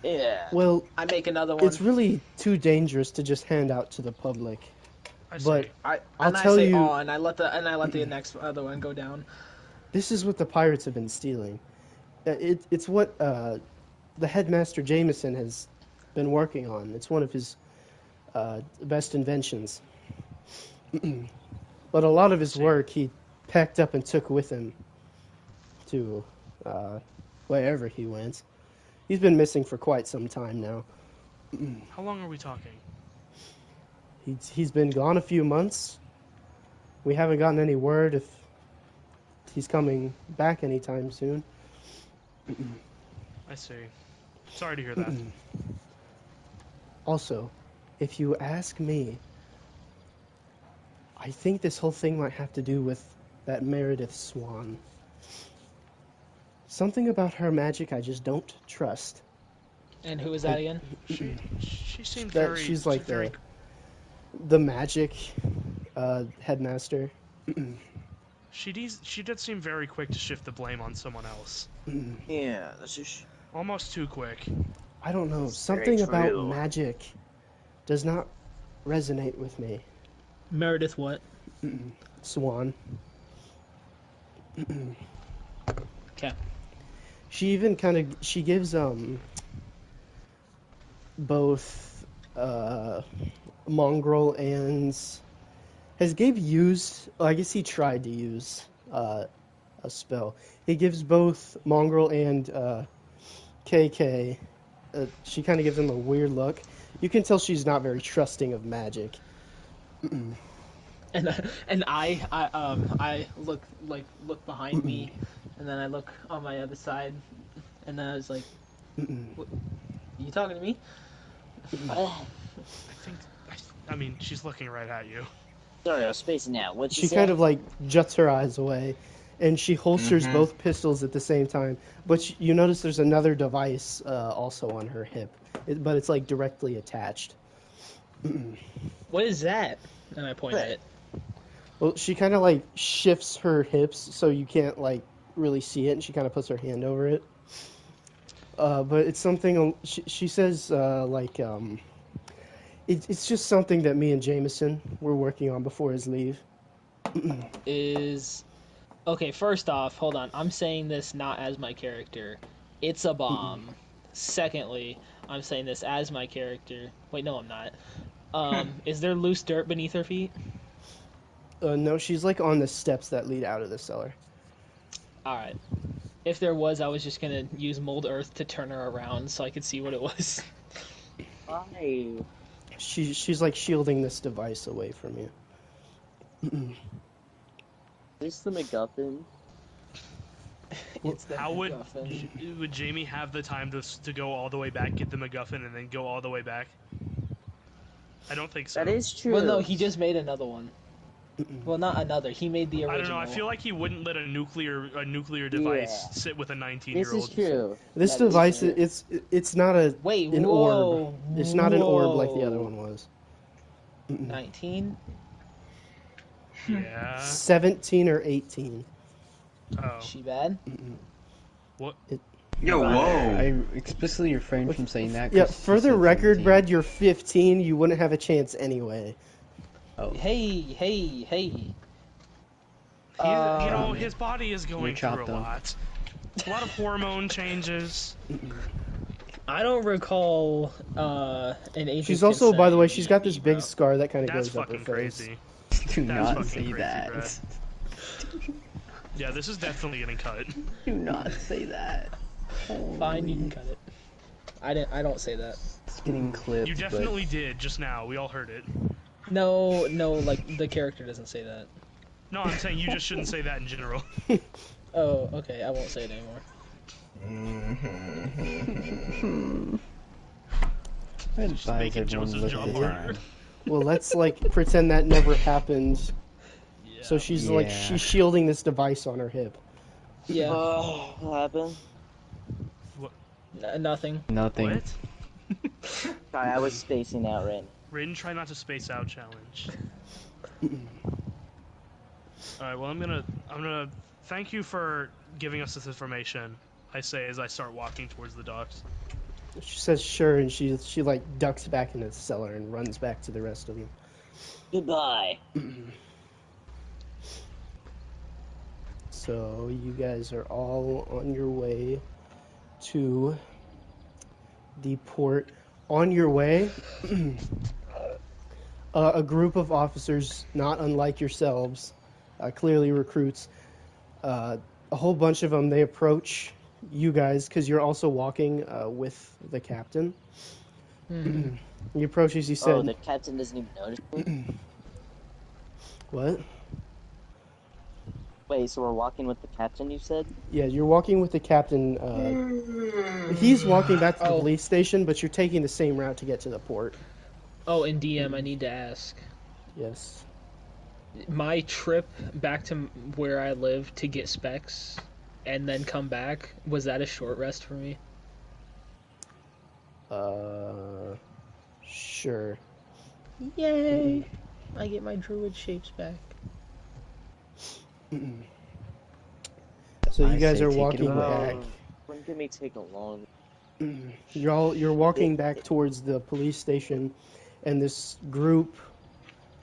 Yeah. Well, I make another one. it's really too dangerous to just hand out to the public. I see. But I I'll I tell say you- aw, and I let the next other one go down. This is what the pirates have been stealing. It's what the headmaster Jameson has been working on. It's one of his best inventions. But a lot of his work he packed up and took with him to wherever he went. He's been missing for quite some time now. How long are we talking? He's been gone a few months. We haven't gotten any word if he's coming back anytime soon. I see. Sorry to hear that. Also, if you ask me, I think this whole thing might have to do with that Meredith Swan. Something about her magic I just don't trust. And who is that again? She seemed That very. she's like very. the magic headmaster. She did seem very quick to shift the blame on someone else. Yeah, that's just. Almost too quick. I don't know. very Something about true. magic does not resonate with me. Meredith what? Swan. Okay. She even she gives both Mongrel and Gabe used, I guess he tried to use a spell. He gives both Mongrel and KK. She kind of gives him a weird look. You can tell she's not very trusting of magic. And I look behind me, and then I look on my other side, and then I was like, "What, you talking to me?" I mean, she's looking right at you. Sorry, I was spacing out. What'd She say? kind of like juts her eyes away, and she holsters both pistols at the same time. But you notice there's another device also on her hip, but it's like directly attached. What is that? And I point at it. Well, she kind of like shifts her hips so you can't like really see it, and she kind of puts her hand over it. But it's something she says it's just something that me and Jameson were working on before his leave. Is okay. First off, hold on. I'm saying this not as my character. It's a bomb. Secondly, I'm saying this as my character. Wait, no, I'm not. Is there loose dirt beneath her feet? No, she's like on the steps that lead out of the cellar. All right. If there was, I was just gonna use mold earth to turn her around so I could see what it was. Why? She's like shielding this device away from you. Is this the MacGuffin? It's the How MacGuffin. would Jamie have the time to go all the way back, get the MacGuffin, and then go all the way back? I don't think so. That is true. Well, no, he just made another one. Well, not another. He made the original. I don't know. I feel like he wouldn't let a nuclear device Yeah. sit with a This 19-year-old. is true. This That is device, true. it's not an whoa, orb. It's not an orb like the other whoa. one was. 19? Yeah. 17 or 18. Oh. She bad? What? Yo, whoa. I explicitly refrained from saying that. Yeah, 'cause for she the said record, 17. Brad, you're 15. You wouldn't have a chance anyway. Oh, Hey. He, his body is going through chopped a up. lot. A lot of hormone changes. I don't recall an age. She's of also, consent by the way, in she's got this D&D, big scar that kind of That's goes up her fucking face. crazy. do That's not fucking say crazy, that. Brad. Yeah, this is definitely getting cut. Do not say that. bro. Fine, you can cut it. I don't say that. It's getting clipped. You definitely did just now. We all heard it. No, like the character doesn't say that. No, I'm saying you just shouldn't say that in general. Oh, okay. I won't say it anymore. I Just advise making everyone Joseph look John at the Martyr. time. Well, let's like pretend that never happened. Yeah. So she's Yeah. she's shielding this device on her hip. Yeah, What happened? nothing. Nothing. What? Sorry, I was spacing out right now. Raiden, try not to space out challenge. Alright, well I'm gonna thank you for giving us this information, I say as I start walking towards the docks. She says sure, and she like ducks back into the cellar and runs back to the rest of you. Goodbye. So you guys are all on your way to the port. On your way, a group of officers, not unlike yourselves, clearly recruits, a whole bunch of them, they approach you guys because you're also walking with the captain. He approaches, he said, Oh, the captain doesn't even notice me? what? Wait, so we're walking with the captain, you said? Yeah, you're walking with the captain. He's walking back to the Oh. police station, but you're taking the same route to get to the port. Oh, and DM, I need to ask. Yes. My trip back to where I live to get specs and then come back, was that a short rest for me? Sure. Yay! I get my druid shapes back. So you I guys say are take it walking away. back. Wouldn't it may take a long... You're walking back towards the police station, and this group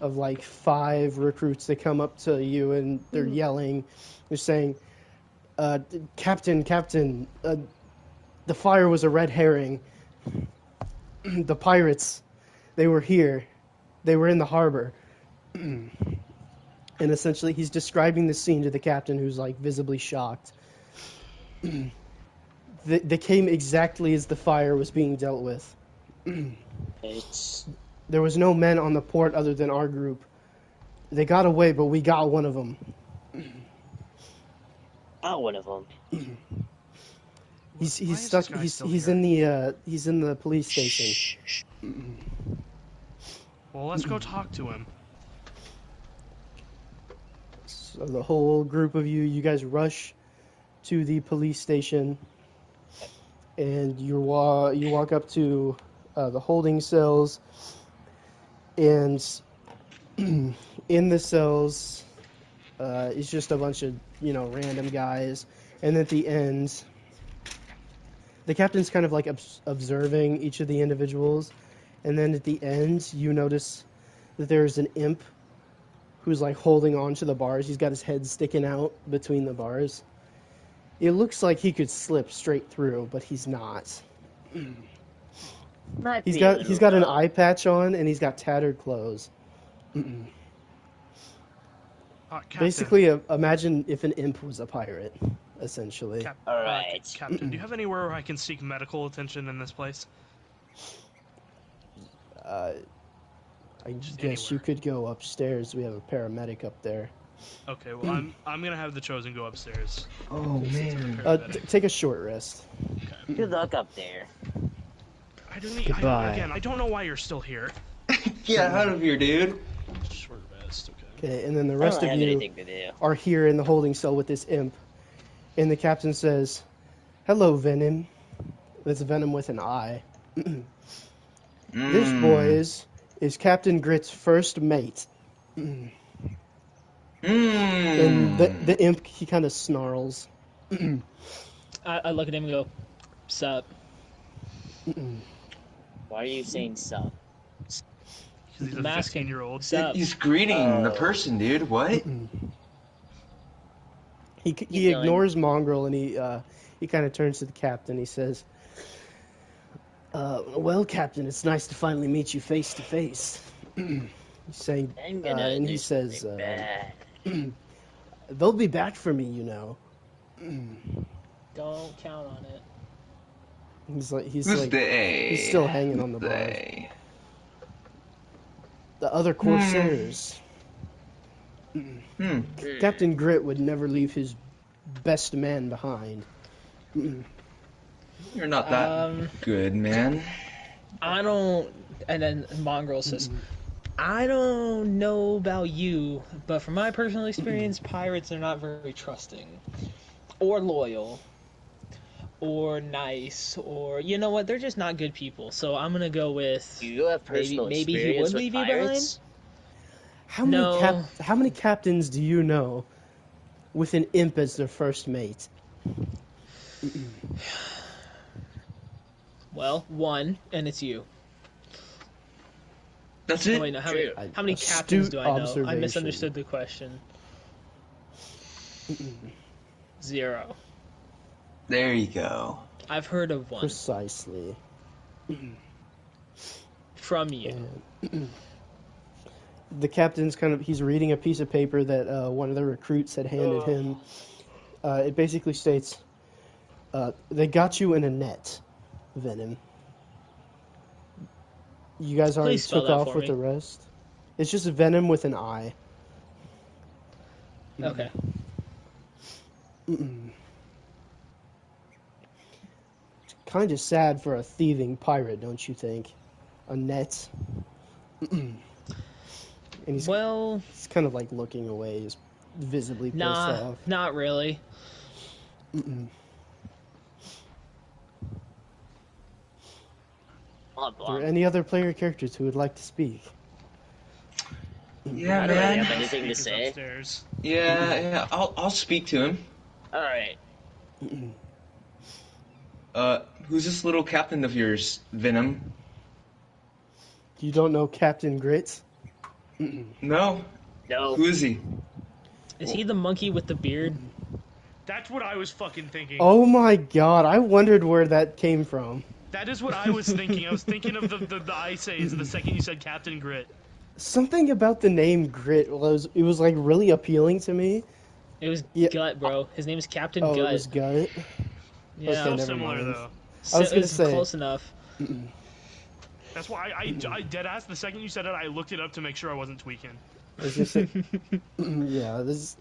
of like 5 recruits, they come up to you and they're yelling. They're saying, "Captain, Captain, the fire was a red herring. The pirates, they were here. They were in the harbor." And essentially, he's describing the scene to the captain, who's like visibly shocked. They came exactly as the fire was being dealt with. It's... There was no men on the port other than our group. They got away, but we got one of them. Not one of them. He's Why is stuck. this guy He's still he's here? in the police station. Shh. Well, let's go talk to him. So the whole group of you guys rush to the police station, and you walk up to the holding cells, and in the cells is just a bunch of random guys. And at the end, the captain's kind of like observing each of the individuals, and then at the end, you notice that there's an imp who's like holding on to the bars. He's got his head sticking out between the bars. It looks like he could slip straight through, but he's not. Might He's be a got little an dumb. eye patch on, and he's got tattered clothes. Captain, Basically, imagine if an imp was a pirate, essentially. All right. Captain, do you have anywhere where I can seek medical attention in this place? I guess you could go upstairs. We have a paramedic up there. Okay, well, I'm gonna have the chosen go upstairs. Oh man. Take a short rest. Good luck up there. I don't need. Goodbye. I don't know why you're still here. Get out of here, dude. Short rest. Okay. Okay, and then the I rest don't of have you anything to do. are here in the holding cell with this imp. And the captain says, "Hello, Venom." That's Venom with an eye. This, boys, is Captain Grit's first mate. And the imp, he kind of snarls. I look at him and go, "Sup?" Why are you saying sup? Because he's a Masking. 15-year-old. Sup? He's greeting the person, dude. What? He going. ignores Mongrel and he kind of turns to the captain. He says, "Well, Captain, it's nice to finally meet you face to face." He's saying, I'm gonna and do he says, something bad. "They'll be back for me, you know." Don't count on it. He's Who's like they? he's still hanging on the bar. They. The other corsairs. Captain Grit would never leave his best man behind. You're not that good, man. I don't. And then Mongrel says, "I don't know about you, but from my personal experience, pirates are not very trusting, or loyal, or nice, or you know what? They're just not good people. So I'm gonna go with Do you have personal maybe he experience would with leave you pirates? How many No. how many captains do you know with an imp as their first mate? well, one, and it's you. That's Oh, it. wait, no, how Astute many captains do I know? I observation. misunderstood the question. 0. There you go. I've heard of one Precisely. from you. And the captain's he's reading a piece of paper that one of the recruits had handed him. It basically states, "They got you in a net, Venom." You guys already Please spell took that off for with me. the rest. It's just Venom with an eye. Okay. Kind of sad for a thieving pirate, don't you think? A net. And he's Well, kind of like looking away, he's visibly pissed off. not really. Blah, Are blah. there any other player characters who would like to speak? Yeah, I don't really man. have anything to Speak is say. upstairs. Yeah. I'll speak to him. Alright. Who's this little captain of yours, Venom? You don't know Captain Grit? No. No. Who is he? Is he the monkey with the beard? That's what I was fucking thinking. Oh my god, I wondered where that came from. That is what I was thinking. I was thinking of the Ice Age the second you said Captain Grit. Something about the name Grit was like really appealing to me. It was Yeah. Gut, bro. His name is Captain Oh, Gut. it was Gut. Yeah, Okay, So never similar mind. though. I was it gonna was say- close enough. That's why I dead ass. The second you said it, I looked it up to make sure I wasn't tweaking. I was gonna say, yeah, this.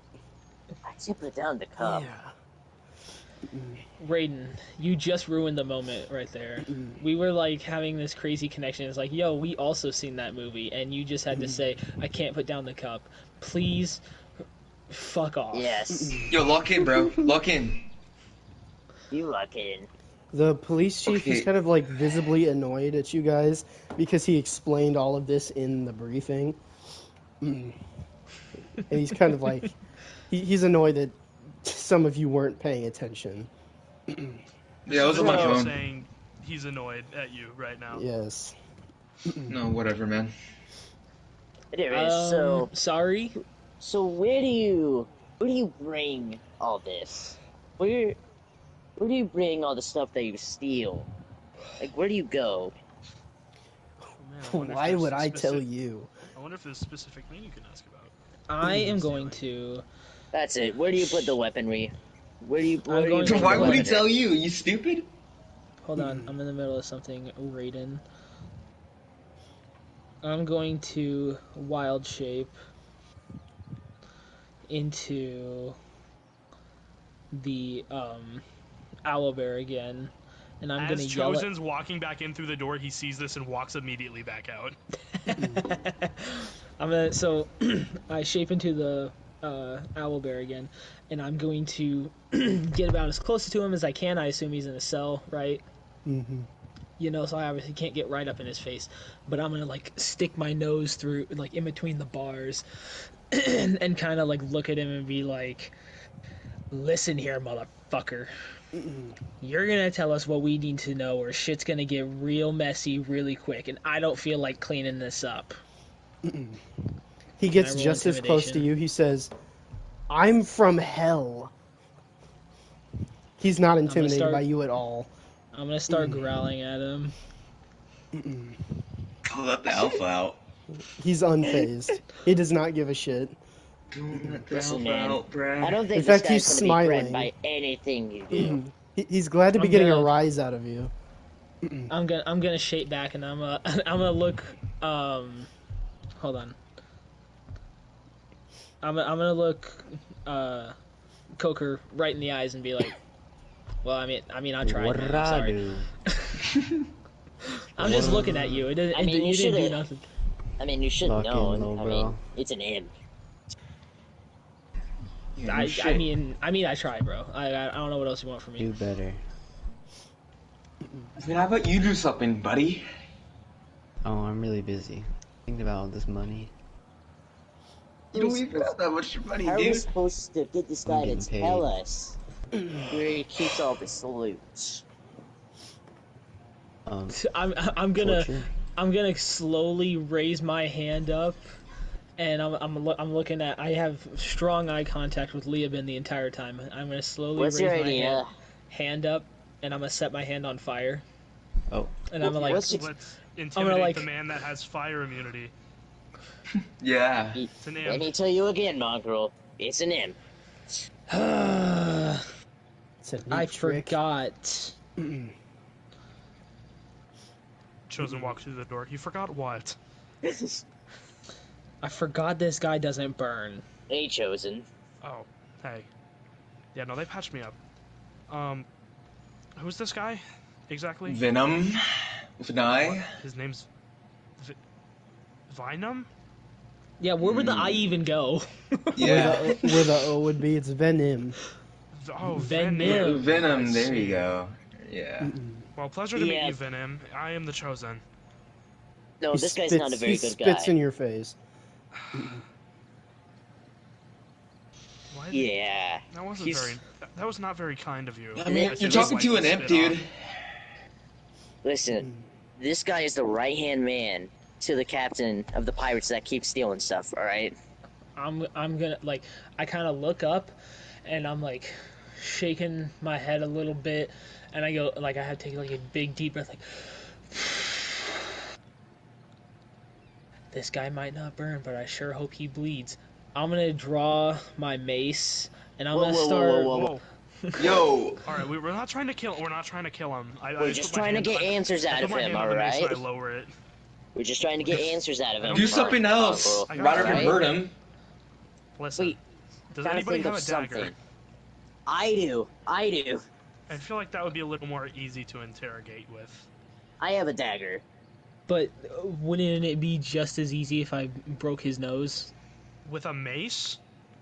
I can't put down the cup. Yeah. Raiden, you just ruined the moment right there. We were like having this crazy connection. It's like, yo, we also seen that movie, and you just had to say, "I can't put down the cup." Please, fuck off. Yes. Yo, lock in, bro. Lock in. You lock in. The police chief is Okay. kind of like visibly annoyed at you guys because he explained all of this in the briefing. And he's kind of like, he's annoyed that some of you weren't paying attention. Yeah, I was on my Essentially phone. saying he's annoyed at you right now. Yes. No, whatever, man. Anyways, so Sorry. where do you bring all this? Where do you bring all the stuff that you steal? Like, where do you go? Oh, man, I wonder if Why there's would a I tell specific- you? I wonder if there's a specific thing you can ask about. I am going to. That's it. Where do you put the weaponry? Where do you I'm going bring to- Why the would he weaponry? tell you? You stupid? Hold on, I'm in the middle of something, Raiden. I'm going to wild shape into the owlbear again, and I'm As gonna yell at. Chosen's walking back in through the door, he sees this and walks immediately back out. I shape into the owlbear again, and I'm going to get about as close to him as I can. I assume he's in a cell, right? Mm-hmm. You know, so I obviously can't get right up in his face, but I'm gonna like stick my nose through, like in between the bars, and kind of like look at him and be like, "Listen here, motherfucker. You're gonna tell us what we need to know, or shit's gonna get real messy really quick, and I don't feel like cleaning this up." He gets roll just as close to intimidation? you. He says, "I'm from hell." He's not intimidated start- by you at all. I'm gonna start growling at him. Let the alpha out. He's unfazed. He does not give a shit. Don't let the Listen, alpha man. out, Brad. I don't think In this fact, guy's he's gonna be threatened smiling. by anything you do. He's glad to be I'm getting a gonna- rise out of you. I'm gonna shape back, and I'm gonna look. Hold on. I'm gonna look Coker right in the eyes and be like, "Well, I mean, I tried. What Man. did I'm I sorry. do? I'm just looking at you. It didn't, I mean, you you didn't do should've- nothing." I mean, you should Fucking know. low, I bro. mean, it's an imp. Yeah, I shit. mean, I tried, bro. I don't know what else you want from me. Do better. Then how about you do something, buddy? Oh, I'm really busy. Thinking about all this money. You don't even have that much money, How are we dude. supposed to get this I'm guy to getting paid. tell us where he keeps all the salutes? I'm gonna torture? I'm gonna slowly raise my hand up, and I'm looking at. I have strong eye contact with Leoben the entire time. I'm gonna slowly What's raise your my idea? hand up, and I'm gonna set my hand on fire. Oh. And I'm like, What's Let's intimidate like- the man that has fire immunity. Yeah. It's an Let imp. me tell you again, Mongrel. It's an imp. It's a neat I trick. forgot. Chosen walks through the door. You forgot what? I forgot this guy doesn't burn. Hey, Chosen. Oh, hey. Yeah, no, they patched me up. Who's this guy exactly? Venom with an eye. His name's Vinum? Yeah, where would the I even go? Yeah. Where the O would be, it's Venom. Oh, Venom. Venom. Venom. I There see. you go. Yeah. Well, pleasure to meet Yeah. you, Venom. I am the Chosen. No, He this guy's spits, not a very he good spits guy. in your face. Why did- Yeah. That wasn't He's- very. That was not very kind of you. I mean, As you're you talking wipe to the an imp, spit dude. off. Listen, this guy is the right-hand man to the captain of the pirates that keep stealing stuff, alright? I'm gonna like I kind of look up, and I'm like shaking my head a little bit, and I go like I have to take like a big deep breath, like this guy might not burn, but I sure hope he bleeds. I'm gonna draw my mace, and I'm Whoa, gonna whoa, whoa, start. whoa, Whoa. Yo. All right, we're not trying to kill. We're not trying to kill him. We're just trying to get answers out I of put my him, hand on the mace and I alright? lower it. We're just trying to get answers out of him. Do something else. Mongrel, Rather than alright? hurt him. Listen. Wait, Does gotta anybody think have of a dagger? something. I do. I feel like that would be a little more easy to interrogate with. I have a dagger. But wouldn't it be just as easy if I broke his nose? With a mace?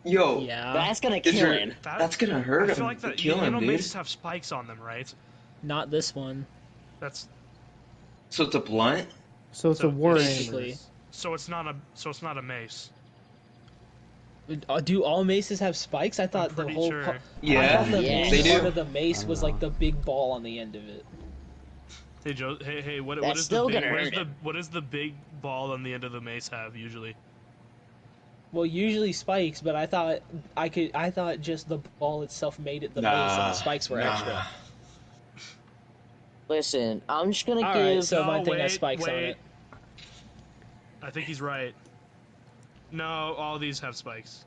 Yo. Yeah, That's gonna Is kill your- him. That's gonna hurt I him. feel like that. Kill You him, know, dude. maces have spikes on them, right? not this one. That's So it's a blunt. So it's So a warhammer. basically- so it's not a mace. Do all maces have spikes? I thought the pretty whole sure. I Yeah, thought the Yeah. main they part do. of the mace I don't was know. like the big ball on the end of it. Hey Joe, hey, what That's is the still big gonna hurt him. what does the big ball on the end of the mace have usually? Well, usually spikes, but I thought just the ball itself made it the mace, and the spikes were extra. Listen, I'm just gonna All right, give. so my No, thing has wait, spikes on wait. it. I think he's right. No, all these have spikes.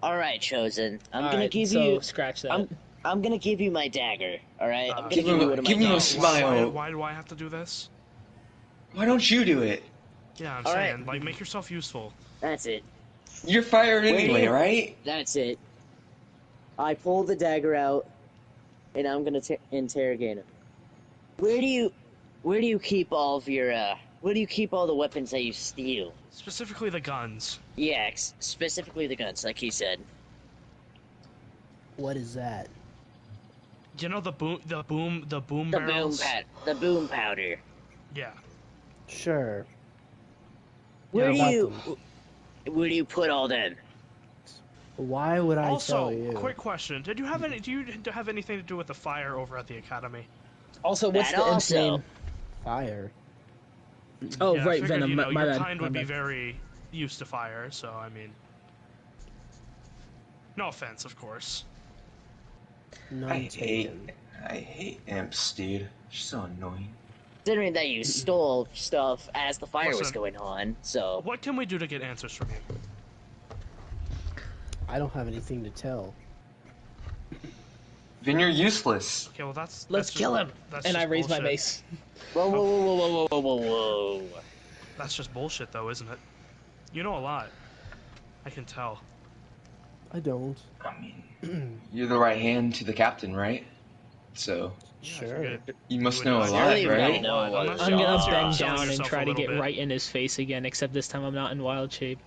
All right, Chosen. I'm All gonna right, give so you. scratch that. I'm gonna give you my dagger. All right. I'm gonna Give give him- you one of my give him a daggers. smile. Why do I have to do this? Why don't you do it? Yeah, I'm All saying, right. like, make yourself useful. That's it. You're fired Where do anyway, you- right? That's it. I pull the dagger out, and I'm gonna interrogate him. Where do you keep all of your Where do you keep all the weapons that you steal? Specifically the guns. Yeah, specifically the guns, like he said. What is that? You know the boom The barrels? the boom powder. Yeah. Sure. Where Yeah, do about where do you put all them? Why would I tell Also, you? quick question: do you have anything to do with the fire over at the academy? Also, what's That the imp's also. name? Fire. Oh, Yeah, I right, figured, Venom. You know, my your bad. kind my would be bad. very used to fire, so I mean, no offense, of course. None taken. I hate imps, dude. They're so annoying. Considering that you stole stuff as the fire was Listen. going on, so What can we do to get answers from you? I don't have anything to tell. Then you're useless. Okay, well that's Let's just- kill him. That's And just I raise my bullshit. mace. whoa, whoa, whoa, whoa, whoa, whoa, whoa, whoa, whoa. That's just bullshit, though, isn't it? You know a lot. I can tell. I don't. I mean, you're the right hand to the captain, right? So Yeah, I Sure. figured you must would know a know. lot, Surely you right? know what Unless I'm you're- gonna unless you're bend selling down and yourself try a to little get bit. right in his face again, except this time I'm not in wild shape.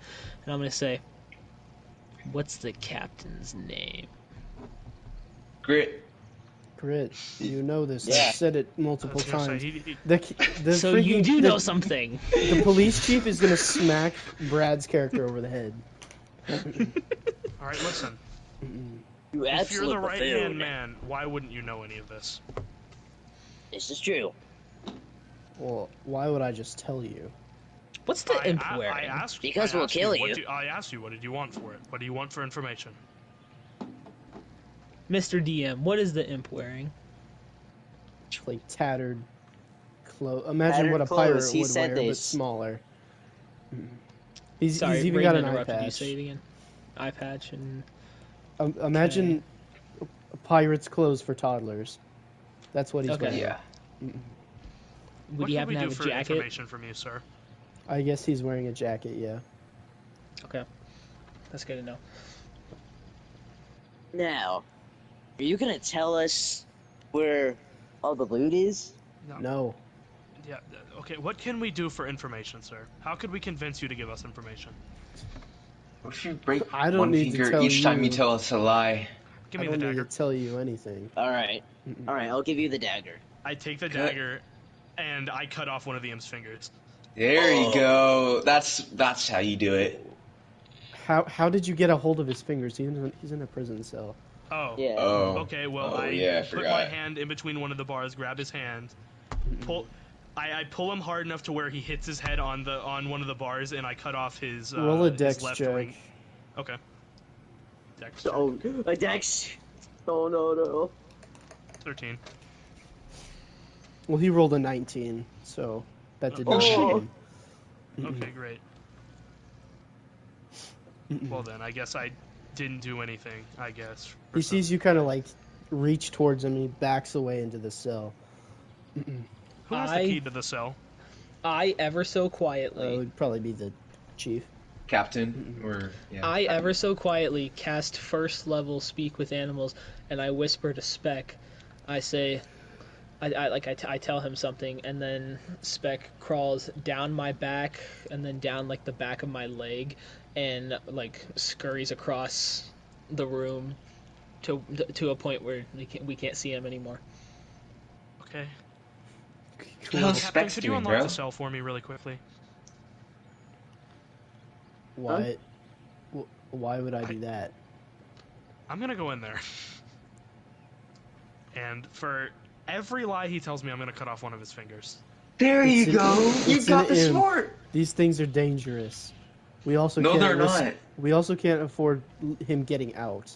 And I'm gonna say, what's the captain's name? Grit. Grit, you know this. Yeah. I've said it I multiple was gonna say, times. he- The So freaking, you do the, know something. The police chief is gonna smack Brad's character over the head. All right, listen. You If you're absolute the right buffoon. hand man, why wouldn't you know any of this? This is true. Well, why would I just tell you? What's the imp I wearing? asked Because I we'll asked kill what you. I asked you, what did you want for it? What do you want for information? Mr. DM, what is the imp wearing? Like tattered clothes. Imagine Tattered what a clothes, pirate he would said wear, they but s- smaller. He's Sorry, even Raven got an eye interrupted you. patch. Say it again. Eye patch and Imagine a pirate's clothes for toddlers. That's what he's Okay. wearing. Yeah. would What you can happen we to do have a for jacket? information from you, sir? I guess he's wearing a jacket, yeah. Okay, that's good to know. Now, are you gonna tell us where all the loot is? No. Yeah. Okay. What can we do for information, sir? How could we convince you to give us information? What if you break I don't one need to finger tell each time you you. tell us a lie? Give I me the don't need dagger. to tell you anything. All right, I'll give you the dagger. I take the Cut. dagger, and I cut off one of the imp's fingers. There you go. That's how you do it. How did you get a hold of his fingers? He's in a prison cell. Oh. Yeah. Oh. Okay. Well, Oh, I yeah, I put my forgot. hand in between one of the bars, grab his hand, pull. I pull him hard enough to where he hits his head on one of the bars, and I cut off his Roll a his dex left check. ring. Okay. Dex check. Oh, a dex. Oh no. 13. Well, he rolled a 19, so that did Oh, not shit. hit him. Okay, great. Well then, I guess I didn't do anything. I guess. He sees you kind of like reach towards him, and he backs away into the cell. Who has the key to the cell? I ever so It quietly, would probably be the chief. Captain, or yeah. I ever so quietly cast first level speak with animals, and I whisper to Spec. I say, I tell him something, and then Spec crawls down my back, and then down like the back of my leg, and like scurries across the room to a point where we can't see him anymore. Okay. What the hell's Captain, Specs could you doing, unlock bro? the cell for me really quickly? Why? Why would I do that? I'm gonna go in there. And for every lie he tells me, I'm gonna cut off one of his fingers. There It's you an- go. You it's got an the imp. smart. These things are dangerous. We also No, can't they're not. We also can't afford him getting out.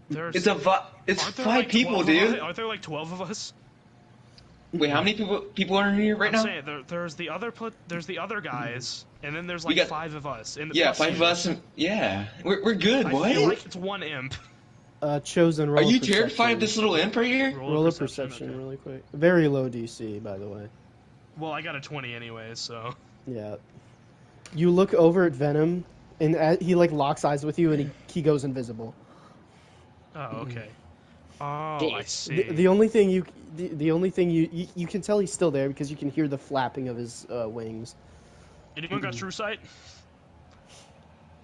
There's It's aren't there five like people, 12 dude. Of us? Aren't there like 12 of us? Wait, how many people are in here right I'm now? saying there's the other guys, and then there's We like got- 5 of us. And Yeah, plus 5 of you. us. Yeah, we're good. I What? feel like it's one imp. Chosen Are roll. you perception. terrified of this little imp right here? Roll a perception okay. really quick. Very low DC, by the way. Well, I got a 20 anyway, so. Yeah. You look over at Venom, and he like locks eyes with you, and he goes invisible. Oh, okay. Oh, I Shit. see. The only thing you can tell he's still there because you can hear the flapping of his wings. Anyone got true sight?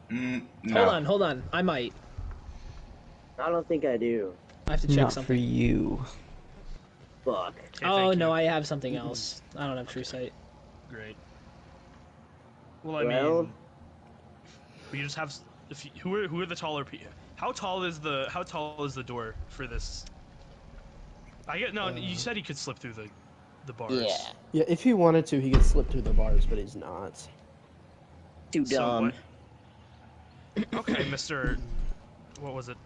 No. Hold on. I might. I don't think I do. I have to check Not for something. you. Fuck. Okay, Oh thank no, you. I have something else. I don't have true sight. Great. Well, I Well- mean, we just have. Who are the taller people? How tall is the door for this? I get no. You said he could slip through the bars. Yeah. Yeah, if he wanted to, he could slip through the bars, but he's not. Too So dumb. Okay, Mr. What was it?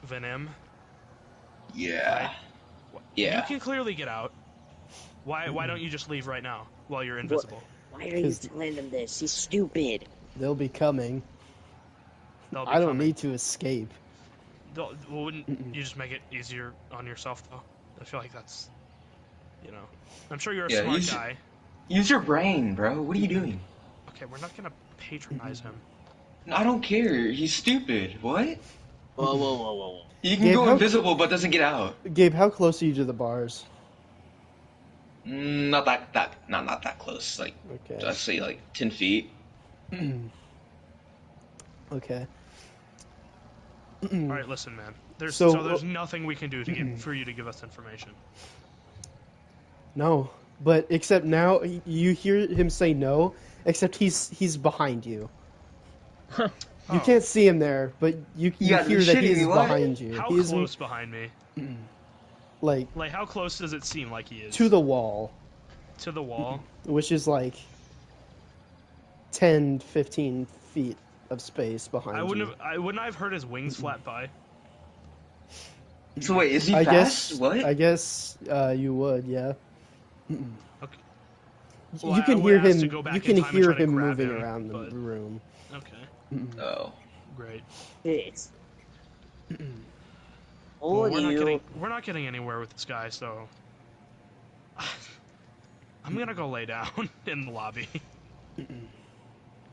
Venom? Yeah. You Yeah. can clearly get out. Why don't you just leave right now while you're invisible? Why are you 'Cause- telling him this? He's stupid. They'll be coming. They'll be I don't coming. need to escape. Well, wouldn't you just make it easier on yourself though? I feel like that's, I'm sure you're a Yeah, smart use- guy. Use your brain, bro. What are you doing? Okay, we're not gonna patronize him. I don't care. He's stupid. What? Whoa. You can Gabe, go how- invisible, but doesn't get out. Gabe, how close are you to the bars? Not that close. Like, Okay. let's say like 10 feet. Okay. All right, listen, man. There's So- there's nothing we can do for you to give us information. No, but except now you hear him say no. Except he's behind you. You Oh. can't see him there, but you gotta be hear that shitting he's me, what? behind you. How He is close behind me? like Like, how close does it seem like he is? to the wall, To the wall? which is like 10, 15 feet of space behind I you. wouldn't I have heard his wings flap by? So wait, is he I fast? guess. What? I guess you would, yeah. Okay. Well, You I can would hear ask him. to go back You in can time and hear try to him grab moving him, around the but- room. Okay, Oh. great. Shit. Well, Hold you. we're not getting anywhere with this guy, so I'm gonna go lay down in the lobby.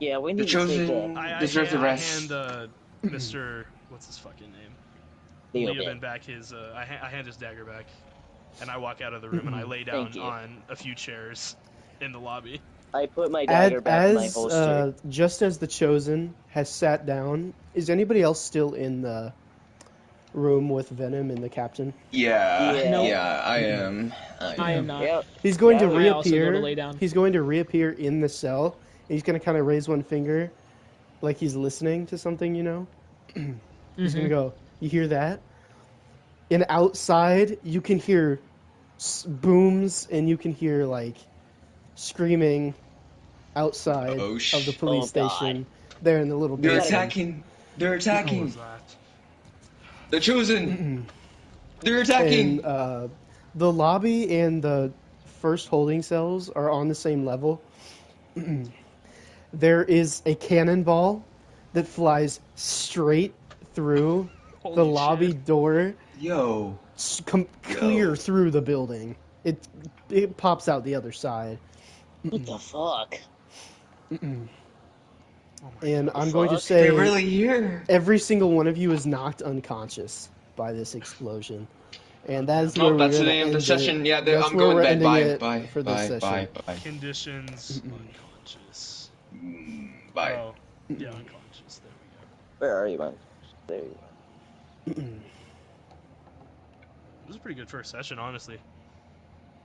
Yeah, we The need to take chosen a deserves a rest. hand Mr. What's his fucking name? Leo Leoben bit. back his. I hand his dagger back, and I walk out of the room and I lay down Thank you. on a few chairs in the lobby. I put my dagger back in my holster. Just as the chosen has sat down, is anybody else still in the room with Venom and the captain? Yeah. Yeah. Yeah, I am. I am not. Yep. He's going to Yeah, I also go to reappear. lay down. He's going to reappear in the cell. And he's going to kind of raise one finger, like he's listening to something. He's going to go. You hear that? And outside, you can hear booms, and you can hear like screaming outside Oh, of the police Oh, God. station. There in the little They're basement. attacking. They're What attacking. was that? The chosen. They're attacking. And the lobby and the first holding cells are on the same level. There is a cannonball that flies straight through the Holy lobby shit. door, Yo. clear through the building. It pops out the other side. What the fuck? Oh my And God. I'm going to fuck? say They're really here. every single one of you is knocked unconscious by this explosion. And that is where Oh, we're that's the gonna name of the end session. it. Yeah, That's I'm where going we're to bed. ending Bye. it Bye. for this Bye. session. Bye. Bye. Conditions unconscious. Bye. Oh, yeah, unconscious. There we go. Where are you, man? There you go. It was a pretty good first session, honestly.